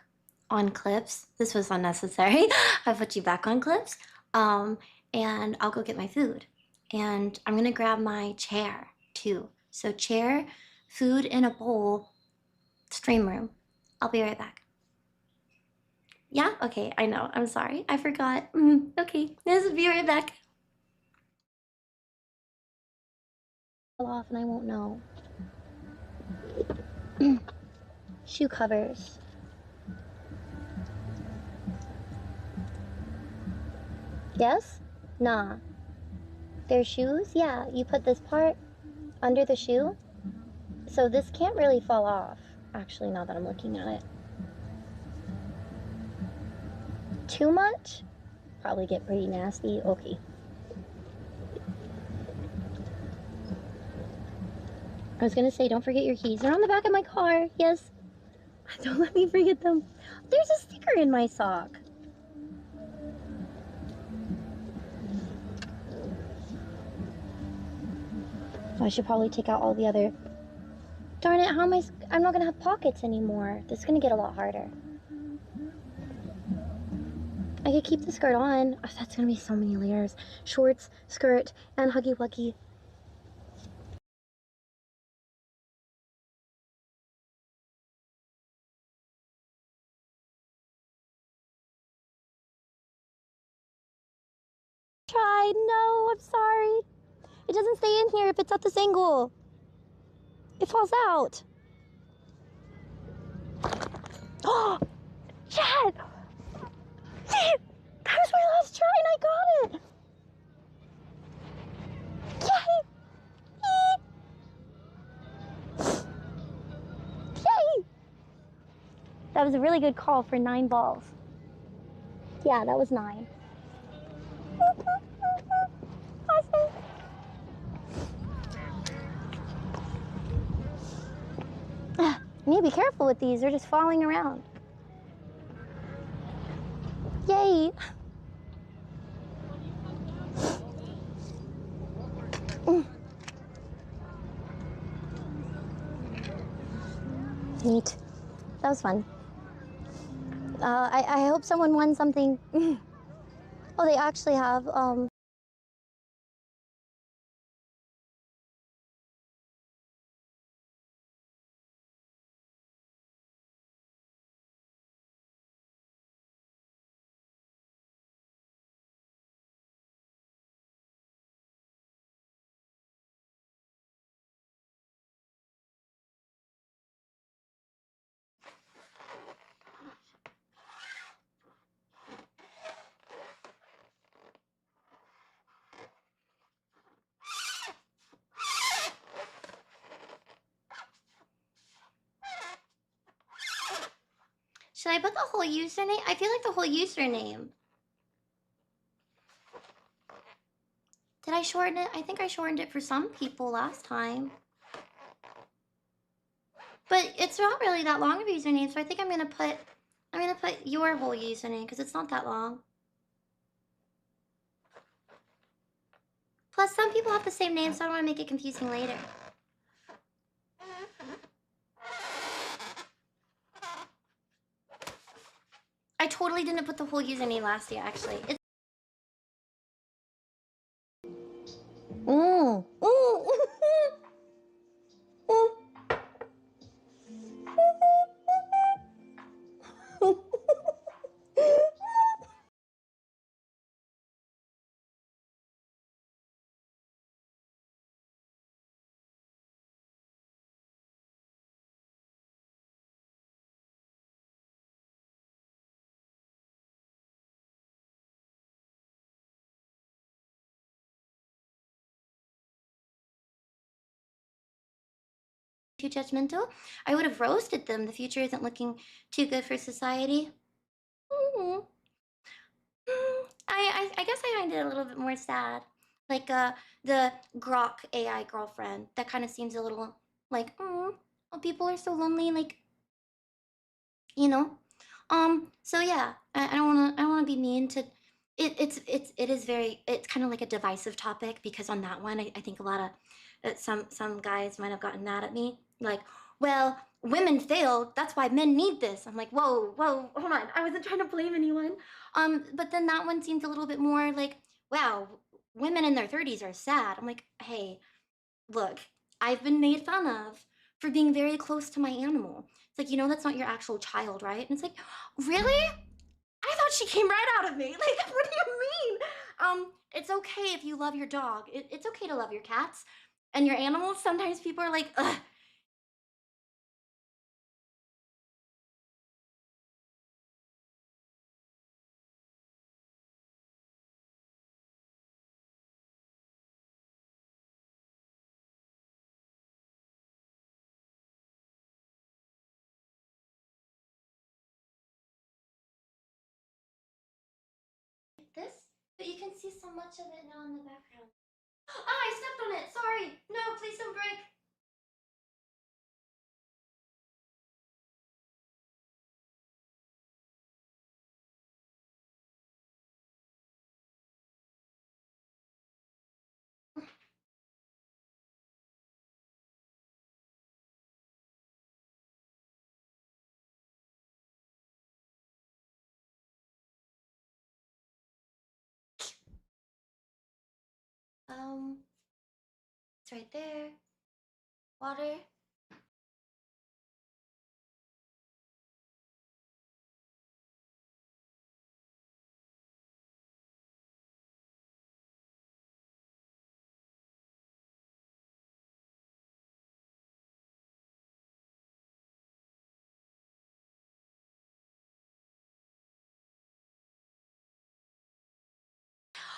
on clips. This was unnecessary. I put you back on clips. And I'll go get my food. And I'm gonna grab my chair too. So chair, food in a bowl, stream room. I'll be right back. Yeah? Okay, I know. I'm sorry. I forgot. Okay, let's be right back. Off and I won't know. Shoe covers. Yes? Nah. They're shoes? Yeah, you put this part under the shoe. So this can't really fall off, actually, now that I'm looking at it. Too much? Probably get pretty nasty. Okay. I was gonna say, don't forget your keys. They're on the back of my car. Yes. Don't let me forget them. There's a sticker in my sock. I should probably take out all the other... Darn it, how am I'm not gonna have pockets anymore. This is gonna get a lot harder. I could keep the skirt on. Oh, that's gonna be so many layers. Shorts, skirt, and Huggy Wuggy. Tried. No, I'm sorry. It doesn't stay in here if it's at this angle. It falls out. Oh, Chad! That was my last try and I got it. Yay! Yay! That was a really good call for 9 balls. Yeah, that was 9. Awesome. You need to be careful with these. They're just falling around. Yay! Neat. That was fun. I hope someone won something. Oh, they actually have, should I put the whole username? I feel like the whole username. Did I shorten it? I think I shortened it for some people last time. But it's not really that long of a username, so I think I'm gonna put your whole username because it's not that long. Plus, some people have the same name, so I don't want to make it confusing later. I totally didn't put the whole username last year, actually. Too judgmental. I would have roasted them. The future isn't looking too good for society. I guess I find it a little bit more sad. Like the Grok AI girlfriend. That kind of seems a little like, oh, people are so lonely. Like, you know. So yeah, I don't wanna be mean to. It is very. It's kind of like a divisive topic because on that one, I think a lot of some guys might have gotten mad at me. Like, well, women failed. That's why men need this. I'm like, whoa, hold on. I wasn't trying to blame anyone. But then that one seems a little bit more like, wow, women in their 30s are sad. I'm like, hey, look, I've been made fun of for being very close to my animal. It's like, that's not your actual child, right? And it's like, really? I thought she came right out of me. Like, what do you mean? It's okay if you love your dog. It's okay to love your cats and your animals. Sometimes people are like, ugh. This, but you can see so much of it now in the background. Ah, I stepped on it. Sorry. No, please don't break. It's right there. Water.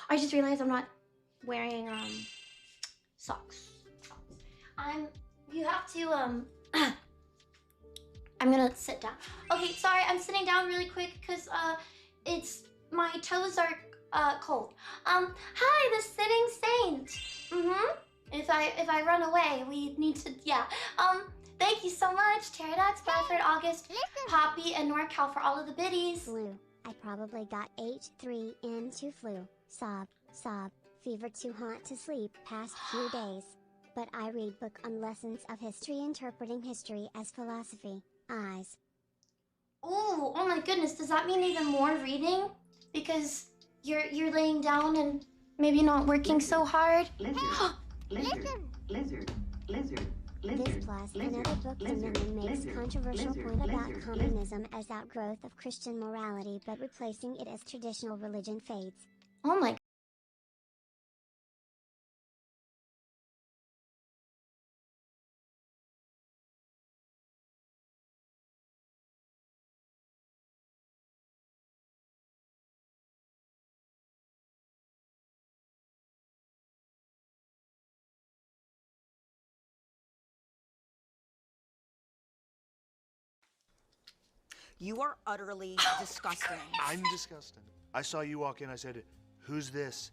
I just realized I'm not wearing socks. You have to I'm gonna sit down. Okay, sorry, I'm sitting down really quick because it's my toes are cold. Hi, the sitting saint. If I run away, we need to, yeah. Thank you so much, Pterodax, Bradford, August, Poppy, and NorCal for all of the biddies. Flu. I probably got H3N2 flu. Sob, sob, fever too hot to sleep past few days. But I read book on lessons of history interpreting history as philosophy. Eyes. Ooh, oh my goodness, does that mean even more reading? Because you're laying down and maybe not working so hard? Lizard, lizard, lizard, lizard, This plus another book Zimmerman makes controversial point about communism as outgrowth of Christian morality but replacing it as traditional religion fades. Oh my. You are utterly disgusting. I'm disgusting. I saw you walk in, I said, who's this?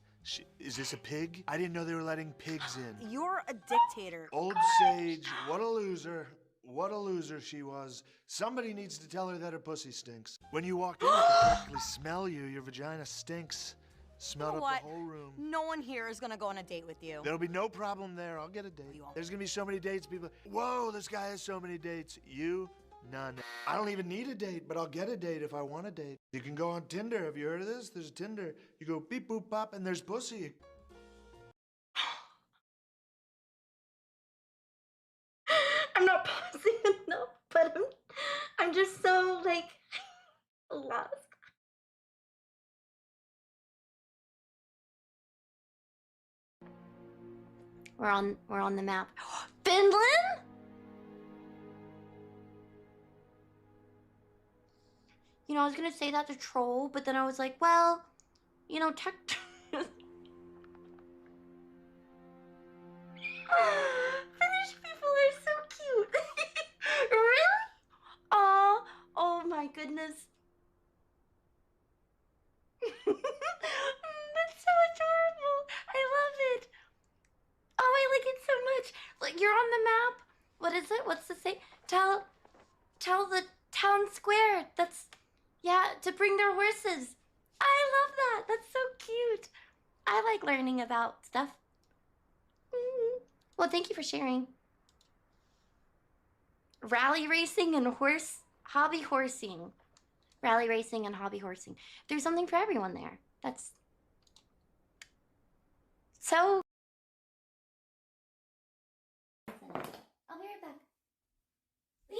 Is this a pig? I didn't know they were letting pigs in. You're a dictator. Old Sage, what a loser. What a loser she was. Somebody needs to tell her that her pussy stinks. When you walked in, I could practically smell you. Your vagina stinks. Smelled You know up what? the whole room. No one here is gonna go on a date with you. There'll be no problem there. I'll get a date. There's gonna be so many dates. People, whoa, this guy has so many dates. You, none. I don't even need a date, but I'll get a date if I want a date. You can go on Tinder. Have you heard of this? There's Tinder. You go beep boop pop and there's pussy. I'm not pausing enough, but I'm just so like lost. We're on the map. Finland? You know, I was gonna say that to troll, but then I was like, well, you know, Finnish people are so cute. Really? Aw, oh my goodness. That's so adorable. I love it. Oh, I like it so much. Like, you're on the map. What is it? What's the say? Tell the town square. That's, yeah, to bring their horses. I love that. That's so cute. I like learning about stuff. Well, thank you for sharing. Rally racing and hobby horsing. Rally racing and hobby horsing. There's something for everyone there. That's so. I'll be right back. Whee!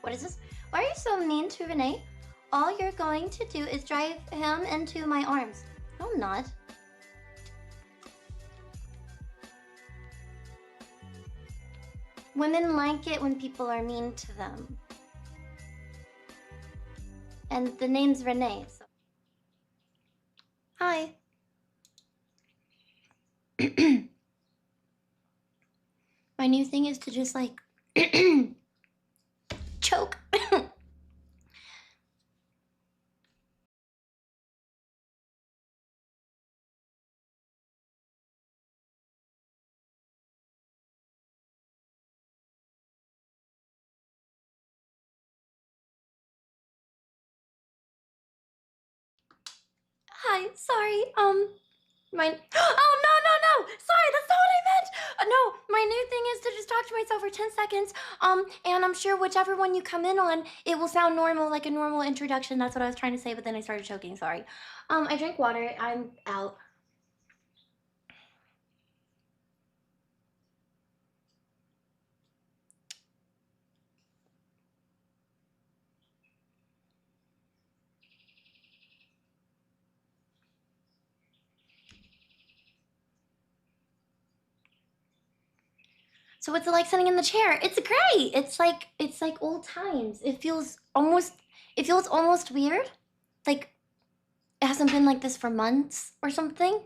What is this? Why are you so mean to Renee? All you're going to do is drive him into my arms. No, I'm not. Women like it when people are mean to them. And the name's Renee, so. Hi. My new thing is to just like choke. Hi, sorry, my, oh, no, sorry, that's not what I meant. No, my new thing is to just talk to myself for 10 seconds, and I'm sure whichever one you come in on, it will sound normal, like a normal introduction. That's what I was trying to say, but then I started choking, sorry. I drank water, I'm out. So what's it like sitting in the chair? It's great. It's like old times. It feels almost weird. Like it hasn't been like this for months or something.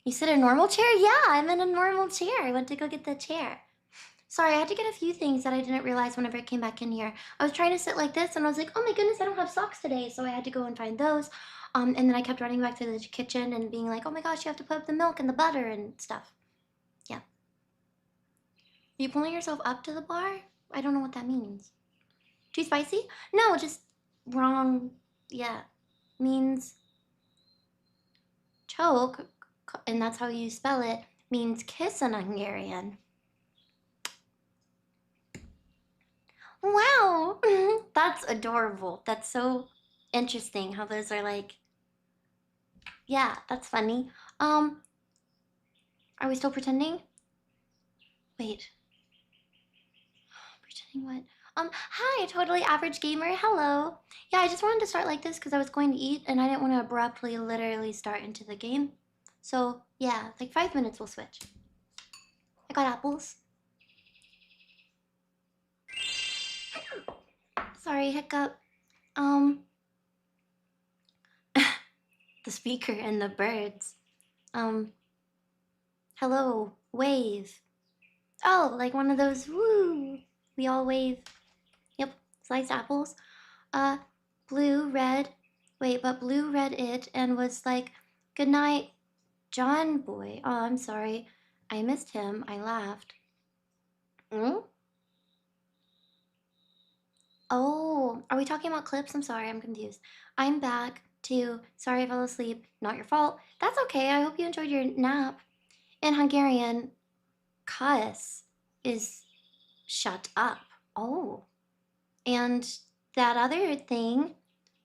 You sit in a normal chair? Yeah, I'm in a normal chair. I went to go get the chair. Sorry, I had to get a few things that I didn't realize whenever I came back in here. I was trying to sit like this and I was like, oh my goodness, I don't have socks today. So I had to go and find those. And then I kept running back to the kitchen and being like, oh my gosh, you have to put up the milk and the butter and stuff. Yeah. Are you pulling yourself up to the bar? I don't know what that means. Too spicy? No, just wrong. Yeah. Means choke, and that's how you spell it, means kiss in Hungarian. Wow! That's adorable. That's so interesting how those are like, yeah, that's funny. Are we still pretending? Wait. Pretending what? Hi, totally average gamer. Hello. Yeah, I just wanted to start like this because I was going to eat and I didn't want to abruptly literally start into the game. So, yeah, like 5 minutes we'll switch. I got apples. Sorry, hiccup. The speaker and the birds. Hello, wave. Oh, like one of those, woo. We all wave. Yep, sliced apples. Blue, red. Wait, but blue read it and was like, good night, John boy. Oh, I'm sorry. I missed him. I laughed. Hmm? Oh, are we talking about clips? I'm sorry, I'm confused. I'm back to sorry I fell asleep. Not your fault. That's okay. I hope you enjoyed your nap. In Hungarian, kas is shut up. Oh. And that other thing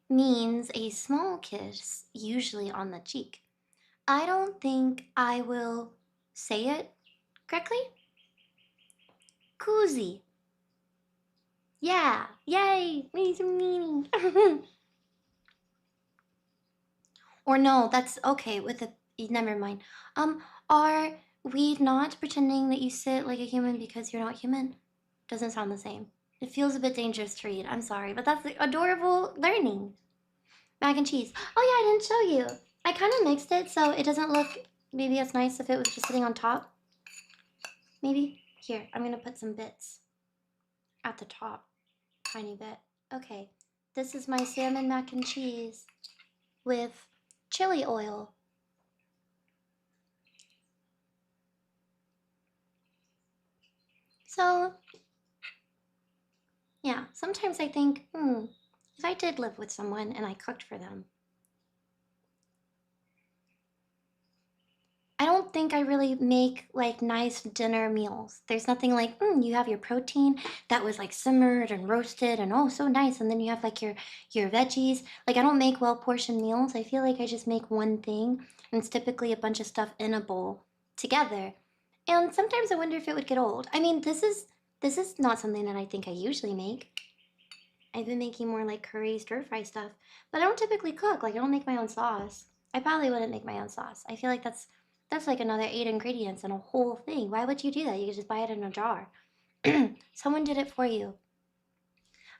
means a small kiss, usually on the cheek. I don't think I will say it correctly. Koozie. Yeah, yay, me some meaning. Or no, that's okay with the, never mind. Are we not pretending that you sit like a human because you're not human? Doesn't sound the same. It feels a bit dangerous to read. I'm sorry, but that's adorable learning. Mac and cheese. Oh yeah, I didn't show you. I kind of mixed it so it doesn't look, maybe it's nice if it was just sitting on top. Maybe. Here, I'm gonna put some bits at the top. Tiny bit. Okay, this is my salmon mac and cheese with chili oil. So, yeah, sometimes I think, if I did live with someone and I cooked for them, I don't think I really make like nice dinner meals. There's nothing like, you have your protein that was like simmered and roasted and oh, so nice. And then you have like your veggies. Like I don't make well-portioned meals. I feel like I just make one thing and it's typically a bunch of stuff in a bowl together. And sometimes I wonder if it would get old. I mean, this is not something that I think I usually make. I've been making more like curry, stir-fry stuff. But I don't typically cook. Like, I don't make my own sauce. I probably wouldn't make my own sauce. I feel like that's like another 8 ingredients in a whole thing. Why would you do that? You could just buy it in a jar. Someone did it for you.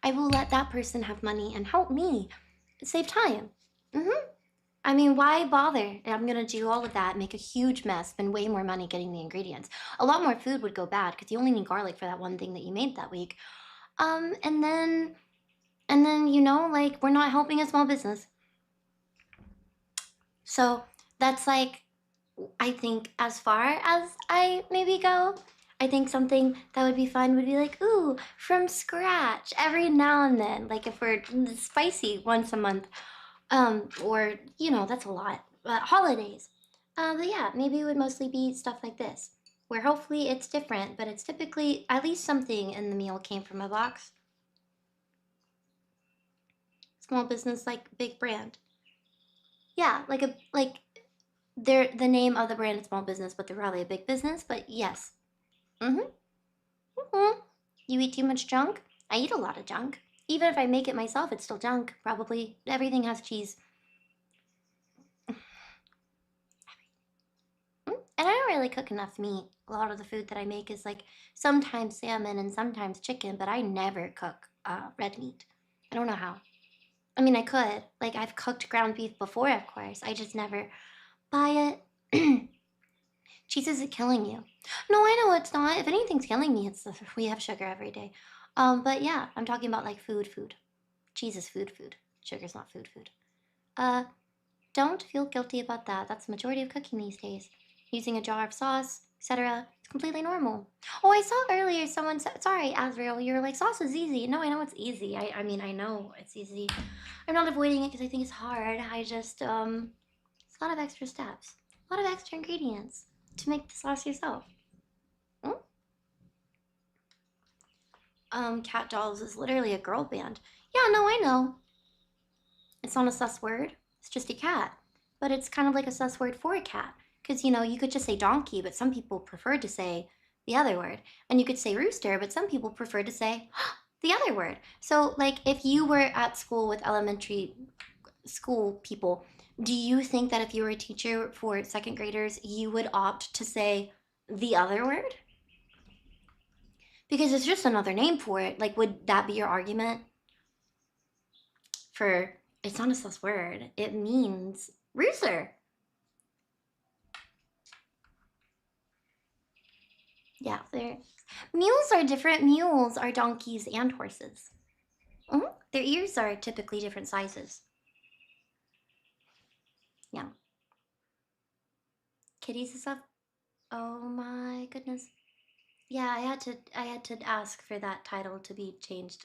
I will let that person have money and help me save time. I mean, why bother? I'm gonna do all of that, make a huge mess, spend way more money getting the ingredients. A lot more food would go bad because you only need garlic for that one thing that you made that week. And then, you know, like, we're not helping a small business. So that's like, I think as far as I maybe go, I think something that would be fun would be like, ooh, from scratch every now and then. Like if we're spicy once a month, or, you know, that's a lot. Holidays. But yeah, maybe it would mostly be stuff like this, where hopefully it's different, but it's typically at least something in the meal came from a box. Small business, like big brand. Yeah, they're the name of the brand is small business, but they're probably a big business. But yes. You eat too much junk? I eat a lot of junk. Even if I make it myself, it's still junk. Probably everything has cheese. And I don't really cook enough meat. A lot of the food that I make is like sometimes salmon and sometimes chicken, but I never cook red meat. I don't know how. I mean, I could. Like, I've cooked ground beef before, of course. I just never buy it. Cheese isn't killing you. No, I know it's not. If anything's killing me, it's we have sugar every day. But yeah, I'm talking about like food. Cheese is food. Sugar's not food. Don't feel guilty about that. That's the majority of cooking these days. Using a jar of sauce, etc. It's completely normal. Oh, I saw earlier someone said, sorry, Azrael, you're like, sauce is easy. No, I know it's easy. I mean, I know it's easy. I'm not avoiding it because I think it's hard. I just, it's a lot of extra steps. A lot of extra ingredients to make the sauce yourself. Cat Dolls is literally a girl band. Yeah, no, I know. It's not a sus word. It's just a cat. But it's kind of like a sus word for a cat. Because, you know, you could just say donkey, but some people prefer to say the other word. And you could say rooster, but some people prefer to say the other word. So, like, if you were at school with elementary school people, do you think that if you were a teacher for second graders, you would opt to say the other word? Because it's just another name for it. Like, would that be your argument? For, it's not a sus word. It means rooster. Yeah, mules are different. Mules are donkeys and horses. Their ears are typically different sizes. Yeah. Kitties and stuff. Oh my goodness. Yeah, I had to ask for that title to be changed.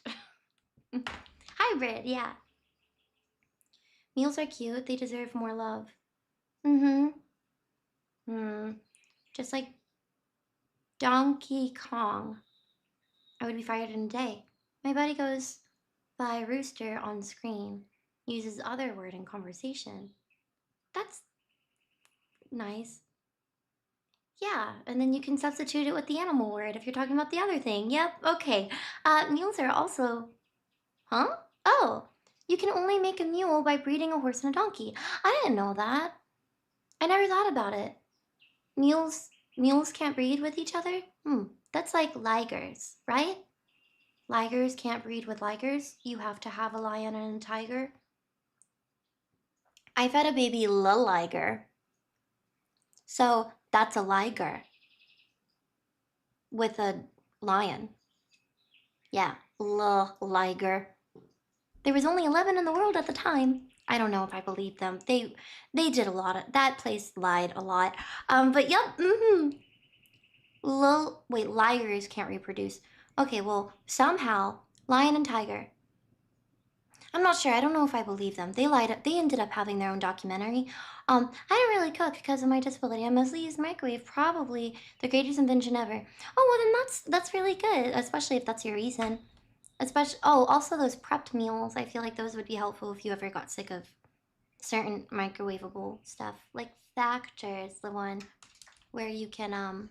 Hybrid, yeah. Mules are cute. They deserve more love. Just like Donkey Kong. I would be fired in a day. My buddy goes by rooster on screen, uses other word in conversation. That's nice. Yeah, and then you can substitute it with the animal word if you're talking about the other thing. Yep, okay. Mules are also... Huh? Oh, you can only make a mule by breeding a horse and a donkey. I didn't know that. I never thought about it. Mules can't breed with each other? That's like ligers, right? Ligers can't breed with ligers. You have to have a lion and a tiger. I fed a baby liger. So that's a liger with a lion. Yeah, liger. There was only 11 in the world at the time. I don't know if I believe them. They did a lot of, that place lied a lot. But yep, wait, ligers can't reproduce. Okay, well, somehow, lion and tiger. I'm not sure. I don't know if I believe them. They lied. They ended up having their own documentary. I don't really cook because of my disability. I mostly use microwave. Probably the greatest invention ever. Oh, well then that's really good, especially if that's your reason. Also those prepped meals. I feel like those would be helpful if you ever got sick of certain microwavable stuff. Like Factor is the one where you can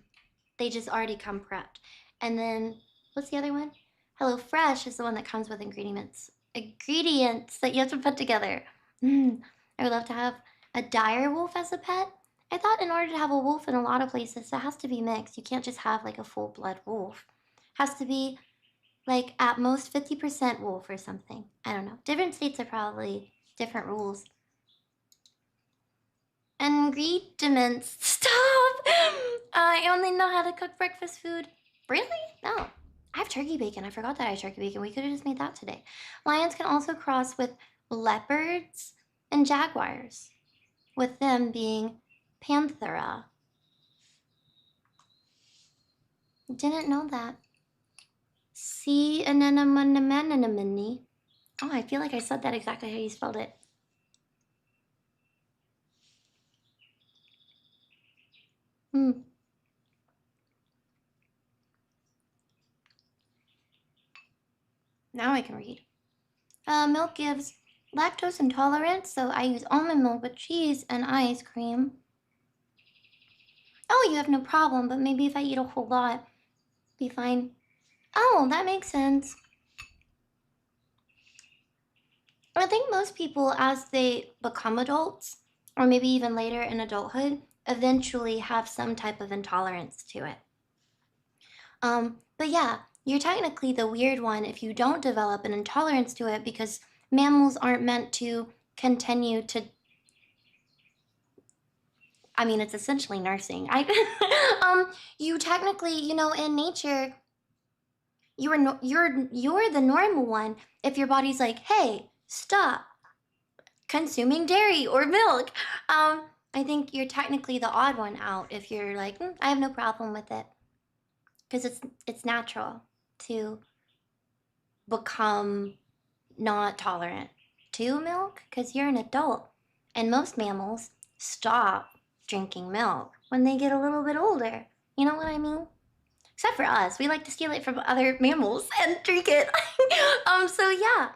they just already come prepped. And then what's the other one? HelloFresh is the one that comes with ingredients that you have to put together. I would love to have a dire wolf as a pet. I thought in order to have a wolf in a lot of places, it has to be mixed. You can't just have like a full-blood wolf. It has to be like at most 50% wolf or something. I don't know. Different states are probably different rules. Ingredients. Stop! I only know how to cook breakfast food. Really? No. I have turkey bacon. I forgot that I have turkey bacon. We could have just made that today. Lions can also cross with leopards and jaguars, with them being Panthera. Didn't know that. See anemone. Oh, I feel like I said that exactly how you spelled it. Now I can read. Milk gives lactose intolerance, so I use almond milk with cheese and ice cream. Oh, you have no problem, but maybe if I eat a whole lot, be fine. Oh, that makes sense. I think most people, as they become adults, or maybe even later in adulthood, eventually have some type of intolerance to it. But yeah, you're technically the weird one if you don't develop an intolerance to it, because mammals aren't meant to continue to... I mean, it's essentially nursing. You technically, you know, in nature, you're the normal one if your body's like, hey, stop consuming dairy or milk. I think you're technically the odd one out if you're like, I have no problem with it, because it's natural to become not tolerant to milk because you're an adult, and most mammals stop drinking milk when they get a little bit older. You know what I mean? Except for us, we like to steal it from other mammals and drink it. So yeah,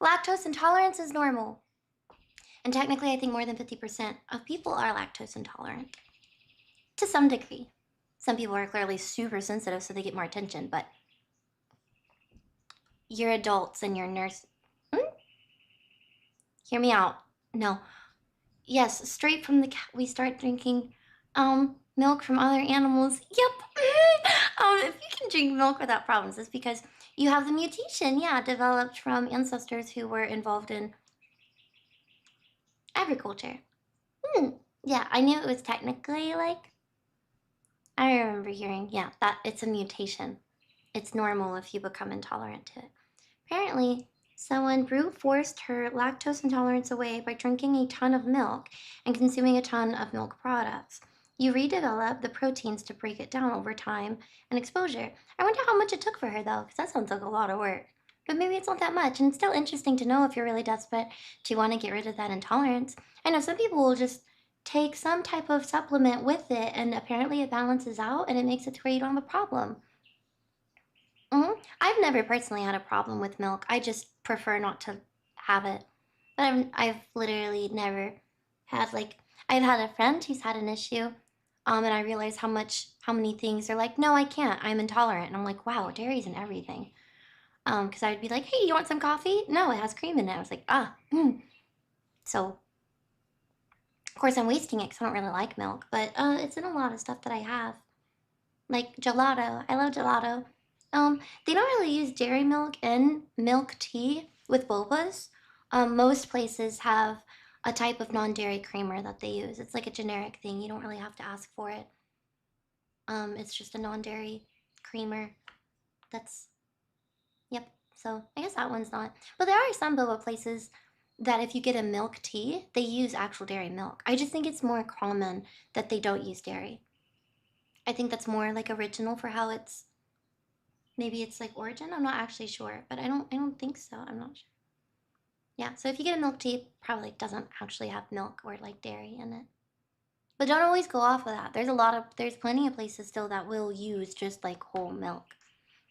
lactose intolerance is normal. And technically, I think more than 50% of people are lactose intolerant. To some degree. Some people are clearly super sensitive, so they get more attention, but you're adults and you're nurse. Hear me out. No. Yes, straight from the cat, we start drinking milk from other animals. Yep. If you can drink milk without problems, it's because you have the mutation, yeah, developed from ancestors who were involved in agriculture. Yeah, I knew it was technically like, I remember hearing, yeah, that it's a mutation. It's normal if you become intolerant to it. Apparently, someone brute forced her lactose intolerance away by drinking a ton of milk and consuming a ton of milk products. You redevelop the proteins to break it down over time and exposure. I wonder how much it took for her though, because that sounds like a lot of work. But maybe it's not that much, and it's still interesting to know if you're really desperate to want to get rid of that intolerance. I know some people will just take some type of supplement with it, and apparently it balances out and it makes it to where you don't have a problem. I've never personally had a problem with milk. I just prefer not to have it. But I've literally never had, like, I've had a friend who's had an issue, and I realized how many things they're like, no, I can't, I'm intolerant. And I'm like, wow, dairy's in everything. Because I'd be like, hey, you want some coffee? No, it has cream in it. I was like, So, of course, I'm wasting it because I don't really like milk, but it's in a lot of stuff that I have. Like gelato. I love gelato. They don't really use dairy milk in milk tea with bobas. Most places have a type of non-dairy creamer that they use. It's like a generic thing. You don't really have to ask for it. It's just a non-dairy creamer. Yep. So I guess that one's not. But there are some boba places that if you get a milk tea, they use actual dairy milk. I just think it's more common that they don't use dairy. I think that's more like original for how it's, maybe it's like origin. I'm not actually sure, but I don't think so. I'm not sure. Yeah, so if you get a milk tea, probably doesn't actually have milk or like dairy in it. But don't always go off of that. There's plenty of places still that will use just like whole milk.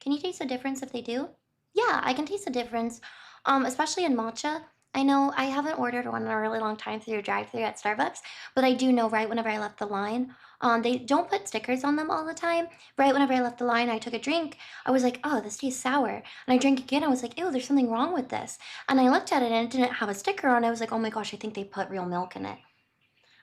Can you taste the difference if they do? Yeah, I can taste the difference, especially in matcha. I know I haven't ordered one in a really long time through a drive-thru at Starbucks, but I do know right whenever I left the line, They don't put stickers on them all the time. Right whenever I left the line, I took a drink. I was like, oh, this tastes sour. And I drank again. I was like, ew, there's something wrong with this. And I looked at it and it didn't have a sticker on it. I was like, oh my gosh, I think they put real milk in it.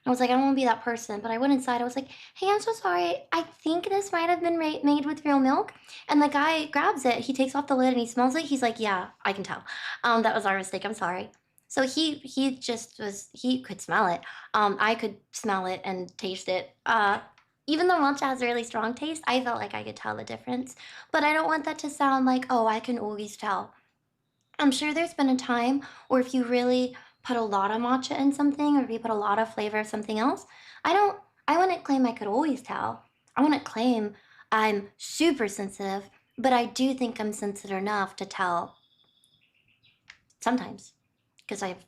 I was like, I don't want to be that person. But I went inside. I was like, hey, I'm so sorry. I think this might have been made with real milk. And the guy grabs it. He takes off the lid and he smells it. He's like, yeah, I can tell. That was our mistake. I'm sorry. So he just was, he could smell it. I could smell it and taste it. Even though matcha has a really strong taste, I felt like I could tell the difference. But I don't want that to sound like, oh, I can always tell. I'm sure there's been a time where if you really put a lot of matcha in something, or if you put a lot of flavor of something else, I wouldn't claim I could always tell. I wouldn't claim I'm super sensitive, but I do think I'm sensitive enough to tell sometimes, because I've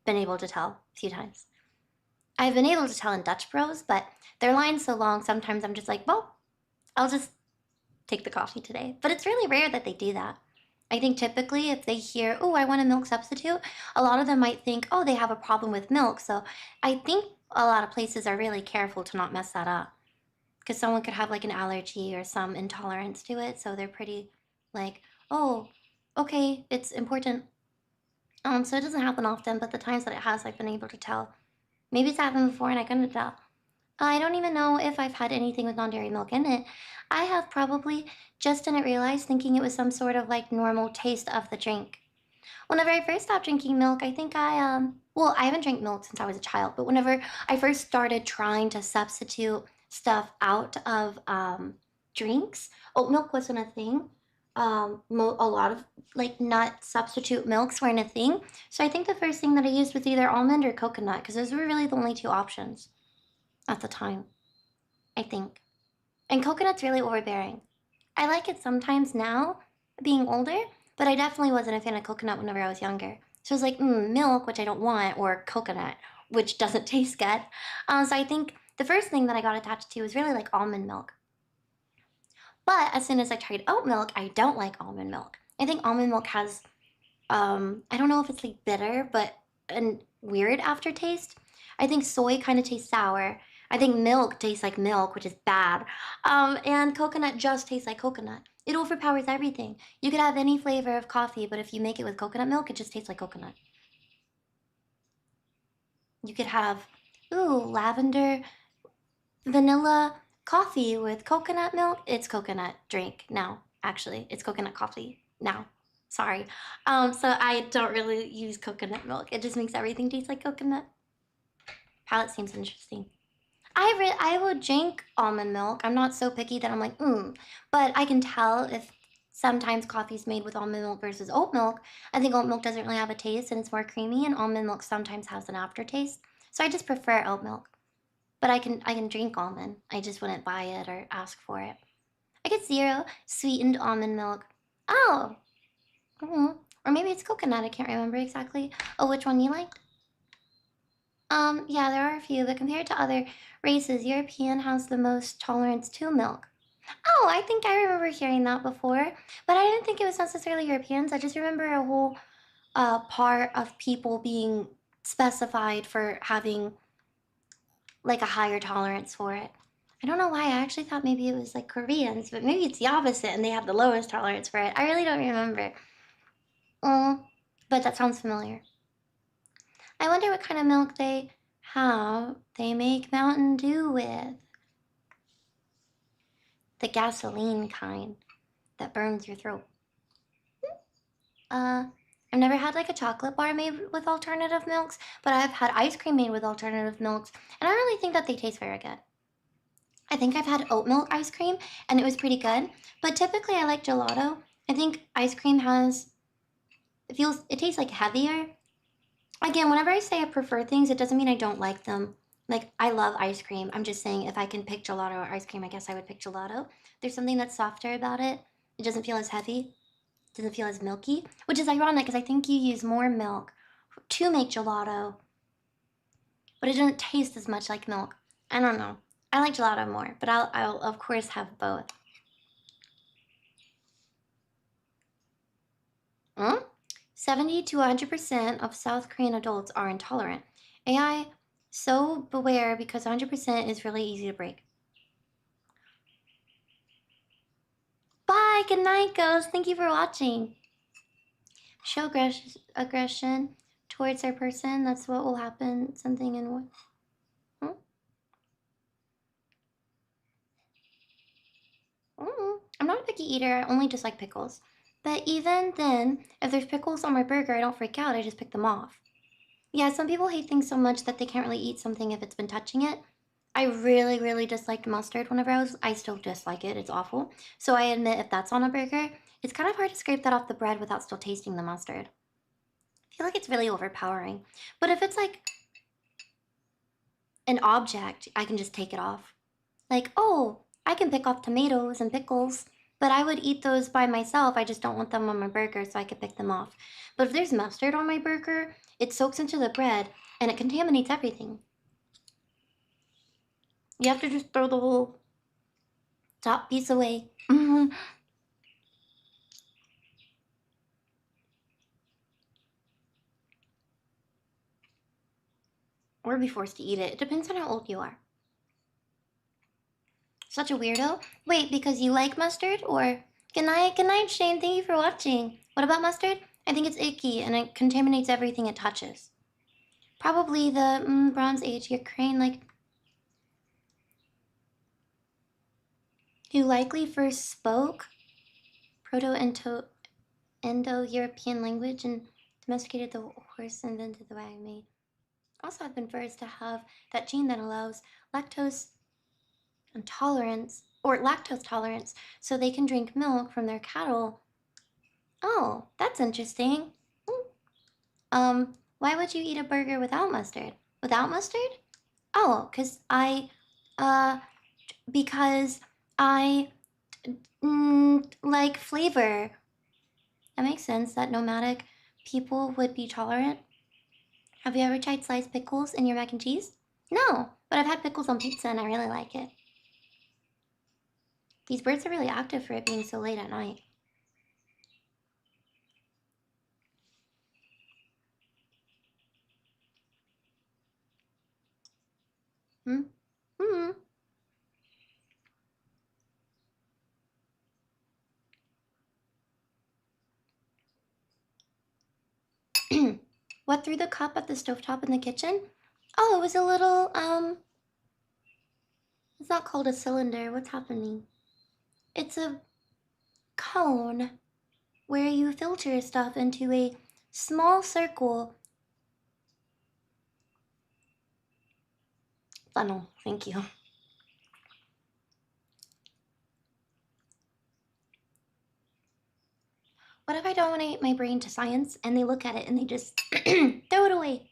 been able to tell a few times. I've been able to tell in Dutch Bros, but their line's so long, sometimes I'm just like, well, I'll just take the coffee today. But it's really rare that they do that. I think typically if they hear, oh, I want a milk substitute, a lot of them might think, oh, they have a problem with milk. So I think a lot of places are really careful to not mess that up. Because someone could have like an allergy or some intolerance to it. So they're pretty like, oh, okay, it's important. So it doesn't happen often, but the times that it has, I've been able to tell. Maybe it's happened before and I couldn't tell. I don't even know if I've had anything with non-dairy milk in it. I have probably just didn't realize, thinking it was some sort of like normal taste of the drink. Whenever I first stopped drinking milk, I think well, I haven't drank milk since I was a child, but whenever I first started trying to substitute stuff out of drinks, oat milk wasn't a thing. A lot of like nut substitute milks weren't a thing. So I think the first thing that I used was either almond or coconut, because those were really the only two options at the time, I think. And coconut's really overbearing. I like it sometimes now, being older, but I definitely wasn't a fan of coconut whenever I was younger. So it was like, milk, which I don't want, or coconut, which doesn't taste good. So I think the first thing that I got attached to was really like almond milk. But as soon as I tried oat milk, I don't like almond milk. I think almond milk has, I don't know if it's like bitter, but a weird aftertaste. I think soy kind of tastes sour. I think milk tastes like milk, which is bad. And coconut just tastes like coconut. It overpowers everything. You could have any flavor of coffee, but if you make it with coconut milk, it just tastes like coconut. You could have, lavender, vanilla coffee with coconut milk. It's coconut drink now, actually. It's coconut coffee now. Sorry. So I don't really use coconut milk. It just makes everything taste like coconut. Palate seems interesting. I would drink almond milk. I'm not so picky that I'm like, but I can tell if sometimes coffee's made with almond milk versus oat milk. I think oat milk doesn't really have a taste and it's more creamy, and almond milk sometimes has an aftertaste. So I just prefer oat milk. But I can drink almond. I just wouldn't buy it or ask for it. I get 0 sweetened almond milk. Oh. Or maybe it's coconut. I can't remember exactly. Oh, which one you liked? Yeah, there are a few, but compared to other races, European has the most tolerance to milk. Oh, I think I remember hearing that before, but I didn't think it was necessarily Europeans. I just remember a whole part of people being specified for having like a higher tolerance for it. I don't know why. I actually thought maybe it was like Koreans, but maybe it's the opposite and they have the lowest tolerance for it. I really don't remember. But that sounds familiar. I wonder what kind of milk they make Mountain Dew with. The gasoline kind that burns your throat. I've never had like a chocolate bar made with alternative milks, but I've had ice cream made with alternative milks, and I don't really think that they taste very good. I think I've had oat milk ice cream, and it was pretty good, but typically I like gelato. I think ice cream it tastes like heavier. Again, whenever I say I prefer things, it doesn't mean I don't like them. Like, I love ice cream. I'm just saying if I can pick gelato or ice cream, I guess I would pick gelato. There's something that's softer about it. It doesn't feel as heavy. It doesn't feel as milky, which is ironic because I think you use more milk to make gelato, but it doesn't taste as much like milk. I don't know. I like gelato more, but I'll of course have both. 70 to 100% of South Korean adults are intolerant. AI So beware, because 100% is really easy to break. Bye, good night, ghost. Thank you for watching. Show aggression towards our person. That's what will happen. Something in what? I'm not a picky eater. I only dislike pickles. But even then, if there's pickles on my burger, I don't freak out. I just pick them off. Yeah, some people hate things so much that they can't really eat something if it's been touching it. I really, really disliked mustard whenever I still dislike it. It's awful. So I admit if that's on a burger, it's kind of hard to scrape that off the bread without still tasting the mustard. I feel like it's really overpowering. But if it's like an object, I can just take it off. Like, oh, I can pick off tomatoes and pickles, but I would eat those by myself. I just don't want them on my burger, so I could pick them off. But if there's mustard on my burger, it soaks into the bread and it contaminates everything. You have to just throw the whole top piece away. Or be forced to eat it. It depends on how old you are. Such a weirdo. Wait, because you like mustard? Or good night, Shane. Thank you for watching. What about mustard? I think it's icky and it contaminates everything it touches. Probably the Bronze Age Ukraine, like, who likely first spoke Proto-Indo-European language and domesticated the horse, invented the wagon made. Also have been first to have that gene that allows lactose tolerance, so they can drink milk from their cattle. Oh, that's interesting. Why would you eat a burger without mustard? Without mustard? Oh, because I like flavor. That makes sense that nomadic people would be tolerant. Have you ever tried sliced pickles in your mac and cheese? No, but I've had pickles on pizza and I really like it. These birds are really active for it being so late at night. What threw the cup at the stovetop in the kitchen? Oh, it was a little, it's not called a cylinder. What's happening? It's a cone where you filter stuff into a small circle. Funnel, thank you. What if I donate my brain to science and they look at it and they just throw it away?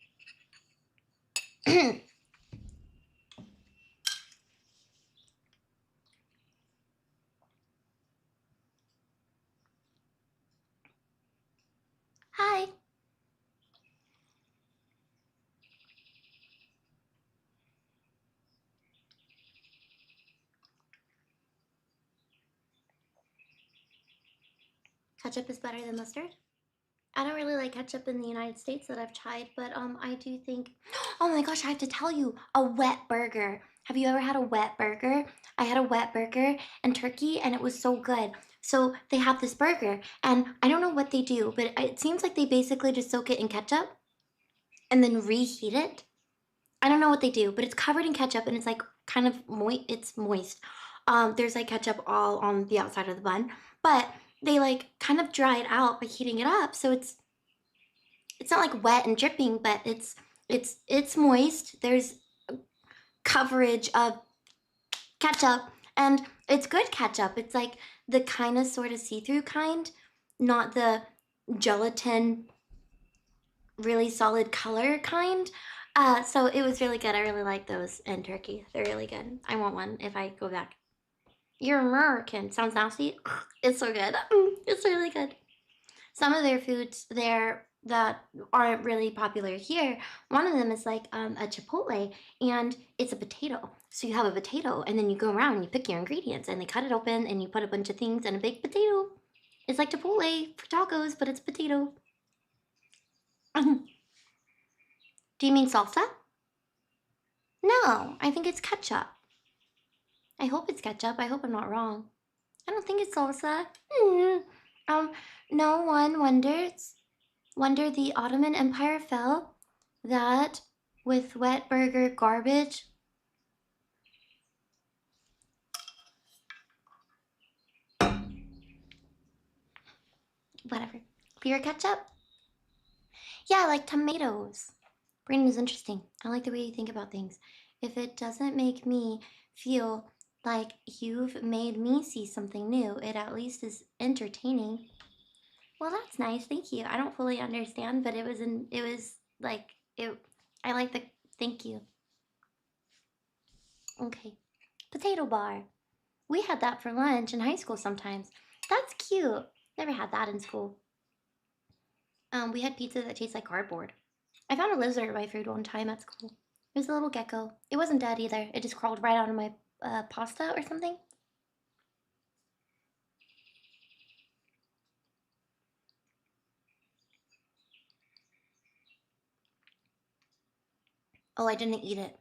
Hi. Ketchup is better than mustard? I don't really like ketchup in the United States that I've tried, but I do think, oh my gosh, I have to tell you, a wet burger. Have you ever had a wet burger? I had a wet burger and turkey and it was so good. So they have this burger and I don't know what they do, but it seems like they basically just soak it in ketchup and then reheat it. I don't know what they do, but it's covered in ketchup and it's like kind of moist. It's moist. There's like ketchup all on the outside of the bun, but they like kind of dry it out by heating it up. So it's not like wet and dripping, but it's moist. There's coverage of ketchup and it's good ketchup. It's like the kind of sort of see-through kind, not the gelatin really solid color kind. So it was really good. I really like those in turkey. They're really good. I want one if I go back. You're American. Sounds nasty. It's so good. It's really good. Some of their foods there that aren't really popular here, one of them is like a chipotle, and it's a potato. So you have a potato, and then you go around and you pick your ingredients, and they cut it open, and you put a bunch of things in a big potato. It's like chipotle for tacos, but it's potato. Do you mean salsa? No, I think it's ketchup. I hope it's ketchup. I hope I'm not wrong. I don't think it's salsa. No one wonders. Wonder the Ottoman Empire fell. That with wet burger garbage. Whatever. Beer ketchup? Yeah, like tomatoes. Brandon is interesting. I like the way you think about things. If it doesn't make me feel like you've made me see something new, it at least is entertaining. Well, that's nice. Thank you. I don't fully understand, but it was I like the thank you. Okay. Potato bar. We had that for lunch in high school sometimes. That's cute. Never had that in school. We had pizza that tastes like cardboard. I found a lizard in my food one time at school. It was a little gecko. It wasn't dead either. It just crawled right out of my pasta or something. Oh, I didn't eat it.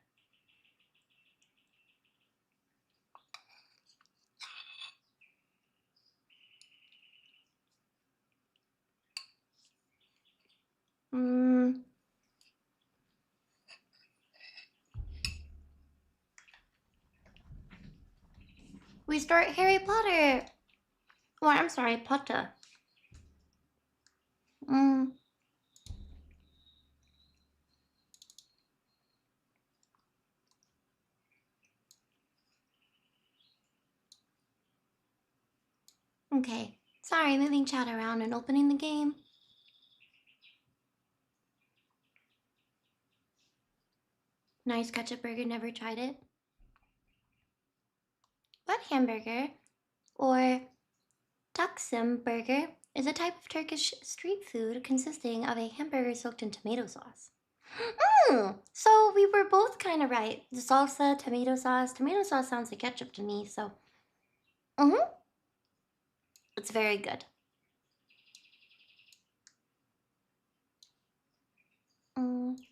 We start Harry Potter. Oh, I'm sorry, Pottah. Okay. Sorry, moving chat around and opening the game. Nice ketchup burger, never tried it. What hamburger or Taksim burger is a type of Turkish street food consisting of a hamburger soaked in tomato sauce. So we were both kind of right. The salsa, tomato sauce. Tomato sauce sounds like ketchup to me, so. It's very good.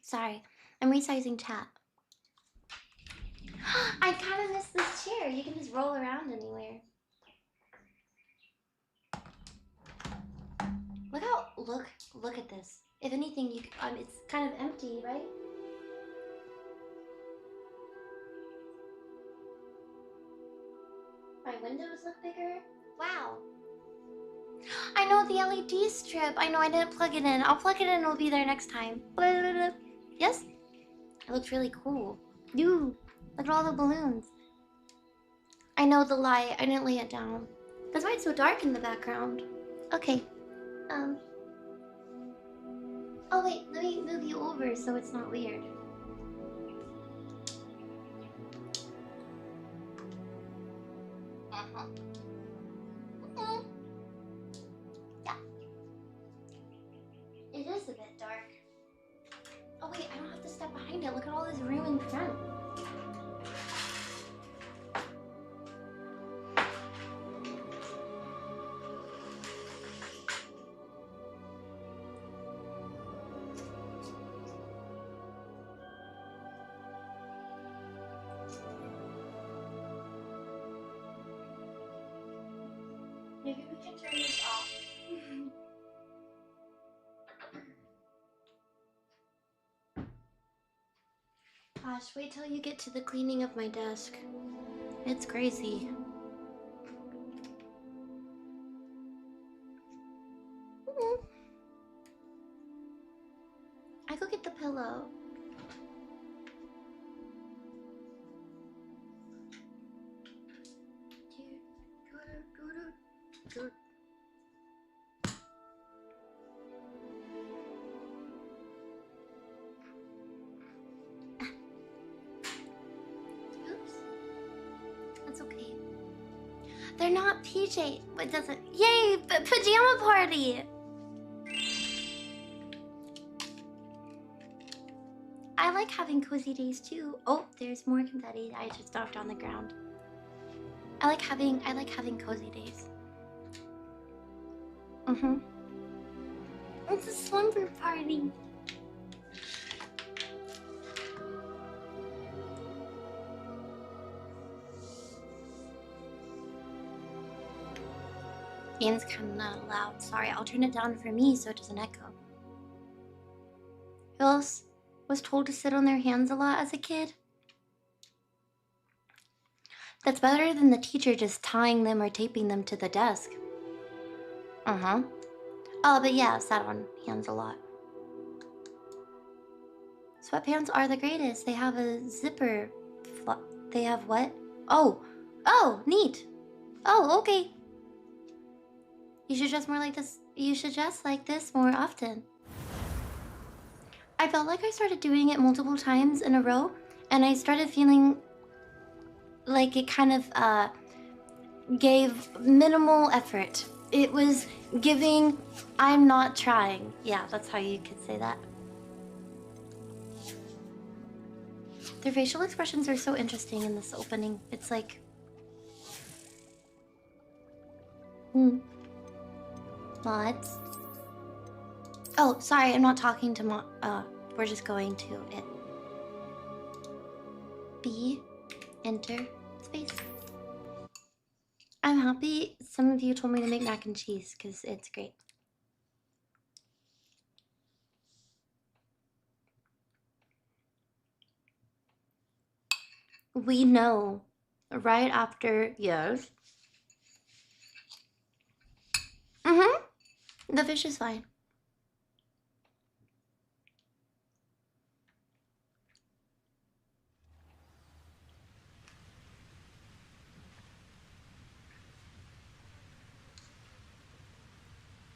Sorry, I'm resizing chat. I kind of miss this chair. You can just roll around anywhere. Look at this. If anything, you it's kind of empty, right? My windows look bigger. Wow. I know the LED strip. I know I didn't plug it in. I'll plug it in. It'll be there next time. Yes? It looks really cool. Dude, look at all the balloons. I know the light. I didn't lay it down. That's why it's so dark in the background. Okay. Oh wait, let me move you over so it's not weird. Yeah. It is a bit dark. Oh wait, I don't have to step behind it. Look at all this room in front. Maybe we can turn this off. Gosh, wait till you get to the cleaning of my desk. It's crazy. I go get the pillow. Oops. That's okay. They're not PJ. It doesn't. Yay! Pajama party! I like having cozy days too. Oh, there's more confetti I just dropped on the ground. I like having cozy days. It's a slumber party. game's kind of loud. Sorry, I'll turn it down for me so it doesn't echo. Who else was told to sit on their hands a lot as a kid? That's better than the teacher just tying them or taping them to the desk. Uh-huh. Oh, but yeah, I've sat on hands a lot. Sweatpants are the greatest. They have a zipper. They have what? Oh! Oh, neat! Oh, okay. You should dress more like this. You should dress like this more often. I felt like I started doing it multiple times in a row, and I started feeling like it kind of gave minimal effort. It was giving, I'm not trying. Yeah, that's how you could say that. Their facial expressions are so interesting in this opening. It's like... Mods. Oh, sorry, I'm not talking to we're just going to it. B. Enter. Space. I'm happy some of you told me to make mac and cheese, because it's great. We know right after, yes. The fish is fine.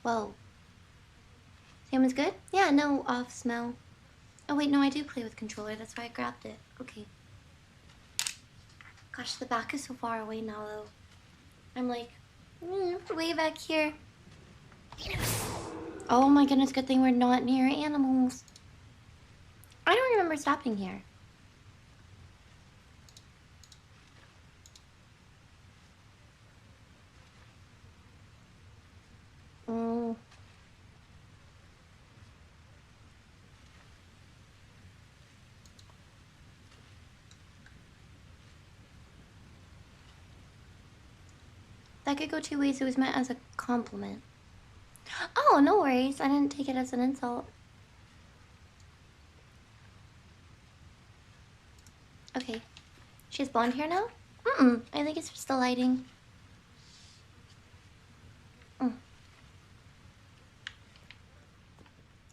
Whoa. Sam is good? Yeah, no off smell. Oh wait, no, I do play with controller. That's why I grabbed it. Okay. Gosh, the back is so far away now, though. I'm like, way back here. Oh my goodness, good thing we're not near animals. I don't remember stopping here. That could go two ways. It was meant as a compliment. Oh, no worries. I didn't take it as an insult. Okay. She has blonde hair now? I think it's just the lighting. I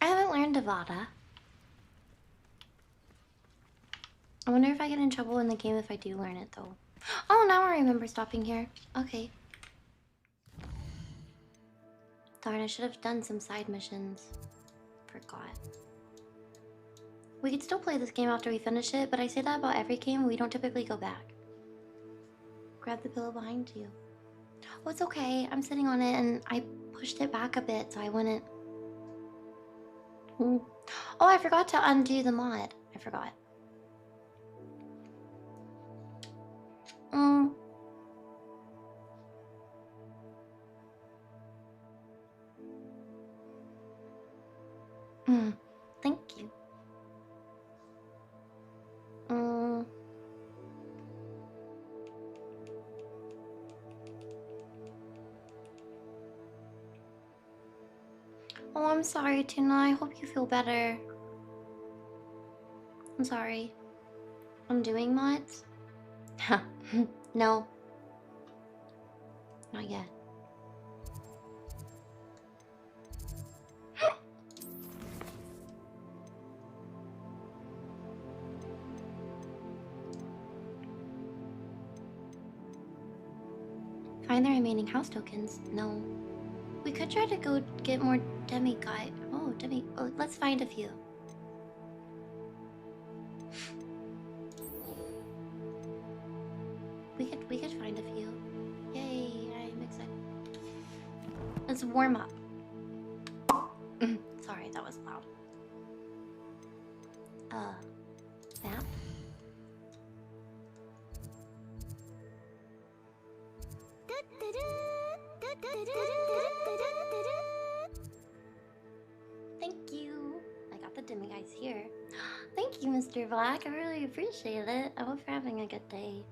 haven't learned Avada. I wonder if I get in trouble in the game if I do learn it, though. Oh, now I remember stopping here. Okay. Darn, I should have done some side missions. Forgot. We could still play this game after we finish it, but I say that about every game. We don't typically go back. Grab the pillow behind you. Oh, it's okay. I'm sitting on it and I pushed it back a bit so I wouldn't... Oh, I forgot to undo the mod. I forgot. Thank you. Oh, I'm sorry, Tuna. I hope you feel better. I'm sorry. I'm doing mods? No. Not yet. Find the remaining house tokens. No. We could try to go get more demiguide. Oh, oh, let's find a few. We could find a few. Yay, I'm excited. Let's warm up. Sorry, that was loud. Map. Thank you. I got the demiguides here. Thank you, Mr. Black. I really appreciate it. I hope you're having a good day.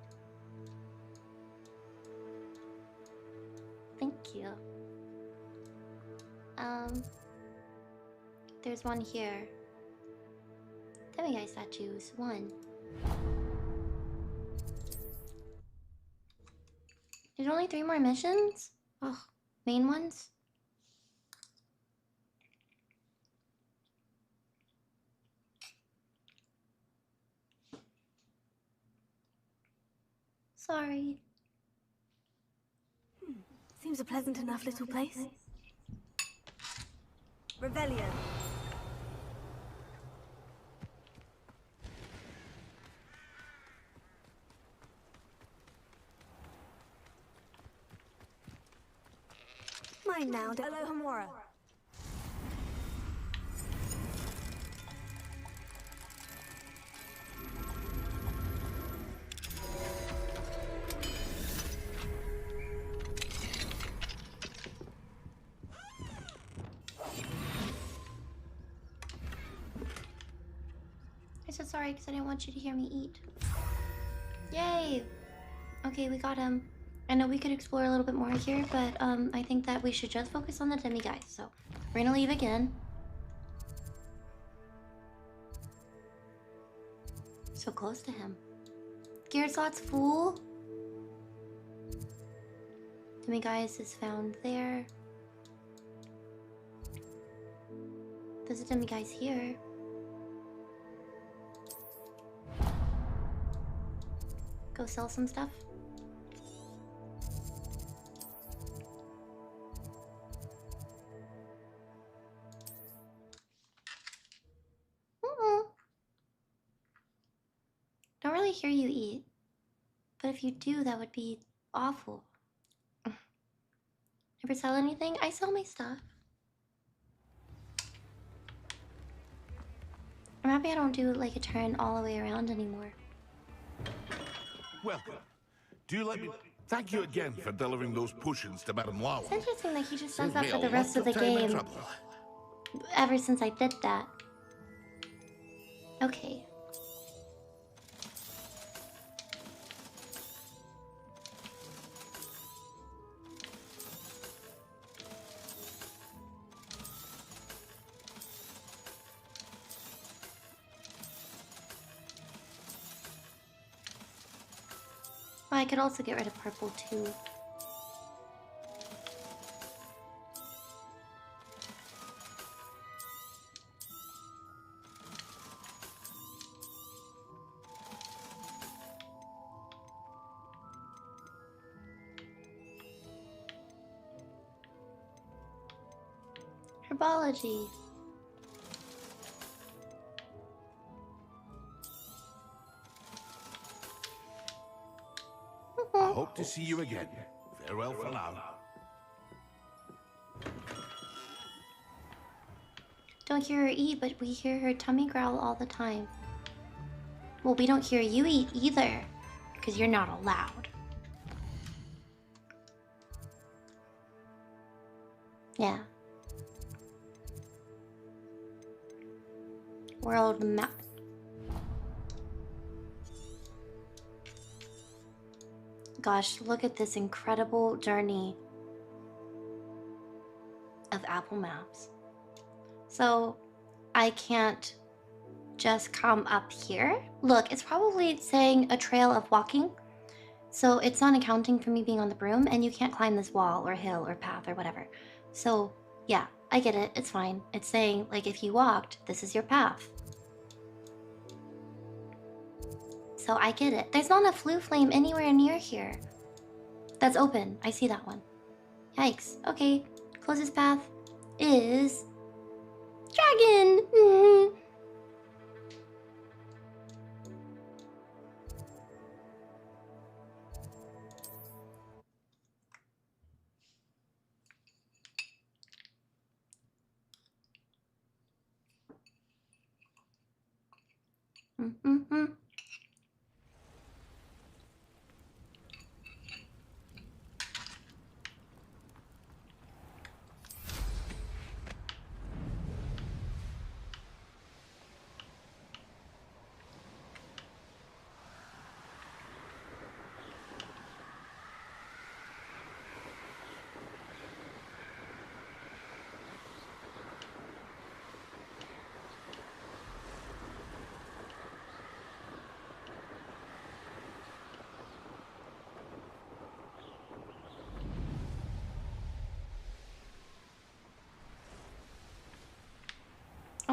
Thank you. There's one here. Demiguise statues. One. There's only 3 more missions? Ugh. Main ones? Sorry. Seems a pleasant enough little place. Rebellion. Mine now, Alohomora. I'm so sorry because I didn't want you to hear me eat. Yay! Okay, we got him. I know we could explore a little bit more here, but I think that we should just focus on the Demiguise. So we're gonna leave again. So close to him. Gear slot's full. Demiguise is found there. There's a Demiguise here. Go sell some stuff. Don't really hear you eat, but if you do, that would be awful. Ever sell anything? I sell my stuff. I'm happy I don't do like a turn all the way around anymore. Welcome. Do you let me thank you again for delivering those potions to Madame Lawa? It's interesting that he just does Saved that me for a the rest lot of the time and game. trouble. Ever since I did that. Okay. Well, I could also get rid of purple too. Herbology. I hope to see you again. Farewell for now. Don't hear her eat, but we hear her tummy growl all the time. Well, we don't hear you eat either, because you're not allowed. Yeah. World map. Gosh, look at this incredible journey of Apple Maps. So, I can't just come up here. Look, it's probably saying a trail of walking. So it's not accounting for me being on the broom, and you can't climb this wall or hill or path or whatever. So, yeah, I get it. It's fine. It's saying, like, if you walked, this is your path. So I get it. There's not a flue flame anywhere near here. That's open. I see that one. Yikes. Okay. Closest path is dragon.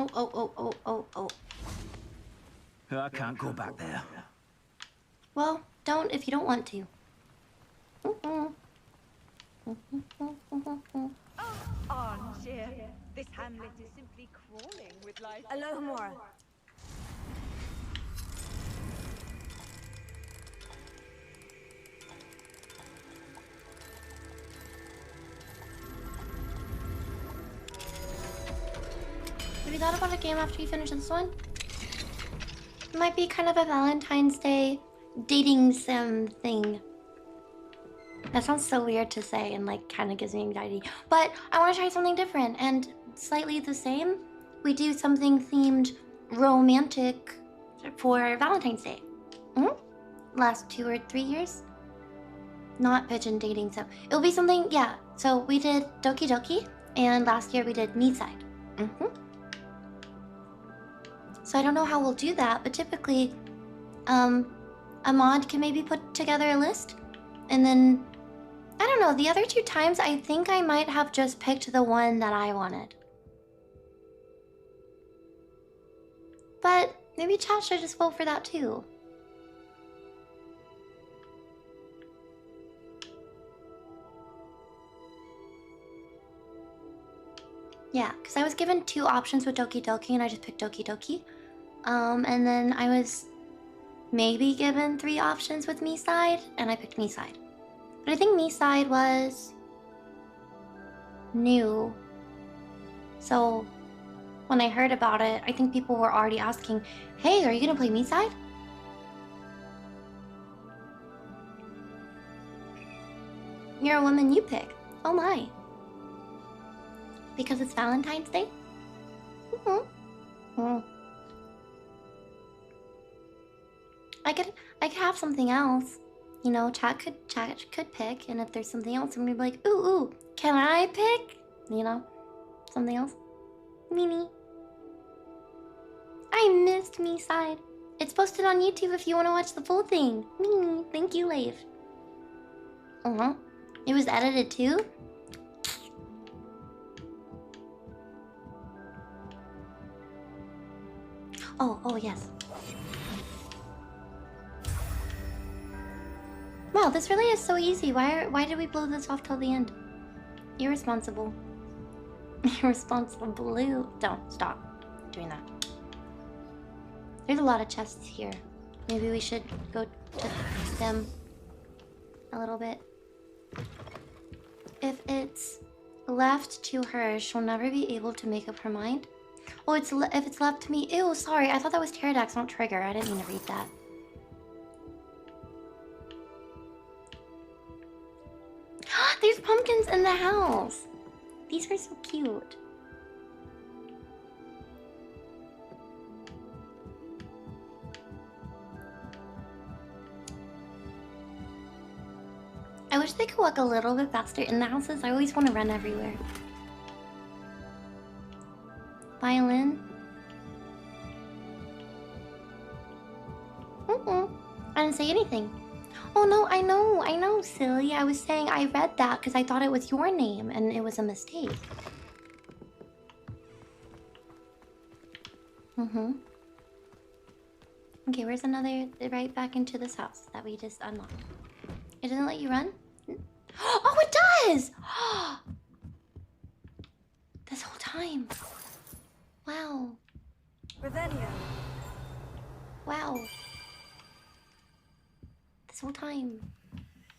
Oh, oh, oh, oh, oh, oh. I can't go back there. Well, don't if you don't want to. Armchair. This hamlet is simply crawling with life. Hello, Homora. Have you thought about a game after you finish this one? It might be kind of a Valentine's Day dating sim thing. That sounds so weird to say and like kind of gives me anxiety. But I want to try something different and slightly the same. We do something themed romantic for Valentine's Day. Last 2 or 3 years. Not pigeon dating, so it'll be something, yeah. So we did Doki Doki, and last year we did Me Side. So I don't know how we'll do that, but typically, a mod can maybe put together a list, and then, I don't know, the other 2 times I think I might have just picked the one that I wanted. But maybe chat should just vote for that too. Yeah, because I was given 2 options with Doki Doki and I just picked Doki Doki. And then I was maybe given 3 options with Me Side and I picked Me Side. But I think Me Side was new. So when I heard about it, I think people were already asking, hey, are you gonna play Me Side? You're a woman, you pick. Oh my. Because it's Valentine's Day? I could have something else. You know, chat could pick, and if there's something else, I'm gonna be like, ooh, can I pick? You know, something else. Mimi. I missed Me Side. It's posted on YouTube if you want to watch the full thing. Mimi, thank you, Lave. It was edited too? Oh yes. Wow, this really is so easy. Why did we blow this off till the end? Irresponsible. Irresponsible blue. Don't stop doing that. There's a lot of chests here. Maybe we should go to them a little bit. If it's left to her, she'll never be able to make up her mind. Oh, if it's left to me. Ew, sorry. I thought that was Pterodax, not Trigger. I didn't mean to read that. There's pumpkins in the house. These are so cute. I wish they could walk a little bit faster in the houses. I always want to run everywhere. Violin. I didn't say anything. Oh no, I know, silly. I was saying I read that because I thought it was your name and it was a mistake. Okay, where's another right back into this house that we just unlocked? It doesn't let you run? Oh, it does! This whole time. Wow. Revelio. Wow. This whole time.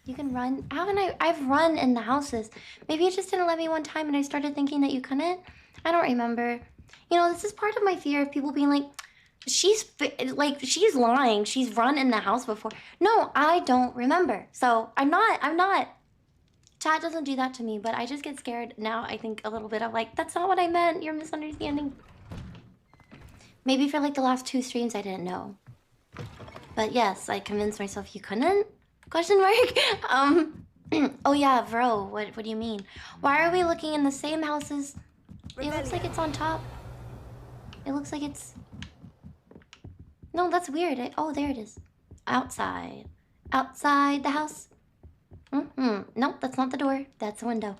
You can run. Haven't I? I've run in the houses. Maybe it just didn't let me one time and I started thinking that you couldn't. I don't remember. You know, this is part of my fear of people being like, she's lying. She's run in the house before. No, I don't remember. So I'm not. Chat doesn't do that to me, but I just get scared now. I think a little bit of like, that's not what I meant. You're misunderstanding. Maybe for like the last 2 streams I didn't know. But yes, I convinced myself you couldn't? Question mark? Oh yeah, Vro, what do you mean? Why are we looking in the same houses? It looks like it's on top. It looks like it's... No, that's weird. Oh, there it is. Outside. Outside the house. Nope, that's not the door. That's the window.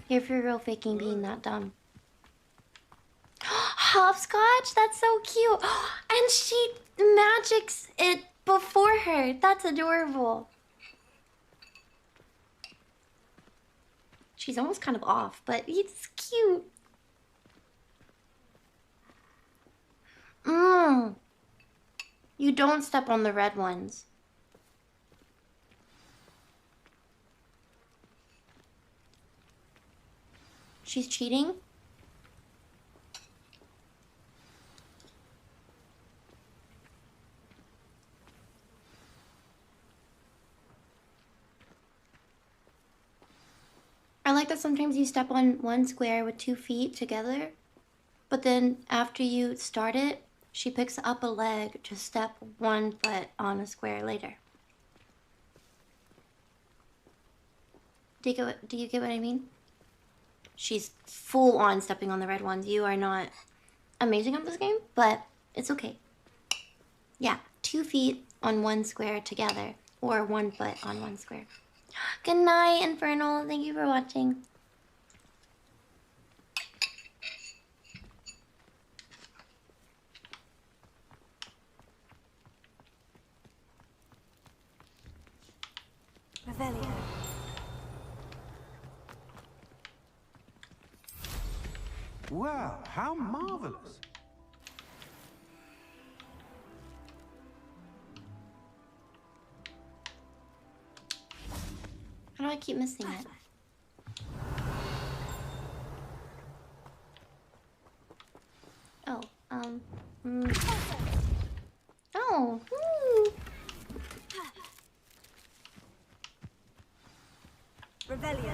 Here for real faking being that dumb. Hopscotch? That's so cute. And she magics it before her. That's adorable. She's almost kind of off, but it's cute. You don't step on the red ones. She's cheating? I like that sometimes you step on one square with 2 feet together, but then after you start it, she picks up a leg to step 1 foot on a square later. Do you get what I mean? She's full on stepping on the red ones. You are not amazing at this game, but it's okay. Yeah, 2 feet on 1 square together, or 1 foot on 1 square. Good night, Infernal. Thank you for watching. Revelio. Well, how marvelous. How do I keep missing it? Oh, Oh, Revelio.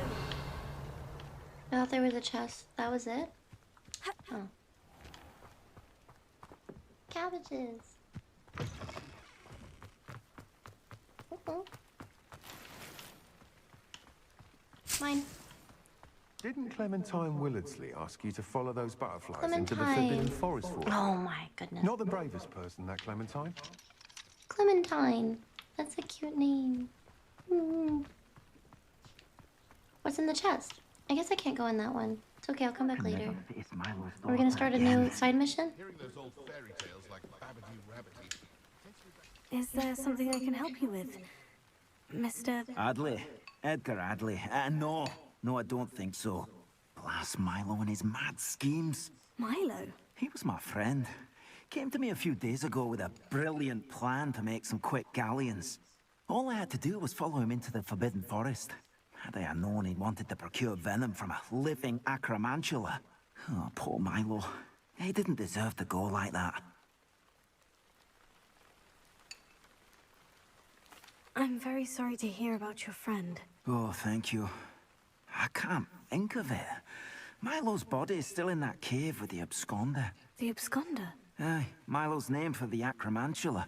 I thought there was a chest. That was it? Oh. Cabbages. Mine. Didn't Clementine Willardsley ask you to follow those butterflies into the Forbidden Forest for her? Oh my goodness. Not the bravest person, that Clementine. Clementine. That's a cute name. What's in the chest? I guess I can't go in that one. It's okay, I'll come back later. Are we gonna start a new side mission? Is there something I can help you with, Mr. Adley. Edgar Adley. No, I don't think so. Blast Milo and his mad schemes. Milo? He was my friend. Came to me a few days ago with a brilliant plan to make some quick galleons. All I had to do was follow him into the Forbidden Forest. Had I known he wanted to procure venom from a living acromantula. Oh, poor Milo. He didn't deserve to go like that. I'm very sorry to hear about your friend. Oh, thank you. I can't think of it. Milo's body is still in that cave with the absconder. The absconder? Aye, Milo's name for the acromantula.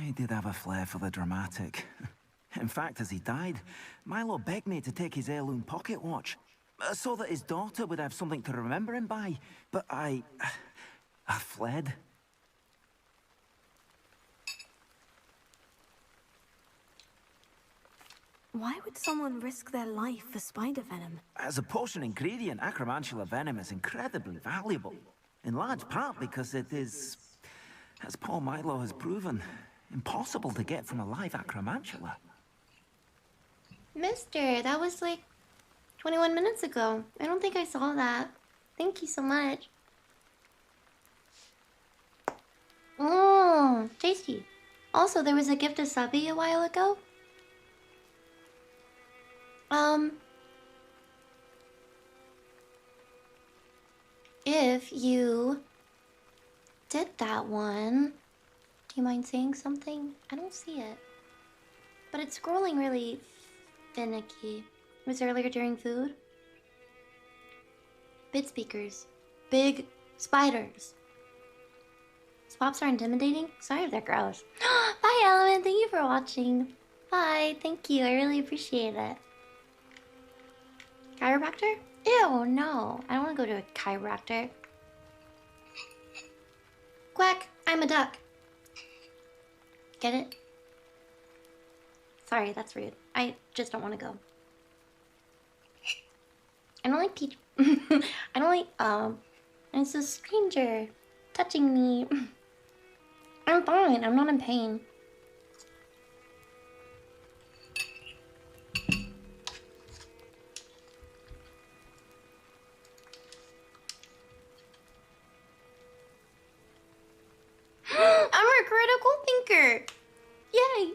He did have a flair for the dramatic. In fact, as he died, Milo begged me to take his heirloom pocket watch, so that his daughter would have something to remember him by. But I fled. Why would someone risk their life for spider venom? As a potion ingredient, acromantula venom is incredibly valuable. In large part because it is, as Paul Milo has proven, impossible to get from a live acromantula. Mister, that was like 21 minutes ago. I don't think I saw that. Thank you so much. Mmm, tasty. Also, there was a gift of Sabi a while ago. If you did that one, do you mind saying something? I don't see it. But it's scrolling really finicky. It was earlier during food. Bit speakers. Big spiders. Spops are intimidating? Sorry if they're gross. Bye, Element. Thank you for watching. Bye. Thank you. I really appreciate it. Chiropractor? Ew, no. I don't want to go to a chiropractor. Quack. I'm a duck. Get it? Sorry, that's rude. I just don't want to go. I don't like people. I don't like, it's a stranger touching me. I'm fine. I'm not in pain. I'm a critical thinker. Yay.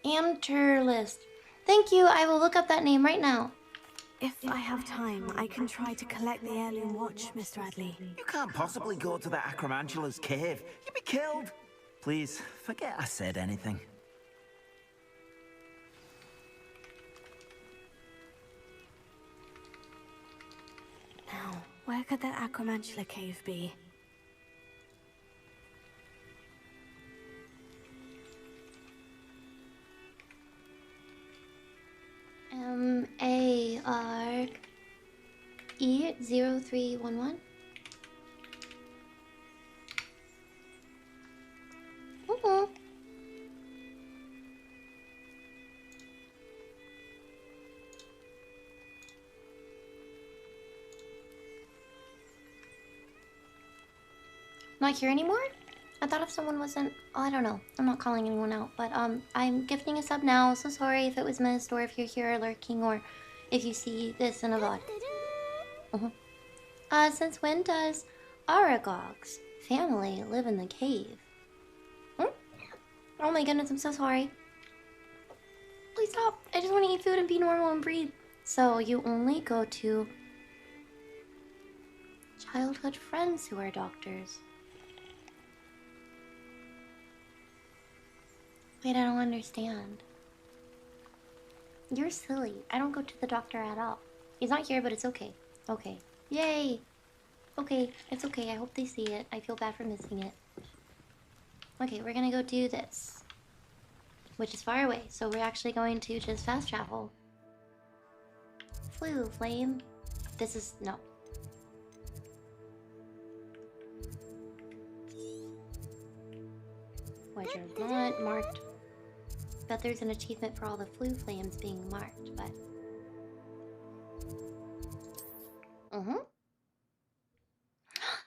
Enter list. Thank you. I will look up that name right now. If I have time, I can try to collect the heirloom watch, Mr. Adley. You can't possibly go to the Acromantula's cave. You'd be killed. Please, forget I said anything. Now, where could that Acromantula cave be? ARE0311. Not here anymore? I thought if someone wasn't... Oh, I don't know. I'm not calling anyone out. But, I'm gifting a sub now. So sorry if it was missed or if you're here lurking or if you see this in a VOD. Since when does Aragog's family live in the cave? Oh my goodness, I'm so sorry. Please stop. I just want to eat food and be normal and breathe. So you only go to childhood friends who are doctors. Wait, I don't understand. You're silly. I don't go to the doctor at all. He's not here, but it's okay. Okay. Yay! Okay, it's okay. I hope they see it. I feel bad for missing it. Okay, we're gonna go do this. Which is far away, so we're actually going to just fast travel. Flu, flame. This is... no. Which are not marked. Bet there's an achievement for all the flu flames being marked, but...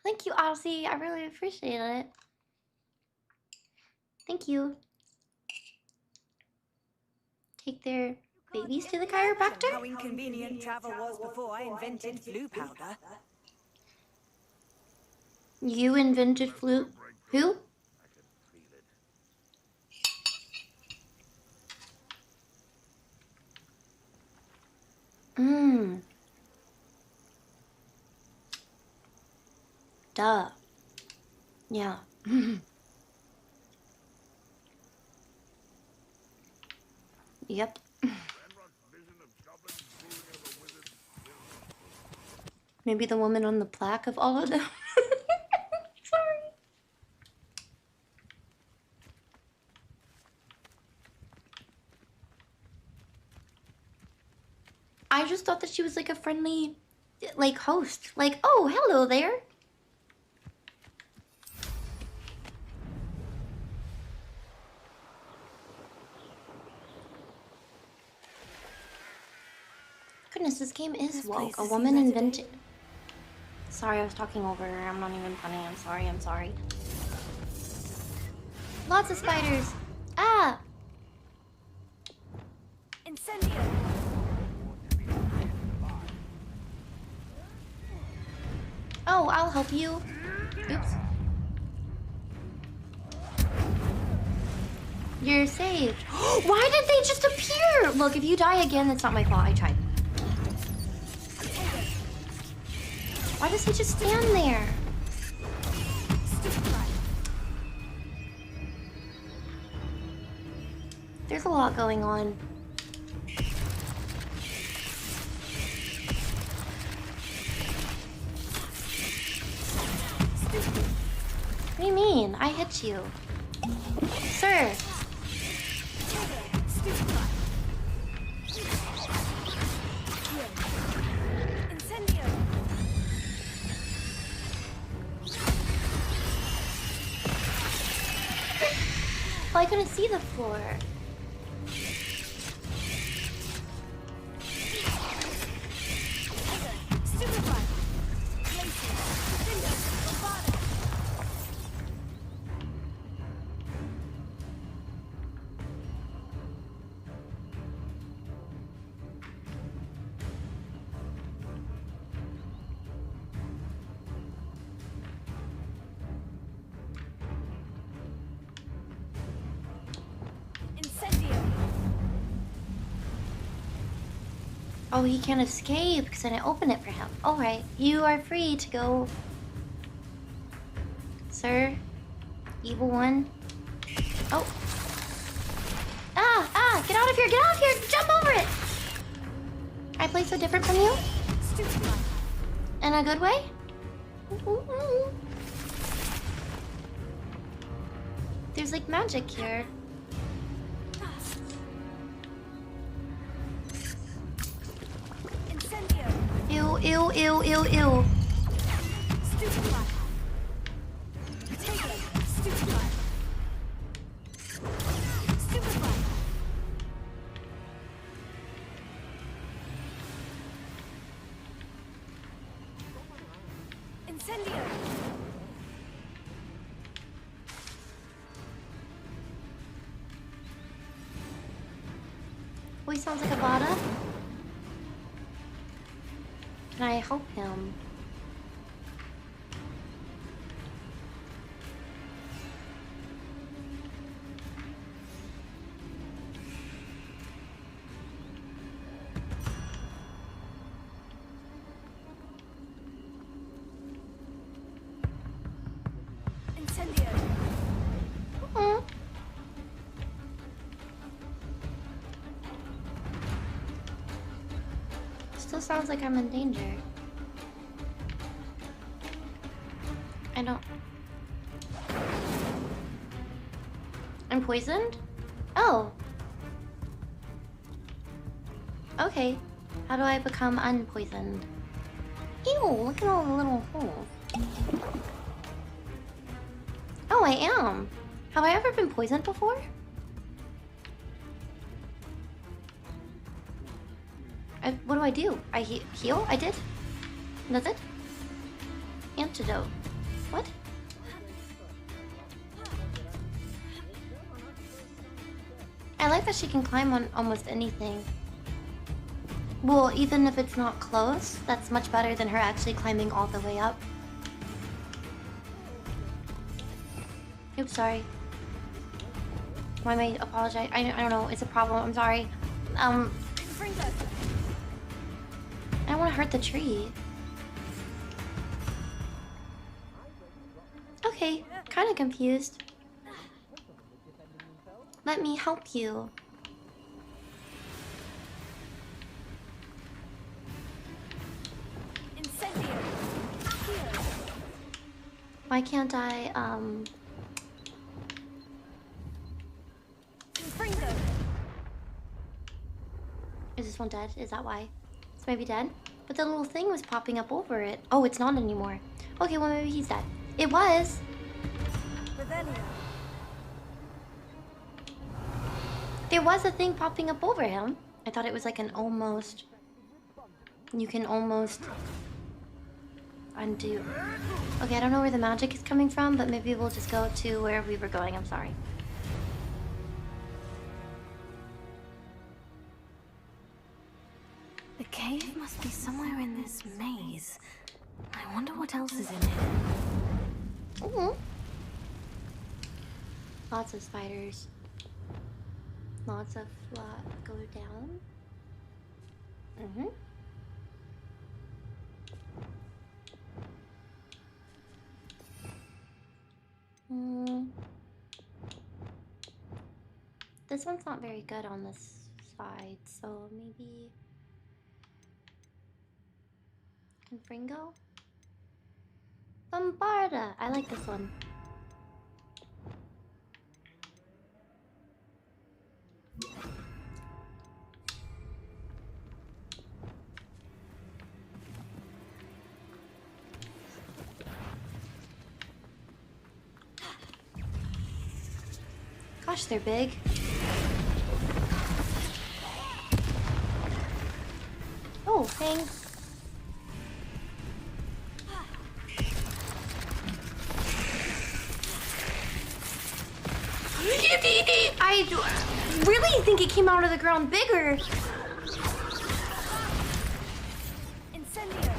Thank you, Aussie. I really appreciate it. Thank you. Take their babies to the chiropractor? How inconvenient travel was before I invented flu powder. You invented flu... Who? Duh. Yeah. Yep. Maybe the woman on the plaque of all of them. Sorry. I just thought that she was like a friendly, like, host. Like, oh, hello there. Goodness, this game is woke. A woman invented... Sorry, I was talking over her. I'm not even funny. I'm sorry. I'm sorry. Lots of spiders. Ah! Incendio. Oh, I'll help you. Oops. You're saved. Why did they just appear? Look, if you die again, it's not my fault. I tried. Why does he just stand there? There's a lot going on. What do you mean? I hit you. Sir! Oh, I couldn't see the floor. Oh, he can't escape because I didn't open it for him. Alright, you are free to go. Sir, evil one. Oh. Ah, get out of here, jump over it! I play so different from you? In a good way? There's like magic here. Ew, ew, ew, ew, ew. Oh, he sounds like a Pottah. Can I help him? Still sounds like I'm in danger. I don't... I'm poisoned? Oh. Okay. How do I become unpoisoned? Ew, look at all the little holes. Oh, I am. Have I ever been poisoned before? What do I do? I heal? I did? That's it? Antidote. What? I like that she can climb on almost anything. Well, even if it's not close, that's much better than her actually climbing all the way up. Oops, sorry. Why am I apologize? I don't know. It's a problem. I'm sorry. I don't want to hurt the tree. Okay, kind of confused. Let me help you. Why can't I, Is this one dead? Is that why? It's maybe dead? But the little thing was popping up over it. Oh, it's not anymore. Okay, well maybe he's dead. It was! There was a thing popping up over him. I thought it was like an almost... You can almost... undo. Okay, I don't know where the magic is coming from, but maybe we'll just go to where we were going. I'm sorry. The cave must be somewhere in this maze. I wonder what else is in here. Ooh. Lots of spiders. Lots of go down. This one's not very good on this side, so maybe... Confringo? Bombarda! I like this one. Gosh, they're big. Oh, thanks. I really think it came out of the ground bigger. Incendio.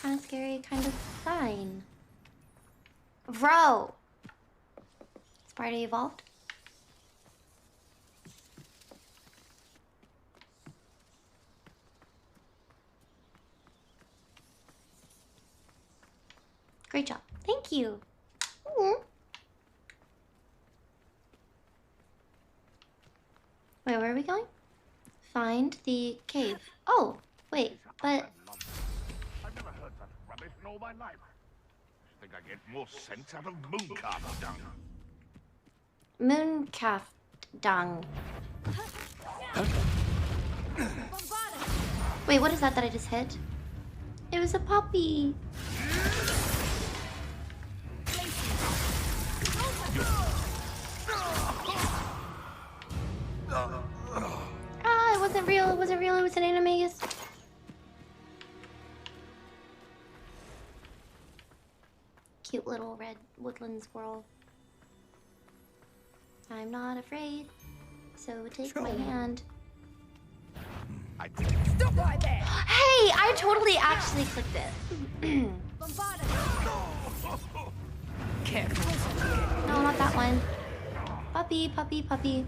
Kind of scary, kind of fine. Bro! Sparta evolved? Great job. Thank you. Wait, where are we going? Find the cave. Oh, wait, but... I've never heard such rubbish in all my life. I think I get more sense out of mooncalf dung. Mooncalf dung. Wait, what is that I just hit? It was a puppy. Ah, it wasn't real, it wasn't real, it was an animagus. Cute little red woodland squirrel. I'm not afraid, so take my hand. Stop right there! Hey, I totally actually clicked it. Careful. No, not that one. Puppy, puppy, puppy.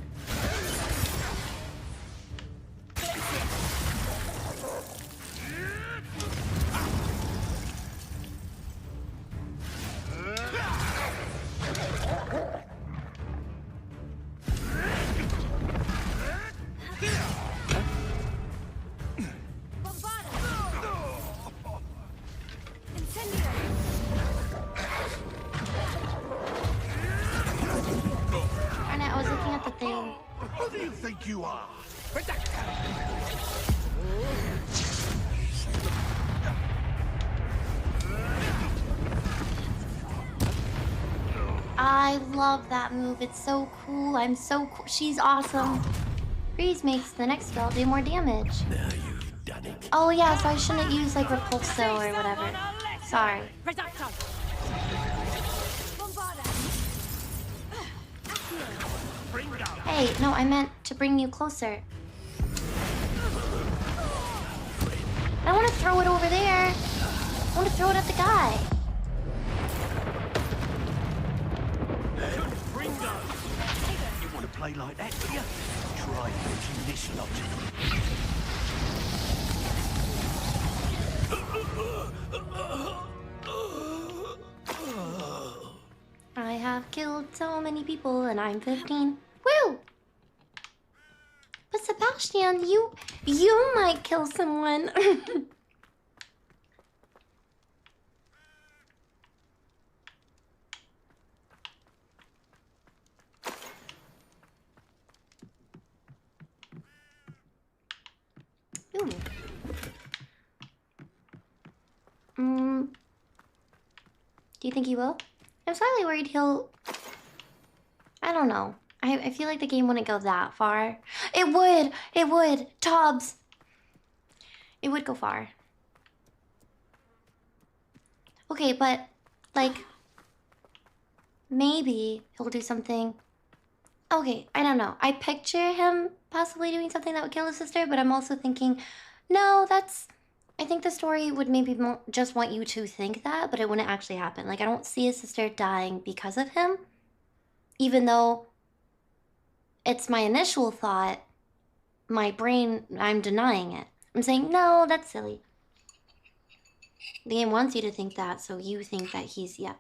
I was looking at the thing. Who do you think you are? I love that move. It's so cool. I'm so cool. She's awesome. Freeze makes the next spell do more damage. Now you've done it. Oh yeah, so I shouldn't use like Repulso or whatever. Sorry. Hey, no, I meant to bring you closer. I don't want to throw it over there. I want to throw it at the guy. You want to play like that, do you? Try using this logic. I have killed so many people and I'm 15. Woo! But Sebastian, you might kill someone. Ooh. Do you think he will? I'm slightly worried he'll... I don't know. I feel like the game wouldn't go that far. It would! It would! Tobbs! It would go far. Okay, but, like... maybe he'll do something... Okay, I don't know. I picture him possibly doing something that would kill his sister, but I'm also thinking, no, that's... I think the story would maybe just want you to think that, but it wouldn't actually happen. Like, I don't see his sister dying because of him. Even though it's my initial thought, my brain, I'm denying it. I'm saying, no, that's silly. The game wants you to think that, so you think that he's, yeah.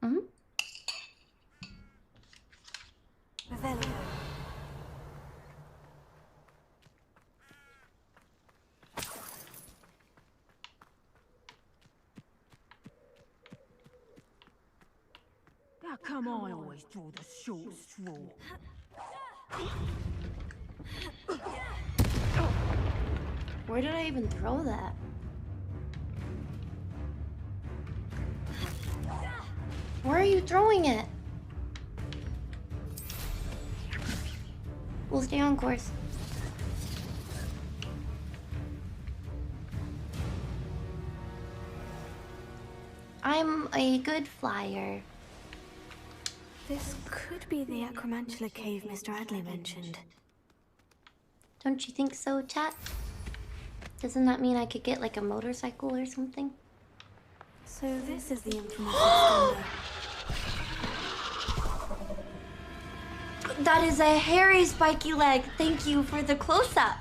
Mm-hmm. come I always draw the short straw? Where did I even throw that? Where are you throwing it? We'll stay on course. I'm a good flyer. This could be the Acromantula cave Mr. Adley mentioned. Don't you think so, chat? Doesn't that mean I could get like a motorcycle or something? So this is the infamous extender. That is a hairy spiky leg. Thank you for the close-up.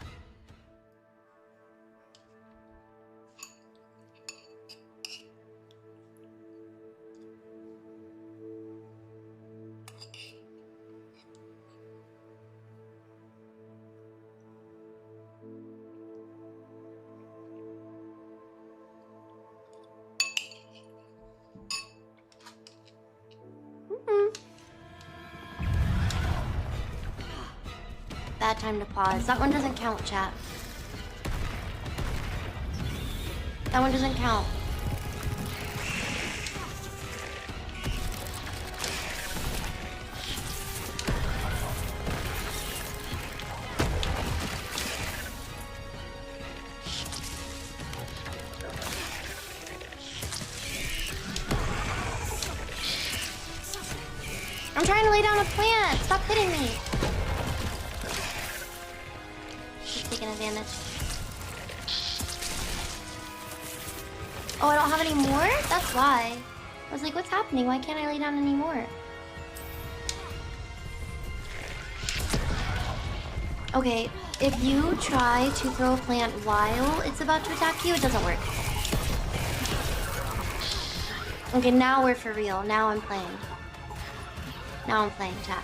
Bad time to pause. That one doesn't count, chat. That one doesn't count. I'm trying to lay down a plant. Stop hitting me. Just taking advantage. Oh, I don't have any more? That's why. I was like, what's happening? Why can't I lay down any more? Okay, if you try to throw a plant while it's about to attack you, it doesn't work. Okay, now we're for real. Now I'm playing. Now I'm playing, chat.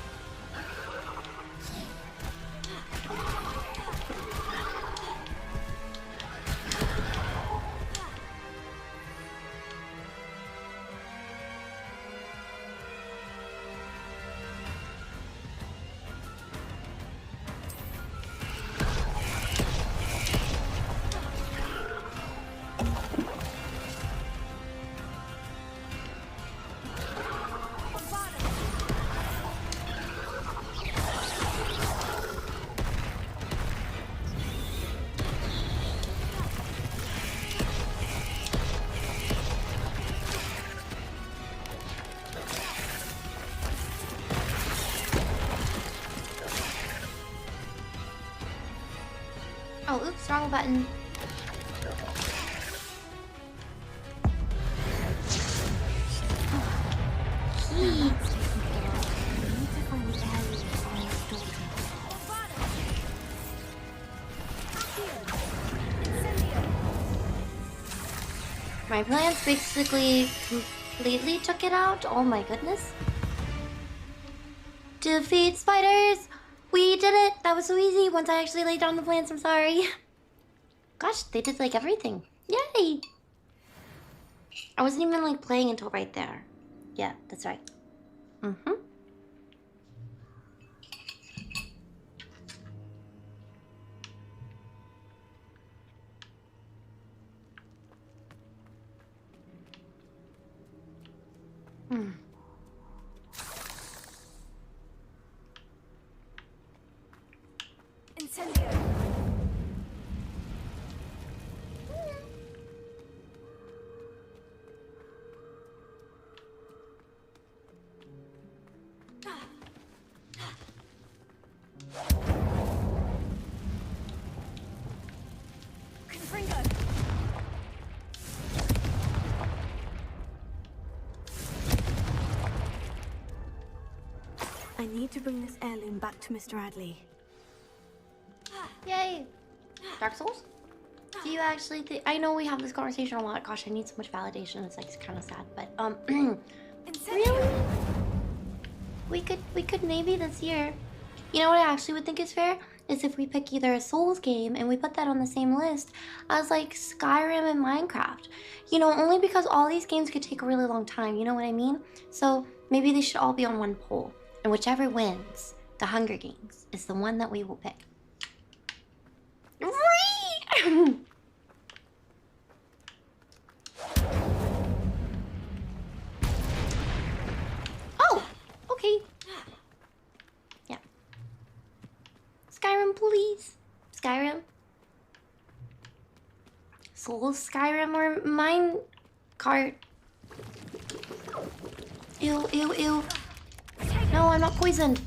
Oh, oops, wrong button. My plants basically completely took it out. Oh my goodness. Defeat spiders! We did it! That was so easy once I actually laid down the plants, I'm sorry. Gosh, they did like everything. Yay! I wasn't even like playing until right there. Yeah, that's right. Mm-hmm. Hmm. Incendio. I need to bring this heirloom back to Mr. Adley. Yay! Dark Souls? Do you actually think... I know we have this conversation a lot. Gosh, I need so much validation. It's like, it's kind of sad, but, really? We could maybe this year. You know what I actually would think is fair? Is if we pick either a Souls game and we put that on the same list as like Skyrim and Minecraft. You know, only because all these games could take a really long time, you know what I mean? So Maybe they should all be on one poll. And whichever wins the Hunger Games is the one that we will pick. Oh! Okay. Yeah. Skyrim, please. Skyrim. Soul Skyrim or mine cart. Ew, ew, ew. No, I'm not poisoned.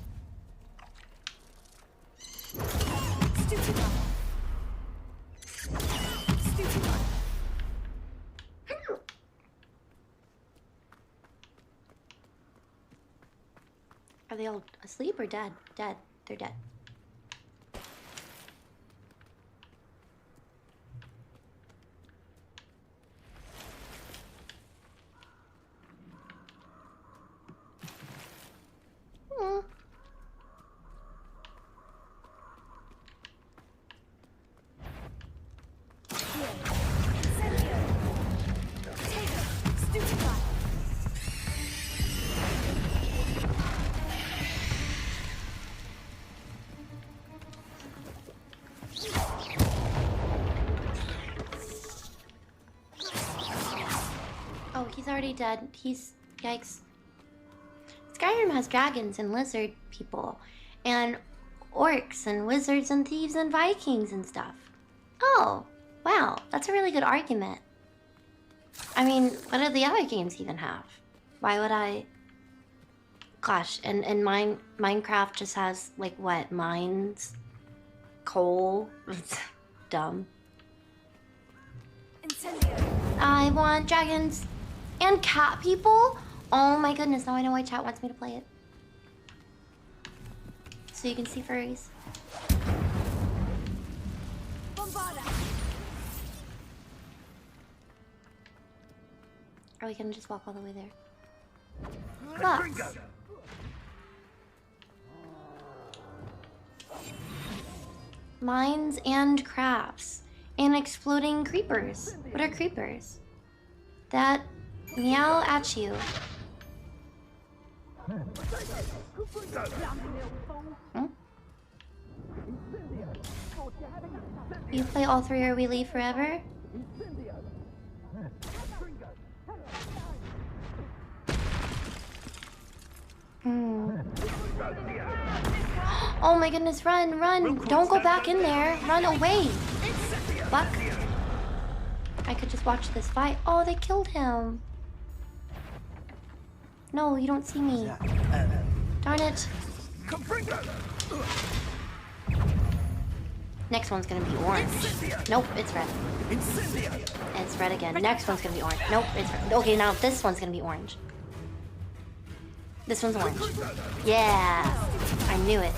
Are they all asleep or dead? Dead. They're dead. Oh, he's already dead. He's... Yikes. Skyrim has dragons and lizard people. And orcs and wizards and thieves and Vikings and stuff. Oh, wow. That's a really good argument. I mean, what do the other games even have? Why would I... Gosh, and Minecraft just has, like, what? Mines? Coal? It's dumb. I want dragons. And cat people? Oh my goodness, now I know why chat wants me to play it. So you can see furries. Or we can just walk all the way there. Books. Mines and crafts. And exploding creepers. What are creepers? That meow at you. Hmm? You play all three or we leave forever? Oh my goodness, run, run! Don't go back in there! Run away! Fuck. I could just watch this fight. Oh, they killed him. No, you don't see me. Darn it. Next one's gonna be orange. Nope, it's red. It's red again. Next one's gonna be orange. Nope, it's red. Okay, now this one's gonna be orange. This one's orange. Yeah! I knew it.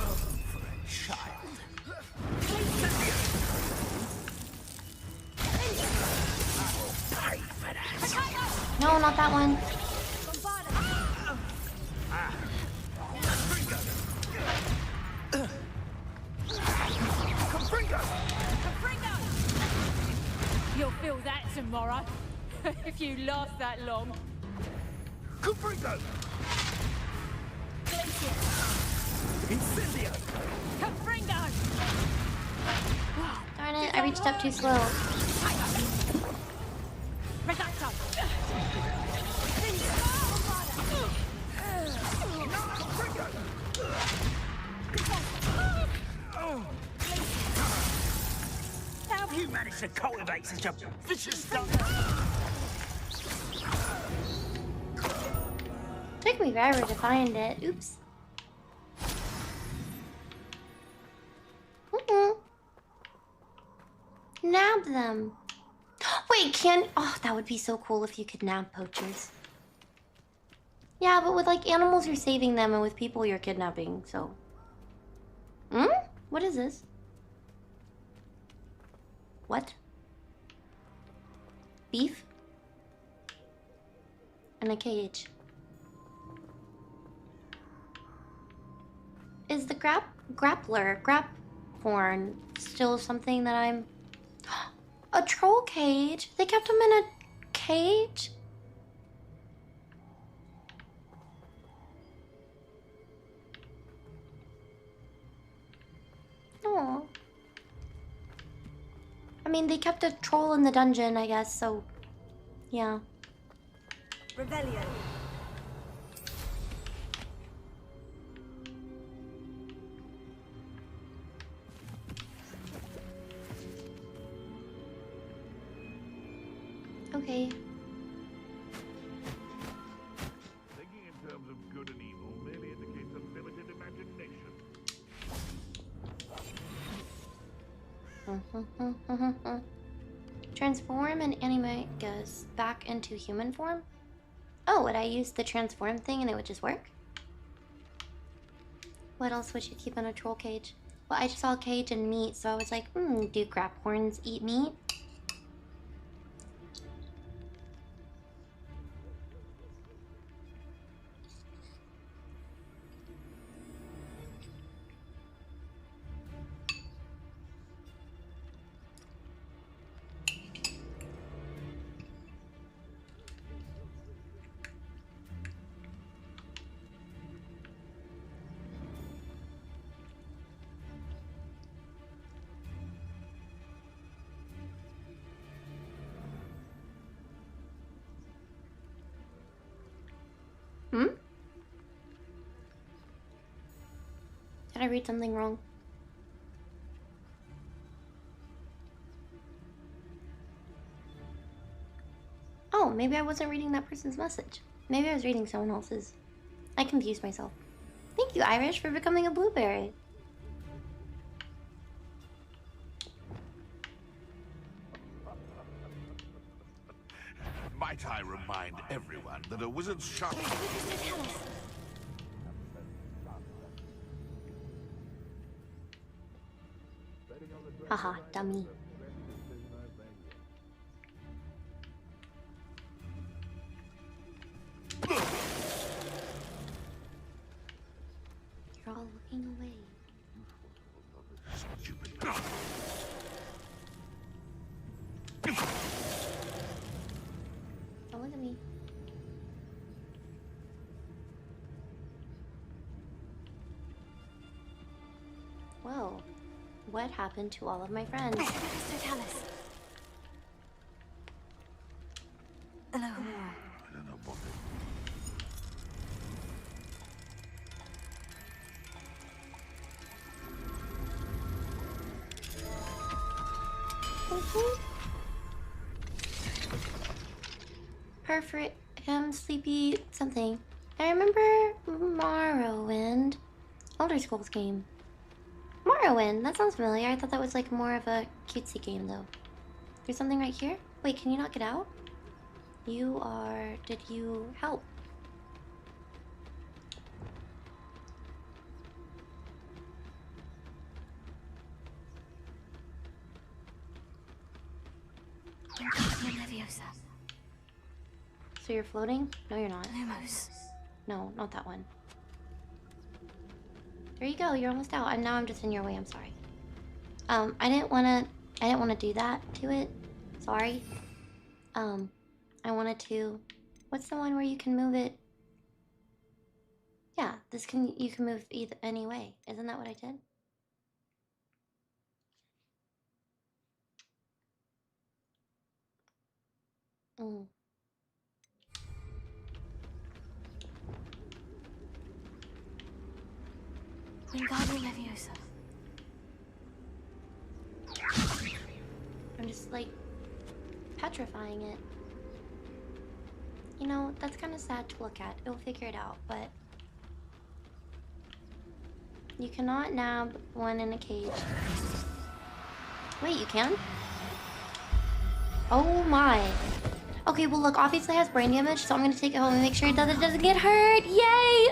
No, not that one. You'll feel that tomorrow, if you last that long. Darn it, I reached up too slow. How have you managed to cultivate such a vicious stuff? Took me forever to find it. Oops. Nab them. Wait, can... Oh, that would be so cool if you could nab poachers. Yeah, but with, like, animals, you're saving them, and with people, you're kidnapping, so... Hmm? What is this? What? Beef? In a cage. Is the grap horn still something that I'm... A troll cage? They kept him in a cage? No. I mean, they kept a troll in the dungeon, I guess, so... Yeah. Revelio. Okay. Thinking in terms of good and evil merely indicates a limited imagination. Transform and animate goes back into human form? Oh, would I use the transform thing and it would just work? What else would you keep in a troll cage? Well, I just saw a cage and meat, so I was like, do crap horns eat meat? Hmm? Did I read something wrong? Oh, maybe I wasn't reading that person's message. Maybe I was reading someone else's. I confused myself. Thank you, Irish, for becoming a blueberry. Might I remind everyone that a wizard's shop... Haha, dummy. You're all looking away. Don't look at me. Whoa. What happened to all of my friends? Hello. Perfect sleepy something. I remember Morrowind. Elder Scrolls game. Morrowind, that sounds familiar. I thought that was like more of a cutesy game though. There's something right here? Wait, can you not get out? You are... Did you help? So you're floating? No, you're not. No, not that one. There you go. You're almost out. And now I'm just in your way. I'm sorry. I didn't want to do that to it. Sorry. I wanted to... What's the one where you can move it? Yeah, you can move either any way. Isn't that what I did? Mm. I'm just like petrifying it. You know, that's kind of sad to look at. It'll figure it out, but you cannot nab one in a cage. Wait, you can? Oh my. Okay, well look, obviously it has brain damage, so I'm gonna take it home and make sure that it doesn't get hurt. Yay!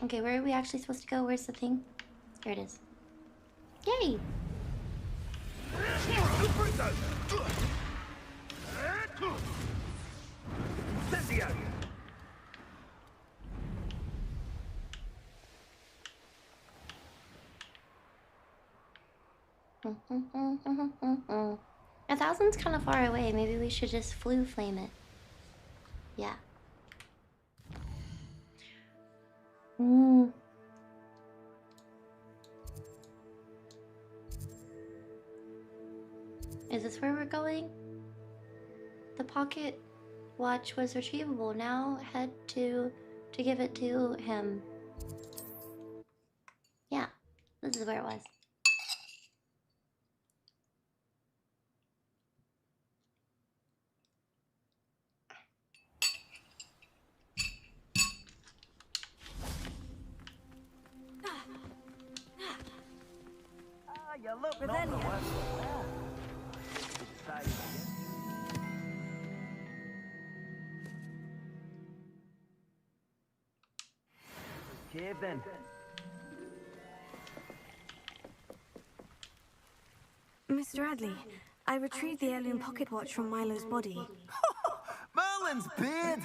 Okay, where are we actually supposed to go? Where's the thing? Here it is. Yay! $1,000's kind of far away. Maybe we should just flame it. Yeah. Mm. Is this where we're going? The pocket watch was retrievable. Now head to give it to him. Yeah, this is where it was. You look not the worst. Okay then. Mr. Radley, I retrieved the heirloom pocket watch from Milo's body. Merlin's beard!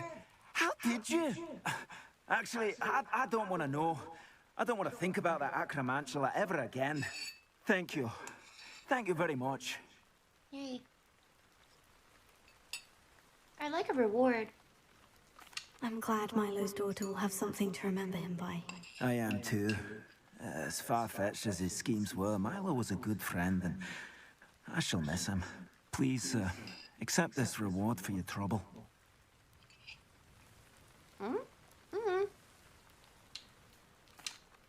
How did you? Actually, I don't want to know. I don't want to think about that acromantula ever again. Thank you. Thank you very much. Yay. I like a reward. I'm glad Milo's daughter will have something to remember him by. I am too. As far-fetched as his schemes were, Milo was a good friend, and I shall miss him. Please, accept this reward for your trouble.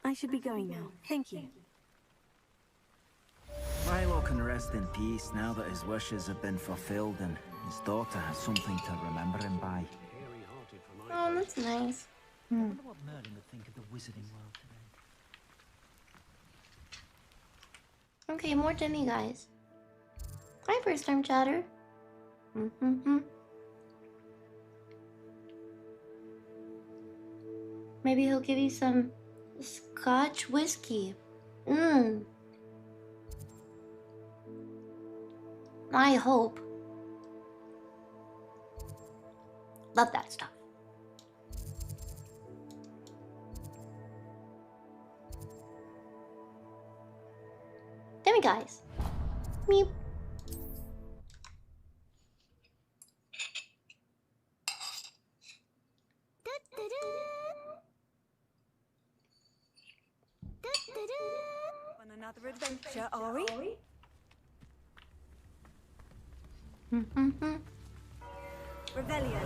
I should be going now. Thank you. Milo can rest in peace now that his wishes have been fulfilled and his daughter has something to remember him by. Oh, that's nice. I wonder what Merlin would think of the wizarding world today. Okay, more Demi guys. Hi, first time chatter. Maybe he'll give you some Scotch whiskey. I hope. Love that stuff. Demi guys. Meep. On another adventure, are we? Revelio.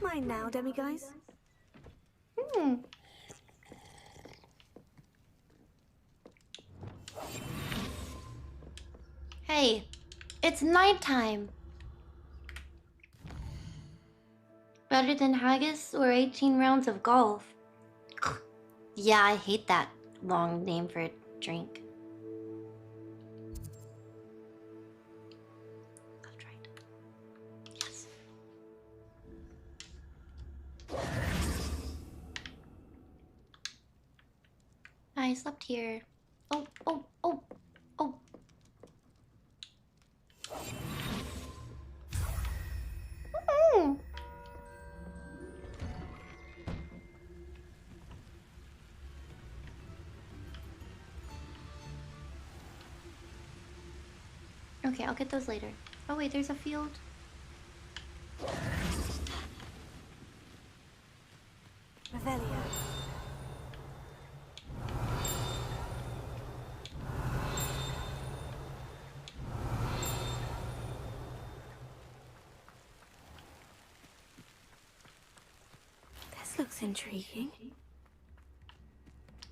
Mine now, Demi guys. Hey, it's nighttime. Better than haggis or 18 rounds of golf. Yeah, I hate that long name for a drink. That's right. Yes. I slept here. Oh. Okay, I'll get those later. Oh wait, there's a field. Revelio. This looks intriguing.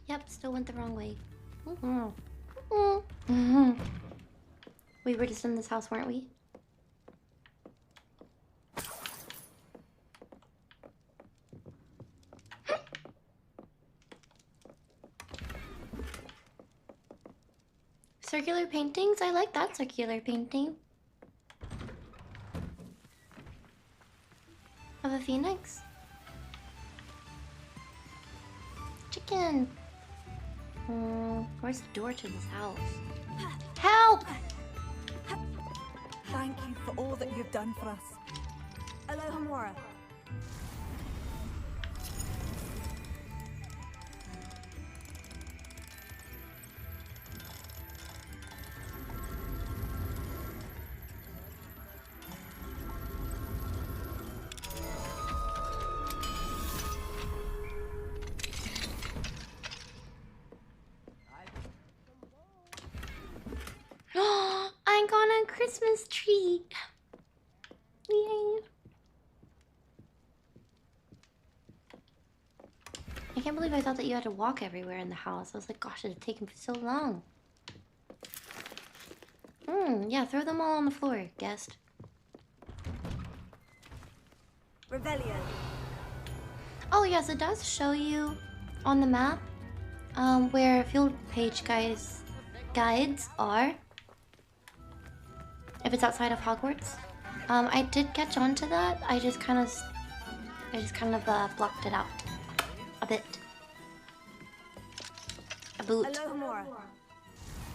Yep, still went the wrong way. We were just in this house, weren't we? Circular paintings? I like that circular painting. Of a phoenix? Chicken! Where's the door to this house? Help! Thank you for all that you've done for us. Aloha Mora. Christmas tree. Yay. I can't believe I thought that you had to walk everywhere in the house. I was like, gosh, it'd taken so long. Yeah, throw them all on the floor, guest. Rebellion. Oh yes, it does show you on the map where field page guides are. If it's outside of Hogwarts. I did catch on to that. I just kind of blocked it out a bit. A boot.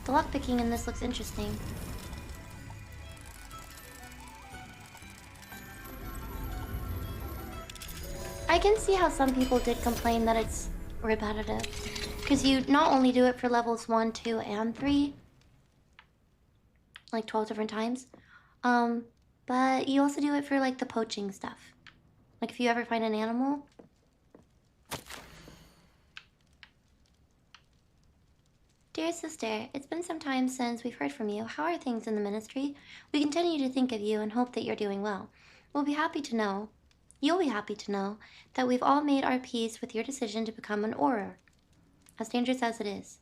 The lockpicking in this looks interesting. I can see how some people did complain that it's repetitive. Because you not only do it for levels 1, 2, and 3. Like 12 different times. But you also do it for like the poaching stuff. Like if you ever find an animal. Dear sister, it's been some time since we've heard from you. How are things in the ministry? We continue to think of you and hope that you're doing well. You'll be happy to know that we've all made our peace with your decision to become an Auror, as dangerous as it is.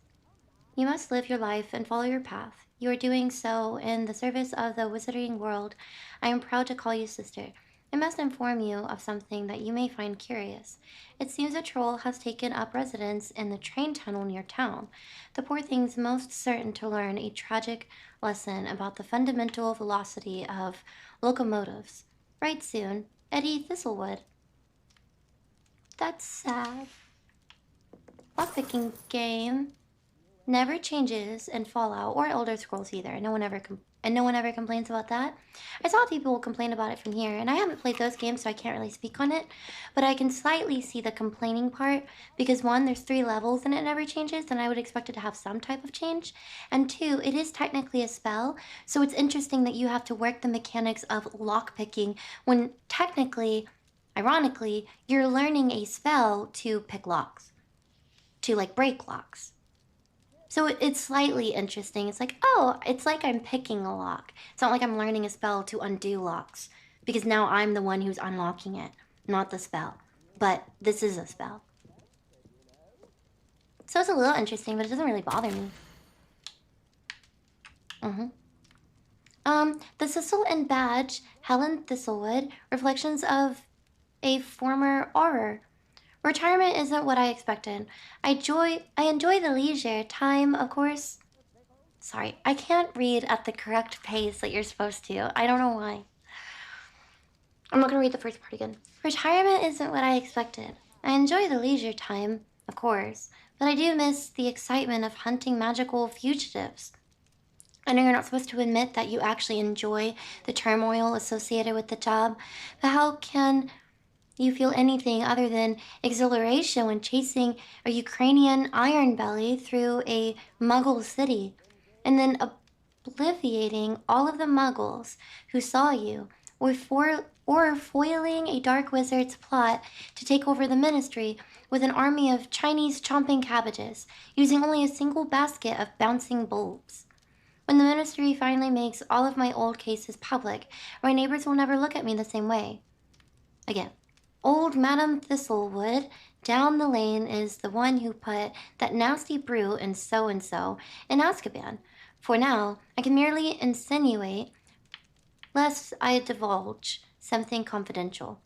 You must live your life and follow your path. You are doing so in the service of the wizarding world. I am proud to call you sister. I must inform you of something that you may find curious. It seems a troll has taken up residence in the train tunnel near town. The poor thing's most certain to learn a tragic lesson about the fundamental velocity of locomotives. Right soon, Eddie Thistlewood. That's sad. Lockpicking game never changes in Fallout or Elder Scrolls either. No one ever complains about that. I saw people complain about it from here, and I haven't played those games, so I can't really speak on it. But I can slightly see the complaining part because 1, there's 3 levels and it never changes, and I would expect it to have some type of change. And 2, it is technically a spell, so it's interesting that you have to work the mechanics of lockpicking when technically, ironically, you're learning a spell to pick locks, to like break locks. So it's slightly interesting. It's like, oh, it's like I'm picking a lock. It's not like I'm learning a spell to undo locks. Because now I'm the one who's unlocking it, not the spell. But this is a spell. So it's a little interesting, but it doesn't really bother me. The Sissel and Badge, Helen Thistlewood, reflections of a former Auror. Retirement isn't what I expected. I enjoy the leisure time, of course. Sorry, I can't read at the correct pace that you're supposed to. I don't know why. I'm not gonna read the first part again. Retirement isn't what I expected. I enjoy the leisure time, of course, but I do miss the excitement of hunting magical fugitives. I know you're not supposed to admit that you actually enjoy the turmoil associated with the job, but how can you feel anything other than exhilaration when chasing a Ukrainian iron belly through a Muggle city, and then obliviating all of the Muggles who saw you, or foiling a dark wizard's plot to take over the ministry with an army of Chinese chomping cabbages, using only a single basket of bouncing bulbs. When the ministry finally makes all of my old cases public, my neighbors will never look at me the same way. Again. Old Madame Thistlewood down the lane is the one who put that nasty brute in so-and-so in Azkaban. For now, I can merely insinuate, lest I divulge something confidential.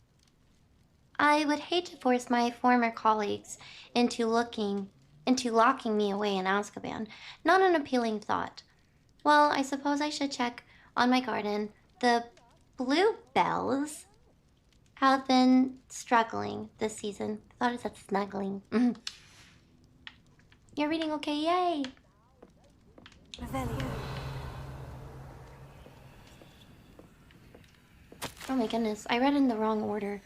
I would hate to force my former colleagues into locking me away in Azkaban. Not an appealing thought. Well, I suppose I should check on my garden. The bluebells have been struggling this season. I thought it said snuggling. You're reading okay, yay! Oh my goodness, I read in the wrong order.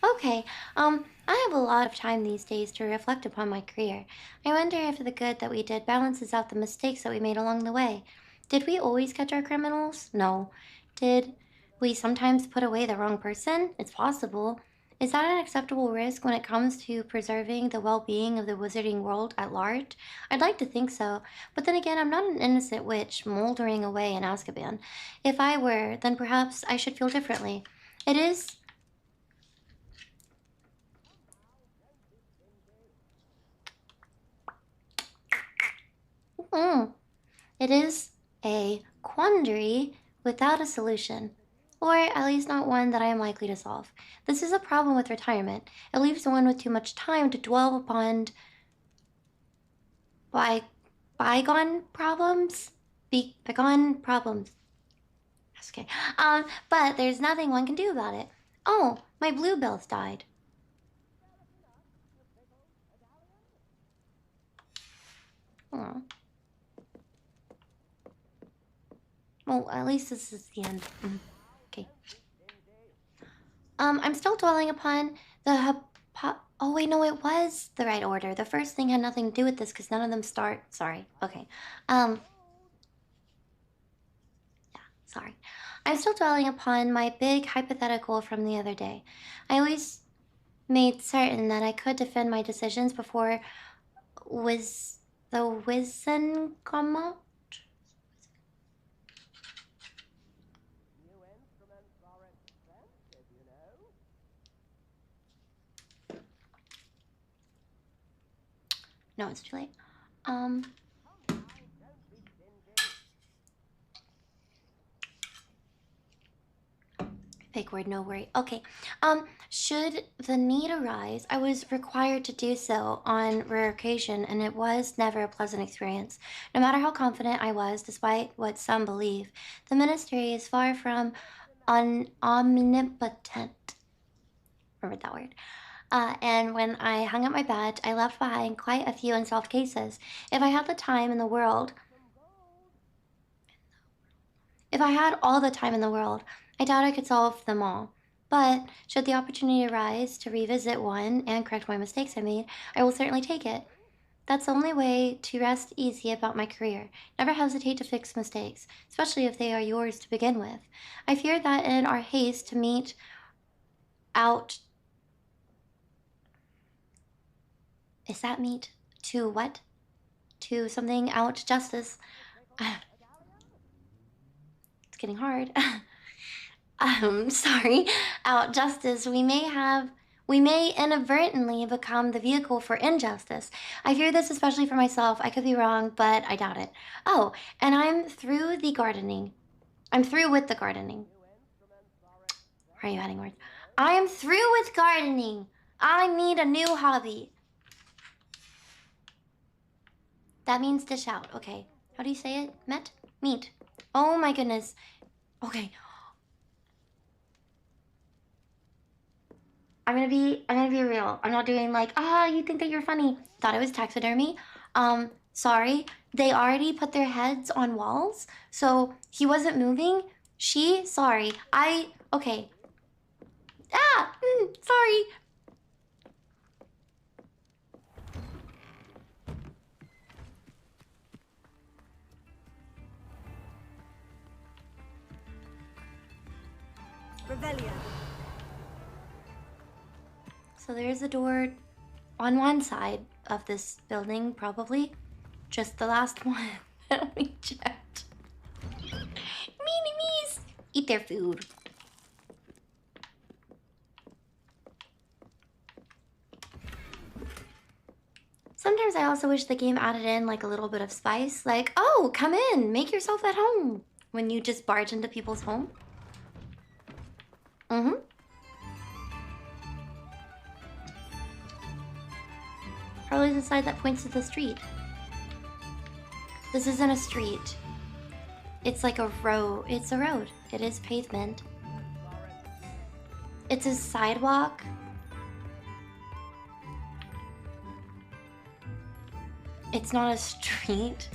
Okay, I have a lot of time these days to reflect upon my career. I wonder if the good that we did balances out the mistakes that we made along the way. Did we always catch our criminals? No. Did we sometimes put away the wrong person? It's possible. Is that an acceptable risk when it comes to preserving the well-being of the wizarding world at large? I'd like to think so, but then again, I'm not an innocent witch moldering away in Azkaban. If I were, then perhaps I should feel differently. It is... It is a quandary without a solution. Or at least not one that I am likely to solve. This is a problem with retirement. It leaves one with too much time to dwell upon bygone problems. Bygone problems. That's okay. But there's nothing one can do about it. Oh, my bluebells died. Oh. Well, at least this is the end. Okay. I'm still dwelling upon the oh wait, no, it was the right order. The first thing had nothing to do with this because none of them start. Sorry. Okay. Yeah, sorry. I'm still dwelling upon my big hypothetical from the other day. I always made certain that I could defend my decisions before the Wizen come out. No, it's too late. Fake word, no worry. Okay. Should the need arise, I was required to do so on rare occasion, and it was never a pleasant experience. No matter how confident I was, despite what some believe, the ministry is far from omnipotent. Remember that word. And when I hung up my badge, I left behind quite a few unsolved cases. If I had the time in the world, if I had all the time in the world, I doubt I could solve them all. But should the opportunity arise to revisit one and correct my mistakes I made, I will certainly take it. That's the only way to rest easy about my career. Never hesitate to fix mistakes, especially if they are yours to begin with. I fear that in our haste to meet out... Is that meet to what? To something out justice. It's getting hard. Sorry. Out justice. We may inadvertently become the vehicle for injustice. I fear this especially for myself. I could be wrong, but I doubt it. Oh, and I'm through the gardening. I'm through with the gardening. Where are you heading, Ward? I am through with gardening. I need a new hobby. That means dish out. Okay. How do you say it? Meat. Oh my goodness. Okay. I'm gonna be real. I'm not doing like, you think that you're funny. Thought it was taxidermy. Sorry. They already put their heads on walls, so he wasn't moving. Sorry. Okay. Sorry. Revelio. So there's a door on one side of this building, probably. Just the last one that we checked. Meanies! Eat their food. Sometimes I also wish the game added in like a little bit of spice. Like, oh, come in, make yourself at home. When you just barge into people's home. Probably the side that points to the street. This isn't a street. It's like a road. It's a road. It is pavement. It's a sidewalk. It's not a street.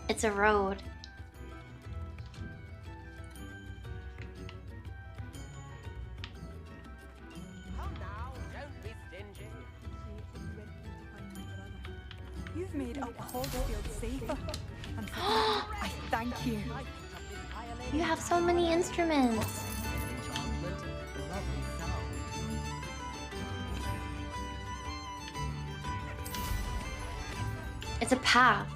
It's a road. You've made our Hogfield safer. And for that, I thank you. You have so many instruments. It's a path.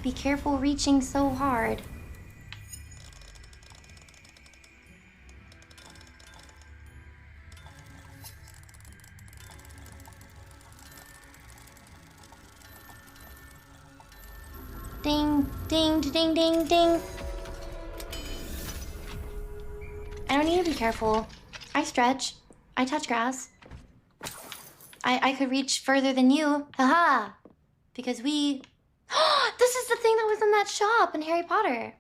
Be careful reaching so hard. Ding, ding, ding, ding, ding. I don't need to be careful. I stretch. I touch grass. I could reach further than you. Haha! Because we... This is the thing that was in that shop in Harry Potter.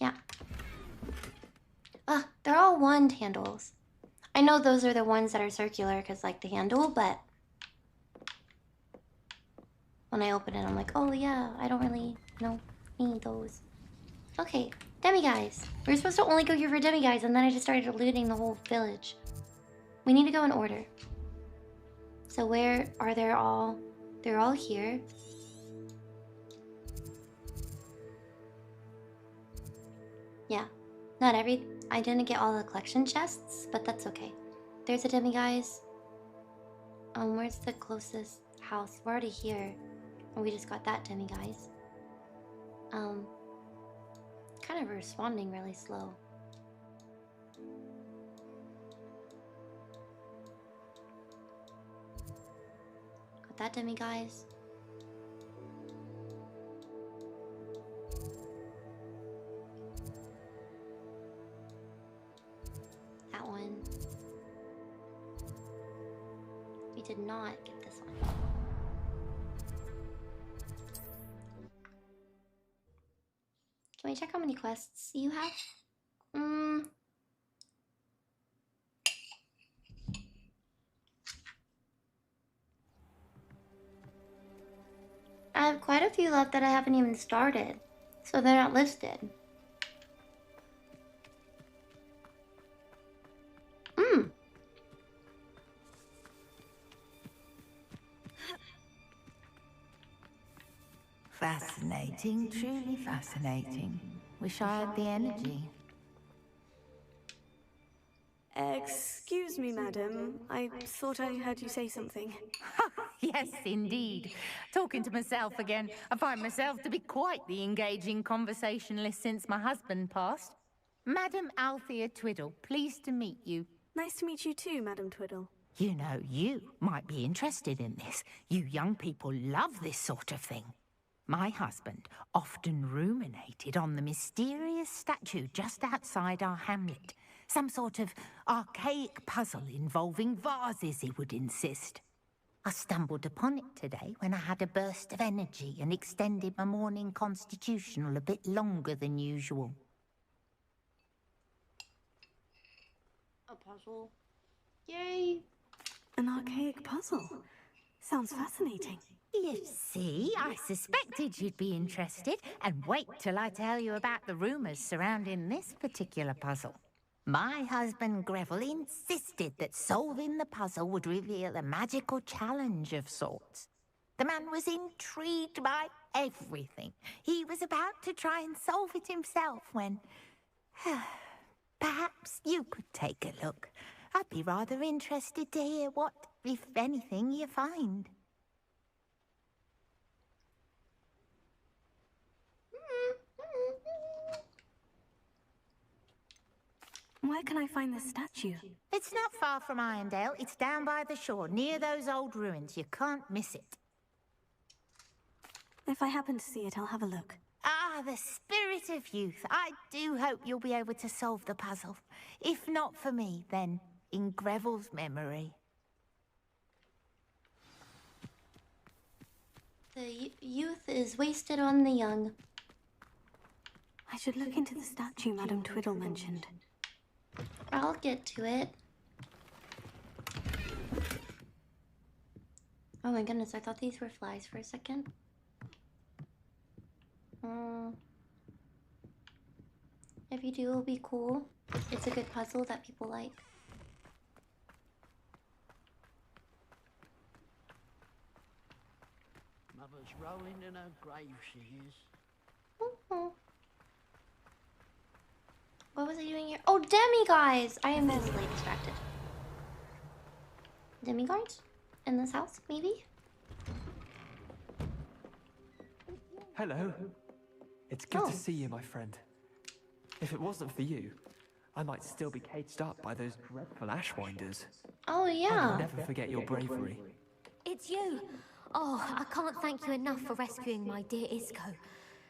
Yeah. They're all wand handles. I know those are the ones that are circular because like the handle, but... when I open it, I'm like, oh yeah, I don't really, need those. Okay, demi-guys. We were supposed to only go here for demi-guys, and then I just started looting the whole village. We need to go in order. So where are they all? They're all here. Yeah, not every... I didn't get all the collection chests, but that's okay. There's a demi-guys. Where's the closest house? We're already here. And we just got that demi-guys. Kind of responding really slow. Got that demi-guys. That one. We did not get this one. Can we check how many quests you have? I have quite a few left that I haven't even started, so they're not listed. Fascinating, truly fascinating. Wish I had the energy. Excuse me, madam. I thought I heard you say something. Yes, indeed. Talking to myself again. I find myself to be quite the engaging conversationalist since my husband passed. Madam Althea Twiddle, pleased to meet you. Nice to meet you too, Madam Twiddle. You know, you might be interested in this. You young people love this sort of thing. My husband often ruminated on the mysterious statue just outside our hamlet. Some sort of archaic puzzle involving vases, he would insist. I stumbled upon it today when I had a burst of energy and extended my morning constitutional a bit longer than usual. A puzzle. Yay! An archaic puzzle. Sounds fascinating. You see, I suspected you'd be interested, and wait till I tell you about the rumours surrounding this particular puzzle. My husband Greville insisted that solving the puzzle would reveal a magical challenge of sorts. The man was intrigued by everything. He was about to try and solve it himself when... Perhaps you could take a look. I'd be rather interested to hear what, if anything, you find. Where can I find this statue? It's not far from Irondale. It's down by the shore, near those old ruins. You can't miss it. If I happen to see it, I'll have a look. Ah, the spirit of youth. I do hope you'll be able to solve the puzzle. If not for me, then in Greville's memory. The youth is wasted on the young. I should look into the statue Madam Twiddle mentioned. I'll get to it. Oh my goodness, I thought these were flies for a second. If you do, it'll be cool. It's a good puzzle that people like. Mother's rolling in her grave, she is. What was I doing here? here? Oh, demi-guys! I am easily distracted. Demi-guards? In this house, maybe? Hello. It's good to see you, my friend. If it wasn't for you, I might still be caged up by those dreadful ashwinders. Oh, yeah. I'll never forget your bravery. It's you! Oh, I can't thank you enough for rescuing my dear Isco.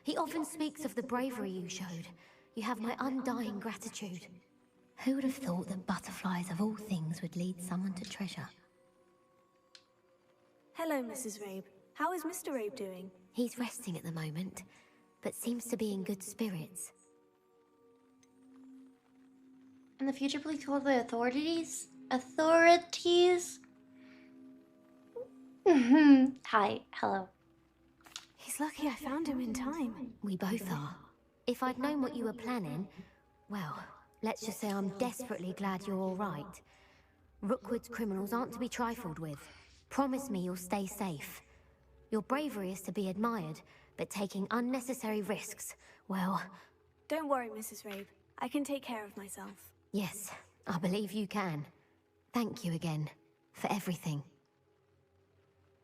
He often speaks of the bravery you showed. You have my undying gratitude. Who would have thought that butterflies of all things would lead someone to treasure? Hello, Mrs. Rabe. How is Mr. Rabe doing? He's resting at the moment, but seems to be in good spirits. In the future, please call the authorities. Authorities? Hi, hello. He's lucky I found him in time. We both are. If I'd known what you were planning, well, let's just say I'm desperately glad you're all right. Rookwood's criminals aren't to be trifled with. Promise me you'll stay safe. Your bravery is to be admired, but taking unnecessary risks, well... Don't worry, Mrs. Rabe. I can take care of myself. Yes, I believe you can. Thank you again, for everything.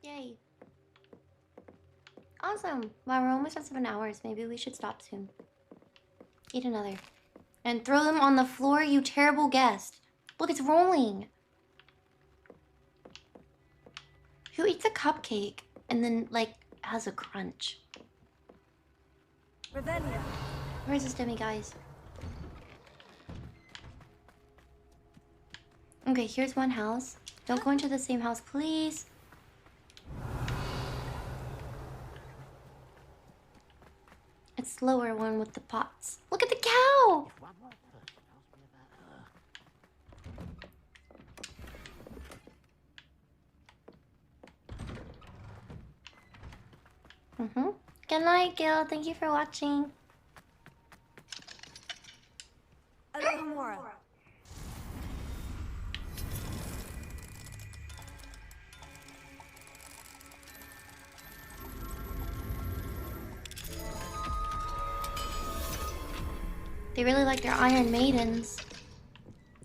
Yay. Awesome. Wow, we're almost at 7 hours. Maybe we should stop soon. Eat another. And throw them on the floor, you terrible guest. Look, it's rolling. Who eats a cupcake and then, like, has a crunch? Revelia. Where's this demi, guys? Okay, here's one house. Don't go into the same house, please. It's the lower one with the pots. Look at the cow! Good night, Gil. Thank you for watching. Alohomora. They really like their Iron Maidens.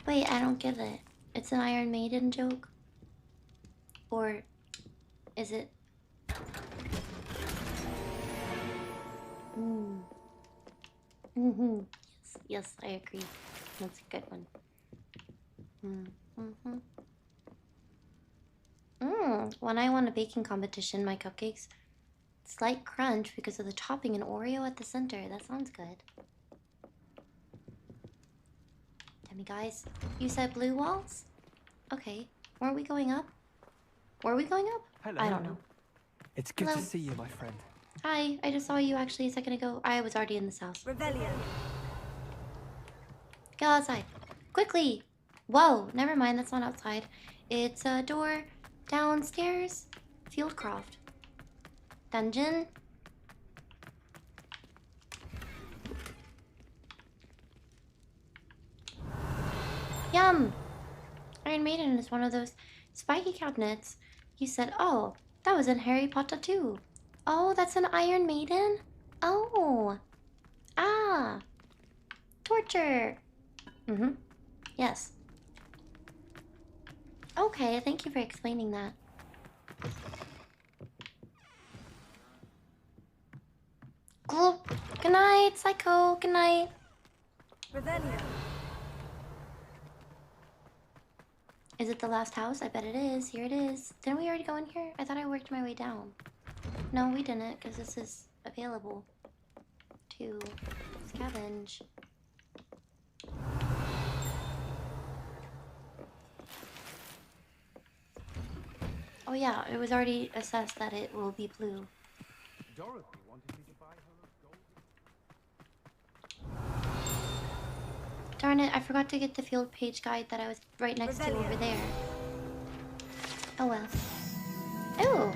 Wait, I don't get it. It's an Iron Maiden joke? Or is it? Yes, yes, I agree. That's a good one. When I won a baking competition, my cupcakes, slight crunch because of the topping and Oreo at the center. That sounds good. Demi guys, you said blue walls? Okay, weren't we going up? Were we going up? Hello. I don't know. It's good Hello. to see you, my friend. Hi, I just saw you actually a second ago. I was already in this house. Revelia. Go outside. Quickly! Whoa, never mind, that's not outside. It's a door downstairs. Fieldcroft. Dungeon. Yum! Iron Maiden is one of those spiky cabinets. You said, oh, that was in Harry Potter too. Oh, that's an Iron Maiden? Oh. Ah. Torture. Yes. Okay, thank you for explaining that. Good night, Psycho. Good night. Revelia. Is it the last house? I bet it is. Here it is. Didn't we already go in here? I thought I worked my way down. No, we didn't, because this is available to scavenge. Oh yeah, it was already assessed that it will be blue. Dorothy wanted me to buy her gold. Darn it, I forgot to get the field page guide that I was right next to over there. Oh well. Ooh!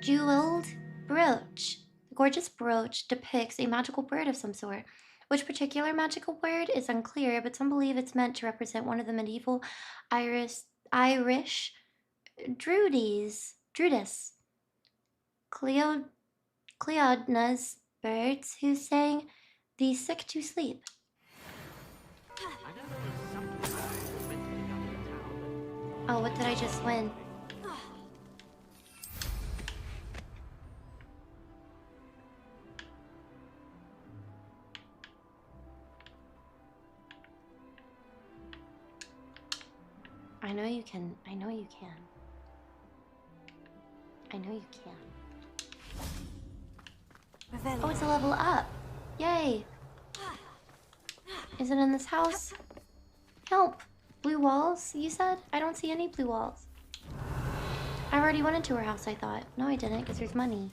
Jeweled brooch. The gorgeous brooch depicts a magical bird of some sort. Which particular magical bird is unclear, but some believe it's meant to represent one of the medieval Irish Druids. Cleodna's birds who sang the sick to sleep. Oh, what did I just win? I know you can. I know you can. I know you can. Oh, it's a level up. Yay. Is it in this house? Help. Blue walls, you said? I don't see any blue walls. I already went into her house, I thought. No, I didn't, because there's money.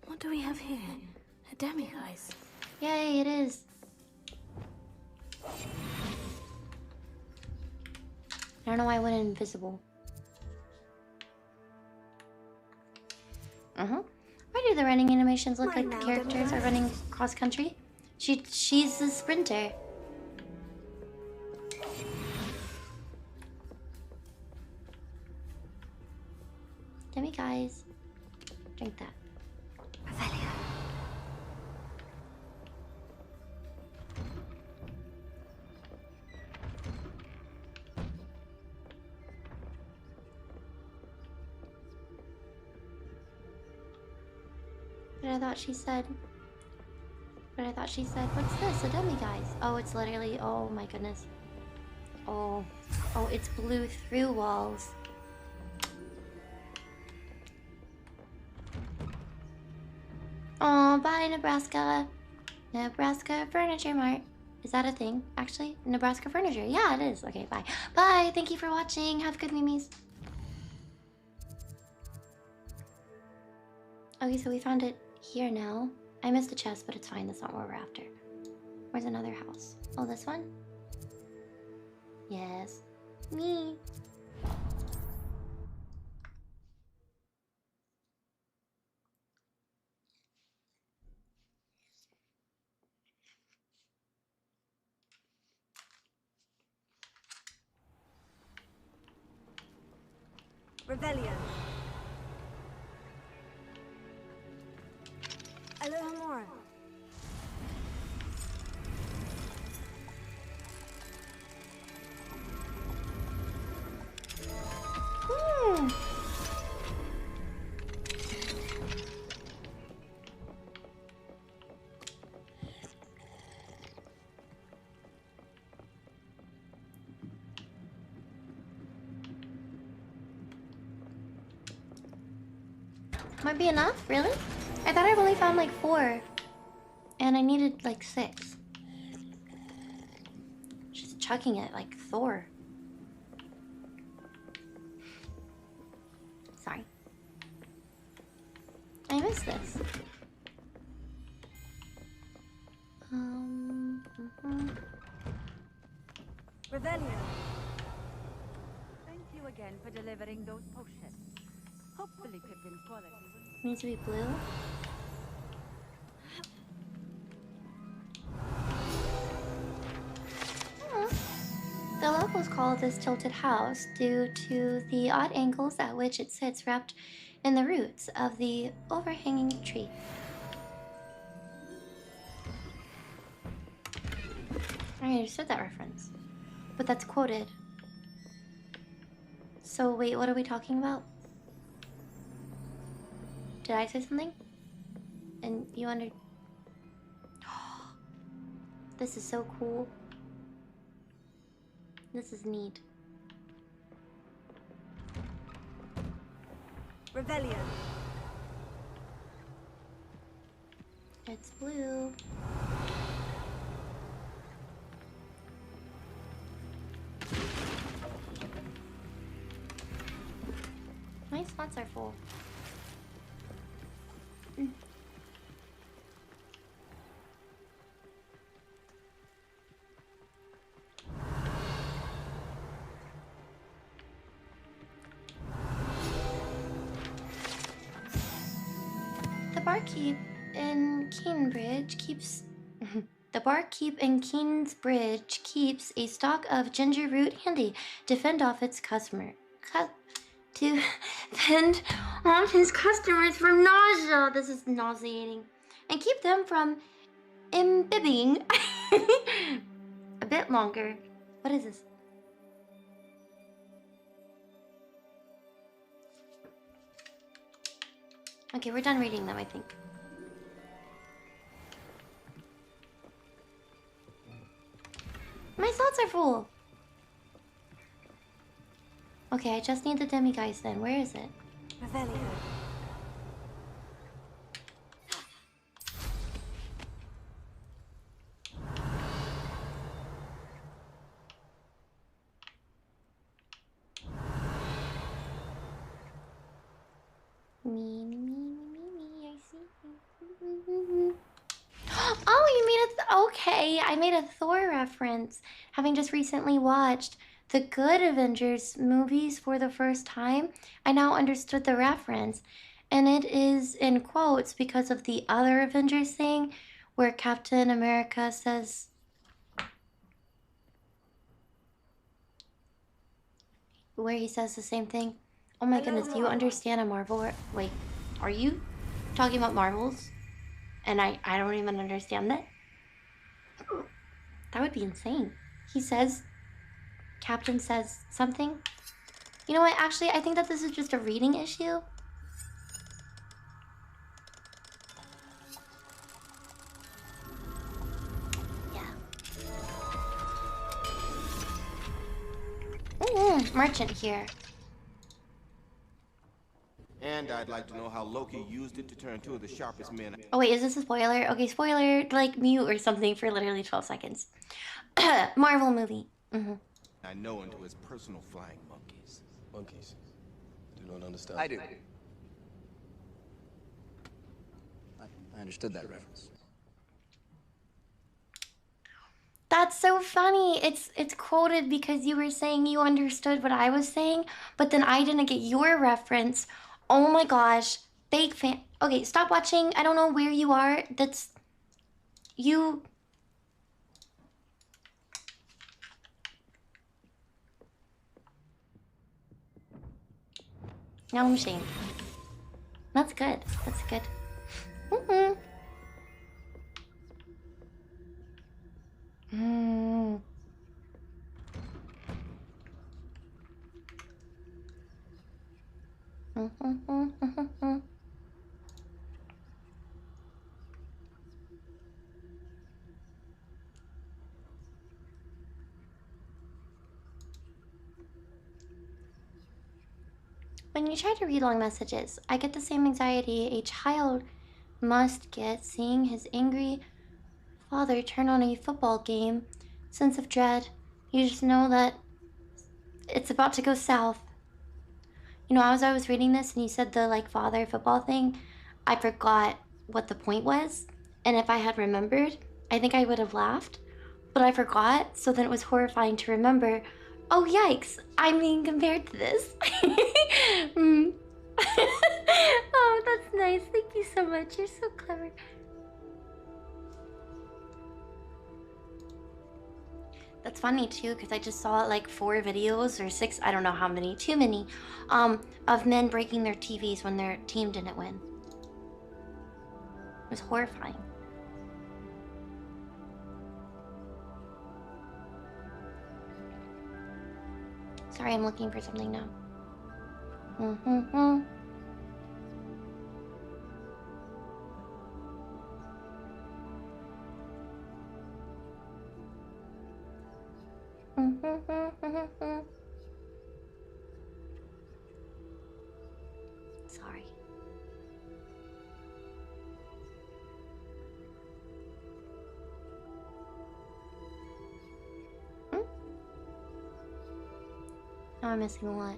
What do we have here? A demiguise. Yay, it is. I don't know why I went invisible. Why do the running animations look like the characters are running cross country? She's a sprinter. Gimme, guys. Drink that. But I thought she said... what's this? A demiguise. Oh, it's literally... Oh my goodness. Oh, it's blue through walls. Oh, bye, Nebraska. Nebraska Furniture Mart. Is that a thing, actually? Nebraska Furniture. Yeah, it is. Okay, bye. Bye. Thank you for watching. Have good memes. Okay, so we found it here now. I missed a chest, but it's fine. That's not what we're after. Where's another house? Oh, this one? Yes. Me. Rebellion. Alohomora. Might be enough? Really? I thought I've only found like 4. And I needed like 6. Just chucking it like Thor. Sorry. I missed this. Rebellion. Thank you again for delivering those potions. Hopefully Pippin's quality will... Needs to be blue. The locals call this tilted house due to the odd angles at which it sits wrapped in the roots of the overhanging tree. I understood that reference, but that's quoted. So wait, what are we talking about? Did I say something? And you under... This is so cool. This is neat. Rebellion. It's blue. My spots are full. The barkeep in Cambridge keeps... The barkeep in Kingsbridge keeps a stock of ginger root handy to fend off its to fend off his customers from nausea. This is nauseating. And keep them from imbibing a bit longer. What is this? Okay, we're done reading them, I think. My slots are full. Okay, I just need the demiguise then. Where is it? Revelio. Me, I see. Oh, you made a okay. I made a Thor reference, having just recently watched the good Avengers movies for the first time. I now understood the reference, and it is in quotes because of the other Avengers thing, where Captain America says, where he says the same thing. Oh my goodness, do you understand a Marvel? Wait, are you talking about Marvels? And I don't even understand that? That would be insane. He says, Captain says something. You know what, actually, I think that this is just a reading issue. Merchant here. And I'd like to know how Loki used it to turn two of the sharpest men. Oh wait, is this a spoiler? Okay, spoiler, like mute or something for literally 12 seconds. Marvel movie. I know into his personal flying monkeys. Monkeys? Do not understand. I do. I understood that reference. That's so funny. It's quoted because you were saying you understood what I was saying, but then I didn't get your reference. Oh my gosh. Fake fan. Okay, stop watching. I don't know where you are. That's... You... Now I'm ashamed. That's good. That's good. When you try to read long messages, I get the same anxiety a child must get seeing his angry father turn on a football game. Sense of dread. You just know that it's about to go south. You know, as I was reading this and you said the like father football thing, I forgot what the point was. And if I had remembered, I think I would have laughed. But I forgot, so then it was horrifying to remember. Oh, yikes. I mean, compared to this. Oh, that's nice. Thank you so much. You're so clever. That's funny too, because I just saw like 4 videos or 6, I don't know how many, too many, of men breaking their TVs when their team didn't win. It was horrifying. Sorry, I'm looking for something now. Sorry. Now I'm missing a lot.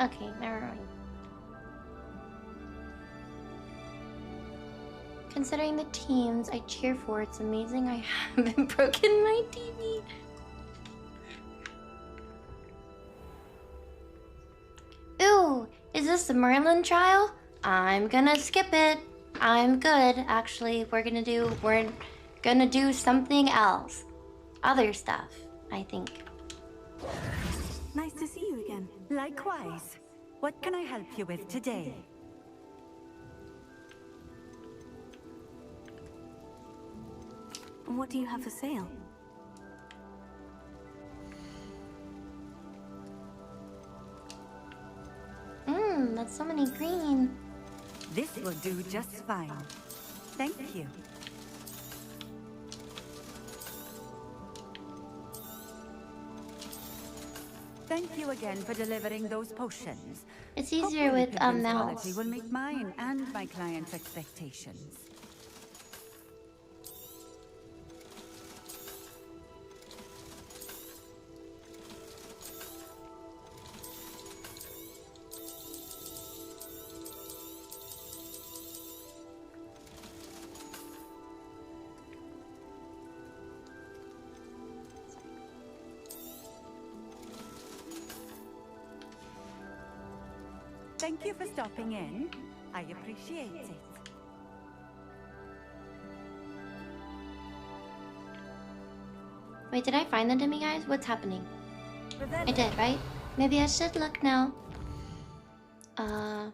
Okay, never mind. Considering the teams I cheer for, it's amazing I haven't broken my TV. Ooh, is this the Merlin trial? I'm gonna skip it. I'm good, actually. We're gonna do something else. Other stuff, I think. Nice to see you again. Likewise. What can I help you with today? What do you have for sale? That's so many green. This will do just fine. Thank you. Thank you again for delivering those potions. It's easier with Pippin's mouse. quality will meet mine and my clients' expectations. Thank you for stopping in. I appreciate it. Wait, did I find the demiguise? What's happening? I did, right? Maybe I should look now. How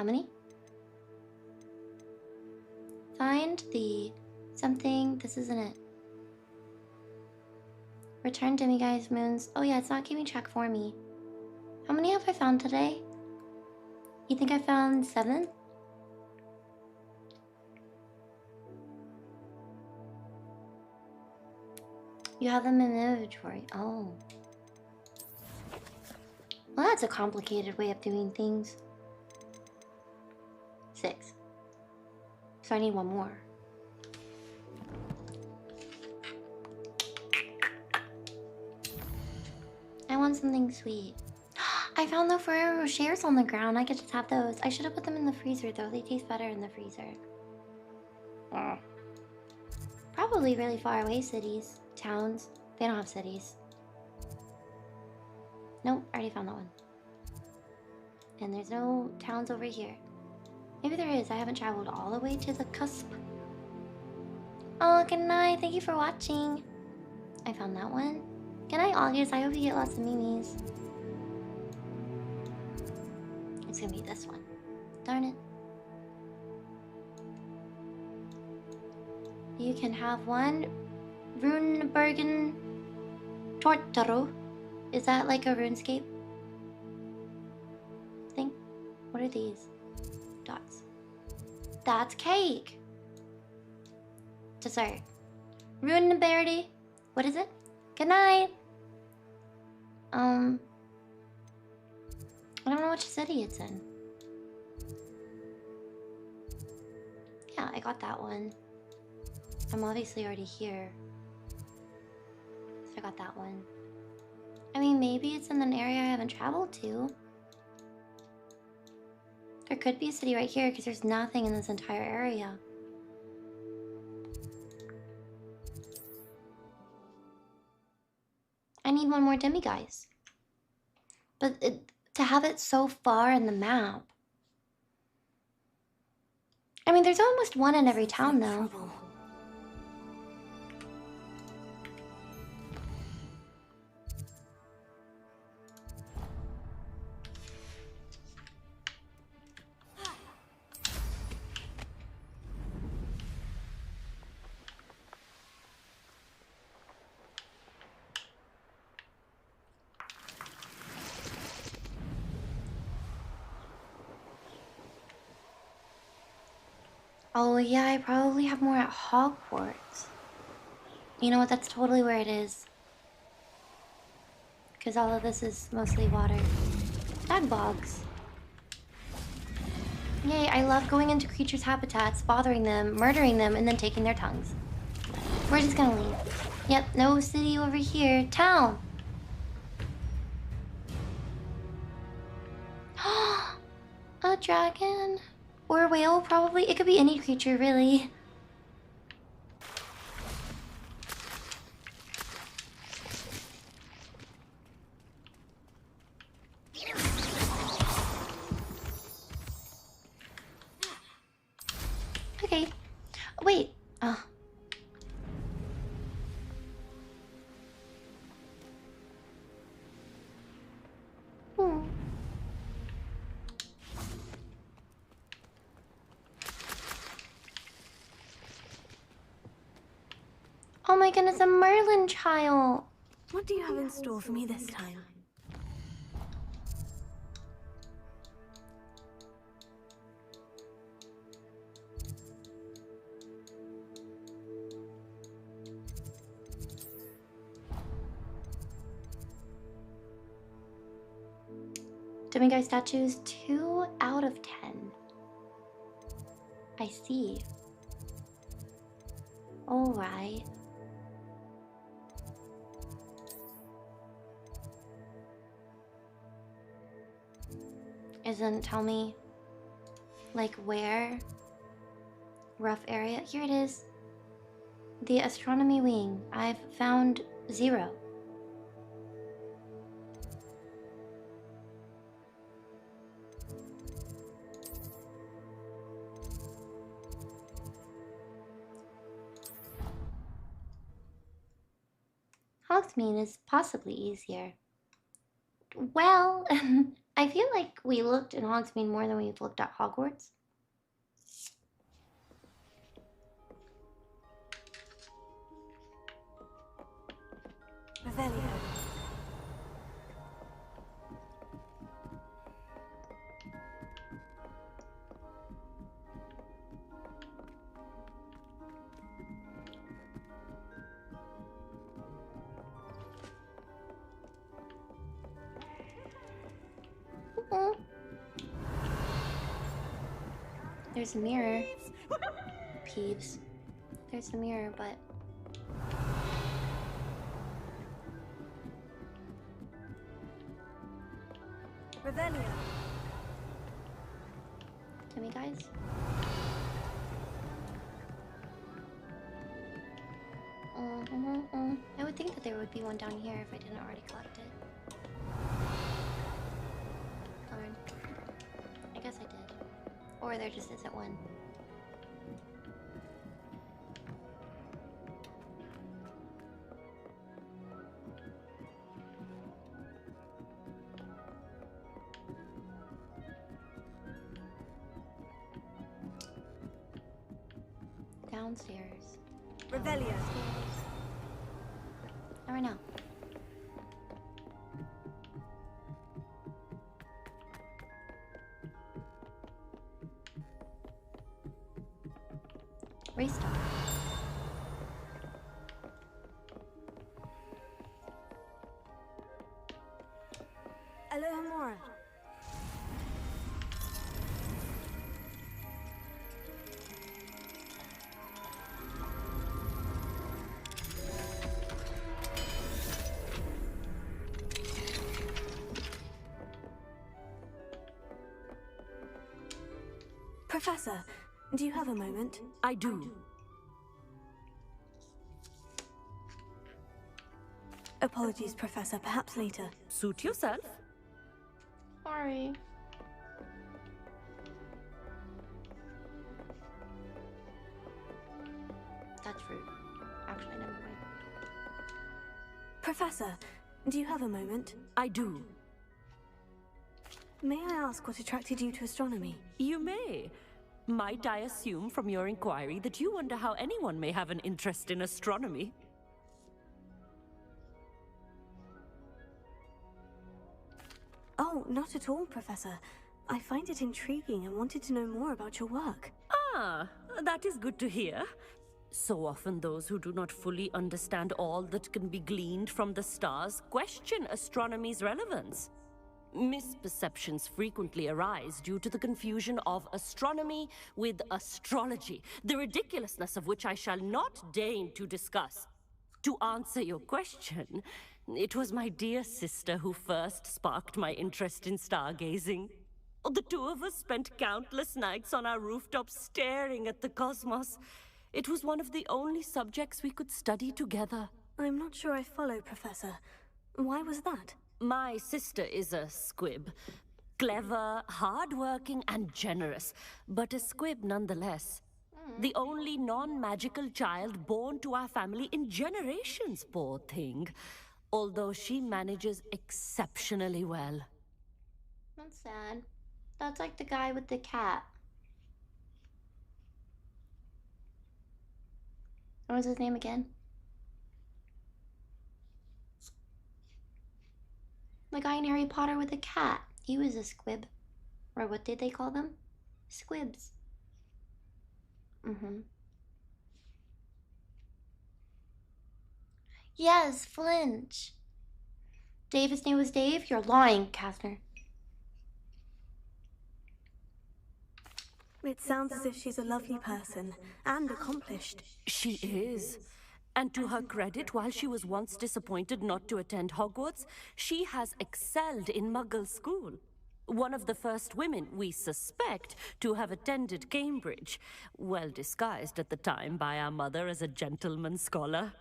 many? Find the something. This isn't it. Return demiguise moons. Oh yeah, it's not keeping track for me. How many have I found today? You think I found 7? You have them in inventory. Oh. Well, that's a complicated way of doing things. 6. So I need one more. I want something sweet. I found the Ferrero Rochers on the ground. I could just have those. I should have put them in the freezer though. They taste better in the freezer. Probably really far away cities. Towns. They don't have cities. Nope, I already found that one. And there's no towns over here. Maybe there is. I haven't traveled all the way to the cusp. Oh, good night. Thank you for watching. I found that one. Good night, August. I hope you get lots of memes. It's gonna be this one. Darn it. You can have one Runebergen Tortoro. Is that like a RuneScape thing? What are these? Dots. That's cake. Dessert. Runeberry. What is it? Good night. I don't know which city it's in. Yeah, I got that one. I'm obviously already here. So I got that one. I mean, maybe it's in an area I haven't traveled to. There could be a city right here because there's nothing in this entire area. I need one more demiguise. But to have it so far in the map. I mean, there's almost one in every town though. Oh yeah, I probably have more at Hogwarts. You know what, that's totally where it is. Because all of this is mostly water. Bag bogs. Yay, I love going into creatures' habitats, bothering them, murdering them, and then taking their tongues. We're just gonna leave. Yep, no city over here. Town! A dragon? Or a whale, probably. It could be any creature, really. Okay. Wait. Oh my goodness, a Merlin child. What do you have in store for me this time? Demiguise statues, 2 out of 10. I see. Alright. Isn't tell me like where? Rough area. Here it is. The astronomy wing. I've found 0. Hogsmeade is possibly easier. Well, I feel like we looked in Hogsmeade more than we've looked at Hogwarts. Revelio. There's a mirror. Peeves. There's a mirror, but... Revelio. Demiguise? I would think that there would be one down here if I didn't already collect it. Darn. I guess I did. Or there just isn't one. Downstairs. Revelio. I don't know. Restart. Alohomora. Professor, do you have a moment? I do. Apologies, Professor. Perhaps later. Suit yourself. Sorry. That's rude. Actually, never mind. Professor, do you have a moment? I do. May I ask what attracted you to astronomy? You may. Might I assume from your inquiry that you wonder how anyone may have an interest in astronomy? Oh, not at all, Professor. I find it intriguing and wanted to know more about your work. Ah, that is good to hear. So often those who do not fully understand all that can be gleaned from the stars question astronomy's relevance. Misperceptions frequently arise due to the confusion of astronomy with astrology, the ridiculousness of which I shall not deign to discuss. To answer your question, it was my dear sister who first sparked my interest in stargazing. The two of us spent countless nights on our rooftop staring at the cosmos. It was one of the only subjects we could study together. I'm not sure I follow, Professor. Why was that? My sister is a squib. Clever, hardworking, and generous, but a squib nonetheless. The only non-magical child born to our family in generations, poor thing. Although she manages exceptionally well. That's sad. That's like the guy with the cat. What was his name again? The guy in Harry Potter with a cat. He was a squib. Or what did they call them? Squibs. Yes, flinch. Dave's name was Dave? You're lying, Kastner. It sounds as if she's a lovely person and accomplished. She is. And to her credit, while she was once disappointed not to attend Hogwarts, she has excelled in Muggle school. One of the first women, we suspect, to have attended Cambridge, well disguised at the time by our mother as a gentleman scholar.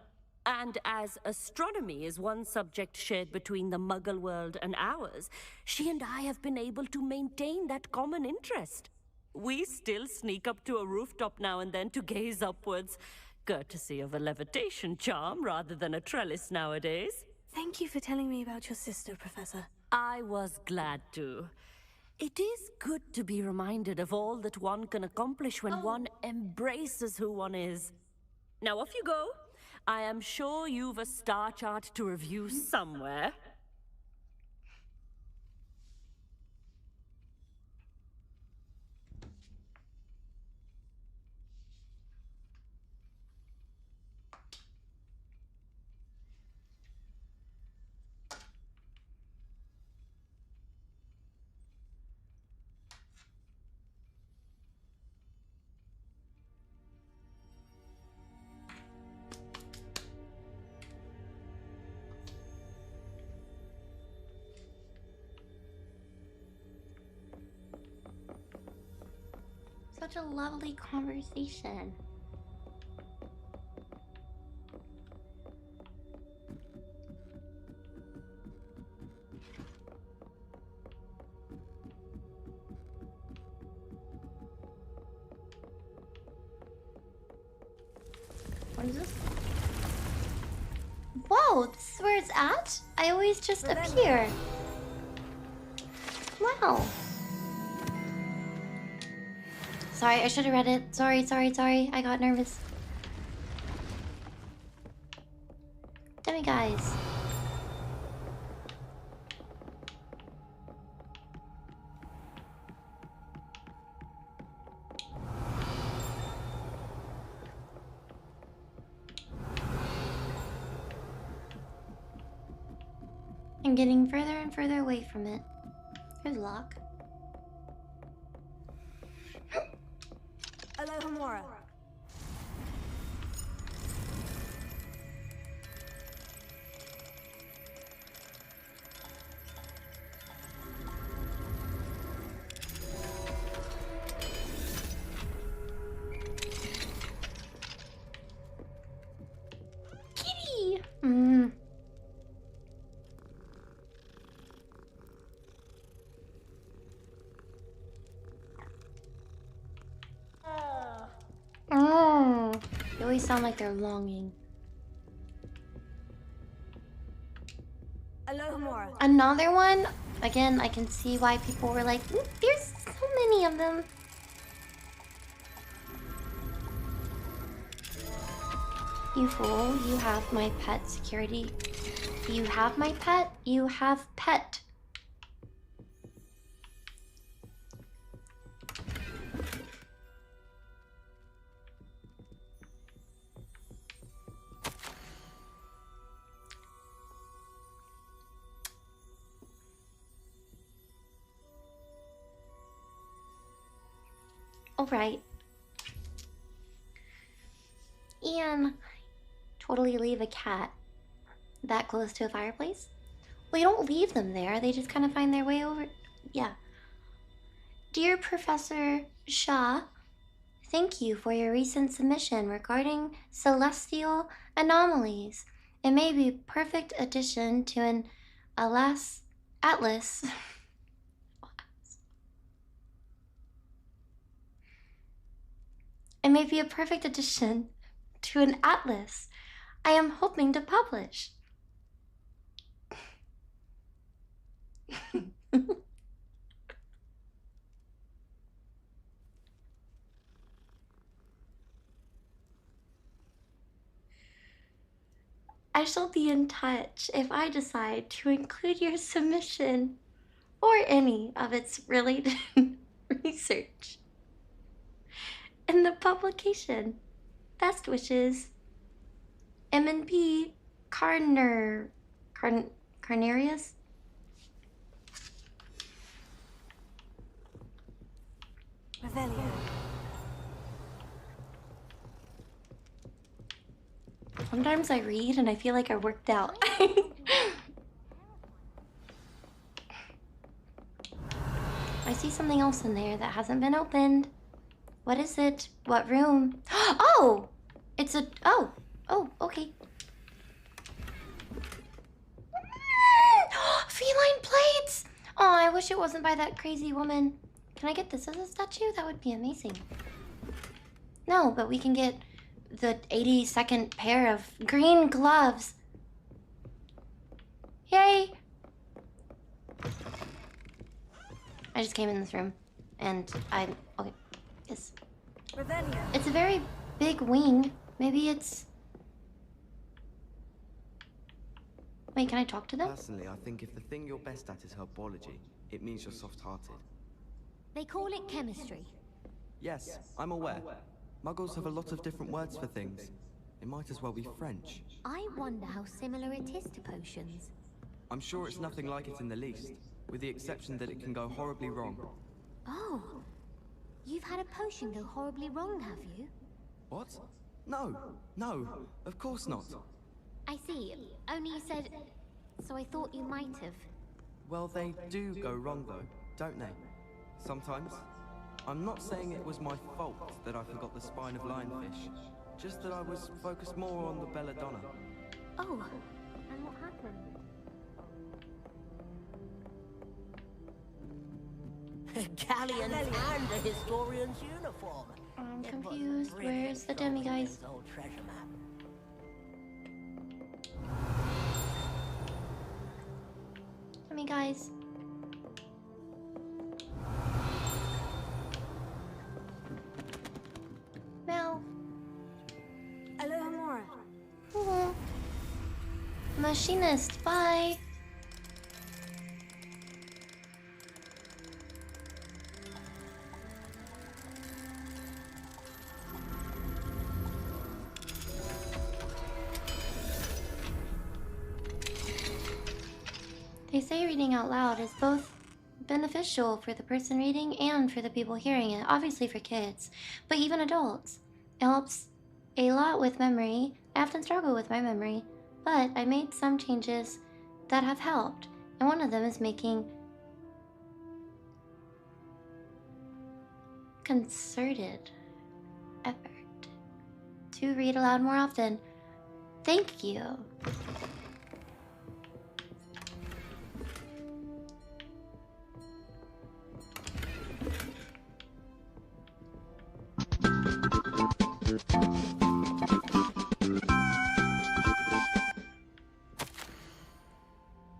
And as astronomy is one subject shared between the Muggle world and ours, she and I have been able to maintain that common interest. We still sneak up to a rooftop now and then to gaze upwards, courtesy of a levitation charm rather than a trellis nowadays. Thank you for telling me about your sister, Professor. I was glad to. It is good to be reminded of all that one can accomplish when one embraces who one is. Now off you go. I am sure you've a star chart to review somewhere. Such a lovely conversation. What is this? Whoa, this is where it's at? I always just appear. Wow. Sorry, I should have read it. Sorry. I got nervous. Damn it, guys. I'm getting further and further away from it. There's a lock. Alohomora. Kitty! They always sound like they're longing. Alohomora. Another one? Again, I can see why people were like, there's so many of them. You fool, you have my pet security. You have my pet? You have pet. Alright. Ian, totally leave a cat that close to a fireplace? Well, you don't leave them there. They just kind of find their way over. Yeah. Dear Professor Shaw, thank you for your recent submission regarding celestial anomalies. It may be a perfect addition to an atlas. It may be a perfect addition to an atlas I am hoping to publish. I shall be in touch if I decide to include your submission or any of its related research in the publication. Best wishes, M&P Carnarius? Revelio. Sometimes I read and I feel like I worked out. I see something else in there that hasn't been opened. What is it? What room? Oh! It's a... Oh! Oh, okay. Feline plates! Oh, I wish it wasn't by that crazy woman. Can I get this as a statue? That would be amazing. No, but we can get the 82nd pair of green gloves. Yay! I just came in this room and I'm... Okay. Yes. It's a very big wing. Maybe it's... Wait, can I talk to them? Personally, I think if the thing you're best at is herbology, it means you're soft-hearted. They call it chemistry. Yes, I'm aware. Muggles have a lot of different words for things. It might as well be French. I wonder how similar it is to potions. I'm sure it's nothing like it in the least, with the exception that it can go horribly wrong. Oh, you've had a potion go horribly wrong, have you? What? No, of course not. I see. Only you said... So I thought you might have. Well, they do go wrong though, don't they? Sometimes. I'm not saying it was my fault that I forgot the spine of lionfish, just that I was focused more on the belladonna. Oh, and what happened? Galleons and a historian's uniform. I'm confused. Where's the demiguise? Old treasure map. Demiguise. Mel. Aloha. Hello. Machinist, bye. They say reading out loud is both beneficial for the person reading and for the people hearing it, obviously for kids, but even adults. It helps a lot with memory. I often struggle with my memory, but I made some changes that have helped, and one of them is making concerted effort to read aloud more often. Thank you.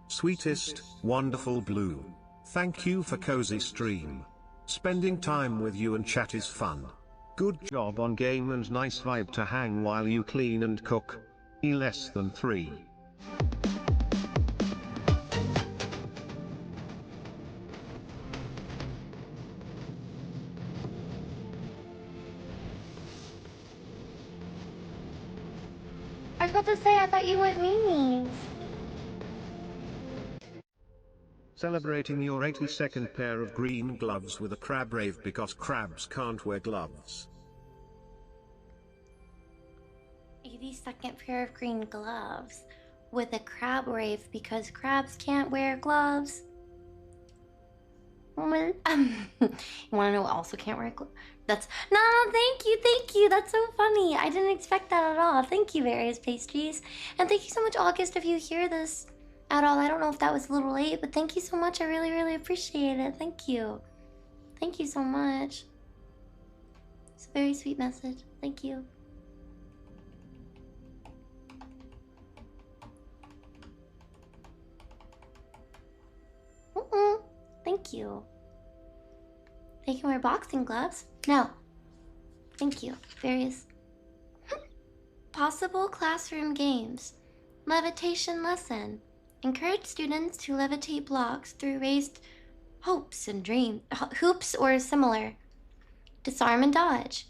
Sweetest, wonderful Blue. Thank you for cozy stream. Spending time with you and chat is fun. Good job on game and nice vibe to hang while you clean and cook. Less than 3. I was about to say, I thought you went meanies. Celebrating your 82nd pair of green gloves with a crab rave because crabs can't wear gloves. 82nd pair of green gloves with a crab rave because crabs can't wear gloves. You wanna know what also can't wear gloves? That's no, thank you. That's so funny. I didn't expect that at all. Thank you, various pastries, and thank you so much, August. If you hear this at all, I don't know if that was a little late, but thank you so much. I really, really appreciate it. Thank you so much. It's a very sweet message. Thank you. Thank you. They can wear boxing gloves? No. Thank you. Various possible classroom games. Levitation lesson. Encourage students to levitate blocks through raised hoops or similar. Disarm and dodge.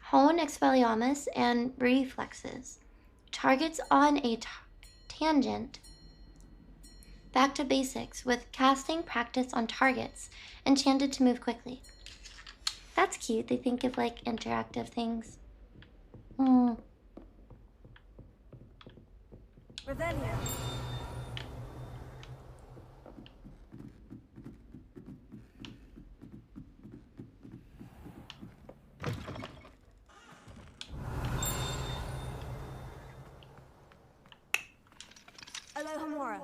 Hone Expelliarmus and reflexes. Targets on a tangent. Back to basics with casting practice on targets. Enchanted to move quickly. That's cute. They think of like interactive things. Revelio. Alohomora.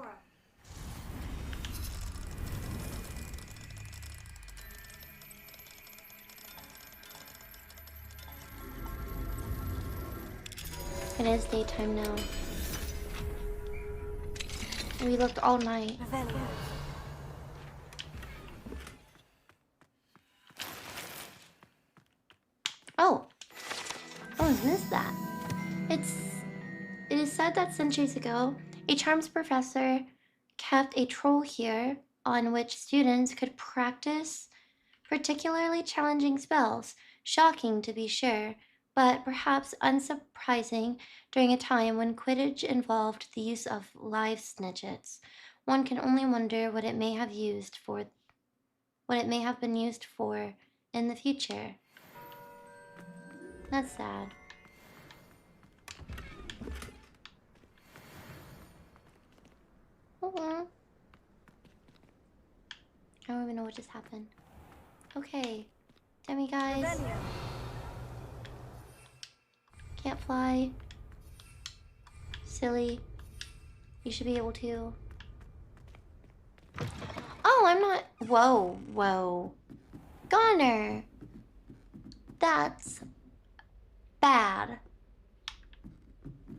It is daytime now. We looked all night. Oh, I missed that. It is said that centuries ago, a charms professor kept a troll here on which students could practice particularly challenging spells. Shocking to be sure, but perhaps unsurprising during a time when Quidditch involved the use of live snitchets. One can only wonder what it may have been used for in the future. That's sad. I don't even know what just happened. Okay, Demi guys. Can't fly. Silly. You should be able to. Oh, I'm not. Whoa, whoa. Goner. That's bad.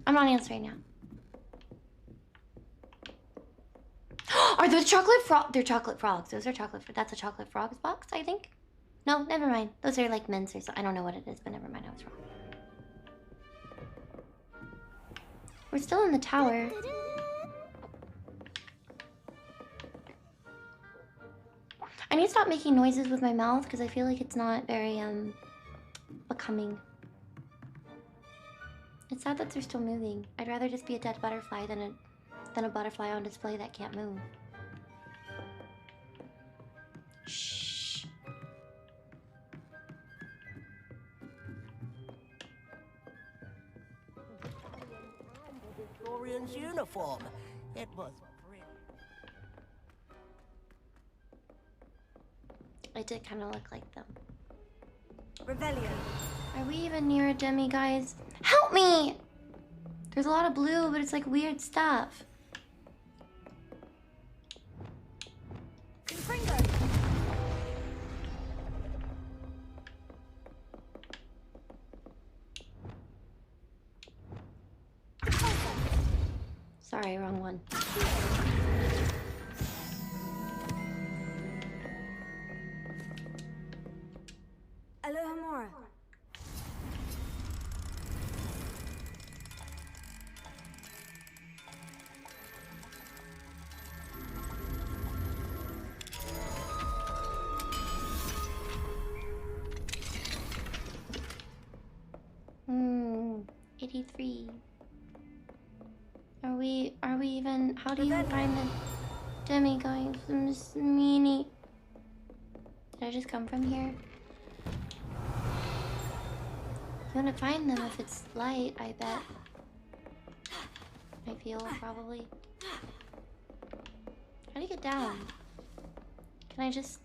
I'm not answering now. Are those chocolate frogs? They're chocolate frogs. Those are chocolate. That's a chocolate frogs box, I think. No, never mind. Those are like mints or something. I don't know what it is, but never mind. I was wrong. We're still in the tower. I need to stop making noises with my mouth because I feel like it's not very becoming. It's sad that they're still moving. I'd rather just be a dead butterfly than a butterfly on display that can't move. Shh. Historian's uniform. It was brilliant. It did kind of look like them. Revelio. Are we even near a Demi, guys? Help me! There's a lot of blue, but it's like weird stuff. Sorry, wrong one. Alohomora. Hmm, 83. Are we even, how do you find the Demi going from this meanie? Did I just come from here? You wanna find them if it's light, I bet. I feel, probably. How do you get down? Can I just...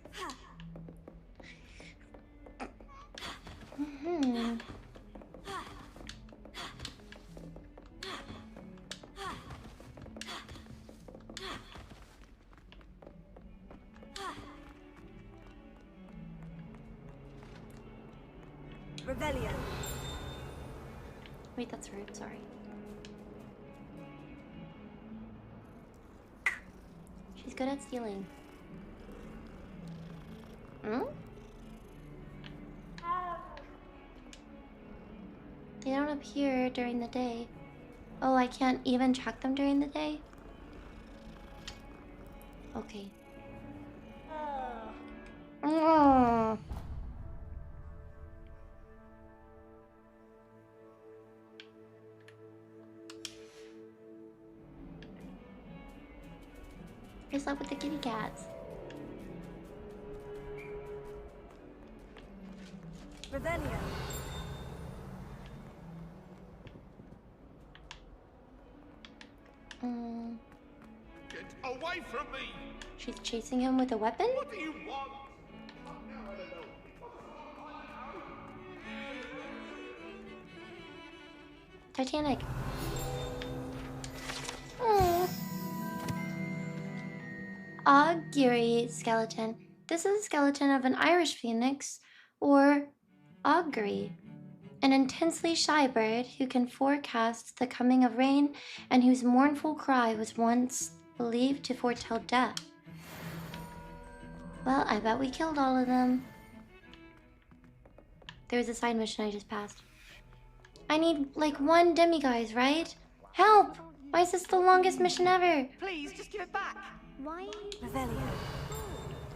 Revelio. Wait, that's rude, sorry. She's good at stealing. Hmm? They don't appear during the day. Oh, I can't even track them during the day? Okay. Oh. What's up with the kitty cats? Revelio. Get away from me! She's chasing him with a weapon? What do you want? Titanic. Oh. Augury skeleton. This is a skeleton of an Irish phoenix, or augury, an intensely shy bird who can forecast the coming of rain and whose mournful cry was once believed to foretell death. Well, I bet we killed all of them. There was a side mission I just passed. I need like 1 demiguise, right? Help! Why is this the longest mission ever? Please, just give it back. Why? Revelio.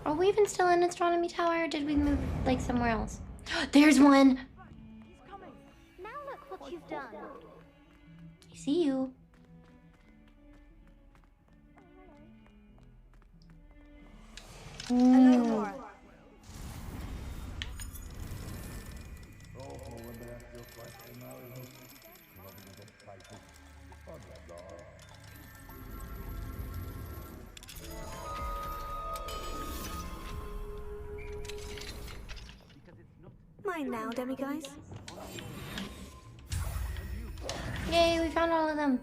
Are we even still in Astronomy Tower, or did we move like somewhere else? There's one! Now look what you've done. I see you. Hello, Laura. Mine now, demiguise. Yay, we found all of them.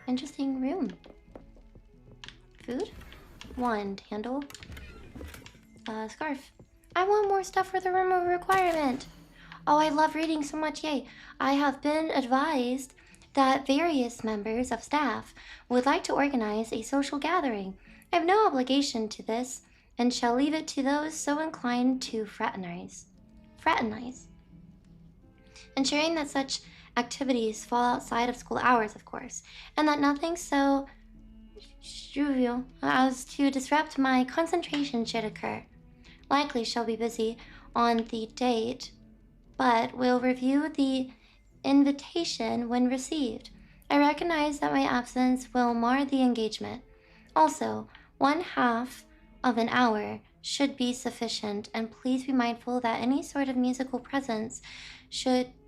Interesting room. Food? Wand handle. Scarf. I want more stuff for the room of requirement. Oh, I love reading so much, yay. I have been advised that various members of staff would like to organize a social gathering. I have no obligation to this and shall leave it to those so inclined to fraternize. Ensuring that such activities fall outside of school hours, of course, and that nothing so trivial as to disrupt my concentration should occur. Likely shall be busy on the date, but will review the invitation when received. I recognize that my absence will mar the engagement. Also, 1/2 of an hour should be sufficient, and please be mindful that any sort of musical presence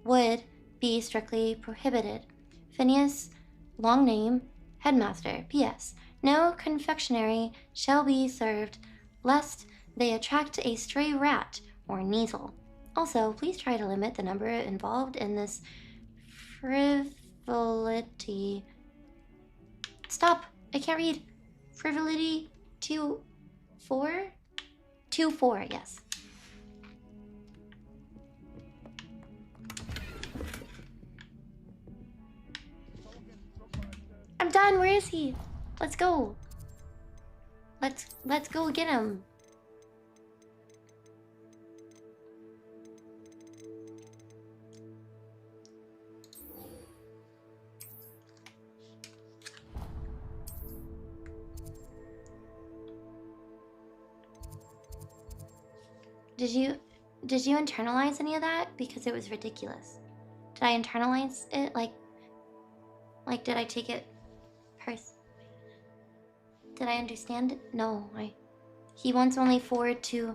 would be strictly prohibited. Phineas, long name, headmaster. P.S. No confectionery shall be served, lest they attract a stray rat or neasel. Also, please try to limit the number involved in this frivolity. Stop! I can't read. Frivolity to 4? 2-4, yes. I'm done. Where is he? Let's go. Let's go get him. Did you internalize any of that? Because it was ridiculous. Did I internalize it? Like did I take it Did I understand it? No, he wants only 4 to...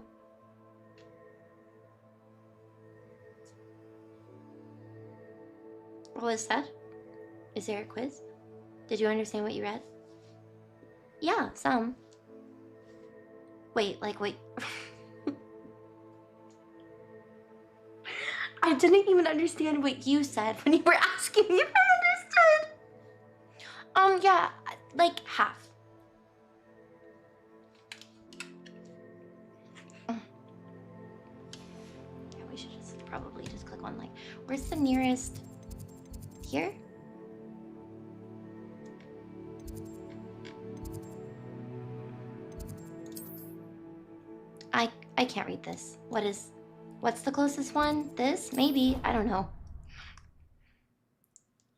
What was that? Is there a quiz? Did you understand what you read? Yeah, some. Wait. I didn't even understand what you said when you were asking me if I understood. Yeah, like half. Yeah, we should probably just click on where's the nearest? Here? I can't read this. What's the closest one? This? Maybe. I don't know.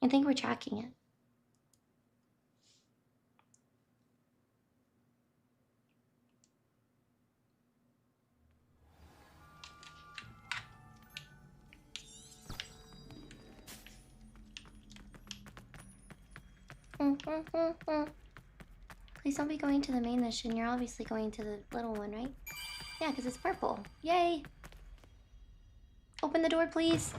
I think we're tracking it. Please don't be going to the main mission. You're obviously going to the little one, right? Yeah, because it's purple. Yay! Open the door, please.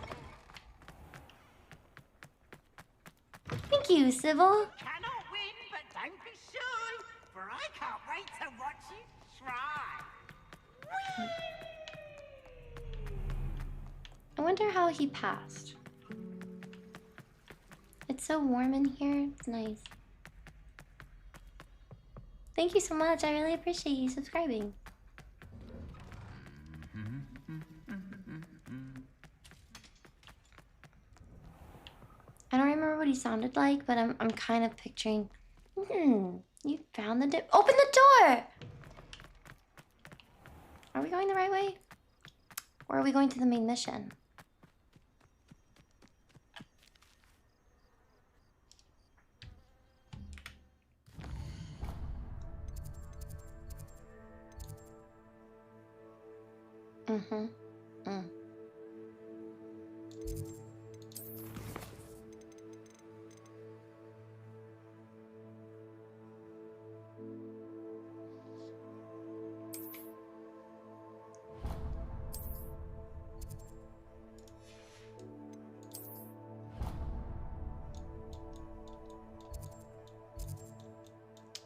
Thank you, Sybil. Cannot win, but don't be shy, for I can't wait to watch you try. I wonder how he passed. It's so warm in here. It's nice. Thank you so much. I really appreciate you subscribing. I don't remember what he sounded like, but I'm kind of picturing. You found the door. Open the door! Are we going the right way? Or are we going to the main mission?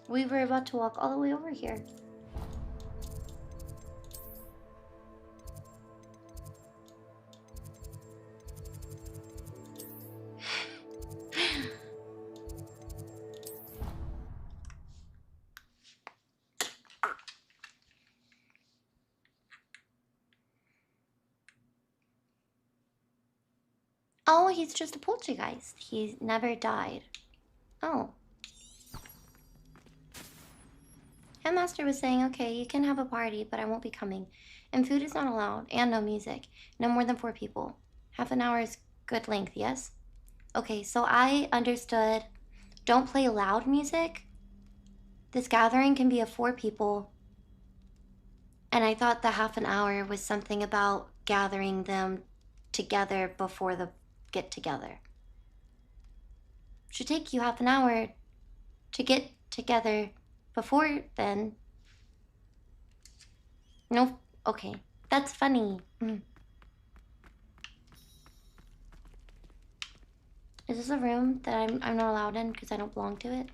We were about to walk all the way over here. Oh, he's just a poltergeist. He never died. Oh. Headmaster was saying, okay, you can have a party, but I won't be coming. And food is not allowed, and no music. No more than 4 people. Half an hour is good length, yes? Okay, so I understood. Don't play loud music. This gathering can be of 4 people. And I thought the half an hour was something about gathering them together before the get-together. Should take you half an hour to get together before then. No, okay. That's funny. Is this a room that I'm not allowed in because I don't belong to it?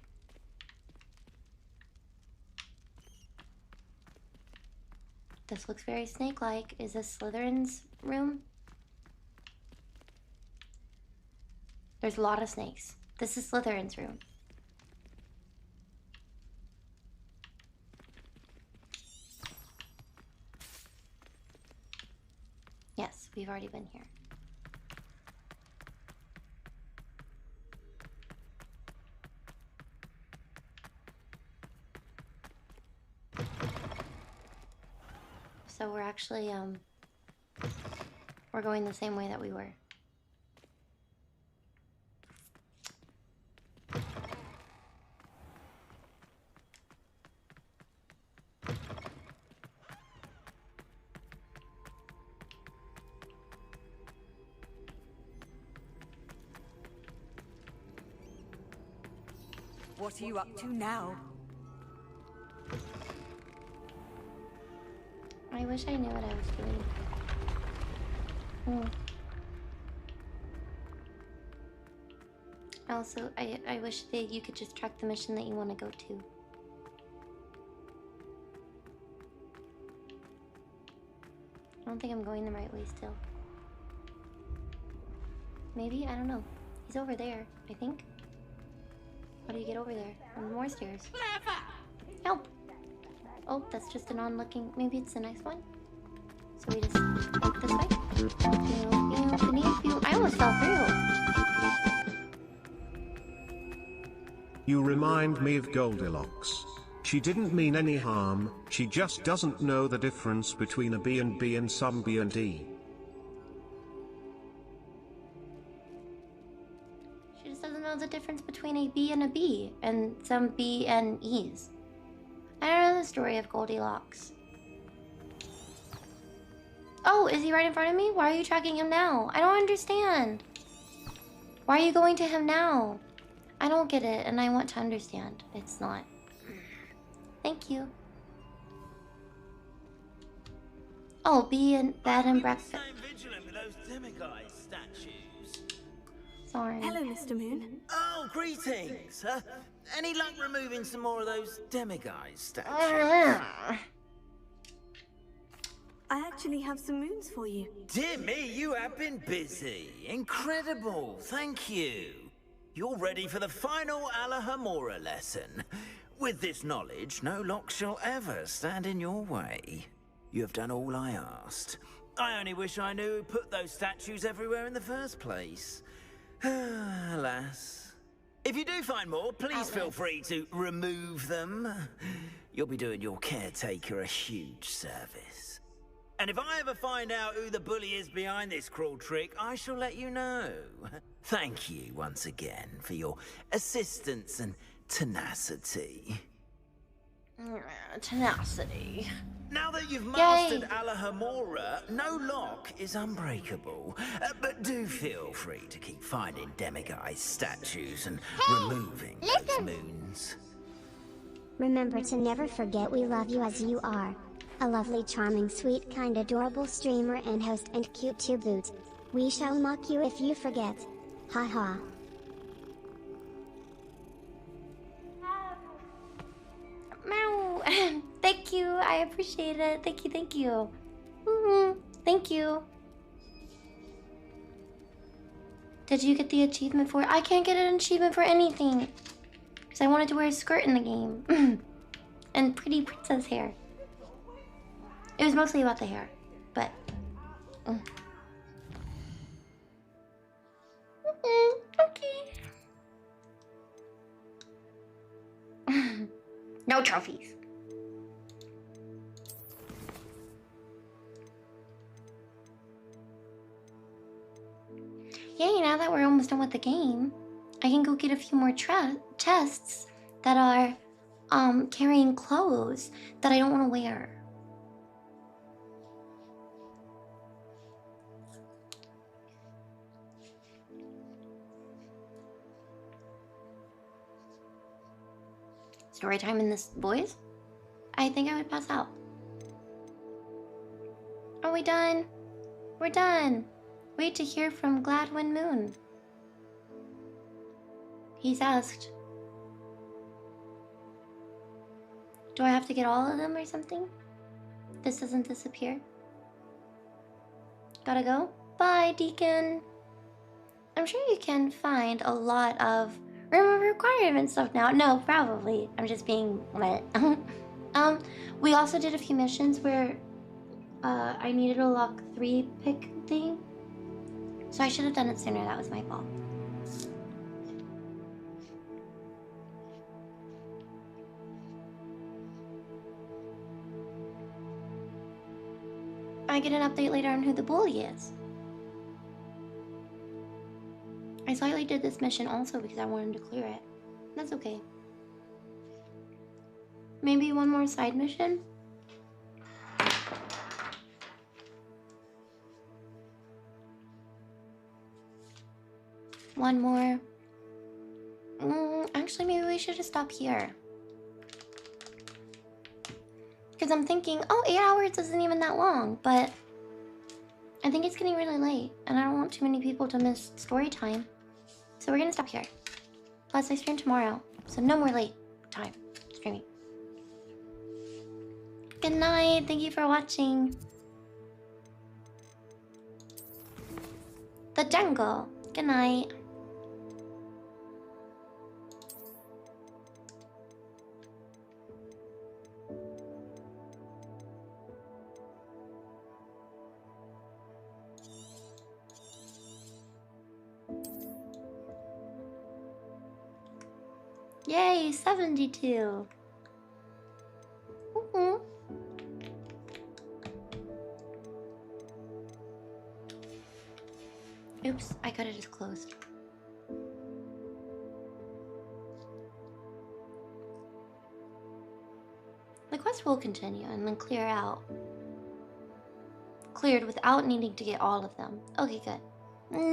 This looks very snake-like. Is this Slytherin's room? There's a lot of snakes. This is Slytherin's room. Yes, we've already been here. So we're actually, we're going the same way that we were. What are you up to now? I wish I knew what I was doing. Also, I wish that you could just track the mission that you want to go to. I don't think I'm going the right way still. Maybe? I don't know. He's over there, I think. How do you get over there? More stairs. Help! Oh, that's just an on-looking... Maybe it's the next one? So we just walk this way? I almost fell through. You remind me of Goldilocks. She didn't mean any harm, she just doesn't know the difference between a B&B and some B&E. She just know the difference between a B and a B, and some B and E's. I don't know the story of Goldilocks. Oh, is he right in front of me? Why are you tracking him now? I don't understand. Why are you going to him now? I don't get it, and I want to understand. It's not. Thank you. Oh, bed and breakfast. Vigilant with those demiguise statues. Sorry. Hello, Mr. Moon. Oh, greetings. Any luck removing some more of those demiguise statues? I actually have some moons for you. Dear me, you have been busy. Incredible. Thank you. You're ready for the final Alahamora lesson. With this knowledge, no lock shall ever stand in your way. You have done all I asked. I only wish I knew who put those statues everywhere in the first place. Alas. If you do find more, please feel free to remove them. You'll be doing your caretaker a huge service. And if I ever find out who the bully is behind this cruel trick, I shall let you know. Thank you once again for your assistance and tenacity. Tenacity. Now that you've mastered Alahamora, no lock is unbreakable. But do feel free to keep finding demiguise statues and removing those moons. Remember to never forget we love you as you are. A lovely, charming, sweet, kind, adorable streamer and host and cute to boot. We shall mock you if you forget. Ha ha. Meow. Thank you. I appreciate it. Thank you. Thank you. Thank you. Did you get the achievement for it? I can't get an achievement for anything. Because I wanted to wear a skirt in the game. And pretty princess hair. It was mostly about the hair. But... okay. No trophies. Yay, now that we're almost done with the game, I can go get a few more chests that are carrying clothes that I don't want to wear. Story time in this, boys? I think I would pass out. Are we done? We're done. Wait to hear from Gladwin Moon. He's asked. Do I have to get all of them or something? This doesn't disappear. Gotta go? Bye, Deacon. I'm sure you can find a lot of requirement stuff now. No, probably. I'm just being wet. We also did a few missions where I needed a lock 3 pick thing. So I should have done it sooner. That was my fault. I get an update later on who the bully is. I slightly did this mission also because I wanted to clear it. That's okay. Maybe one more side mission? One more. Actually, maybe we should just stop here. Because I'm thinking, oh, 8 hours isn't even that long, but I think it's getting really late, and I don't want too many people to miss story time. So we're gonna stop here. Plus, I stream tomorrow, so no more late time streaming. Good night. Thank you for watching. The jungle. Good night. Yay, 72. Oops, I could have just closed. The quest will continue and then clear out. Cleared without needing to get all of them. Okay, good.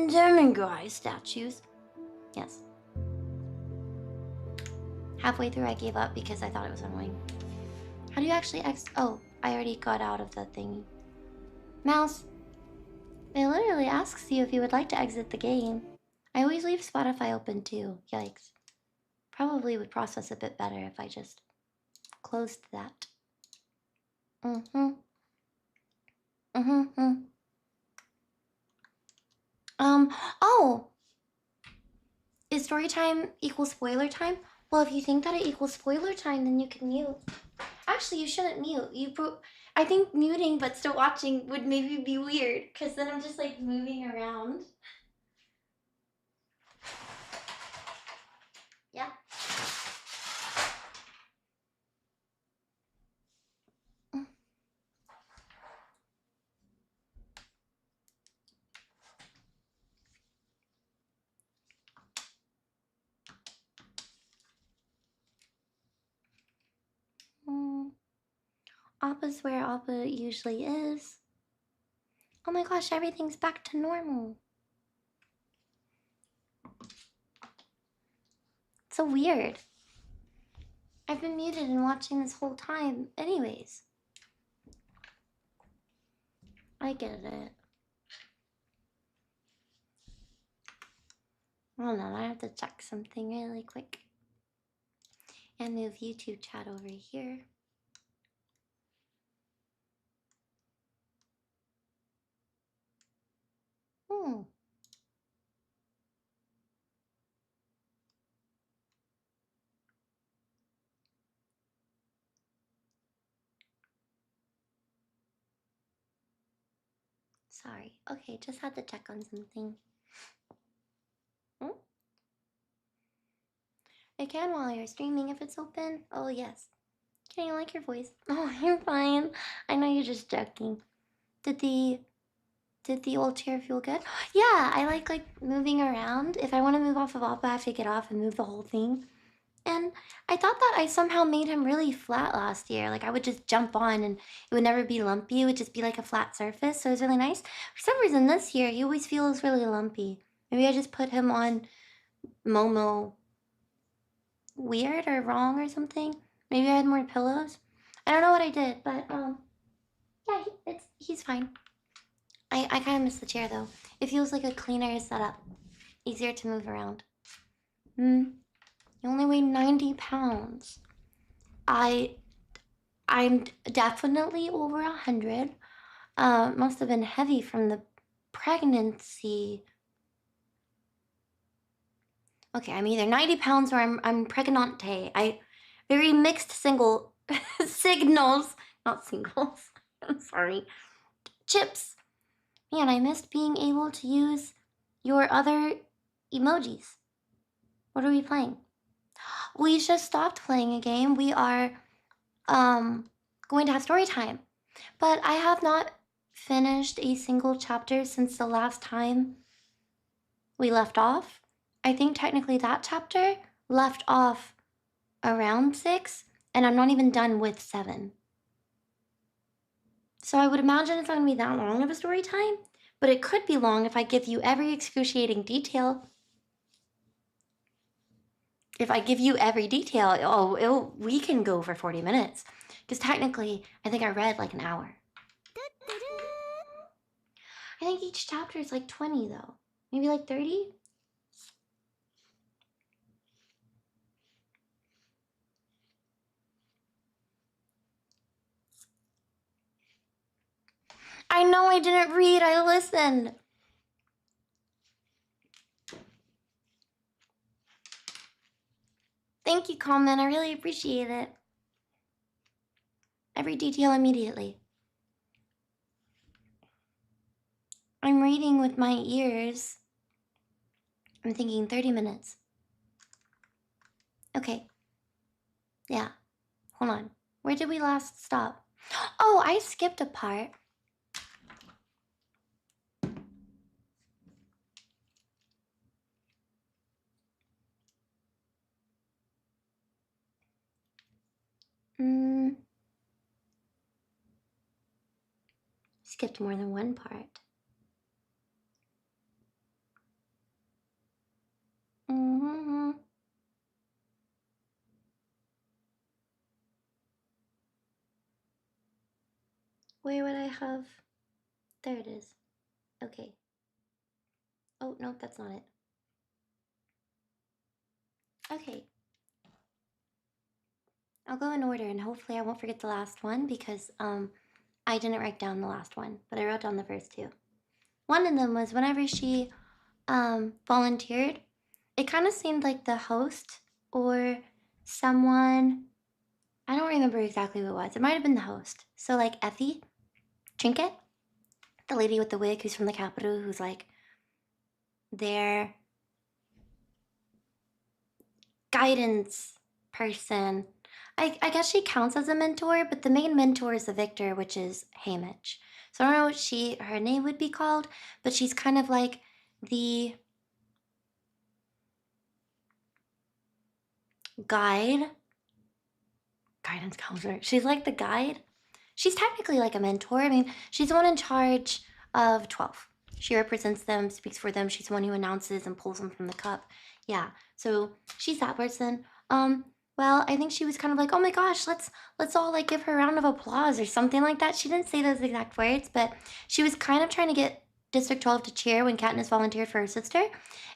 Demiguise statues. Yes. Halfway through I gave up because I thought it was annoying. How do you actually oh, I already got out of the thingy. Mouse. It literally asks you if you would like to exit the game. I always leave Spotify open too. Yikes. Probably would process a bit better if I just closed that. Oh! Is story time equal spoiler time? Well, if you think that it equals spoiler time, then you can mute. Actually, you shouldn't mute. I think muting but still watching would maybe be weird, because then I'm just like moving around. Yeah. Appa's where Appa usually is. Oh my gosh, everything's back to normal. So weird. I've been muted and watching this whole time anyways. I get it. Hold on, I have to check something really quick. And move YouTube chat over here. Sorry. Okay, just had to check on something. I can while you're streaming if it's open. Oh, yes. Can you like your voice? Oh, you're fine. I know you're just joking. Did the old chair feel good? Yeah, I like moving around. If I want to move off of Appa, I have to get off and move the whole thing. And I thought that I somehow made him really flat last year. Like I would just jump on and it would never be lumpy. It would just be like a flat surface. So it was really nice. For some reason this year, he always feels really lumpy. Maybe I just put him on Momo weird or wrong or something. Maybe I had more pillows. I don't know what I did, but yeah, he's fine. I kind of miss the chair though. It feels like a cleaner setup. Easier to move around. You only weigh 90 pounds. I'm definitely over 100. Must have been heavy from the pregnancy. Okay, I'm either 90 pounds or I'm pregnante. Very mixed signals. Not singles. I'm sorry. Chips. Man, I missed being able to use your other emojis. What are we playing? We just stopped playing a game. We are going to have story time. But I have not finished a single chapter since the last time we left off. I think technically that chapter left off around 6, and I'm not even done with 7. So I would imagine it's not going to be that long of a story time, but it could be long if I give you every excruciating detail. If I give you every detail, we can go for 40 minutes. Because technically, I think I read like an hour. I think each chapter is like 20 though. Maybe like 30? I know I didn't read, I listened. Thank you, comment. I really appreciate it. Every detail immediately. I'm reading with my ears. I'm thinking 30 minutes. Okay. Yeah. Hold on. Where did we last stop? Oh, I skipped a part. Skipped more than one part. Mm-hmm. Where would I have? There it is. Okay. Oh, no, that's not it. Okay. I'll go in order and hopefully I won't forget the last one because I didn't write down the last one, but I wrote down the first two. One of them was whenever she volunteered, it kind of seemed like the host or someone, I don't remember exactly who it was. It might have been the host. So like Effie, Trinket, the lady with the wig who's from the capital, who's like their guidance person. I guess she counts as a mentor, but the main mentor is the victor, which is Haymitch. So I don't know what her name would be called, but she's kind of like the guidance counselor. She's like the guide. She's technically like a mentor. I mean, she's the one in charge of 12. She represents them, speaks for them. She's the one who announces and pulls them from the cup. Yeah, so she's that person. Well, I think she was kind of like, oh my gosh, let's all like give her a round of applause or something like that. She didn't say those exact words, but she was kind of trying to get District 12 to cheer when Katniss volunteered for her sister,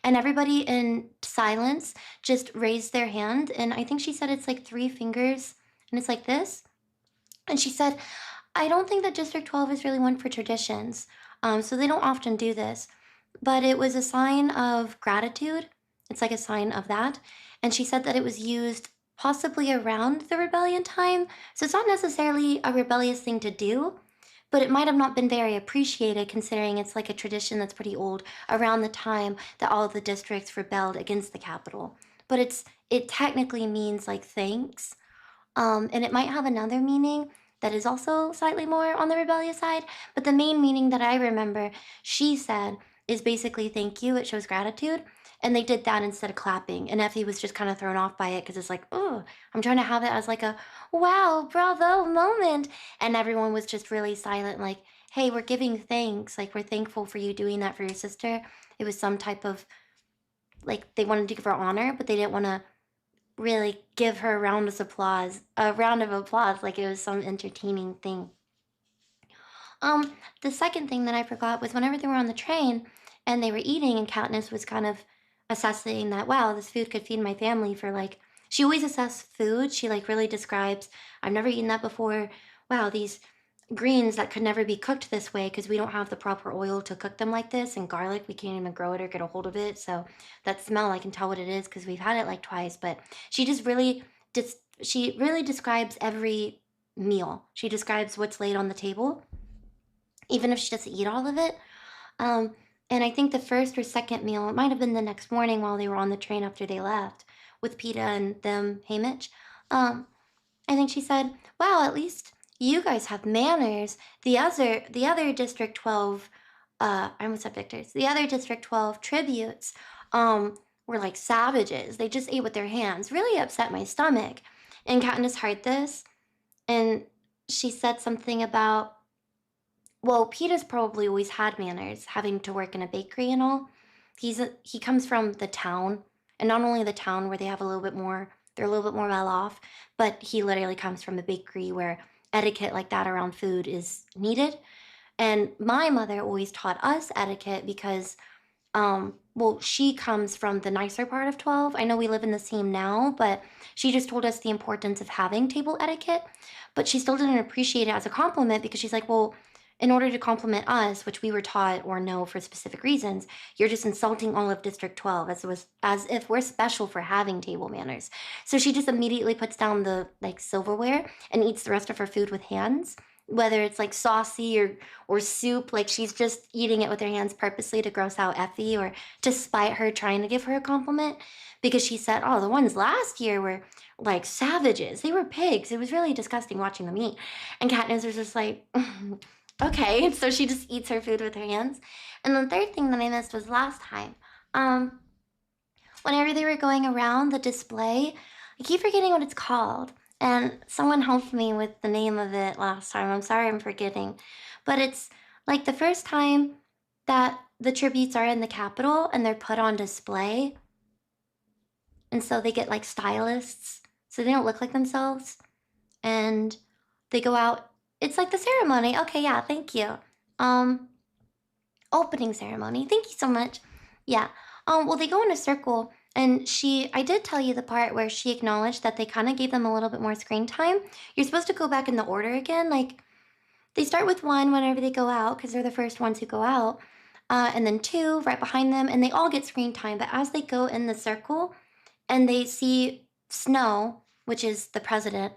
and everybody in silence just raised their hand, and I think she said it's like 3 fingers, and it's like this, and she said, I don't think that District 12 is really one for traditions, so they don't often do this, but it was a sign of gratitude. It's like a sign of that, and she said that it was used possibly around the rebellion time, so it's not necessarily a rebellious thing to do, but it might have not been very appreciated considering it's like a tradition that's pretty old around the time that all of the districts rebelled against the capital. But it technically means like thanks, and it might have another meaning that is also slightly more on the rebellious side, but the main meaning that I remember she said is basically thank you. It shows gratitude. And they did that instead of clapping. And Effie was just kind of thrown off by it because it's like, oh, I'm trying to have it as like a wow, bravo moment. And everyone was just really silent, like, hey, we're giving thanks. Like, we're thankful for you doing that for your sister. It was some type of, like, they wanted to give her honor, but they didn't want to really give her a round of applause, like it was some entertaining thing. The second thing that I forgot was whenever they were on the train and they were eating and Katniss was kind of assessing that, wow, this food could feed my family for like, she always assesses food. She like really describes, I've never eaten that before. Wow, these greens that could never be cooked this way because we don't have the proper oil to cook them like this, and garlic, we can't even grow it or get a hold of it. So that smell, I can tell what it is because we've had it like twice, but she just really, she really describes every meal. She describes what's laid on the table, even if she doesn't eat all of it. And I think the first or second meal, it might have been the next morning while they were on the train after they left with Pottah and them, Haymitch. I think she said, wow, at least you guys have manners. The other District 12, I almost said victors. The other District 12 tributes, were like savages. They just ate with their hands. Really upset my stomach. And Katniss heard this, and she said something about, well, Peter's probably always had manners, having to work in a bakery and all. He comes from the town, and not only the town where they have a little bit more, they're a little bit more well off, but he literally comes from a bakery where etiquette like that around food is needed. And my mother always taught us etiquette because, well, she comes from the nicer part of 12. I know we live in the same now, but she just told us the importance of having table etiquette, but she still didn't appreciate it as a compliment because she's like, well, in order to compliment us, which we were taught or know for specific reasons, you're just insulting all of District 12 as if we're special for having table manners. So she just immediately puts down the like silverware and eats the rest of her food with hands, whether it's like saucy or soup. Like she's just eating it with her hands purposely to gross out Effie or to spite her trying to give her a compliment, because she said, oh, the ones last year were like savages. They were pigs. It was really disgusting watching them eat. And Katniss was just like, okay, so she just eats her food with her hands. And the third thing that I missed was last time. Whenever they were going around the display, I keep forgetting what it's called. And someone helped me with the name of it last time. I'm sorry I'm forgetting. But it's Like the first time that the tributes are in the Capitol and they're put on display, and so they get like stylists, so they don't look like themselves, and they go out. It's like the ceremony. Okay, yeah, thank you. Opening ceremony. Thank you so much. Yeah. Well, they go in a circle, and I did tell you the part where she acknowledged that they kind of gave them a little bit more screen time. You're supposed to go back in the order again. Like, they start with 1 whenever they go out, because they're the first ones who go out, and then 2 right behind them, and they all get screen time. But as they go in the circle, and they see Snow, which is the president,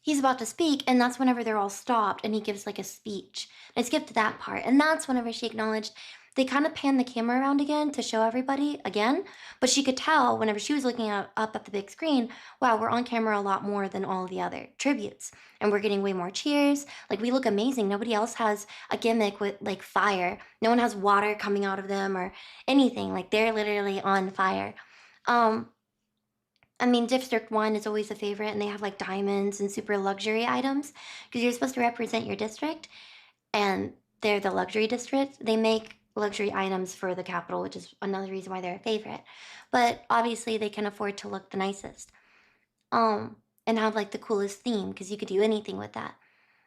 he's about to speak, and that's whenever they're all stopped, and he gives like a speech. I skipped that part, and that's whenever she acknowledged. They kind of pan the camera around again to show everybody again, but she could tell whenever she was looking up at the big screen, wow, we're on camera a lot more than all the other tributes, and we're getting way more cheers. Like, we look amazing. Nobody else has a gimmick with like fire. No one has water coming out of them or anything. Like, they're literally on fire. I mean, District 1 is always a favorite, and they have like diamonds and super luxury items because you're supposed to represent your district, and they're the luxury district. They make luxury items for the Capitol, which is another reason why they're a favorite. But obviously, they can afford to look the nicest, and have like the coolest theme because you could do anything with that.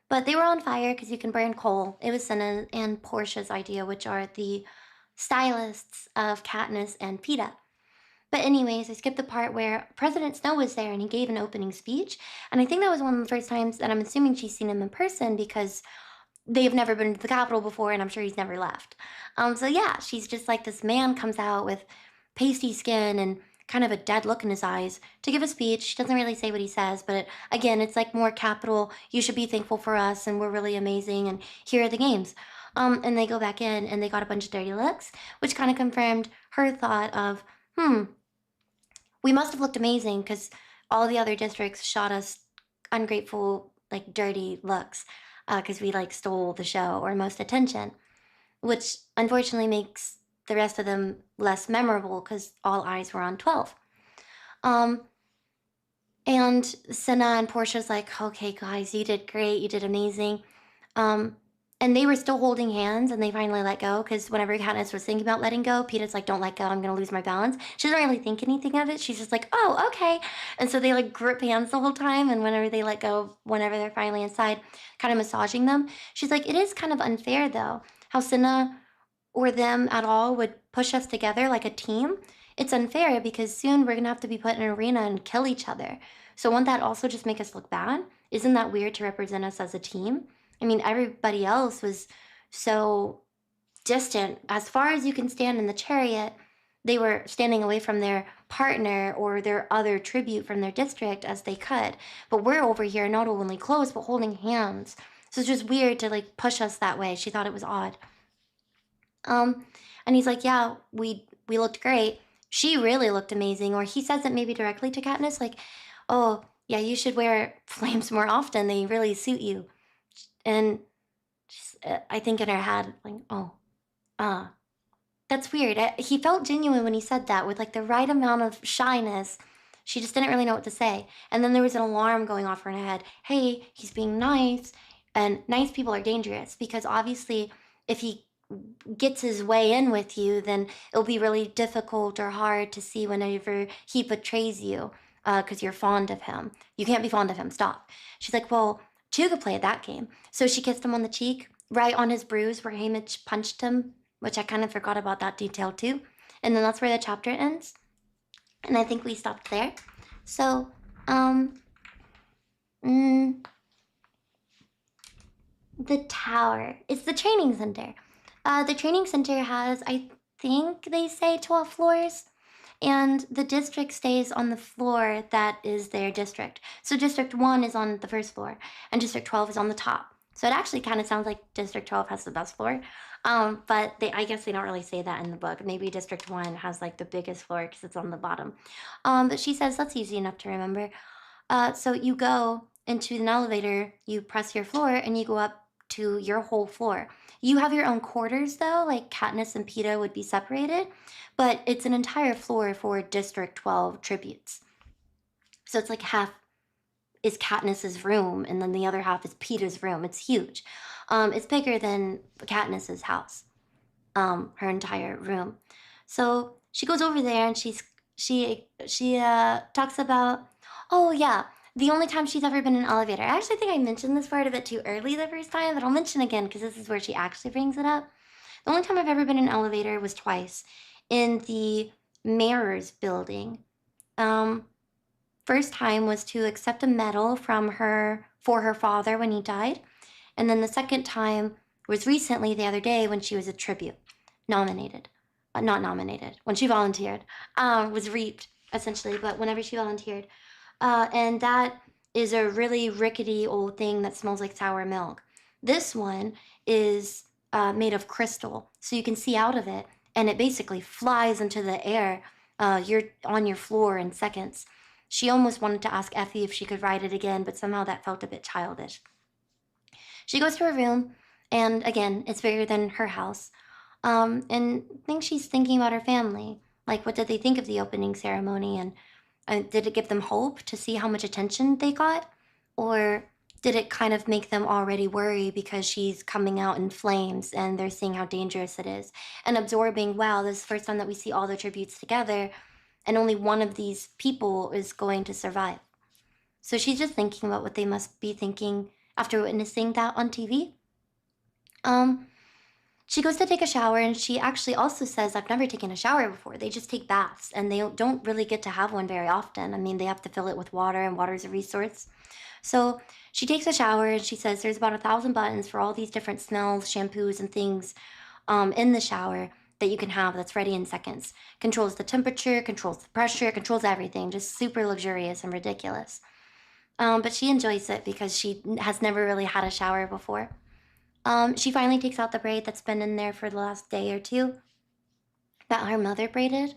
But they were on fire because you can burn coal. It was Senna and Portia's idea, which are the stylists of Katniss and Peeta. But anyways, I skipped the part where President Snow was there and he gave an opening speech. And I think that was one of the first times that I'm assuming she's seen him in person because they've never been to the Capitol before, and I'm sure he's never left. So yeah, she's just like, this man comes out with pasty skin and kind of a dead look in his eyes to give a speech. She doesn't really say what he says, but again, it's like more Capitol, you should be thankful for us, and we're really amazing, and here are the games. And they go back in, and they got a bunch of dirty looks, which kind of confirmed her thought of, we must have looked amazing because all the other districts shot us ungrateful, like dirty looks, because we like stole the show or most attention, which unfortunately makes the rest of them less memorable because all eyes were on 12. And Senna and Portia's like, okay, guys, you did great, you did amazing. And they were still holding hands, and they finally let go because whenever Katniss was thinking about letting go, Peeta's like, don't let go, I'm gonna lose my balance. She doesn't really think anything of it. She's just like, oh, okay. And so they like grip hands the whole time, and whenever they let go, whenever they're finally inside, kind of massaging them, she's like, it is kind of unfair though, how Senna or them at all would push us together like a team. It's unfair because soon we're gonna have to be put in an arena and kill each other. So won't that also just make us look bad? Isn't that weird to represent us as a team? I mean, everybody else was so distant. As far as you can stand in the chariot, they were standing away from their partner or their other tribute from their district as they could. But we're over here not only close, but holding hands. So it's just weird to like push us that way. She thought it was odd. And he's like, yeah, we looked great. She really looked amazing. Or he says it maybe directly to Katniss, like, oh, yeah, you should wear flames more often. They really suit you. And I think in her head, like, oh, that's weird. He felt genuine when he said that with like the right amount of shyness. She just didn't really know what to say. And then there was an alarm going off in her head. Hey, he's being nice. And nice people are dangerous because obviously if he gets his way in with you, then it'll be really difficult or hard to see whenever he betrays you because you're fond of him. You can't be fond of him. Stop. She's like, well, two could play at that game. So she kissed him on the cheek, right on his bruise where Haymitch punched him, which I kind of forgot about that detail too. And then that's where the chapter ends. And I think we stopped there. So, the tower. It's the training center. The training center has, I think they say 12 floors. And the district stays on the floor that is their district. So District 1 is on the first floor, and District 12 is on the top. So it actually kind of sounds like District 12 has the best floor. But I guess they don't really say that in the book. Maybe District 1 has like the biggest floor because it's on the bottom. But she says that's easy enough to remember. So you go into an elevator, you press your floor, and you go up to your whole floor. You have your own quarters though, like Katniss and Peeta would be separated, but it's an entire floor for District 12 tributes. So it's like half is Katniss's room, and then the other half is Peeta's room. It's huge. It's bigger than Katniss's house, her entire room. So she goes over there and she talks about, oh yeah, the only time she's ever been in an elevator. I actually think I mentioned this part a bit too early the first time, but I'll mention again because this is where she actually brings it up. The only time I've ever been in an elevator was twice in the mayor's building. First time was to accept a medal from her for her father when he died, and then the second time was recently the other day when she was a tribute nominated. Not nominated, when she volunteered, was reaped, essentially, but whenever she volunteered. And that is a really rickety old thing that smells like sour milk. This one is made of crystal, so you can see out of it, and it basically flies into the air. You're on your floor in seconds. She almost wanted to ask Effie if she could ride it again, but somehow that felt a bit childish. She goes to her room, and again, it's bigger than her house. And I think she's thinking about her family. Like, what did they think of the opening ceremony? And did it give them hope to see how much attention they got? Or did it kind of make them already worry because she's coming out in flames and they're seeing how dangerous it is? And absorbing, wow, this is the first time that we see all the tributes together, and only one of these people is going to survive. So she's just thinking about what they must be thinking after witnessing that on TV. She goes to take a shower, and she actually also says, I've never taken a shower before. They just take baths, and they don't really get to have one very often. I mean, they have to fill it with water, and water is a resource. So she takes a shower, and she says there's about 1,000 buttons for all these different smells, shampoos, and things in the shower that you can have that's ready in seconds. Controls the temperature, controls the pressure, controls everything. Just super luxurious and ridiculous. But she enjoys it because she has never really had a shower before. She finally takes out the braid that's been in there for the last day or two that her mother braided.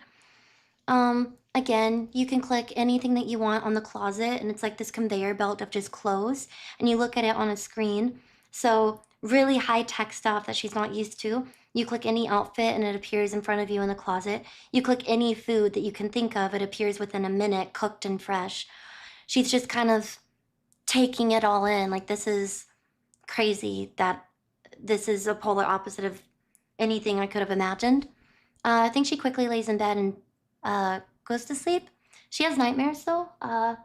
Again, you can click anything that you want on the closet, and it's like this conveyor belt of just clothes, and you look at it on a screen. So really high-tech stuff that she's not used to. You click any outfit and it appears in front of you in the closet. You click any food that you can think of, it appears within a minute, cooked and fresh. She's just kind of taking it all in. Like, this is crazy that this is a polar opposite of anything I could have imagined. I think she quickly lays in bed and goes to sleep. She has nightmares though. I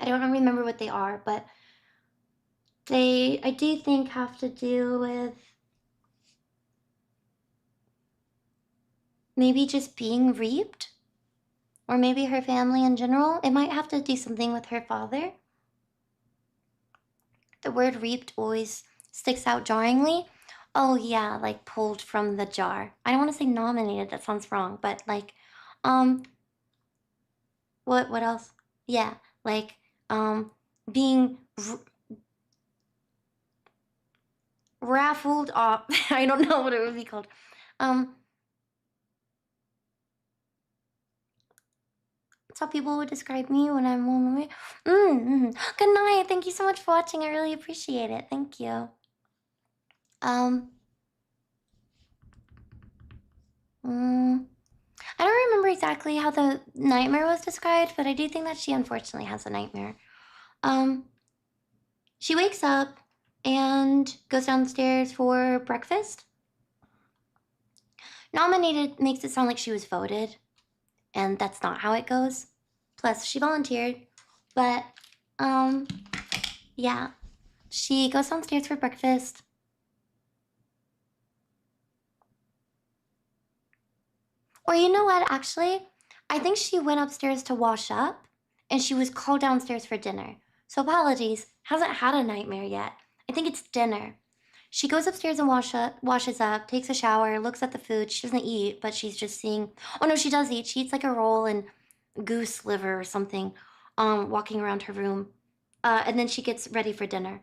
don't remember what they are, but I do think have to do with maybe just being reaped, or maybe her family in general. It might have to do something with her father. The word reaped always sticks out jarringly. Oh yeah, like pulled from the jar. I don't want to say nominated, that sounds wrong, but like, what else? Yeah, like, being raffled off. I don't know what it would be called. That's how people would describe me when I'm on the way. Good night. Thank you so much for watching. I really appreciate it. Thank you. I don't remember exactly how the nightmare was described, but I do think that she unfortunately has a nightmare. She wakes up and goes downstairs for breakfast. Nominated makes it sound like she was voted, and that's not how it goes. Plus, she volunteered, but, yeah. She goes downstairs for breakfast. Or you know what, actually? I think she went upstairs to wash up, and she was called downstairs for dinner. So apologies, hasn't had a nightmare yet. I think it's dinner. She goes upstairs and washes up, takes a shower, looks at the food. She doesn't eat, but she's just seeing... Oh no, she does eat. She eats like a roll and goose liver or something, walking around her room. And then she gets ready for dinner.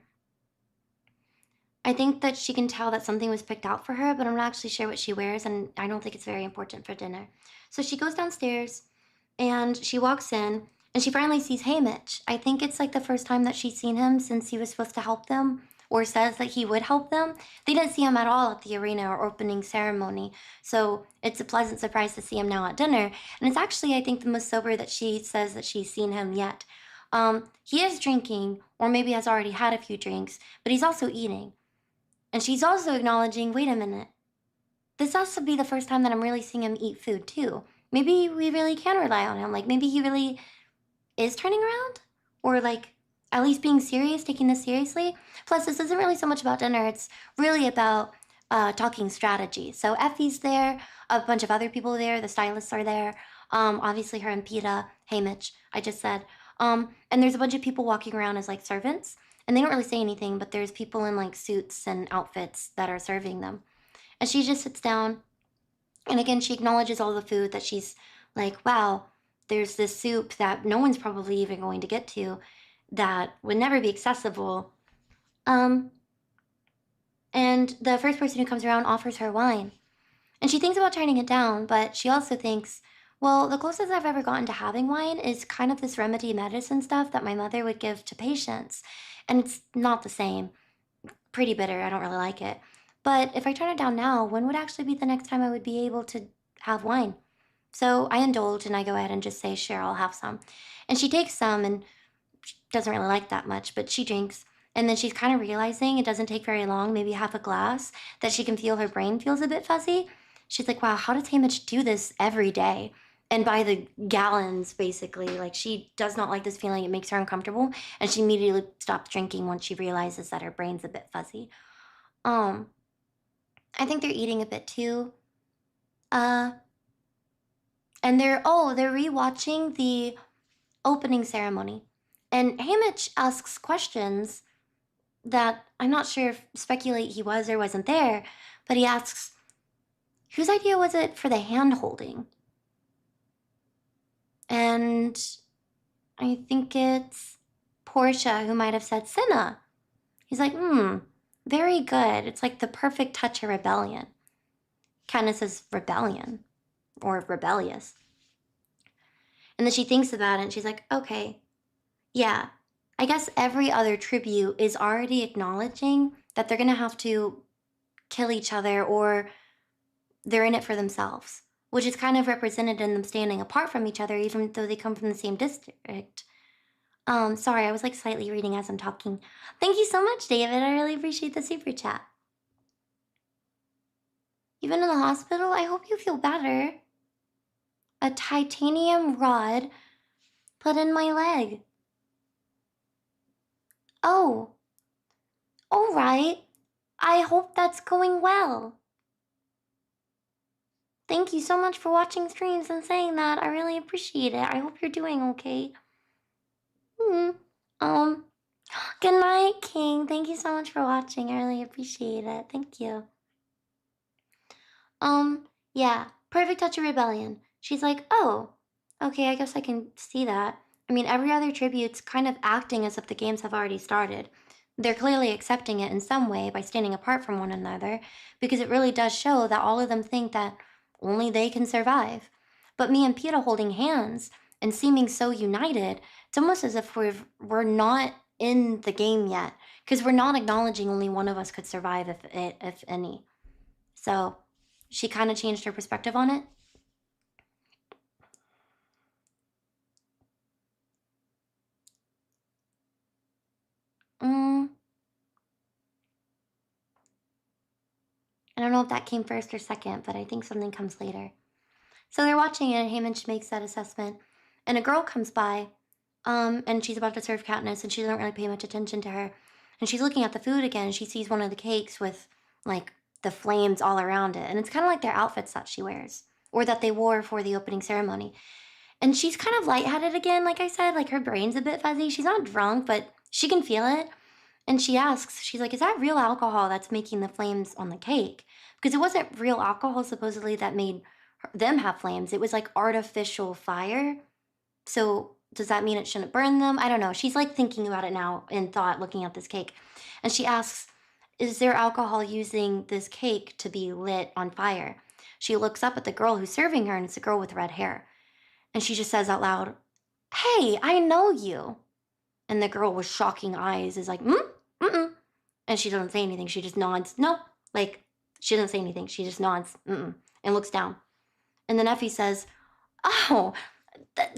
I think that she can tell that something was picked out for her, but I'm not actually sure what she wears, and I don't think it's very important for dinner. So she goes downstairs, and she walks in, and she finally sees Haymitch. I think it's like the first time that she's seen him since he was supposed to help them, or says that he would help them. They didn't see him at all at the arena or opening ceremony, so it's a pleasant surprise to see him now at dinner. And it's actually, I think, the most sober that she says that she's seen him yet. He is drinking, or maybe has already had a few drinks, but he's also eating. And she's also acknowledging, wait a minute, this has to be the first time that I'm really seeing him eat food too. Maybe we really can rely on him. Like, maybe he really is turning around, or like at least being serious, taking this seriously. Plus, this isn't really so much about dinner. It's really about talking strategy. So Effie's there, a bunch of other people there. The stylists are there. Obviously her and Pottah, hey Mitch, I just said. And there's a bunch of people walking around as like servants, and they don't really say anything, but there's people in like suits and outfits that are serving them. And she just sits down, and again, she acknowledges all the food that she's like, wow, there's this soup that no one's probably even going to get to that would never be accessible. And the first person who comes around offers her wine. And she thinks about turning it down, but she also thinks, well, the closest I've ever gotten to having wine is kind of this remedy medicine stuff that my mother would give to patients. And it's not the same. Pretty bitter, I don't really like it. But if I turn it down now, when would actually be the next time I would be able to have wine? So I indulge and I go ahead and just say, sure, I'll have some. And she takes some and she doesn't really like that much, but she drinks. And then she's kind of realizing it doesn't take very long, maybe half a glass, that she can feel her brain feels a bit fuzzy. She's like, wow, how does Hamish do this every day? And by the gallons, basically. Like, she does not like this feeling. It makes her uncomfortable. And she immediately stops drinking once she realizes that her brain's a bit fuzzy. I think they're eating a bit too. And they're rewatching the opening ceremony. And Hamish asks questions that I'm not sure if speculate he was or wasn't there, but he asks, whose idea was it for the hand holding? And I think it's Portia who might have said Cinna. He's like, very good. It's like the perfect touch of rebellion. Kind says rebellion, or rebellious. And then she thinks about it and she's like, okay, yeah, I guess every other tribute is already acknowledging that they're gonna have to kill each other, or they're in it for themselves, which is kind of represented in them standing apart from each other, even though they come from the same district. Sorry, I was like slightly reading as I'm talking. Thank you so much, David. I really appreciate the super chat. You've been in the hospital? I hope you feel better. A titanium rod put in my leg. Oh. All right. I hope that's going well. Thank you so much for watching streams and saying that. I really appreciate it. I hope you're doing okay. Good night, King. Thank you so much for watching. I really appreciate it. Thank you. Yeah. Perfect touch of rebellion. She's like, oh, okay, I guess I can see that. I mean, every other tribute's kind of acting as if the games have already started. They're clearly accepting it in some way by standing apart from one another, because it really does show that all of them think that only they can survive. But me and Pottah holding hands and seeming so united, it's almost as if we're not in the game yet, because we're not acknowledging only one of us could survive, if any. So she kind of changed her perspective on it. I don't know if that came first or second, but I think something comes later. So they're watching it, and Hamish makes that assessment, and a girl comes by, and she's about to serve Katniss, and she doesn't really pay much attention to her. And she's looking at the food again, and she sees one of the cakes with, like, the flames all around it. And it's kind of like their outfits that she wears, or that they wore for the opening ceremony. And she's kind of lightheaded again, like I said, like her brain's a bit fuzzy. She's not drunk, but she can feel it. And she asks, she's like, is that real alcohol that's making the flames on the cake? Because it wasn't real alcohol, supposedly, that made them have flames. It was like artificial fire. So does that mean it shouldn't burn them? I don't know. She's like thinking about it now in thought, looking at this cake. And she asks, is there alcohol using this cake to be lit on fire? She looks up at the girl who's serving her, and it's a girl with red hair. And she just says out loud, hey, I know you. And the girl with shocking eyes is like, and she doesn't say anything. She just nods. No, like, she doesn't say anything. She just nods, and looks down. And then Effie says, oh,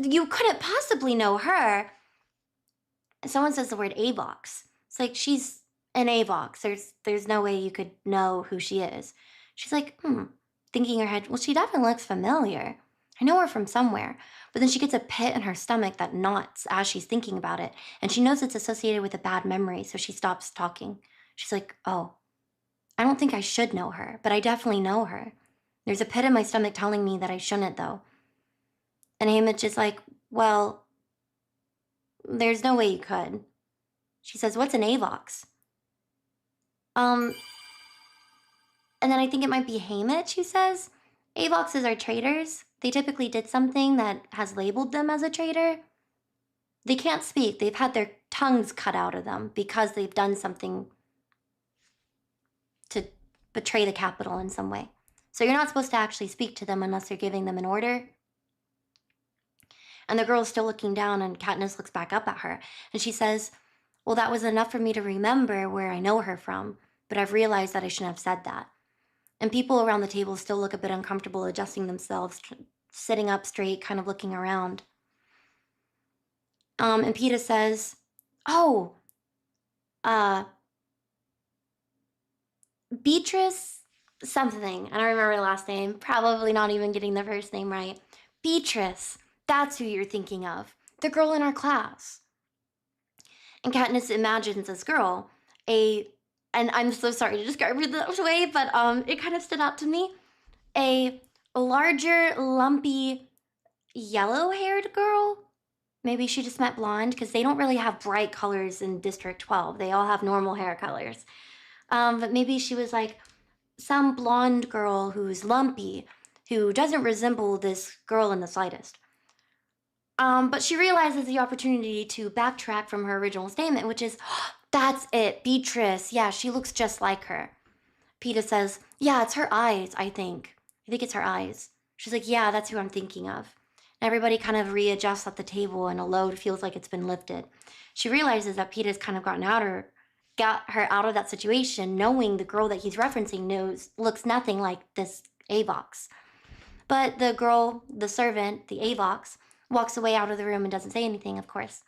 you couldn't possibly know her. someone says the word Avox. It's like, she's an Avox. There's no way you could know who she is. She's like, thinking in her head, well, she definitely looks familiar. I know her from somewhere. But then she gets a pit in her stomach that knots as she's thinking about it. And she knows it's associated with a bad memory, so she stops talking. She's like, oh, I don't think I should know her, but I definitely know her. There's a pit in my stomach telling me that I shouldn't, though. And Haymitch is like, well, there's no way you could. She says, what's an Avox? And then I think it might be Haymitch who says, Avoxes are traitors. They typically did something that has labeled them as a traitor. They can't speak. They've had their tongues cut out of them because they've done something to betray the capital in some way. So you're not supposed to actually speak to them unless you're giving them an order. And the girl is still looking down, and Katniss looks back up at her. And she says, well, that was enough for me to remember where I know her from, but I've realized that I shouldn't have said that. And people around the table still look a bit uncomfortable, adjusting themselves, sitting up straight, kind of looking around. And Peeta says, oh, Beatrice something. I don't remember the last name. Probably not even getting the first name right. Beatrice. That's who you're thinking of. The girl in our class. And Katniss imagines this girl, and I'm so sorry to describe her that way, but it kind of stood out to me. A larger, lumpy, yellow-haired girl. Maybe she just meant blonde, because they don't really have bright colors in District 12. They all have normal hair colors. But maybe she was like some blonde girl who's lumpy, who doesn't resemble this girl in the slightest. But she realizes the opportunity to backtrack from her original statement, which is, that's it, Beatrice. Yeah, she looks just like her. Peeta says, yeah, it's her eyes, I think. I think it's her eyes. She's like, yeah, that's who I'm thinking of. And everybody kind of readjusts at the table, and a load feels like it's been lifted. She realizes that Peeta's kind of got her out of that situation, knowing the girl that he's referencing looks nothing like this Avox. But the girl, the servant, the Avox, walks away out of the room and doesn't say anything, of course.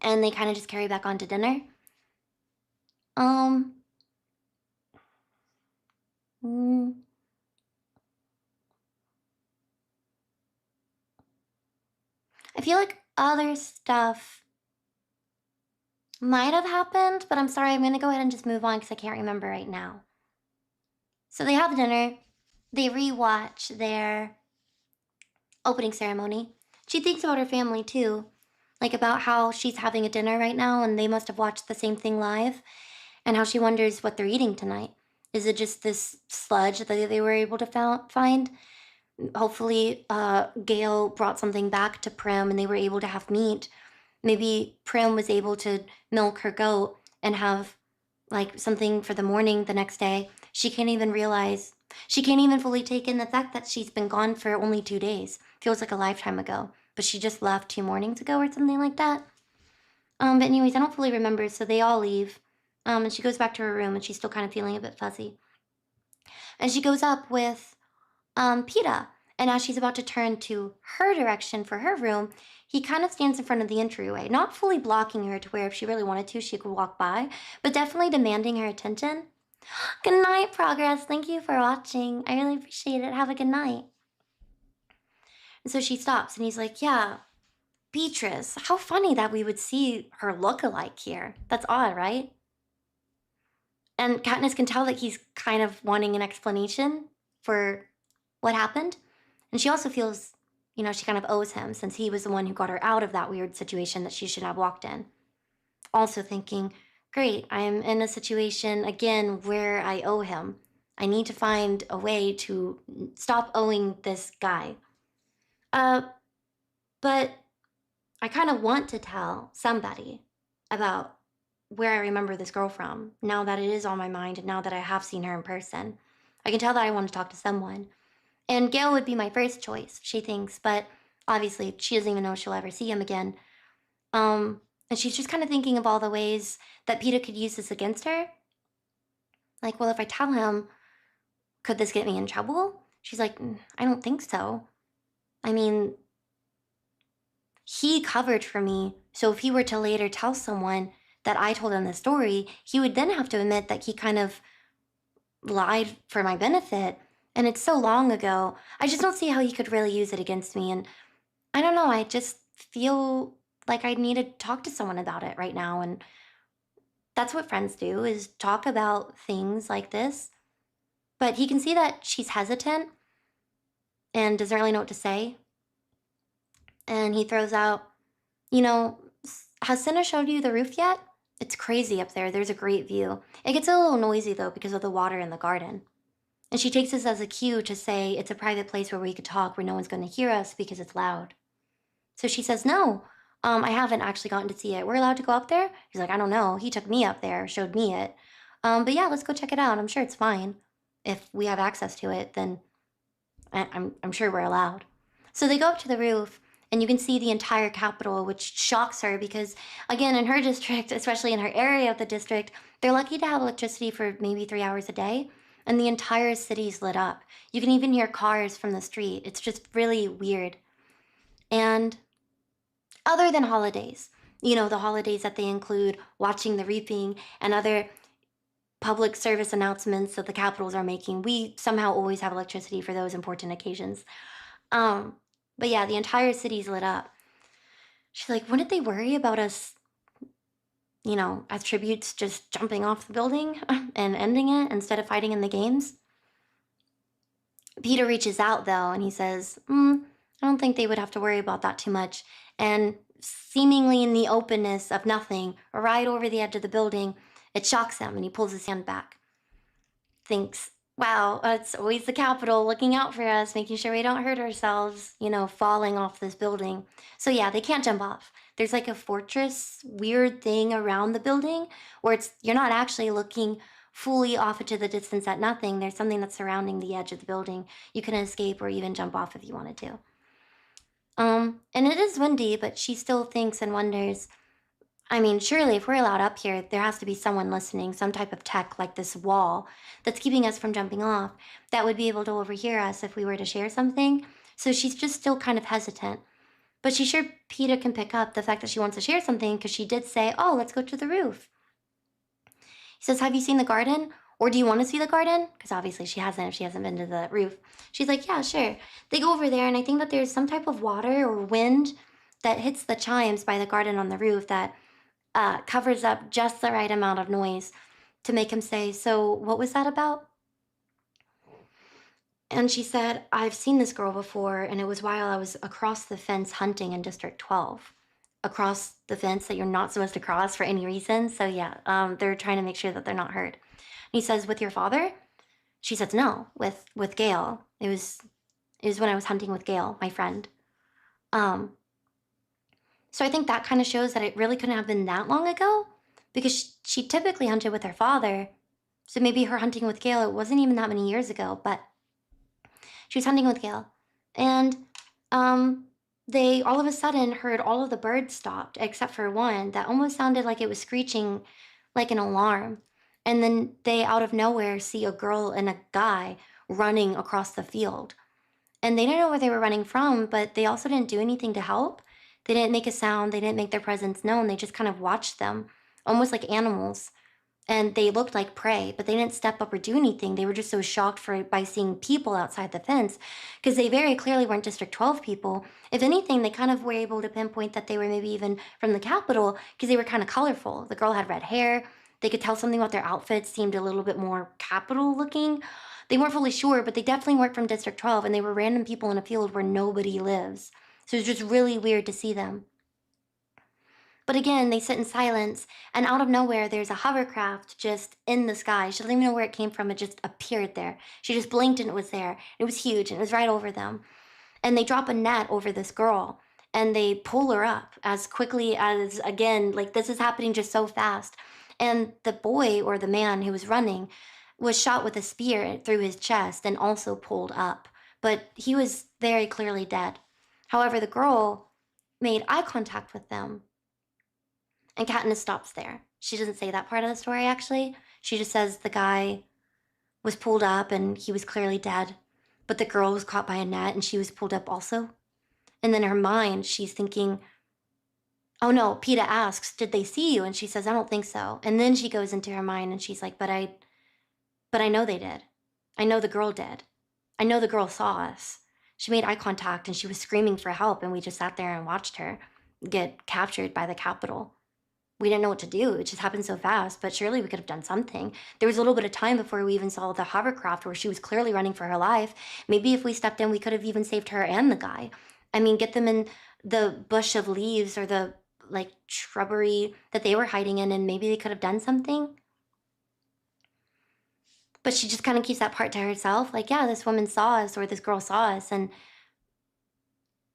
And they kind of just carry back on to dinner. I feel like other stuff might have happened, but I'm sorry, I'm going to go ahead and just move on because I can't remember right now. So they have dinner. They rewatch their opening ceremony. She thinks about her family too, like about how she's having a dinner right now and they must have watched the same thing live, and how she wonders what they're eating tonight. Is it just this sludge that they were able to find? Hopefully, Gale brought something back to Prim and they were able to have meat. Maybe Prim was able to milk her goat and have like something for the morning the next day. She can't even fully take in the fact that she's been gone for only 2 days. Feels like a lifetime ago, but she just left 2 mornings ago or something like that. But anyways, I don't fully remember, so they all leave. And she goes back to her room, and she's still kind of feeling a bit fuzzy. And she goes up with Peeta, and as she's about to turn to her direction for her room, he kind of stands in front of the entryway, not fully blocking her to where if she really wanted to, she could walk by, but definitely demanding her attention. Good night, Progress. Thank you for watching. I really appreciate it. Have a good night. And so she stops, and he's like, yeah, Beatrice, how funny that we would see her look-alike here. That's odd, right? And Katniss can tell that he's kind of wanting an explanation for what happened. And she also feels, she kind of owes him, since he was the one who got her out of that weird situation that she should have walked in. Also thinking, great, I am in a situation, again, where I owe him. I need to find a way to stop owing this guy. But I kind of want to tell somebody about where I remember this girl from, now that it is on my mind and now that I have seen her in person. I can tell that I want to talk to someone. And Gale would be my first choice, she thinks, but obviously she doesn't even know if she'll ever see him again. And she's just kind of thinking of all the ways that Peeta could use this against her. Like, well, if I tell him, could this get me in trouble? She's like, I don't think so. I mean, he covered for me. So if he were to later tell someone that I told him the story, he would then have to admit that he kind of lied for my benefit. And it's so long ago. I just don't see how he could really use it against me. And I don't know, I just feel like I need to talk to someone about it right now. And that's what friends do, is talk about things like this. But he can see that she's hesitant and doesn't really know what to say. And he throws out, you know, has Cinna showed you the roof yet? It's crazy up there. There's a great view. It gets a little noisy, though, because of the water in the garden. And she takes this as a cue to say it's a private place where we could talk, where no one's going to hear us because it's loud. So she says, no, I haven't actually gotten to see it. We're allowed to go up there? He's like, I don't know. He took me up there, showed me it. But yeah, let's go check it out. I'm sure it's fine. If we have access to it, then I'm sure we're allowed. So they go up to the roof, and you can see the entire capital, which shocks her because, again, in her district, especially in her area of the district, they're lucky to have electricity for maybe 3 hours a day, and the entire city's lit up. You can even hear cars from the street. It's just really weird. And other than holidays, you know, the holidays that they include watching the reaping and other public service announcements that the capitals are making, we somehow always have electricity for those important occasions. But yeah, the entire city's lit up. She's like, wouldn't they worry about us, you know, as tributes just jumping off the building and ending it instead of fighting in the games? Peter reaches out, though, and he says, I don't think they would have to worry about that too much. And seemingly in the openness of nothing, right over the edge of the building, it shocks him, and he pulls his hand back. Thinks, wow, it's always the Capitol looking out for us, making sure we don't hurt ourselves, you know, falling off this building. So yeah, they can't jump off. There's like a fortress weird thing around the building where you're not actually looking fully off into the distance at nothing. There's something that's surrounding the edge of the building. You can escape or even jump off if you wanted to. And it is windy, but she still thinks and wonders, I mean, surely if we're allowed up here, there has to be someone listening, some type of tech like this wall that's keeping us from jumping off that would be able to overhear us if we were to share something. So she's just still kind of hesitant. But she's sure Peeta can pick up the fact that she wants to share something because she did say, oh, let's go to the roof. He says, have you seen the garden? Or do you want to see the garden? Because obviously she hasn't if she hasn't been to the roof. She's like, yeah, sure. They go over there, and I think that there's some type of water or wind that hits the chimes by the garden on the roof that covers up just the right amount of noise to make him say, so what was that about? And she said, I've seen this girl before, and it was while I was across the fence hunting in District 12. Across the fence that you're not supposed to cross for any reason. So yeah, they're trying to make sure that they're not hurt. And he says, with your father? She says, no, with Gail. It was when I was hunting with Gail, my friend. So I think that kind of shows that it really couldn't have been that long ago, because she typically hunted with her father. So maybe her hunting with Gail, it wasn't even that many years ago, but she was hunting with Gail. And they all of a sudden heard all of the birds stopped, except for one that almost sounded like it was screeching like an alarm. And then they, out of nowhere, see a girl and a guy running across the field. And they didn't know where they were running from, but they also didn't do anything to help. They didn't make a sound. They didn't make their presence known. They just kind of watched them, almost like animals. And they looked like prey, but they didn't step up or do anything. They were just so shocked by seeing people outside the fence, because they very clearly weren't District 12 people. If anything, they kind of were able to pinpoint that they were maybe even from the Capitol, because they were kind of colorful. The girl had red hair. They could tell something about their outfits seemed a little bit more Capitol looking. They weren't fully sure, but they definitely weren't from District 12, and they were random people in a field where nobody lives. So it was just really weird to see them. But again, they sit in silence, and out of nowhere, there's a hovercraft just in the sky. She doesn't even know where it came from. It just appeared there. She just blinked and it was there. It was huge, and it was right over them. And they drop a net over this girl, and they pull her up as quickly as, again, like this is happening just so fast. And the boy, or the man who was running, was shot with a spear through his chest and also pulled up. But he was very clearly dead. However, the girl made eye contact with them. And Katniss stops there. She doesn't say that part of the story, actually. She just says the guy was pulled up and he was clearly dead. But the girl was caught by a net and she was pulled up also. And then in her mind, she's thinking, Oh no, PETA asks, did they see you? And she says, I don't think so. And then she goes into her mind and she's like, but I know they did. I know the girl did. I know the girl saw us. She made eye contact and she was screaming for help, and we just sat there and watched her get captured by the Capitol. We didn't know what to do. It just happened so fast, but surely we could have done something. There was a little bit of time before we even saw the hovercraft where she was clearly running for her life. Maybe if we stepped in, we could have even saved her and the guy. I mean, get them in the bush of leaves or the like shrubbery that they were hiding in, and maybe they could have done something. But she just kind of keeps that part to herself. Like, yeah, this woman saw us, or this girl saw us, and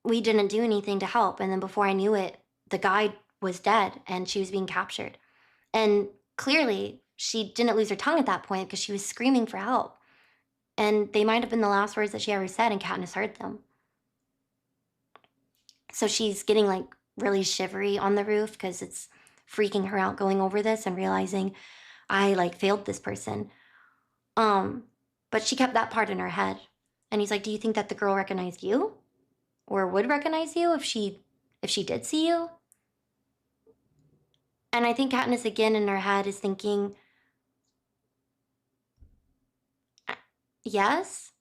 we didn't do anything to help. And then before I knew it, the guy was dead and she was being captured. And clearly, she didn't lose her tongue at that point because she was screaming for help. And they might have been the last words that she ever said, and Katniss heard them. So she's getting like really shivery on the roof because it's freaking her out going over this and realizing I like failed this person. But she kept that part in her head. And he's like, do you think that the girl recognized you? Or would recognize you if she did see you? And I think Katniss again in her head is thinking, yes?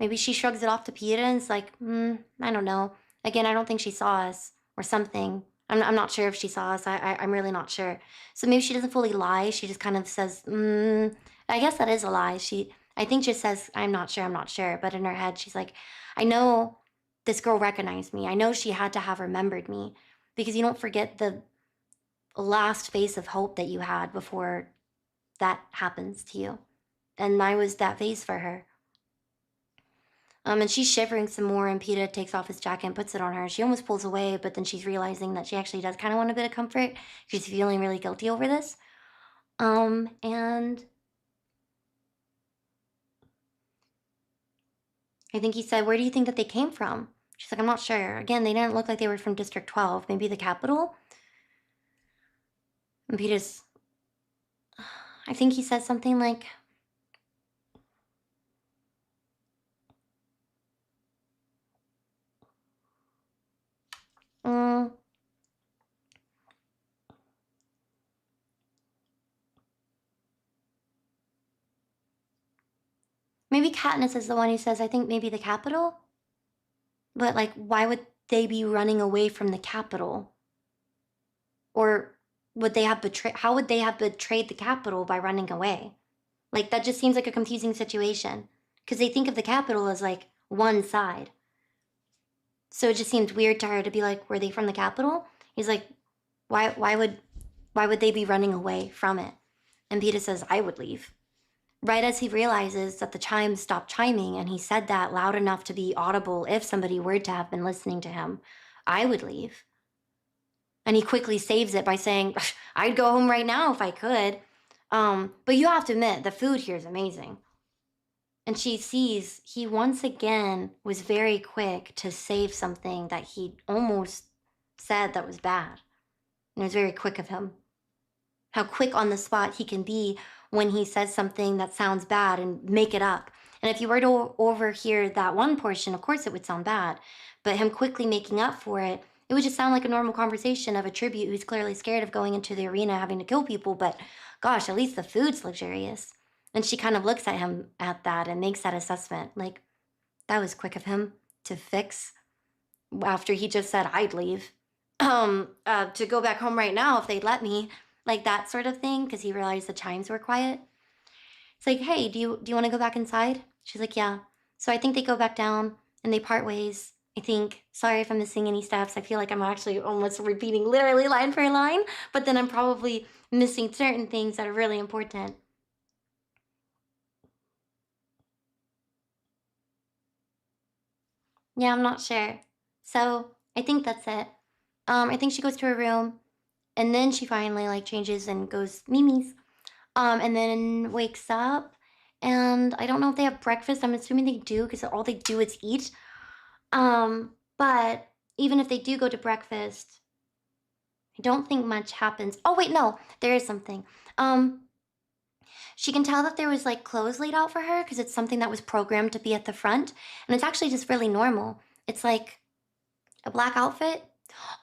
Maybe she shrugs it off to PETA and is like, I don't know. Again, I don't think she saw us or something. I'm not sure if she saw us. I'm really not sure. So maybe she doesn't fully lie. She just kind of says, I guess that is a lie. I think just says, I'm not sure. But in her head, she's like, I know this girl recognized me. I know she had to have remembered me, because you don't forget the last face of hope that you had before that happens to you. And I was that face for her. And she's shivering some more, and PETA takes off his jacket and puts it on her. She almost pulls away, but then she's realizing that she actually does kind of want a bit of comfort. She's feeling really guilty over this. And I think he said, where do you think that they came from? She's like, I'm not sure. Again, they didn't look like they were from District 12. Maybe the Capitol? And PETA's, I think he said something like, maybe Katniss is the one who says, I think maybe the Capitol? But, like, why would they be running away from the Capitol? Or would they have how would they have betrayed the Capitol by running away? Like, that just seems like a confusing situation. Because they think of the Capitol as, like, one side. So it just seemed weird to her to be like, were they from the Capitol? He's like, why would they be running away from it? And PETA says, I would leave. Right as he realizes that the chimes stopped chiming, and he said that loud enough to be audible if somebody were to have been listening to him, I would leave. And he quickly saves it by saying, I'd go home right now if I could. But you have to admit, the food here is amazing. And she sees he once again was very quick to save something that he almost said that was bad. And it was very quick of him. How quick on the spot he can be when he says something that sounds bad and make it up. And if you were to overhear that one portion, of course it would sound bad. But him quickly making up for it, it would just sound like a normal conversation of a tribute who's clearly scared of going into the arena having to kill people, but gosh, at least the food's luxurious. And she kind of looks at him at that and makes that assessment. Like, that was quick of him to fix after he just said, I'd leave. To go back home right now if they'd let me. Like that sort of thing, because he realized the chimes were quiet. It's like, hey, do you want to go back inside? She's like, yeah. So I think they go back down and they part ways. I think, sorry if I'm missing any steps. I feel like I'm actually almost repeating literally line for line, but then I'm probably missing certain things that are really important. Yeah, I'm not sure. So I think that's it. I think she goes to her room, and then she finally like changes and goes Mimi's, and then wakes up. And I don't know if they have breakfast. I'm assuming they do because all they do is eat. But even if they do go to breakfast, I don't think much happens. Oh wait, no, there is something. She can tell that there was like clothes laid out for her because it's something that was programmed to be at the front, and it's actually just really normal. It's like a black outfit,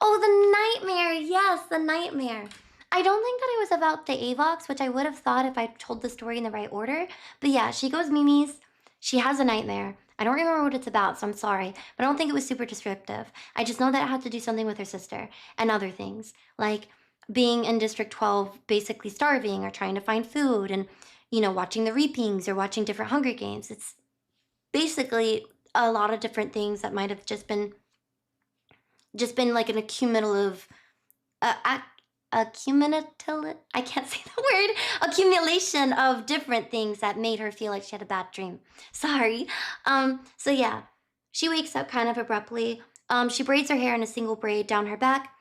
Oh, the nightmare. Yes, the nightmare. I don't think that it was about the Avox, which I would have thought if I told the story in the right order. But yeah, she goes Mimi's. She has a nightmare. I don't remember what it's about, so I'm sorry. But I don't think it was super descriptive. I just know that it had to do something with her sister and other things. Like being in District 12, basically starving or trying to find food and, you know, watching the Reapings or watching different Hunger Games. It's basically a lot of different things that might have just been like an accumulative I can't say the word, accumulation of different things that made her feel like she had a bad dream. Sorry. So yeah, she wakes up kind of abruptly. She braids her hair in a single braid down her back,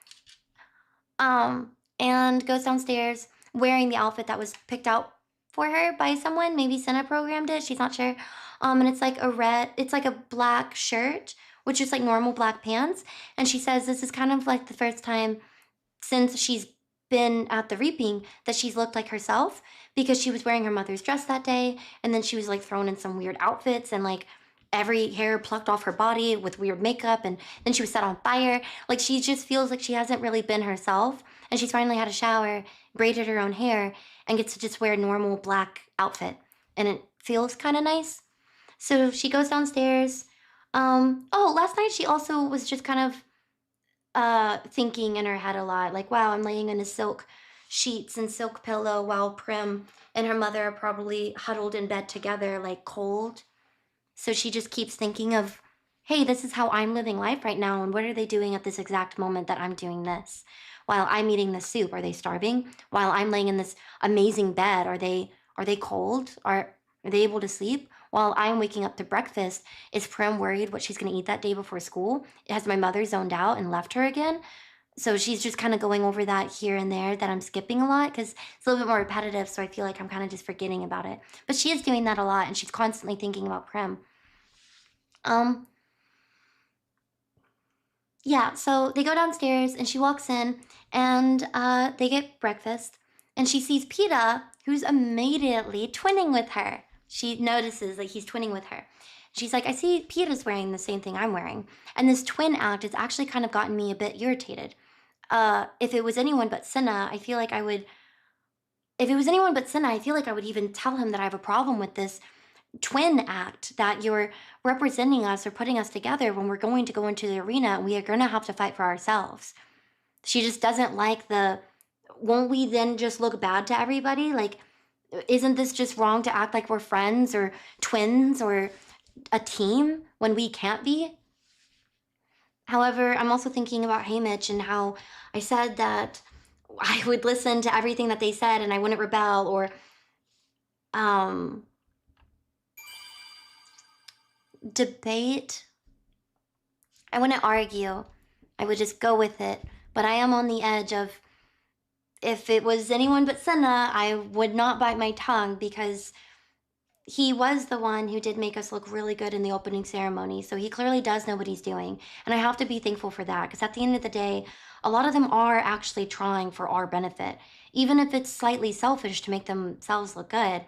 and goes downstairs wearing the outfit that was picked out for her by someone. Maybe Senna programmed it, she's not sure. And it's like a black shirt, which is like normal black pants. And she says this is kind of like the first time since she's been at the Reaping that she's looked like herself, because she was wearing her mother's dress that day, and then she was like thrown in some weird outfits and like every hair plucked off her body with weird makeup, and then she was set on fire. Like she just feels like she hasn't really been herself, and she's finally had a shower, braided her own hair, and gets to just wear a normal black outfit, and it feels kind of nice. So she goes downstairs. Oh, last night she also was just kind of thinking in her head a lot, like, wow, I'm laying in a silk sheets and silk pillow while Prim and her mother are probably huddled in bed together, like cold. So she just keeps thinking of, hey, this is how I'm living life right now, and what are they doing at this exact moment that I'm doing this? While I'm eating this soup, are they starving? While I'm laying in this amazing bed, are they cold? Are they able to sleep? While I'm waking up to breakfast, is Prim worried what she's going to eat that day before school? Has my mother zoned out and left her again? So she's just kind of going over that here and there that I'm skipping a lot because it's a little bit more repetitive, so I feel like I'm kind of just forgetting about it. But she is doing that a lot, and she's constantly thinking about Prim. Yeah, so they go downstairs, and she walks in, and they get breakfast, and she sees Peta, who's immediately twinning with her. She notices that he's twinning with her. She's like, I see Peta's wearing the same thing I'm wearing. And this twin act has actually kind of gotten me a bit irritated. If it was anyone but Cinna, I feel like I would even tell him that I have a problem with this twin act, that you're representing us or putting us together when we're going to go into the arena and we are going to have to fight for ourselves. She just doesn't like won't we then just look bad to everybody? Like, isn't this just wrong to act like we're friends or twins or a team when we can't be? However, I'm also thinking about Haymitch and how I said that I would listen to everything that they said and I wouldn't rebel or debate. I wouldn't argue. I would just go with it. But I am on the edge of, if it was anyone but Senna, I would not bite my tongue, because he was the one who did make us look really good in the opening ceremony. So he clearly does know what he's doing. And I have to be thankful for that, because at the end of the day, a lot of them are actually trying for our benefit. Even if it's slightly selfish to make themselves look good,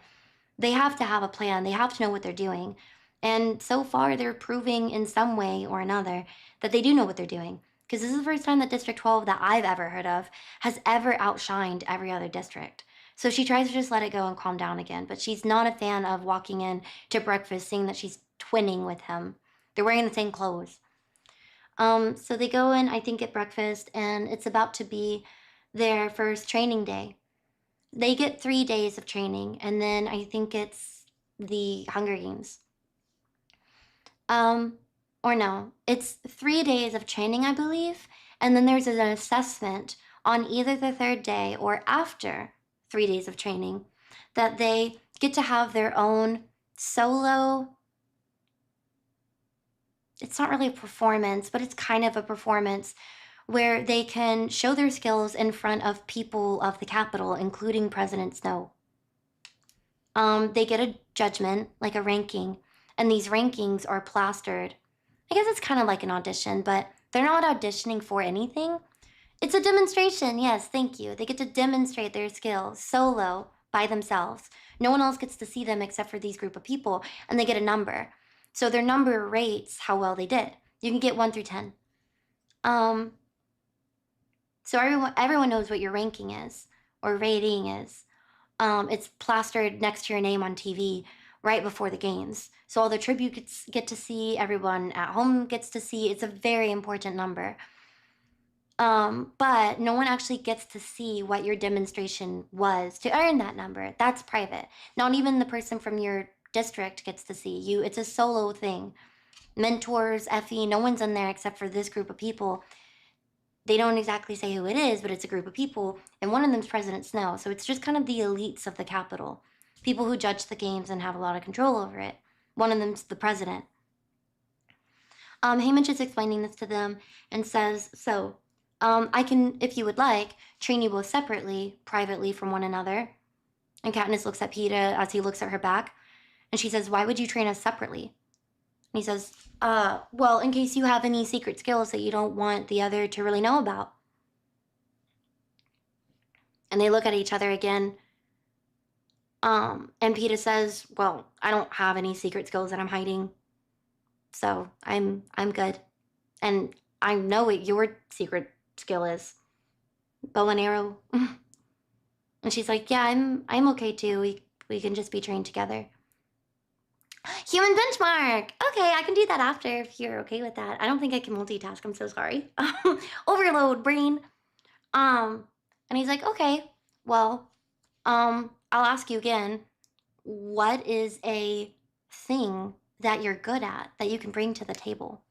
they have to have a plan. They have to know what they're doing. And so far, they're proving in some way or another that they do know what they're doing. Because this is the first time that District 12 that I've ever heard of has ever outshined every other district. So she tries to just let it go and calm down again. But she's not a fan of walking in to breakfast seeing that she's twinning with him. They're wearing the same clothes. So they go in, I think, at breakfast, and it's about to be their first training day. They get 3 days of training, and then I think it's the Hunger Games. Or no, it's 3 days of training, I believe, and then there's an assessment on either the 3rd day or after 3 days of training that they get to have their own solo. It's not really a performance, but it's kind of a performance where they can show their skills in front of people of the capital, including President Snow. They get a judgment, like a ranking, and these rankings are plastered. I guess it's kind of like an audition, but they're not auditioning for anything. It's a demonstration, yes, thank you. They get to demonstrate their skills solo by themselves. No one else gets to see them except for these group of people, and they get a number. So their number rates how well they did. You can get 1 through 10. So everyone knows what your ranking is, or rating is. It's plastered next to your name on TV right before the games. So all the tributes get to see, everyone at home gets to see. It's a very important number. But no one actually gets to see what your demonstration was to earn that number. That's private. Not even the person from your district gets to see you. It's a solo thing. Mentors, Effie, no one's in there except for this group of people. They don't exactly say who it is, but it's a group of people, and one of them's President Snow. So it's just kind of the elites of the Capitol. People who judge the games and have a lot of control over it. One of them's the president. Haymitch is explaining this to them and says, so, I can, if you would like, train you both separately, privately from one another. And Katniss looks at Peeta as he looks at her back, and she says, why would you train us separately? And he says, well, in case you have any secret skills that you don't want the other to really know about. And they look at each other again. And Peeta says, well, I don't have any secret skills that I'm hiding. So I'm good. And I know what your secret skill is. Bow and arrow. And she's like, yeah, I'm okay too. We can just be trained together. Human benchmark! Okay, I can do that after if you're okay with that. I don't think I can multitask, I'm so sorry. Overload, brain. And he's like, okay, well, I'll ask you again, what is a thing that you're good at that you can bring to the table?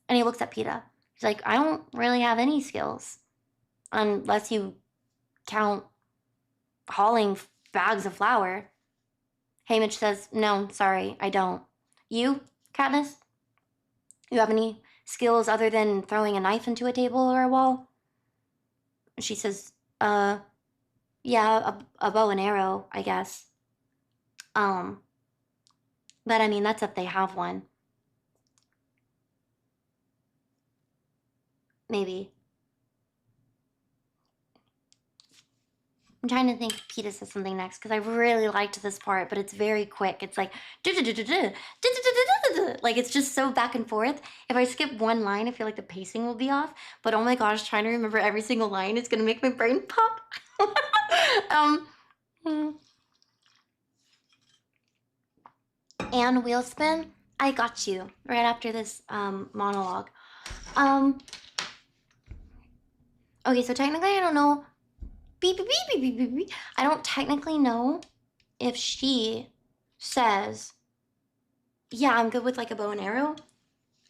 And he looks at Peeta. He's like, I don't really have any skills. Unless you count hauling bags of flour. Haymitch says, no, sorry, I don't. You, Katniss? You have any skills other than throwing a knife into a table or a wall? She says, yeah, a bow and arrow, I guess. But I mean, that's if they have one. Maybe. I'm trying to think if Peeta says something next, because I really liked this part, but it's very quick. It's like, like it's just so back and forth. If I skip one line, I feel like the pacing will be off. But oh my gosh, trying to remember every single line is going to make my brain pop. And wheel spin, I got you right after this monologue. Okay, so technically I don't know. Beep, beep, beep, beep, beep, beep, beep. I don't technically know if she says, yeah, I'm good with like a bow and arrow.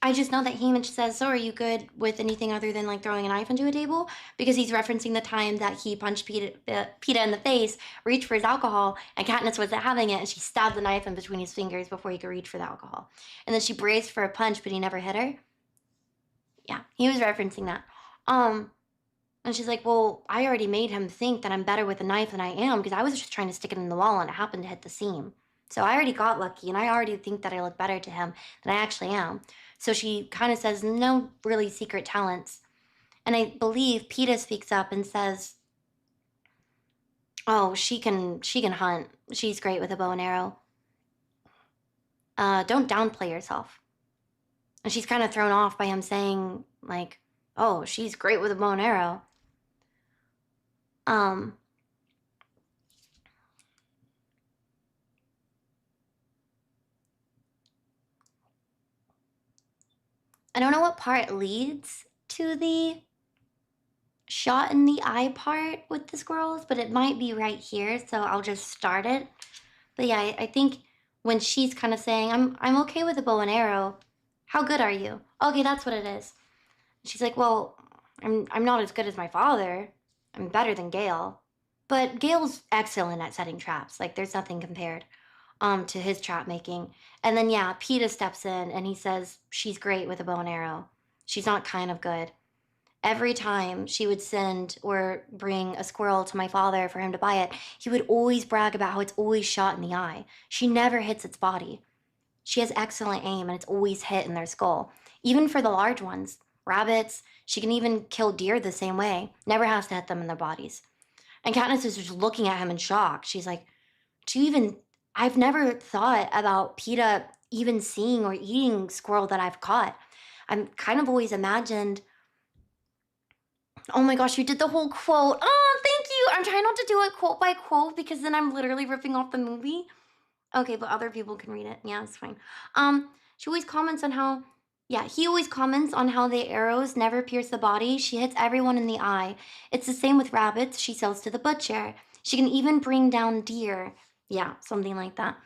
I just know that Haymitch says, so are you good with anything other than like throwing a knife into a table? Because he's referencing the time that he punched Peeta in the face, reached for his alcohol, and Katniss wasn't having it, and she stabbed the knife in between his fingers before he could reach for the alcohol. And then she braced for a punch, but he never hit her. Yeah, he was referencing that. And she's like, well, I already made him think that I'm better with a knife than I am because I was just trying to stick it in the wall and it happened to hit the seam. So I already got lucky and I already think that I look better to him than I actually am. So she kind of says, no really secret talents. And I believe Peeta speaks up and says, oh, she can hunt. She's great with a bow and arrow. Don't downplay yourself. And she's kind of thrown off by him saying, like, oh, she's great with a bow and arrow. I don't know what part leads to the shot in the eye part with the squirrels, but it might be right here, so I'll just start it. But yeah, I think when she's kind of saying, I'm okay with a bow and arrow. How good are you? Okay, that's what it is. She's like, well, I'm not as good as my father. I'm better than Gale. But Gale's excellent at setting traps. Like, there's nothing compared to his trap making. And then, yeah, Peeta steps in and he says, she's great with a bow and arrow. She's not kind of good. Every time she would send or bring a squirrel to my father for him to buy it, he would always brag about how it's always shot in the eye. She never hits its body. She has excellent aim and it's always hit in their skull. Even for the large ones, rabbits, she can even kill deer the same way. Never has to hit them in their bodies. And Katniss is just looking at him in shock. She's like, I've never thought about Peeta even seeing or eating squirrel that I've caught. I'm kind of always imagined Oh my gosh, you did the whole quote. Oh, thank you. I'm trying not to do it quote by quote because then I'm literally ripping off the movie. Okay, but other people can read it. Yeah, it's fine. She always comments on how, yeah, he always comments on how the arrows never pierce the body. She hits everyone in the eye. It's the same with rabbits she sells to the butcher. She can even bring down deer. Yeah, something like that.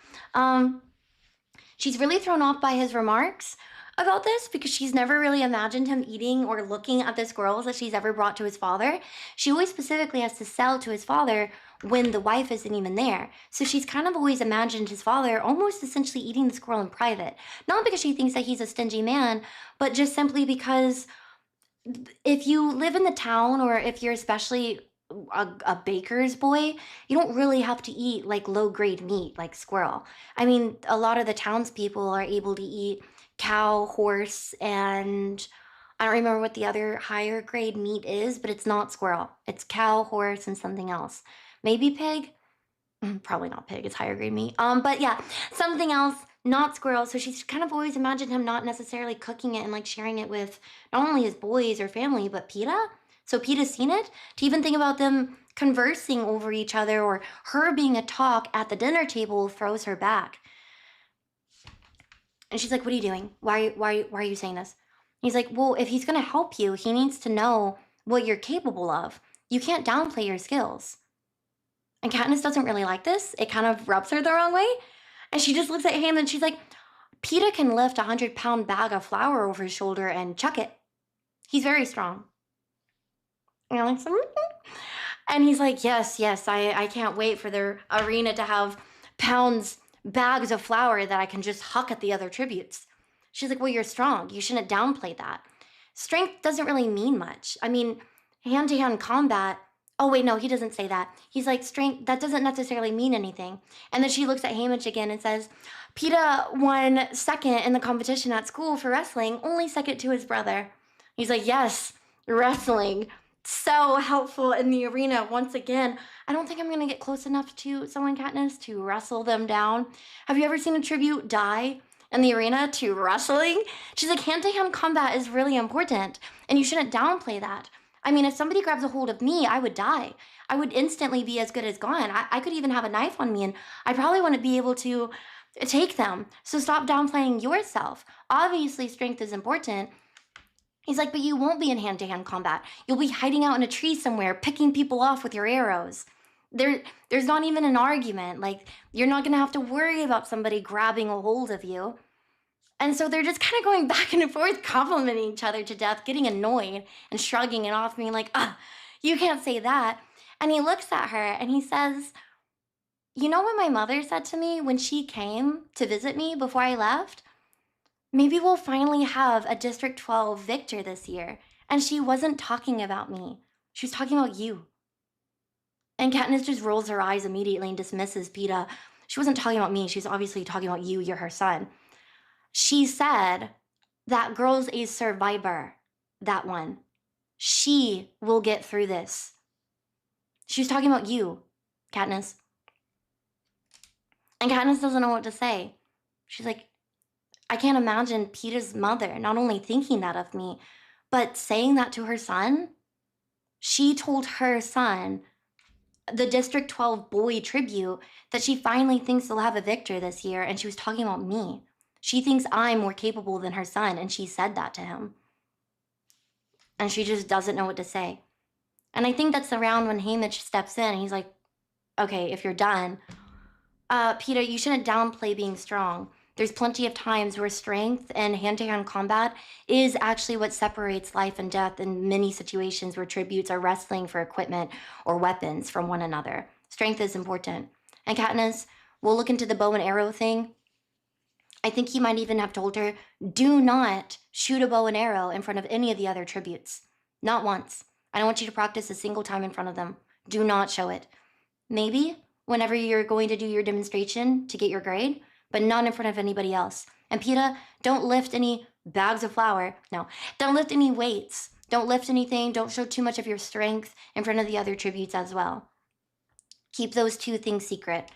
She's really thrown off by his remarks about this because she's never really imagined him eating or looking at the squirrels that she's ever brought to his father. She always specifically has to sell to his father when the wife isn't even there. So she's kind of always imagined his father almost essentially eating the squirrel in private. Not because she thinks that he's a stingy man, but just simply because if you live in the town or if you're especially a baker's boy, you don't really have to eat like low-grade meat like squirrel. I mean, a lot of the townspeople are able to eat cow, horse, and I don't remember what the other higher grade meat is, but it's not squirrel. It's cow, horse, and something else. Maybe pig? Probably not pig, it's higher grade meat. But yeah, something else, not squirrel. So she's kind of always imagined him not necessarily cooking it and like sharing it with not only his boys or family, but Pottah. So Pottah's seen it. To even think about them conversing over each other or her being a talk at the dinner table throws her back. And she's like, what are you doing? Why are you saying this? He's like, well, if he's going to help you, he needs to know what you're capable of. You can't downplay your skills. And Katniss doesn't really like this. It kind of rubs her the wrong way. And she just looks at him and she's like, Pottah can lift a 100-pound bag of flour over his shoulder and chuck it. He's very strong. And I'm like, and he's like, yes, I can't wait for the arena to have bags of flour that I can just huck at the other tributes. She's like, well, you're strong. You shouldn't downplay that. Strength doesn't really mean much. I mean, hand-to-hand combat. Oh, wait, no, he doesn't say that. He's like, strength, that doesn't necessarily mean anything. And then she looks at Haymitch again and says, Pottah won second in the competition at school for wrestling, only second to his brother. He's like, yes, wrestling. So helpful in the arena once again. I don't think I'm going to get close enough to someone, Katniss, to wrestle them down. Have you ever seen a tribute die in the arena to wrestling? She's like, hand-to-hand combat is really important, and you shouldn't downplay that. I mean, if somebody grabs a hold of me, I would die. I would instantly be as good as gone. I could even have a knife on me, and I probably wouldn't be able to take them. So stop downplaying yourself. Obviously, strength is important. He's like, but you won't be in hand-to-hand combat. You'll be hiding out in a tree somewhere, picking people off with your arrows. There's not even an argument. Like, you're not going to have to worry about somebody grabbing a hold of you. And so they're just kind of going back and forth, complimenting each other to death, getting annoyed and shrugging it off, being like, you can't say that. And he looks at her and he says, you know what my mother said to me when she came to visit me before I left? Maybe we'll finally have a District 12 victor this year. And she wasn't talking about me. She was talking about you. And Katniss just rolls her eyes immediately and dismisses Pottah. She wasn't talking about me. She's obviously talking about you. You're her son. She said, that girl's a survivor. That one. She will get through this. She was talking about you, Katniss. And Katniss doesn't know what to say. She's like, I can't imagine Pottah's mother not only thinking that of me, but saying that to her son. She told her son, the District 12 boy tribute, that she finally thinks they'll have a victor this year, and she was talking about me. She thinks I'm more capable than her son, and she said that to him. And she just doesn't know what to say. And I think that's around when Haymitch steps in, and he's like, okay, if you're done, Pottah, you shouldn't downplay being strong. There's plenty of times where strength and hand-to-hand combat is actually what separates life and death in many situations where tributes are wrestling for equipment or weapons from one another. Strength is important. And Katniss, we'll look into the bow and arrow thing. I think he might even have told her, do not shoot a bow and arrow in front of any of the other tributes. Not once. I don't want you to practice a single time in front of them. Do not show it. Maybe whenever you're going to do your demonstration to get your grade, but not in front of anybody else. And Pottah, don't lift any bags of flour. No, don't lift any weights. Don't lift anything. Don't show too much of your strength in front of the other tributes as well. Keep those two things secret.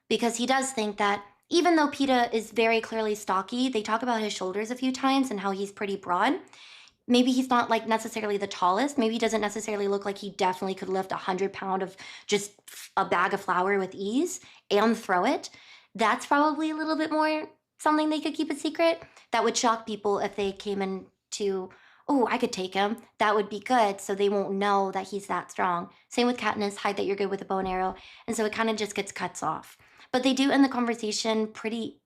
Because he does think that even though Pottah is very clearly stocky, they talk about his shoulders a few times and how he's pretty broad. maybe he's not like necessarily the tallest. Maybe he doesn't necessarily look like he definitely could lift 100 pound of just a bag of flour with ease and throw it. That's probably a little bit more something they could keep a secret. That would shock people if they came into, oh, I could take him. That would be good, so they won't know that he's that strong. Same with Katniss, hide that you're good with a bow and arrow, and so it kind of just gets cuts off. But they do end the conversation pretty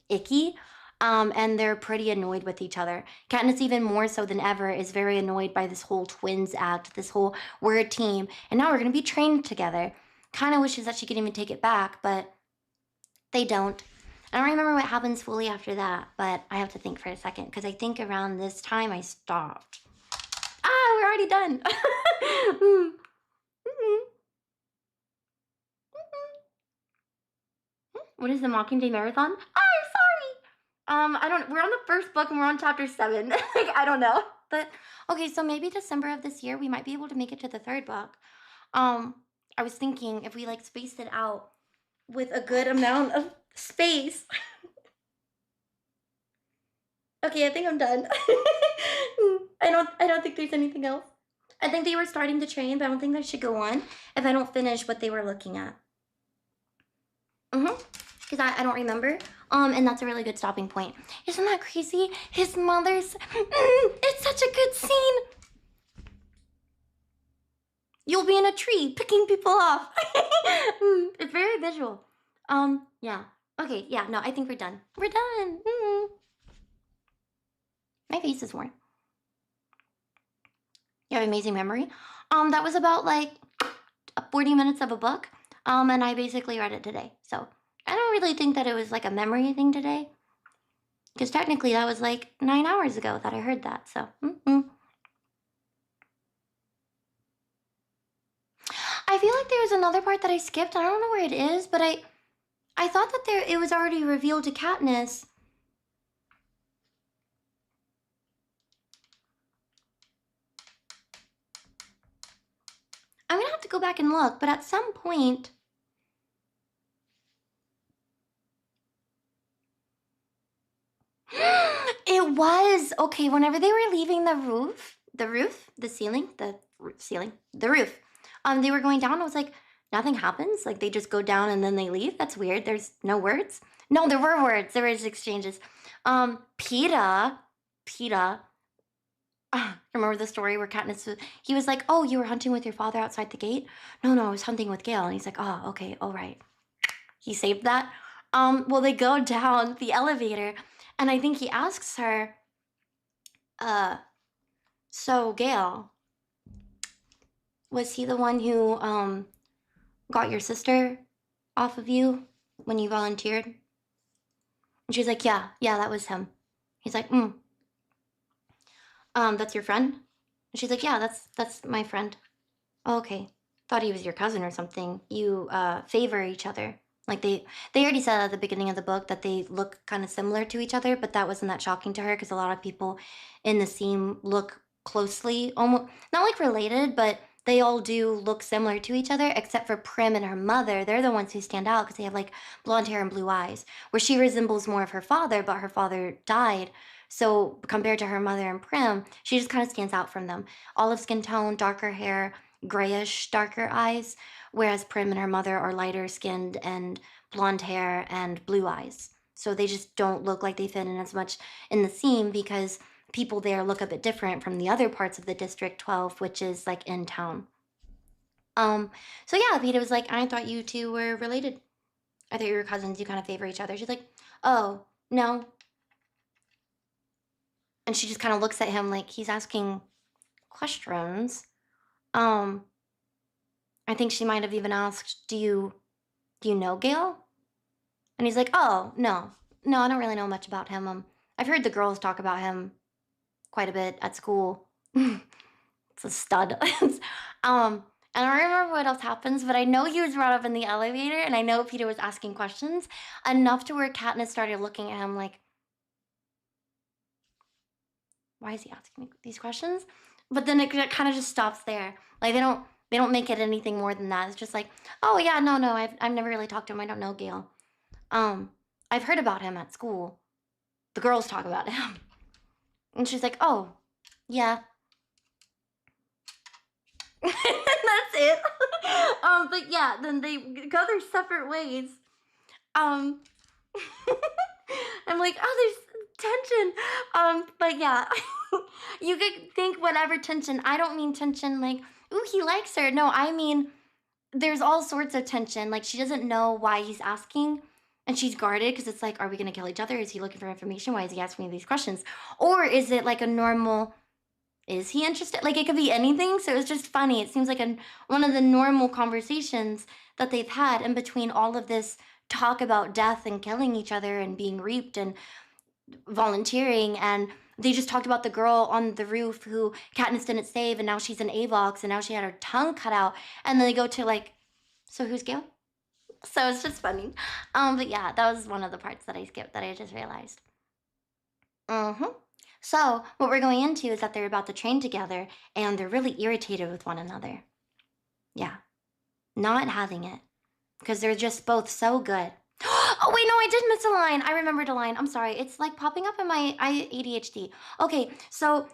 icky, and they're pretty annoyed with each other. Katniss, even more so than ever, is very annoyed by this whole twins act, this whole we're a team, and now we're going to be trained together. Kind of wishes that she could even take it back, but they don't. I don't remember what happens fully after that, but I have to think for a second, because I think around this time I stopped. Ah, we're already done. What is the Mockingjay Marathon? I'm sorry. We're on the first book and we're on chapter 7. Like, I don't know. But, okay, so maybe December of this year, we might be able to make it to the 3rd book. I was thinking if we, like, spaced it out with a good amount of space. Okay, I think I'm done. I don't think there's anything else. I think they were starting to train, but I don't think they should go on if I don't finish what they were looking at. Because I don't remember. And that's a really good stopping point. Isn't that crazy? His mother's... it's such a good scene. You'll be in a tree picking people off. It's very visual. Yeah. Okay, yeah, no, I think we're done. We're done. My face is warm. You have amazing memory. That was about like 40 minutes of a book. And I basically read it today. So I don't really think that it was like a memory thing today. Because technically that was like 9 hours ago that I heard that. So, I feel like there was another part that I skipped. I don't know where it is, but I thought that it was already revealed to Katniss. I'm gonna have to go back and look, but at some point... It was! Okay, whenever they were leaving the roof, they were going down, I was like, nothing happens? Like, they just go down and then they leave? That's weird. There's no words? No, there were words. There were just exchanges. Pottah, remember the story where Katniss, he was like, oh, you were hunting with your father outside the gate? No, I was hunting with Gale. And he's like, oh, okay, all right. He saved that. Well, they go down the elevator, and I think he asks her, so Gale, was he the one who, got your sister off of you when you volunteered? And she's like, yeah, that was him. He's like, that's your friend? And she's like, yeah, that's my friend. Oh, okay. Thought he was your cousin or something. You, favor each other. Like, they already said at the beginning of the book that they look kind of similar to each other, but that wasn't that shocking to her because a lot of people in the scene look closely, almost, not like related, but they all do look similar to each other, except for Prim and her mother. They're the ones who stand out because they have, like, blonde hair and blue eyes, where she resembles more of her father, but her father died. So compared to her mother and Prim, she just kind of stands out from them. Olive skin tone, darker hair, grayish, darker eyes, whereas Prim and her mother are lighter skinned and blonde hair and blue eyes. So they just don't look like they fit in as much in the scene because people there look a bit different from the other parts of the District 12, which is like in town. So yeah, Peeta was like, I thought you two were related. I thought you were cousins, you kind of favor each other. She's like, oh, no. And she just kind of looks at him like he's asking questions. I think she might have even asked, do you know Gale? And he's like, oh, no, I don't really know much about him. I've heard the girls talk about him quite a bit at school. It's a stud. And I don't remember what else happens, but I know he was brought up in the elevator, and I know Peeta was asking questions enough to where Katniss started looking at him like, why is he asking me these questions? But then it kind of just stops there. Like, they don't make it anything more than that. It's just like, oh yeah, no, I've never really talked to him. I don't know Gale. I've heard about him at school. The girls talk about him. And she's like, oh, Yeah. That's it. But yeah, then they go their separate ways. I'm like, oh, there's tension. But yeah, you could think whatever tension. I don't mean tension like, ooh, he likes her. No, I mean, there's all sorts of tension. Like, she doesn't know why he's asking, and she's guarded because it's like, are we gonna kill each other? Is he looking for information? Why is he asking me these questions? Or is it like a normal, is he interested? Like, it could be anything. So it's just funny. It seems like one of the normal conversations that they've had in between all of this talk about death and killing each other and being reaped and volunteering. And they just talked about the girl on the roof who Katniss didn't save, and now she's an AVOX, and now she had her tongue cut out. And then they go to like, so who's Gale? So it's just funny. But yeah, that was one of the parts that I skipped that I just realized. So what we're going into is that they're about to train together, and they're really irritated with one another. Yeah, not having it, because they're just both so good. Oh wait, no, I did miss a line. I remembered a line. I'm sorry. It's like popping up in my ADHD. Okay, so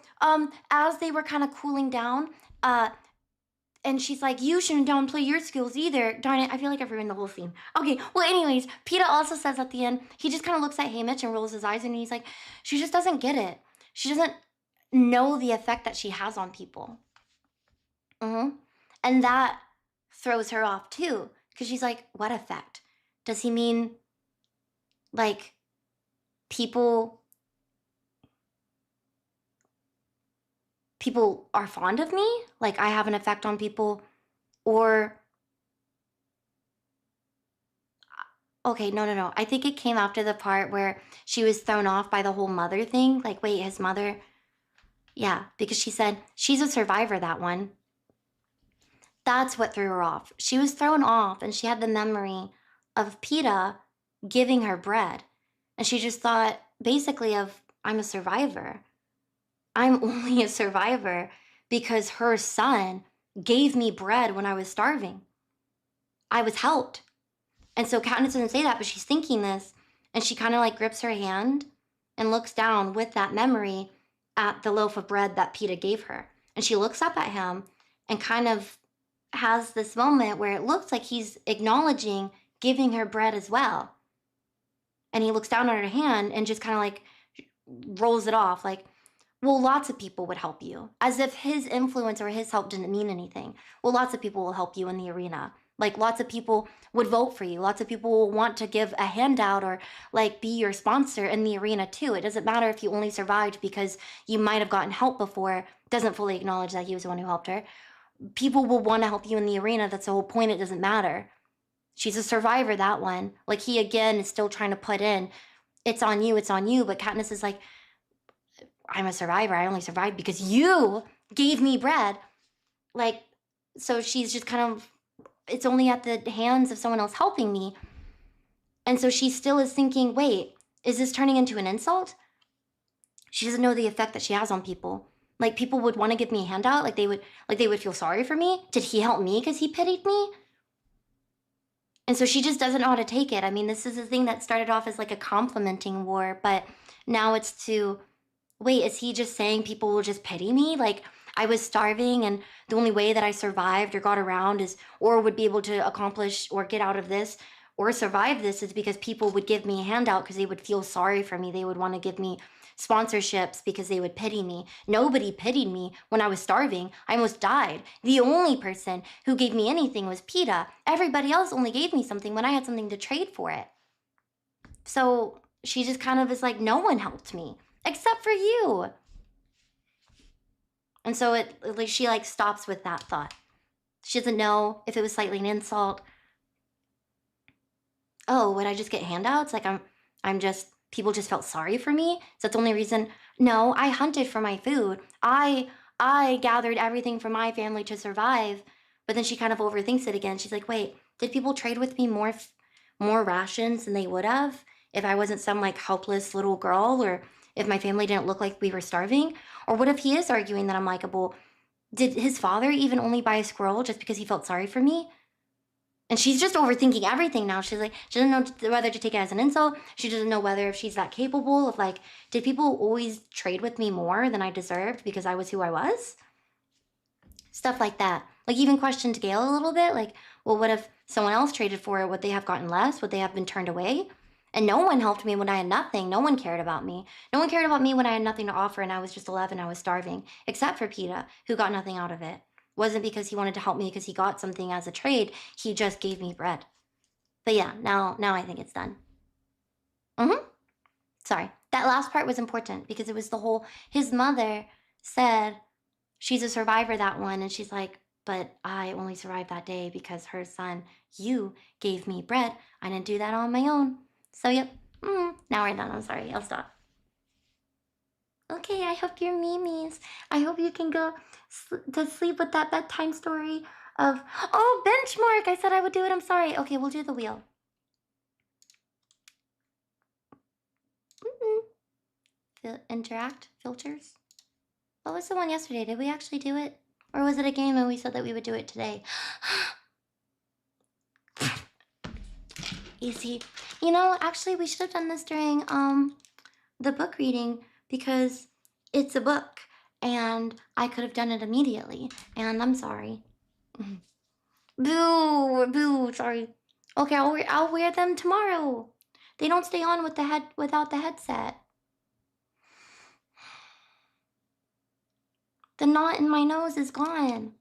as they were kind of cooling down, and she's like, you shouldn't downplay your skills either. Darn it, I feel like I've ruined the whole scene. Okay, well anyways, Peeta also says at the end, he just kind of looks at Haymitch and rolls his eyes, and he's like, she just doesn't get it. She doesn't know the effect that she has on people. And that throws her off too, because she's like, what effect? Does he mean, like, people are fond of me? Like, I have an effect on people? Or, okay, no. I think it came after the part where she was thrown off by the whole mother thing. Like, wait, his mother? Yeah, because she said, she's a survivor, that one. That's what threw her off. She was thrown off, and she had the memory of Peeta giving her bread. And she just thought, basically, of, I'm a survivor. I'm only a survivor because her son gave me bread when I was starving. I was helped. And so Katniss doesn't say that, but she's thinking this, and she kind of like grips her hand and looks down with that memory at the loaf of bread that Peeta gave her. And she looks up at him and kind of has this moment where it looks like he's acknowledging giving her bread as well. And he looks down at her hand and just kind of like rolls it off like, well, lots of people would help you. As if his influence or his help didn't mean anything. Well, lots of people will help you in the arena. Like, lots of people would vote for you. Lots of people will want to give a handout or, like, be your sponsor in the arena, too. It doesn't matter if you only survived because you might have gotten help before. Doesn't fully acknowledge that he was the one who helped her. People will want to help you in the arena. That's the whole point. It doesn't matter. She's a survivor, that one. Like, he, again, is still trying to put in, it's on you, it's on you. But Katniss is like, I'm a survivor. I only survived because you gave me bread. Like, so she's just kind of, it's only at the hands of someone else helping me. And so she still is thinking, wait, is this turning into an insult? She doesn't know the effect that she has on people. Like, people would want to give me a handout. Like they would feel sorry for me. Did he help me because he pitied me? And so she just doesn't know how to take it. I mean, this is a thing that started off as like a complimenting war, but now it's to, wait, is he just saying people will just pity me? Like, I was starving and the only way that I survived or got around is, or would be able to accomplish or get out of this or survive this is because people would give me a handout because they would feel sorry for me. They would want to give me sponsorships because they would pity me. Nobody pitied me when I was starving. I almost died. The only person who gave me anything was Peeta. Everybody else only gave me something when I had something to trade for it. So she just kind of is like, no one helped me except for you. And so she like stops with that thought. She doesn't know if it was slightly an insult. Oh, would I just get handouts? Like I'm just, people just felt sorry for me? Is that the only reason? No, I hunted for my food. I gathered everything for my family to survive. But then she kind of overthinks it again. She's like, wait, did people trade with me more rations than they would have if I wasn't some like helpless little girl, or if my family didn't look like we were starving? Or what if he is arguing that I'm likable? Did his father even only buy a scroll just because he felt sorry for me? And she's just overthinking everything now. She's like, she doesn't know whether to take it as an insult. She doesn't know whether if she's that capable of like, did people always trade with me more than I deserved because I was who I was? Stuff like that. Like even questioned Gail a little bit. Like, well, what if someone else traded for it? Would they have gotten less? Would they have been turned away? And no one helped me when I had nothing. No one cared about me. No one cared about me when I had nothing to offer and I was just 11. I was starving, except for Pottah, who got nothing out of it. Wasn't because he wanted to help me because he got something as a trade. He just gave me bread. But yeah, now I think it's done. Sorry. That last part was important because it was the whole, his mother said she's a survivor that one. And she's like, but I only survived that day because her son, you gave me bread. I didn't do that on my own. So yep. Now we're done. I'm sorry. I'll stop. Okay, I hope you're memes. I hope you can go to sleep with that bedtime story of, oh, benchmark. I said I would do it. I'm sorry. Okay, we'll do the wheel. Interact filters. What was the one yesterday? Did we actually do it? Or was it a game and we said that we would do it today? Easy. You know, actually we should have done this during the book reading because it's a book and I could have done it immediately. And I'm sorry. Boo, sorry. Okay, I'll wear them tomorrow. They don't stay on with without the headset. The knot in my nose is gone.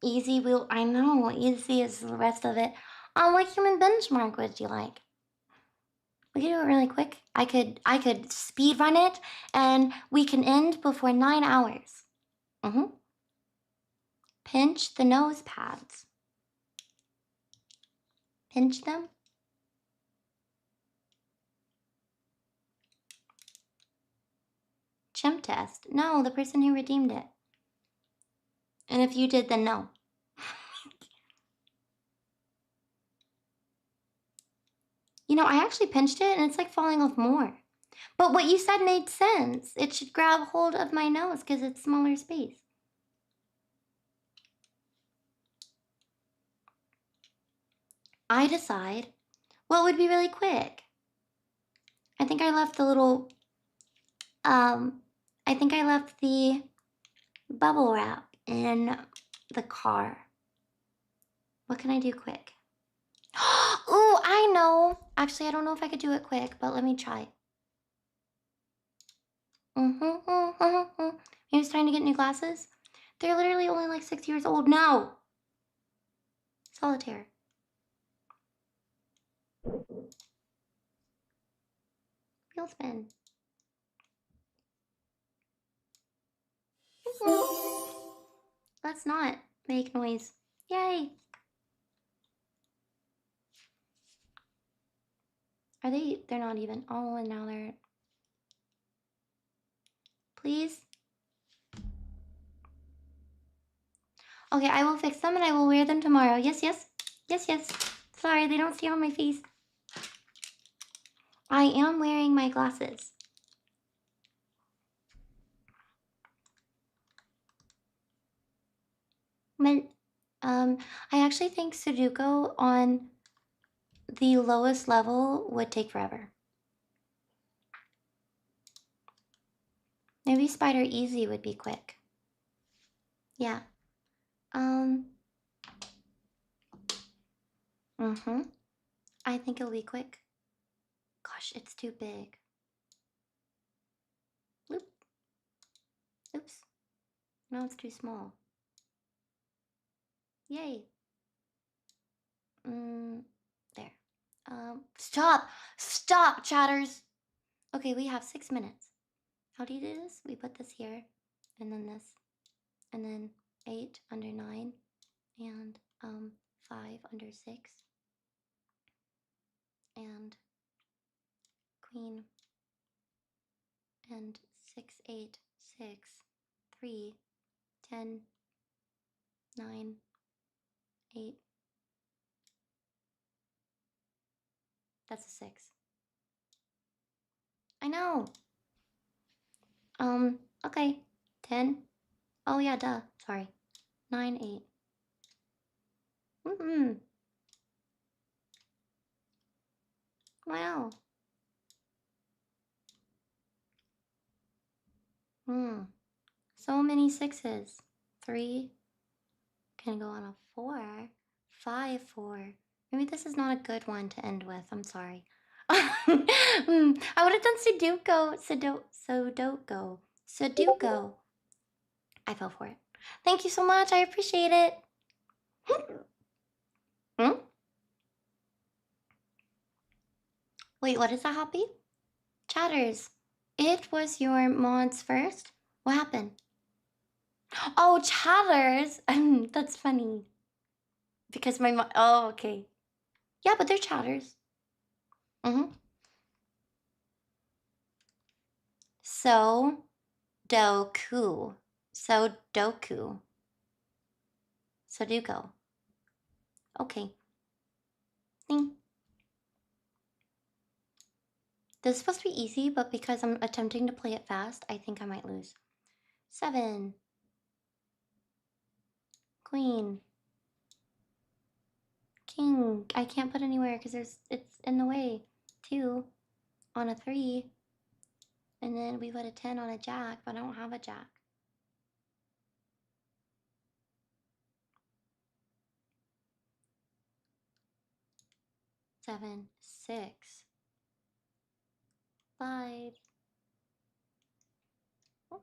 Easy will, I know, easy is the rest of it. What human benchmark would you like? We can do it really quick. I could speed run it and we can end before 9 hours. Pinch the nose pads. Pinch them. Chimp test. No, the person who redeemed it. And if you did, then no. You know, I actually pinched it and it's like falling off more. But what you said made sense. It should grab hold of my nose because it's smaller space. I decide what would be really quick. I think I left the little, I think I left the bubble wrap in the car. What can I do quick? Ooh, I know. Actually, I don't know if I could do it quick, but let me try. He was trying to get new glasses. They're literally only like 6 years old now. Solitaire. Wheel spin. Let's not make noise. Yay. Are they? They're not even. Oh, and now they're. Please. Okay, I will fix them and I will wear them tomorrow. Yes, yes. Yes, yes. Sorry, they don't stay on my face. I am wearing my glasses. But, I actually think Sudoku on the lowest level would take forever. Maybe Spider Easy would be quick. Yeah. I think it'll be quick. Gosh, it's too big. Bloop. Oops. No, it's too small. Yay. There. Stop! Stop, chatters! Okay, we have 6 minutes. How do you do this? We put this here, and then this, and then 8 under 9, and 5 under 6, and queen, and 6, 8, 6, 3, 10, 9, 8. That's a 6. I know. Okay. 10. Oh yeah, duh. Sorry. 9, 8. Wow. So many 6s. 3. Can go on a 4. 5, 4. Maybe this is not a good one to end with. I'm sorry. I would have done Sudoku. Sudoku. I fell for it. Thank you so much. I appreciate it. Wait, what is that, Hoppy? Chatters. It was your mods first? What happened? Oh, chatters. That's funny. Because my mod. Oh, okay. Yeah, but they're chatters. So Doku. Sudoku. Sudoku. Okay. Ding. This is supposed to be easy, but because I'm attempting to play it fast, I think I might lose. 7. Queen. King. I can't put anywhere because it's in the way. 2 on a 3. And then we put a 10 on a jack, but I don't have a jack. Seven, 6, 5.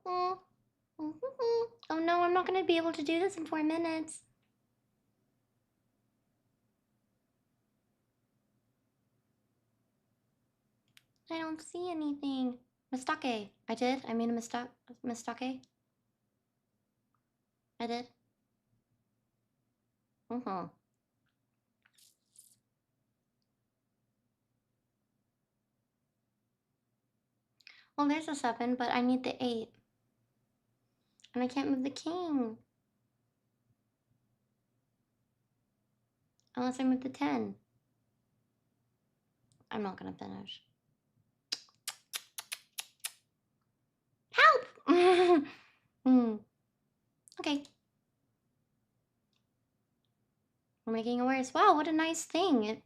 Oh no, I'm not gonna be able to do this in 4 minutes. I don't see anything. Mistake. I did. I made a mistake. I did. Well, there's a 7, but I need the 8. And I can't move the king. Unless I move the 10. I'm not gonna finish. Help! Okay. We're making it worse. Wow, what a nice thing. It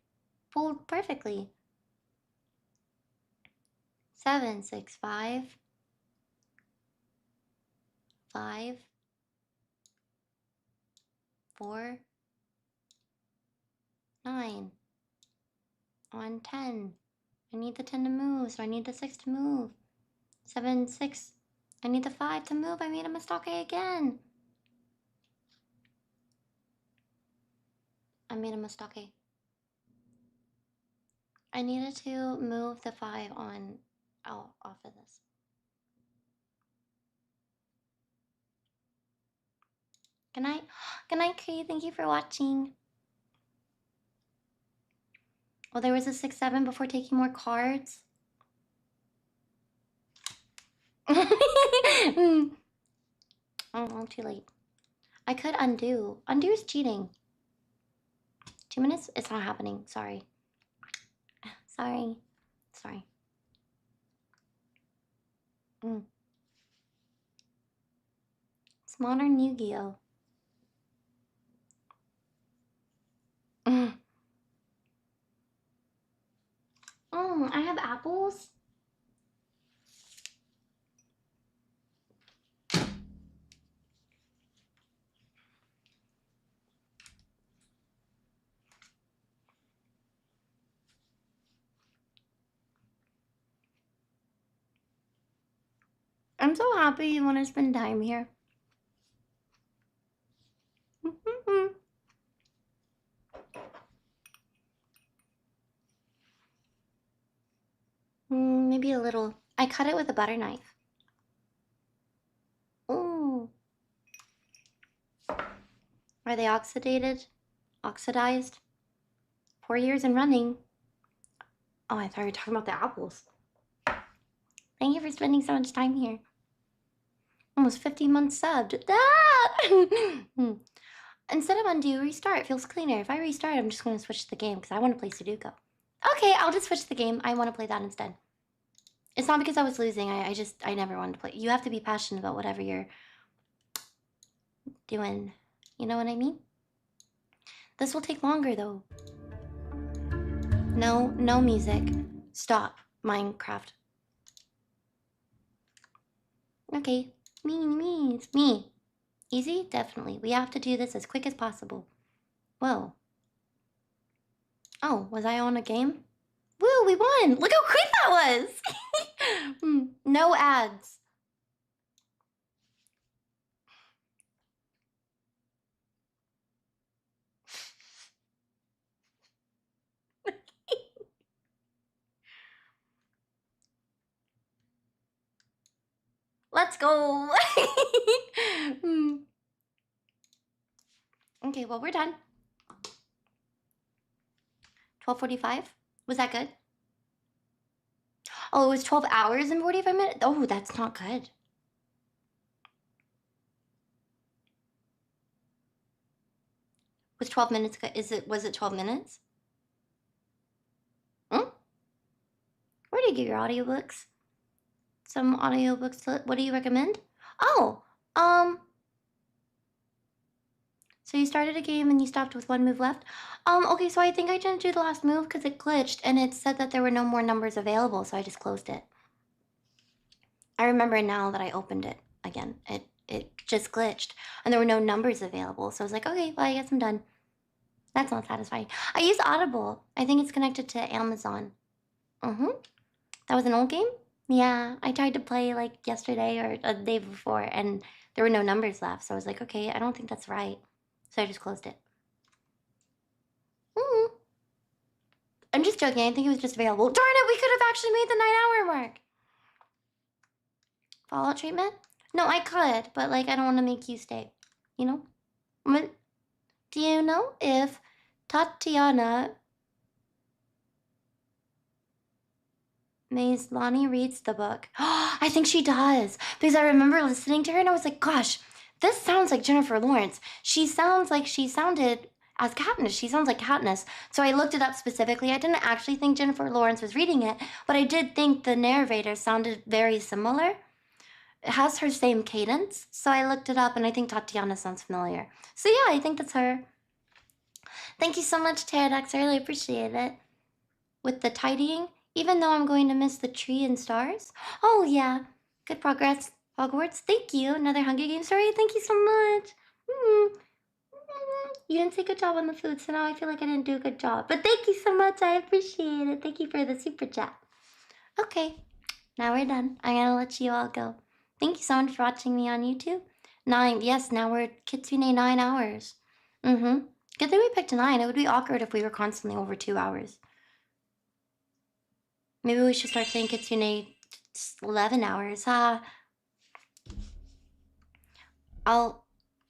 pulled perfectly. 7, 6, 5. 5. 4. 9. On 10. I need the 10 to move, so I need the 6 to move. 7, 6. I need the 5 to move. I made a mistake again. I made a mistake. I needed to move the 5 on off of this. Good night. Good night, Cree. Thank you for watching. Oh, there was a 6, 7 before taking more cards. Oh, I'm too late. I could undo. Undo is cheating. 2 minutes? It's not happening. Sorry. Sorry. It's modern Yu-Gi-Oh. Oh, I have apples? I'm so happy you want to spend time here. Maybe a little. I cut it with a butter knife. Ooh. Are they oxidized? 4 years and running. Oh, I thought you were talking about the apples. Thank you for spending so much time here. Almost 50 months subbed. Ah! Instead of undo, restart. Feels cleaner. If I restart, I'm just going to switch the game because I want to play Sudoku. Okay, I'll just switch the game. I want to play that instead. It's not because I was losing. I never wanted to play. You have to be passionate about whatever you're doing. You know what I mean? This will take longer though. No music. Stop, Minecraft. Okay, it's me. Easy? Definitely. We have to do this as quick as possible. Whoa. Oh, was I on a game? Woo, we won! Look how quick that was! No ads. Let's go! Okay, well, we're done. 12:45? Was that good? Oh, it was 12 hours and 45 minutes? Oh, that's not good. Was 12 minutes good? Was it 12 minutes? Hmm? Where do you get your audiobooks? Some audiobooks, what do you recommend? Oh, so you started a game and you stopped with one move left? Okay, so I think I didn't do the last move because it glitched and it said that there were no more numbers available, so I just closed it. I remember now that I opened it again. It just glitched and there were no numbers available, so I was like, okay, well, I guess I'm done. That's not satisfying. I use Audible. I think it's connected to Amazon. That was an old game? Yeah, I tried to play like yesterday or a day before and there were no numbers left, so I was like, okay, I don't think that's right. So I just closed it. I'm just joking. I think it was just available. Darn it, we could have actually made the 9-hour mark. Fallout treatment? No, I could, but like I don't want to make you stay. You know? Do you know if Tatiana Maslany reads the book? I think she does. Because I remember listening to her and I was like, gosh, this sounds like Jennifer Lawrence. She sounds like she sounded as Katniss. She sounds like Katniss. So I looked it up specifically. I didn't actually think Jennifer Lawrence was reading it, but I did think the narrator sounded very similar. It has her same cadence. So I looked it up and I think Tatiana sounds familiar. So yeah, I think that's her. Thank you so much, Pterodax. I really appreciate it. With the tidying, even though I'm going to miss the tree and stars. Oh yeah, good progress, Hogwarts. Thank you. Another Hunger Games story. Thank you so much. You didn't say good job on the food, so now I feel like I didn't do a good job. But thank you so much. I appreciate it. Thank you for the super chat. Okay, now we're done. I'm gonna let you all go. Thank you so much for watching me on YouTube. Yes, now we're Kitsune 9 hours. Good thing we picked 9. It would be awkward if we were constantly over 2 hours. Maybe we should start playing Kitsune 11 hours.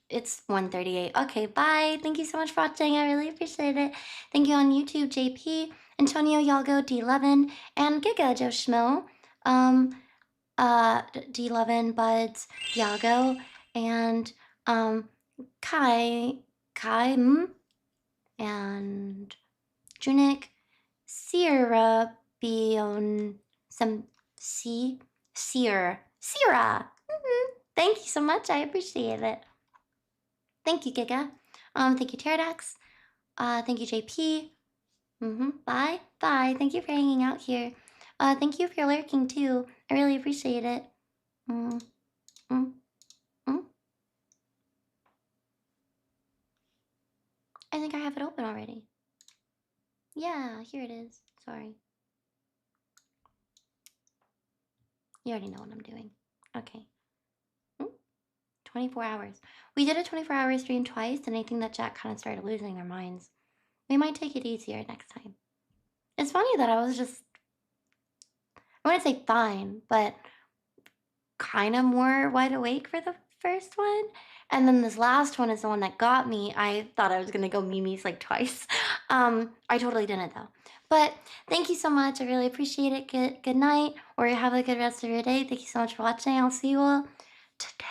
It's 1:38. Okay, bye. Thank you so much for watching. I really appreciate it. Thank you on YouTube, JP, Antonio Yalgo, D11, and Giga Joe Schmo. D11, Buds, Yago, and Kai, and Junik, Sierra, Sierra. Thank you so much. I appreciate it. Thank you, Giga. Thank you, Pterodax. Thank you, JP. Bye. Bye. Thank you for hanging out here. Thank you for lurking too. I really appreciate it. I think I have it open already. Yeah, here it is. Sorry. You already know what I'm doing. Okay. 24 hours. We did a 24-hour stream twice, and I think that Jack kind of started losing their minds. We might take it easier next time. It's funny that I was just, I wouldn't say fine, but kind of more wide awake for the first one. And then this last one is the one that got me. I thought I was going to go Mimi's like twice. I totally didn't though. But thank you so much. I really appreciate it. Good night, or have a good rest of your day. Thank you so much for watching. I'll see you all today.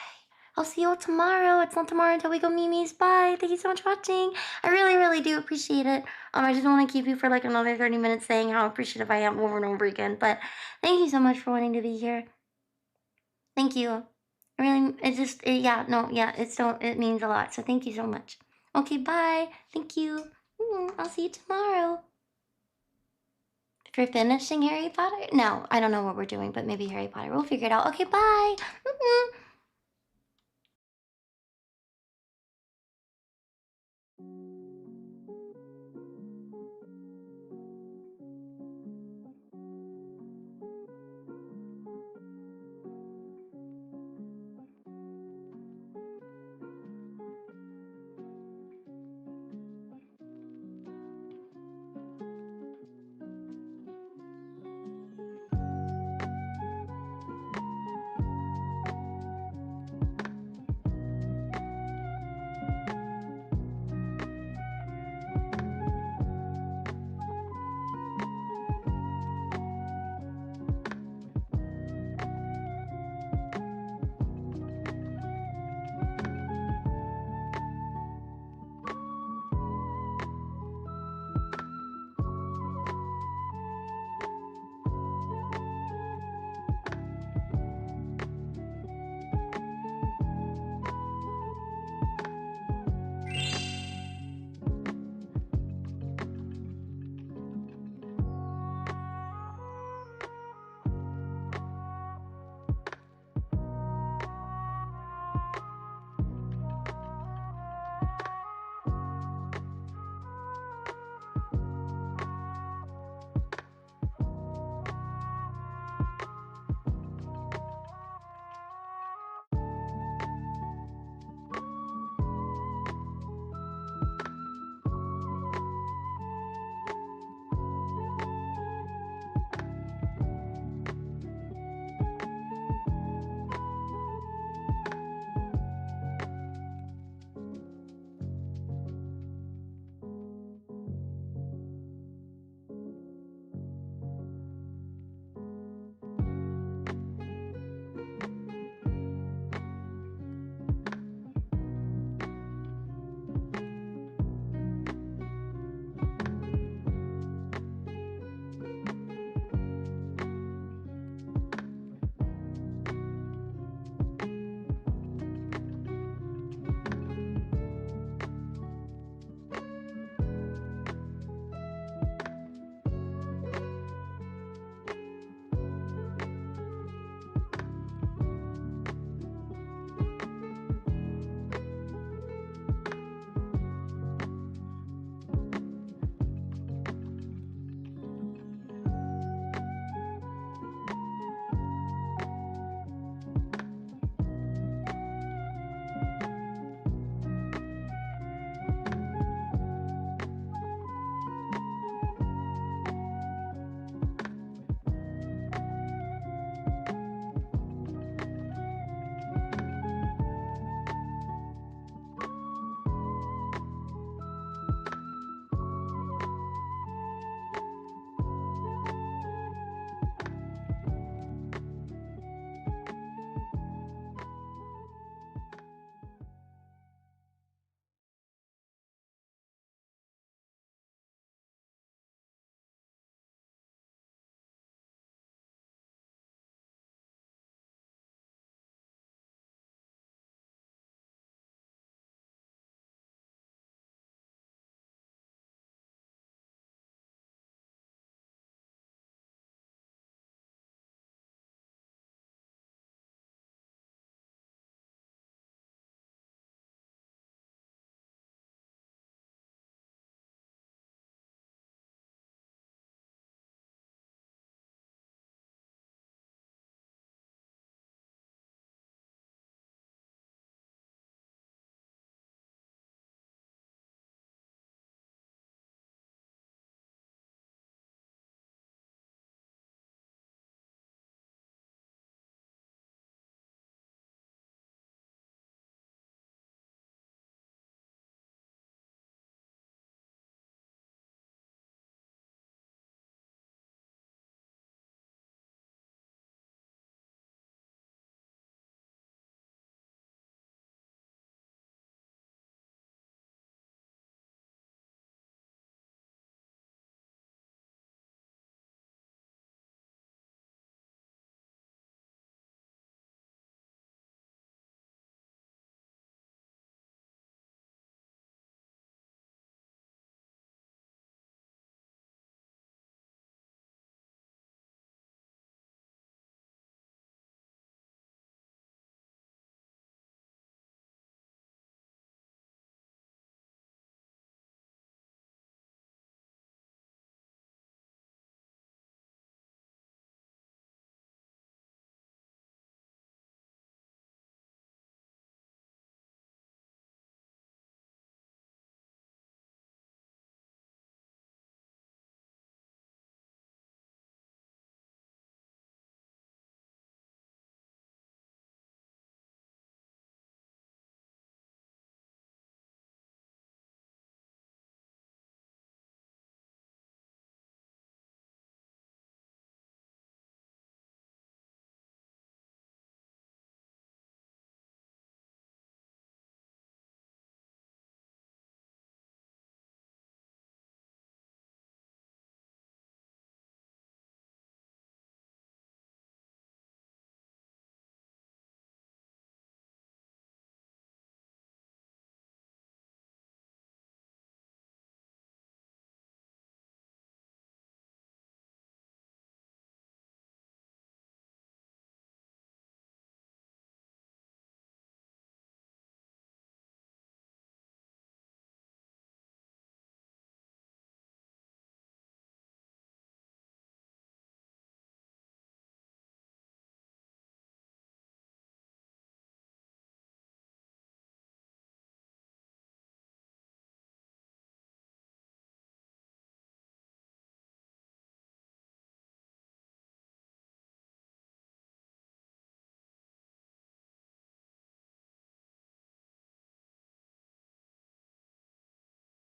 I'll see you all tomorrow. It's not tomorrow until we go Mimi's. Bye. Thank you so much for watching. I really, really do appreciate it. I just want to keep you for like another 30 minutes saying how appreciative I am over and over again. But thank you so much for wanting to be here. Thank you. Really, it means a lot. So thank you so much. Okay, bye. Thank you. I'll see you tomorrow. If you're finishing Harry Potter? No, I don't know what we're doing, but maybe Harry Potter. We'll figure it out. Okay, bye.